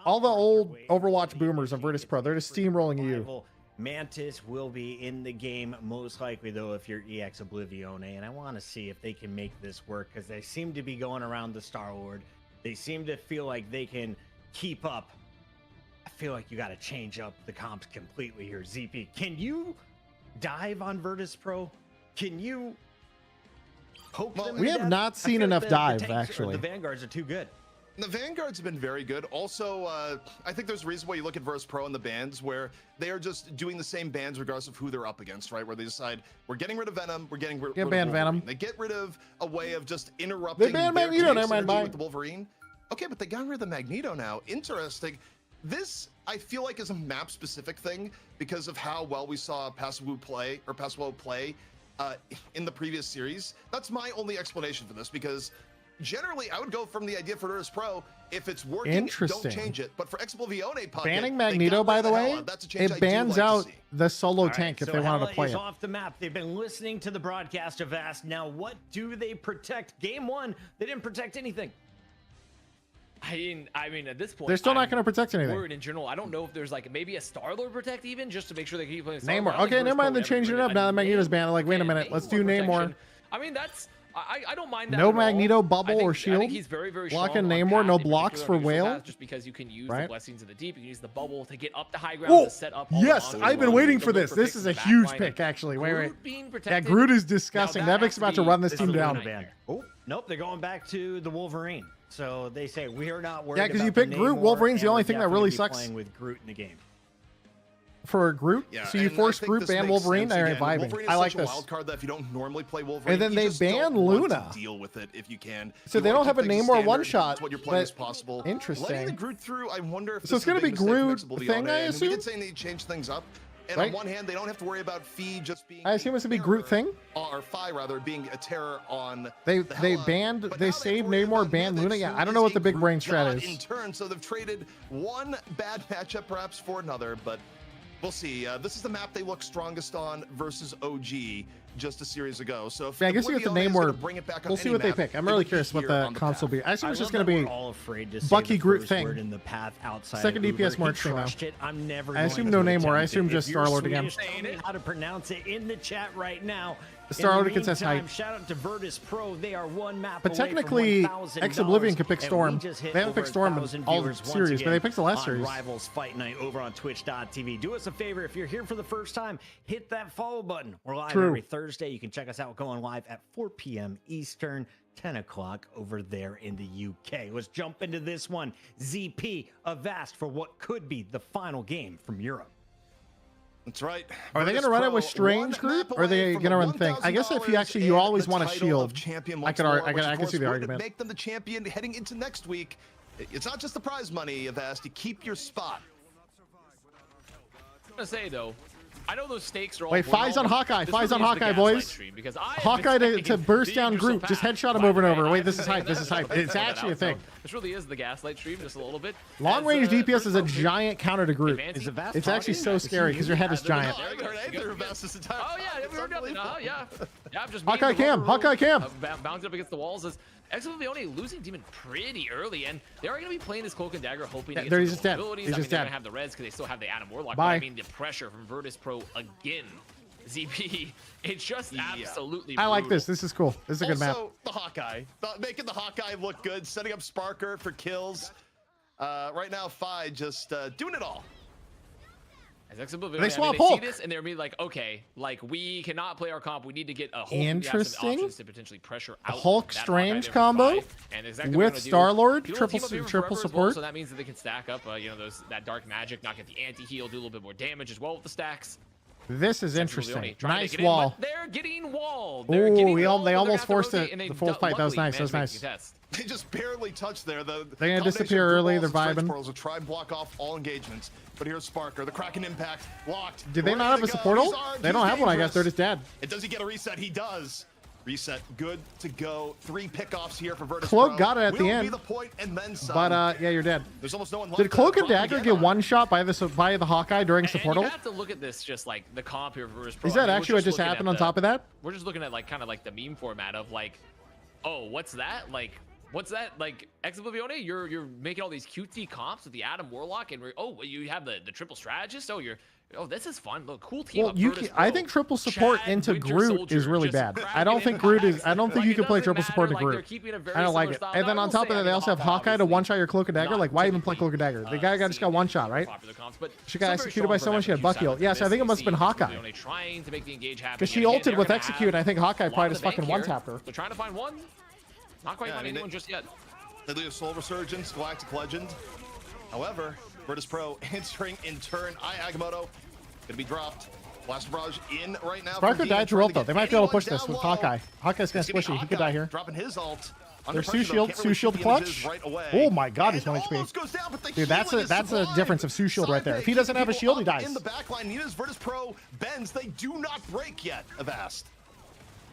all the old Overwatch boomers on Virtus Pro, they're just steamrolling you. Mantis will be in the game most likely though if you're EX Oblivion, and I want to see if they can make this work because they seem to be going around the Star-Lord. They seem to feel like they can keep up. I feel like you got to change up the comps completely here. ZP, can you dive on Virtus Pro? Can you poke them? We to have death? not I seen feel like enough the dive, tanks or actually. The Vanguards are too good. The Vanguards have been very good. Also, I think there's a reason why you look at Verse Pro and the bans where they are just doing the same bans regardless of who they're up against, right? Where they decide, we're getting rid of Venom, we're getting rid of ban Wolverine. Venom. They get rid of a way of just interrupting They ban their Magneto, tank never mind, synergy bye. with the Wolverine. Okay, but they got rid of the Magneto now. Interesting. This, I feel like, is a map-specific thing because of how well we saw Paswo play in the previous series. That's my only explanation for this because generally, I would go from the idea for Virtus Pro. If it's working, Interesting. don't change it. But for Exoblivione Pocket, Banning they Magneto, got by rid the of way, Hela. That's a change I it do bans like to out see. the solo All right, tank if so they wanted Hela to play is it. off the map. They've been listening to the broadcast of Vast. Now, what do they protect? Game one, they didn't protect anything. I mean, at this point, They're still not I'm going to protect anything. worried in general. I don't know if there's like maybe a Star-Lord protect even just to make sure they keep playing Namor. Star-Lord. I don't Okay, think never Virtus mind. Pro They're changing it ever up bring now that a Magneto's banned. Like, wait a Namor minute, let's do Namor. protection. I mean, that's I don't mind that. No at all. Magneto bubble I think, or I shield. think he's very, very Block strong and on Namor, path no in blocks particular, for neutral Whale. path, just because you can use Right. the blessings of the deep. You can use the bubble to get up the high ground Whoa! to set up. all the Yes, bombs I've been and waiting the for this. loop This for is a picks in the huge backline. pick, actually. Wait. Groot being Yeah, protected, Groot is now disgusting. that Nevix has about to be- run this This team is a down. ban. Oh, nope, they're going back to the Wolverine. So they say we are not worried. Yeah, 'cause you about the pick Groot. Namor, Wolverine's the and only we're thing that really definitely sucks. Playing with Groot in the game. For Groot, Yeah, so you and I force think Groot this ban makes Wolverine. sense. All right, Again, vibing. Wolverine is I like such a this. wild card that if you don't normally play Wolverine, And then you they just ban don't want to Luna. deal with it if you can. So You they wanna don't have keep a things Namor standard, one-shot, it's what you're playing but as possible. interesting. Letting the Groot through, I wonder if So this it's gonna is a be big mistake from Groot Exoblivione. thing, I We assume? did say they need to change things up. And Right. on one hand, they don't have to worry about Fee just being. I assume it's gonna be Groot thing. Or Fi rather being a terror on. They the Hela, banned, but they now saved have to worry Namor, about banned Nevix, Luna. Yeah, who I don't is know what a the big Groot brain strat god is. In turn, so they've traded one bad matchup perhaps for another, but we'll see. This is the map they look strongest on versus OG just a series ago. So if Yeah, I guess you get the Oblivion is Namor. gonna bring it back on We'll see any what they map, pick. I'm it really would be curious what here the on console will path. be. I assume it's I just love gonna that be we're all afraid to say Bucky the Groot first thing. word in the path outside Second of DPS Uber. more He interesting, though. crushed it. I'm never I assume going no to Namor. I attempt assume it. just If you're Star-Lord again. Swedish, tell me how to pronounce it in the chat right now. The Star Order contest meantime, height. shout out to Virtus Pro. They are one map But away from technically, $1,000, Ex-Oblivion could pick and Storm. we just hit They haven't over picked Storm in 1,000 all the viewers once series, but they again picked the last on series. Rivals Fight Night over on Twitch.tv. Do us a favor, if you're here for the first time, hit that follow button. We're live True. every Thursday. You can check us out going live at 4 p.m. Eastern, 10 o'clock over there in the UK. Let's jump into this one. ZP Avast for what could be the final game from Europe. That's right. Are they going Virtus to run it Pro, with Strange one Group, map or are they away going from to the run thing? I guess if you actually, you $1,000 always and want a the title shield. of champion I once can, more, I which, of can course, see the would argument. Make them the champion heading into next week. It's not just the prize money, Avast. You keep your spot. I'm gonna say though, I know those stakes are all. Wait, Fi's on Hawkeye. Fi's on Hawkeye, boys. Hawkeye to burst down group. Just headshot him over and over. Wait, this is hype. This is hype. It's actually a thing. This really is the gaslight stream, just a little bit. Long range DPS is a giant counter to group. Is Avast It's actually so scary because your head is giant. I haven't heard anything from Avast this entire Oh yeah, It's we heard nothing. unbelievable. Yeah, I'm just Hawkeye cam. Hawkeye cam. Bouncing up against the walls is Ex-Oblivion losing Demon pretty early, and they are going to be playing this Cloak and Dagger, hoping to get He's some just dead. abilities. He's I mean, just they're dead. going to have the res because they still have the Adam Warlock. Bye. But I mean, the pressure from Virtus Pro again. ZP, it's just absolutely I like brutal. this. This is cool. This is a good map. Also, the Hawkeye. Making the Hawkeye look good, setting up Sparker for kills. Right now, Fi just doing it all. As Ex-Oblivion, They I swap mean, they see Hulk. this and they're be like, okay, like we cannot play our comp. We need to get a Hulk. Interesting. We have some options to potentially pressure out Hulk that Strange Hawkeye combo there for Fi. And exactly with what they're gonna do. Star-Lord, People triple team up here for triple forever as well, support. so that means that they can stack up, you know, that dark magic, not get the anti-heal, do a little bit more damage as well with the stacks. This is Ex-Oblivion interesting. trying to Nice get in, wall. but they're getting walled. Ooh, They're getting they walled, but they're almost gonna have to forced rotate, it. and they The full fight. That was luckily nice. That was managed to nice. contest. They just barely touched there. The They're gonna combination disappear of group early, walls they're and Strange vibing. Portals will try and block off all engagements. But here's Sparker, the Kraken impact, locked. Did they ready not have to a go. support He's ult? armed, They don't he's have one, I guess. They're dangerous. just dead. And does he get a reset? He does. Reset, good to go. 3 pickoffs here for Virtus Cloak Pro. got it at the Will end. Be the point and then some. But yeah, you're dead. There's almost no one left. Did Cloak and to Dagger get get on. one shot by the Hawkeye during And support you ult? have to look at this just like the comp here for Virtus Pro. Is I that mean, we're actually what just looking happened at on top of that? We're just looking at like kind of like the meme format of like, oh, what's that? Like, what's that? Like Ex-Oblivion, you're making all these cutesy comps with the Adam Warlock, and you have the triple strategist. Oh, this is fun. Look, cool team. Well, up you Virtus I Pro. think triple support Chad, into Winter Groot Soldier, is really just bad. I don't cracking think Groot is. impacts. I don't think Like, you it can play doesn't triple support to matter, like, Groot. they're keeping a very I don't like similar it. style. And then I on will top say, of that, I they mean, also have Hawkeye to obviously one shot your Cloak and Dagger. not Like, why even play typically, Cloak and Dagger? The guy just got one shot, right? popular comps, but She got still very executed strong by for someone. that She had huge buck side heal. of Yeah, so I this. think it You must have been see Hawkeye. Ex-Oblivion trying to make the engage happen. Because she And again, ulted they're with gonna execute, and have I think Hawkeye a lot probably of just the bank fucking here. one-tapped her. They're trying to find one. Not quite Yeah, I finding mean, anyone just yet. They lose Soul Resurgence, Galactic Legend. However, Virtus Pro answering in turn. Agamotto gonna be dropped. Blast Barrage in right now. Sparker from died Demon, to trying ult though. get They might be able to anyone push this down with low. Hawkeye. Hawkeye's kind It's of gonna be squishy. He could die Hawkeye here. Dropping his ult. Under There's pressure, Sue though, Shield. can't Sue really Shield shoot the clutch. images right away. Oh my God, he's And 1 HP. almost goes down, but the Dude, that's healing is a sublime. difference of Sue Shield right there. If he Side doesn't have a people shield, he up dies. In the back line, neither is Virtus Pro bends. They do not break yet. Avast.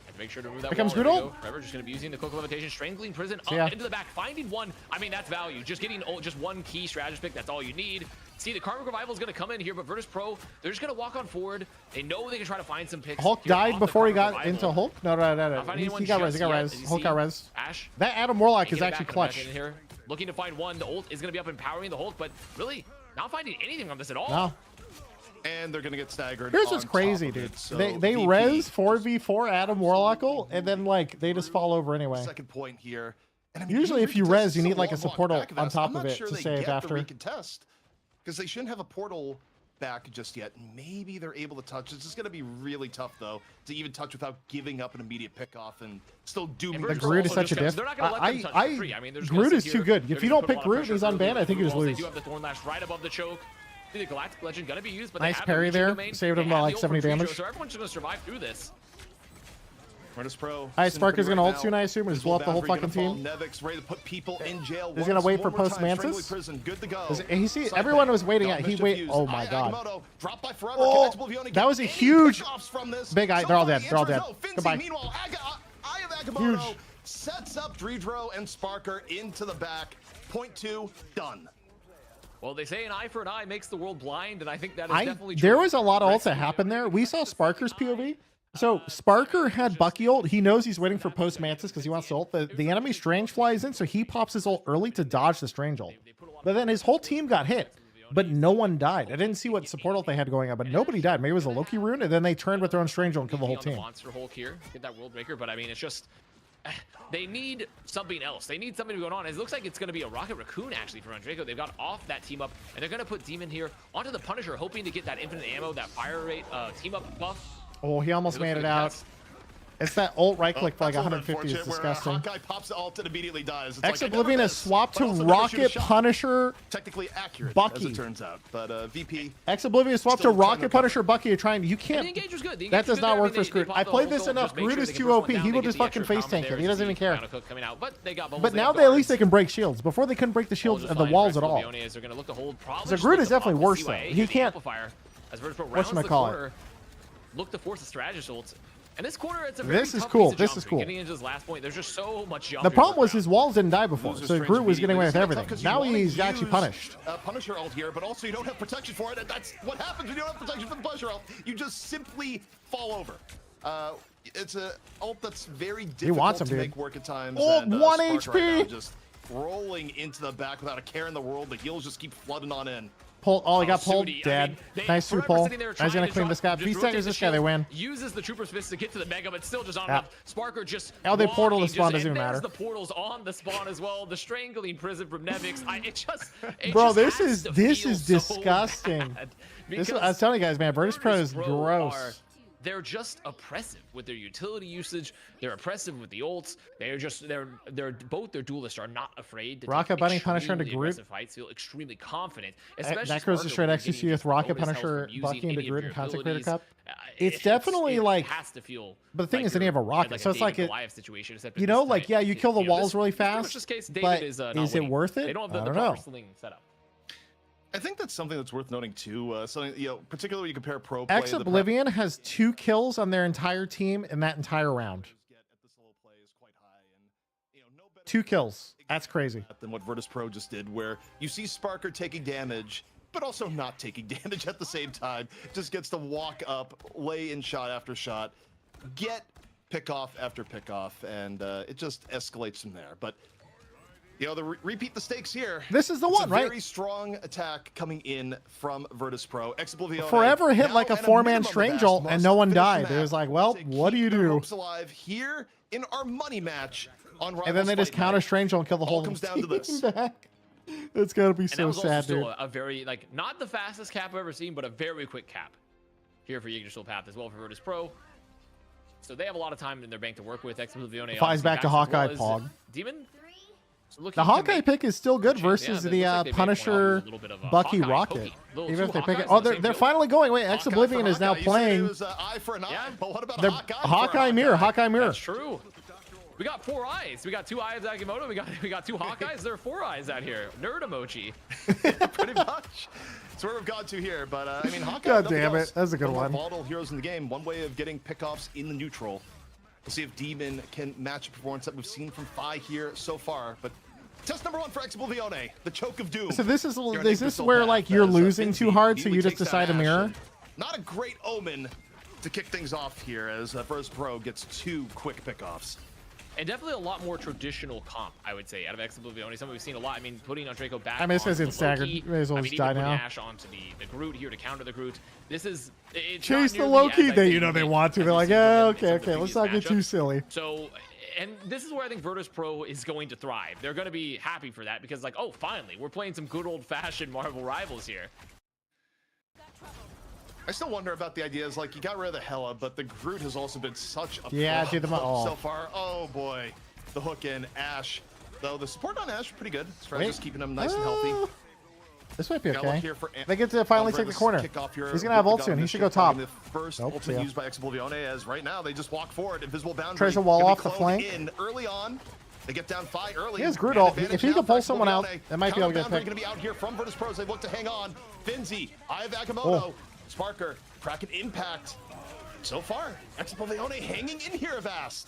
And make sure to remove that Here comes wall. There we Groodle. go. Forever just going to be using the Cloak of Levitation, Strangling Prison See ya. up into the back, finding one. I mean, that's value. Just getting just one key strategist pick. That's all you need. See, the Karmic Revival is going to come in here, but Virtus Pro, they're just going to walk on forward. They know they can try to find some picks. Hulk here died off the before he Karmic got Revival. into Hulk? No. Not finding anyone He got res. He just got yet. res. As you Hulk see, got res. Ash. That Adam Warlock They is get it actually back, come back clutch. in here, looking to find one. The ult is going to be up empowering the Hulk, but really not finding anything on this at all. No. And they're gonna get staggered. Here's on what's crazy, top of dude. it. So They VP, res 4v4 Adam Warlock ult, and then like they just fall over anyway. Second point here. And I mean, Usually if you recontest res, you is need like a long support walk ult back on of top I'm of not it sure to they save get after. the recontest because they shouldn't have a portal back just yet. Maybe they're able to touch. It's just gonna be really tough though to even touch without giving up an immediate pickoff and still dooming. And The Virtus Groot is also such a just diff. they're not gonna let them touch for free. I mean, they're just Groot gonna is sit too here. good. They're If you gonna don't put a pick lot of Groot and he's pressure unbanned, I think you just They lose. do have the Thornlash right above the choke. See, the Galactic Legend gonna be used, but Nice they have parry the there. domain. Saved They him by have like the 70 ult for damage. Trijo, so everyone's just gonna survive through this. Virtus Pro. Alright, Symphony Sparker's gonna right ult now. soon, I assume, and just blow up the whole Boundary fucking gonna team. fall. Nevix ready to put people in jail. He's gonna once wait for more time. post Mantis? Strangling Prison, good to go. He see Side everyone pick. was waiting Got at he Mischief wait. used. Oh my God. Agamotto dropped by Forever. Oh, Can Ex-Oblivion get that was a any huge pickoffs from this? big eye. So They're all far, dead. the They're all answer is dead. no. Finzi, Goodbye. Meanwhile, Eye of Agamotto Huge. sets up Dredro and Sparker into the back. Point 2 done. Well, they say an eye for an eye makes the world blind, and I think that is definitely true. There was a lot of ults that happened there. We saw Sparker's POV. So Sparker had Bucky ult. He knows he's waiting for post Mantis because he wants to ult. The enemy Strange flies in, so he pops his ult early to dodge the Strange ult. But then his whole team got hit. but no one died. I didn't see what support ult they had going on, but nobody died. Maybe it was a Loki rune, and then they turned with their own Strange Ult and killed the whole On the team. Monster Hulk here, get that World Breaker, but I mean, it's just they need something else. They need something going on. It looks like it's going to be a Rocket Raccoon actually for Draco. They've got off that team up, and they're going to put Demon here onto the Punisher, hoping to get that infinite ammo, that fire rate team up buff. Oh, he almost made it out. It's that ult right click for like 150 is disgusting. Hawkeye pops the ult and immediately dies. Ex-Oblivion has swapped to Rocket Punisher technically accurate, Bucky. as it turns out. But VP. Ex-Oblivion swapped to Rocket Punisher Bucky. You're trying. You can't. And the engage was good. The That engage does was not good work there. for Groot. They I popped played the this ult, enough. just make Groot sure is they too can OP. burst one He down. will They just get the fucking extra face comment tank there it. He to doesn't see even care. Counter Cook coming out, but they got But bubbles now there. at least they can break shields. Before they couldn't break the shields of the walls at all. They're going to look to hold. So Groot is definitely worse though. He can't. As Virtus Pro rounds the corner, look to force a strategist ult. And this corner, it's a very This is tough cool. piece of This jump is through. cool. Getting into his last point, there's just so much jump. The here problem to was work his walls didn't die before, Losers so strange Groot was getting away with immediately. everything. It's tough 'cause Now you wanna he's actually use, punished. Punisher ult here, but also you don't have protection for it, and that's what happens when you don't have protection for the Punisher ult. You just simply fall over. It's a ult that's very difficult wants him, to dude. make work at times. Oh, and, 1 Sparker HP. right now just rolling into the back without a care in the world. The heals just keep flooding on in. Pull. Oh, he got pulled. Sudi, I Dead. mean, they- Nice through forever pull. sitting there Now he's trying gonna to clean drop, this guy. just V rotate seconds the this guy, they shield, win. Uses the Trooper's Fist to get to the Mega, but still just not Yeah. enough. Sparker just Oh, they portal the walking, spawn, just- doesn't even and matter. there's the portals on the spawn as well. The strangling prison from Nevix. It Bro, just this has is to this feel is so disgusting. bad This is, because I was telling you guys, man, Virtus Pro is are- gross. they're just oppressive with their utility usage. They're oppressive with the ults. They're both their duelists are not afraid to Rocket take Bunny, Punisher into extremely Groot. aggressive fights, feel extremely confident. Especially That goes Sparker, to straight when XCC getting with Rocket bonus health Punisher, from using Bucky into any of Groot your and Content Creator abilities. Cup. It's definitely like. it has to feel. But the thing like is, then you have a you're rocket, like so it's David like it. Goliath situation, except You in know, this like time, yeah, you kill the you know, walls really this pretty much fast. this case, But David not is it winning. worth it? They don't have I the don't proper know. sling set up. I think that's something that's worth noting too. Something particularly when you compare pro play. Ex-Oblivion has 2 kills on their entire team in that entire round. 2 kills. That's crazy. Than what Virtus Pro just did, where you see Sparker taking damage, but also not taking damage at the same time. Just gets to walk up, lay in shot after shot, get pickoff after pickoff, and it just escalates from there. But you know, repeat the stakes here. This is the It's one, a right? Very strong attack coming in from Virtus Pro. Ex-Oblivion Forever hit now like a at 4-man minimum of strange Vast ult, and must no one finish the died. map It was like, well, to what do keep you their do? hopes alive here in our money match on Rivals And then they just Fight counter Night. strange ult and kill the All whole comes down to this. team back. It's gotta be And that so was also sad, dude. still a very, like, not the fastest cap I've ever seen, but a very quick cap here for Yggdrasil Path as well for Virtus Pro. So they have a lot of time in their bank to work with. Ex-Oblivion Flies back to Hawkeye, as Pog. Demon. So The Hawkeye pick is still good versus the Punisher Bucky Rocket. Even if they pick it. Oh, they're finally going. Wait, Ex-Oblivion is now playing Eye for an eye, but what about the Hawkeye Mirror. Hawkeye Mirror. That's true. We got 4 eyes. We got 2 eyes Akimoto. We got 2 Hawkeyes. There are 4 eyes out here. Nerd emoji. Pretty much. That's where we've got to here. But I mean, Hawkeye. God damn it. That's a good one. one. Volatile heroes in the game. One way of getting pickoffs in the neutral. We'll see if Demon can match a performance that we've seen from Fi here so far. But test number 1 for Ex-Oblivion, the Choke of Doom. So this is Here on this Yggdrasil where Path, like you're as, losing Finzi too hard, so immediately you just takes that decide to Ash. mirror. Not a great omen to kick things off here as Virtus Pro gets 2 quick pickoffs. And definitely a lot more traditional comp, I would say, out of Ex-Oblivion. Something we've seen a lot. I mean, putting on Draco back. I mean, this guy's onto getting staggered. Loki. May as well I just mean, die even putting now. Ash onto the Groot here to counter the Groot. This is it's Chase not the nearly Loki. as, I They, think, you know, they unique want to. as They're we've like, seen from yeah, them in some okay, of the okay. Let's previous not get too matchups. silly. So, and this is where I think Virtus Pro is going to thrive. They're going to be happy for that because, like, oh, finally, we're playing some good old-fashioned Marvel Rivals here. I still wonder about the ideas, like, you got rid of the Hela, but the Groot has also been such a Yeah, flop dude, so far. Oh, boy. The hook in, Ash. Though the support on Ash is pretty good. Strategist keeping him nice and healthy. This might be Gotta look okay. here for They get to finally take the corner. He's gonna have ult soon. He should go top. The first Nope, ultimate yeah. used by Ex-Oblivion, as right now they just walk forward. Invisible boundary. Tries to wall Gonna be off the cloned flank. In early on. They get down 5 early. He has Groot And ult. advantage If he now could for pull someone out, Ex-Oblivion. that might be able to get Counter picked. boundary gonna be out here from Virtus Pro as they look to hang on. Finzi, Eye of Akimoto, Oh. Sparker, Kraken Impact. So far, Ex-Oblivion hanging in here, Vast.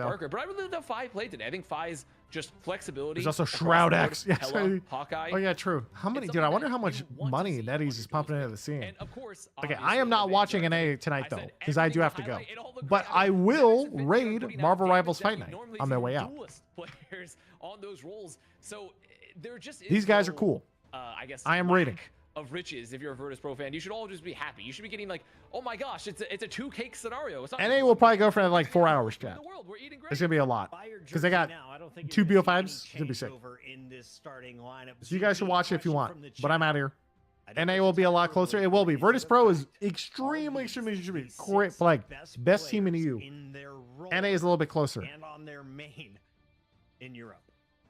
though. Parker, but I really love Fi played today. I think Fi's just flexibility. There's also across Shroud the board. X. Yes. Hella, Hawkeye. Oh yeah, true. How many, It's dude? I something wonder that how much you want to money see NetEase on is these pumping games. into the scene. And of course, Okay, obviously, I am not the watching big NA thing, tonight I though, said because I do everything have to to go. highlight, it all looked But great. I I mean, will Netizens have been raid putting out Marvel damage Rivals that Fight you Night normally on see my from way out. duelist players on those roles. So there just is These guys are no, cool. I guess I am lack raiding. of riches if you're a Virtus Pro fan. You should all just be happy. You should be getting like, oh my gosh, it's a 2-cake scenario. It's not NA will probably go for like 4 hours, in chat. the world. We're eating great. It's gonna be a lot Buy your because they jersey got now. I don't think 2 you're gonna see BO5s. It's gonna any be sick. changeover in this starting lineup. So you guys should watch it if you Question want. from the But I'm chat. out of here. I don't NA think will the be a top lot four closer. will It will be. raise Virtus the Pro is fact. extremely, Are extremely, these extremely the great. six Like best team in players EU. in their role NA is a little bit closer. and on their main in Europe.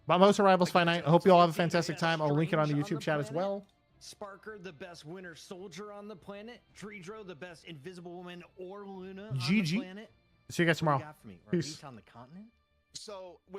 But most of Rivals Fight Night. I hope you all have a fantastic time. I'll link it on the YouTube chat as well. Sparker, the best winter soldier on the planet. Treedro, the best invisible woman or Luna on GG. the planet. See you guys What do tomorrow. you got for me? Peace. Raid on the continent? So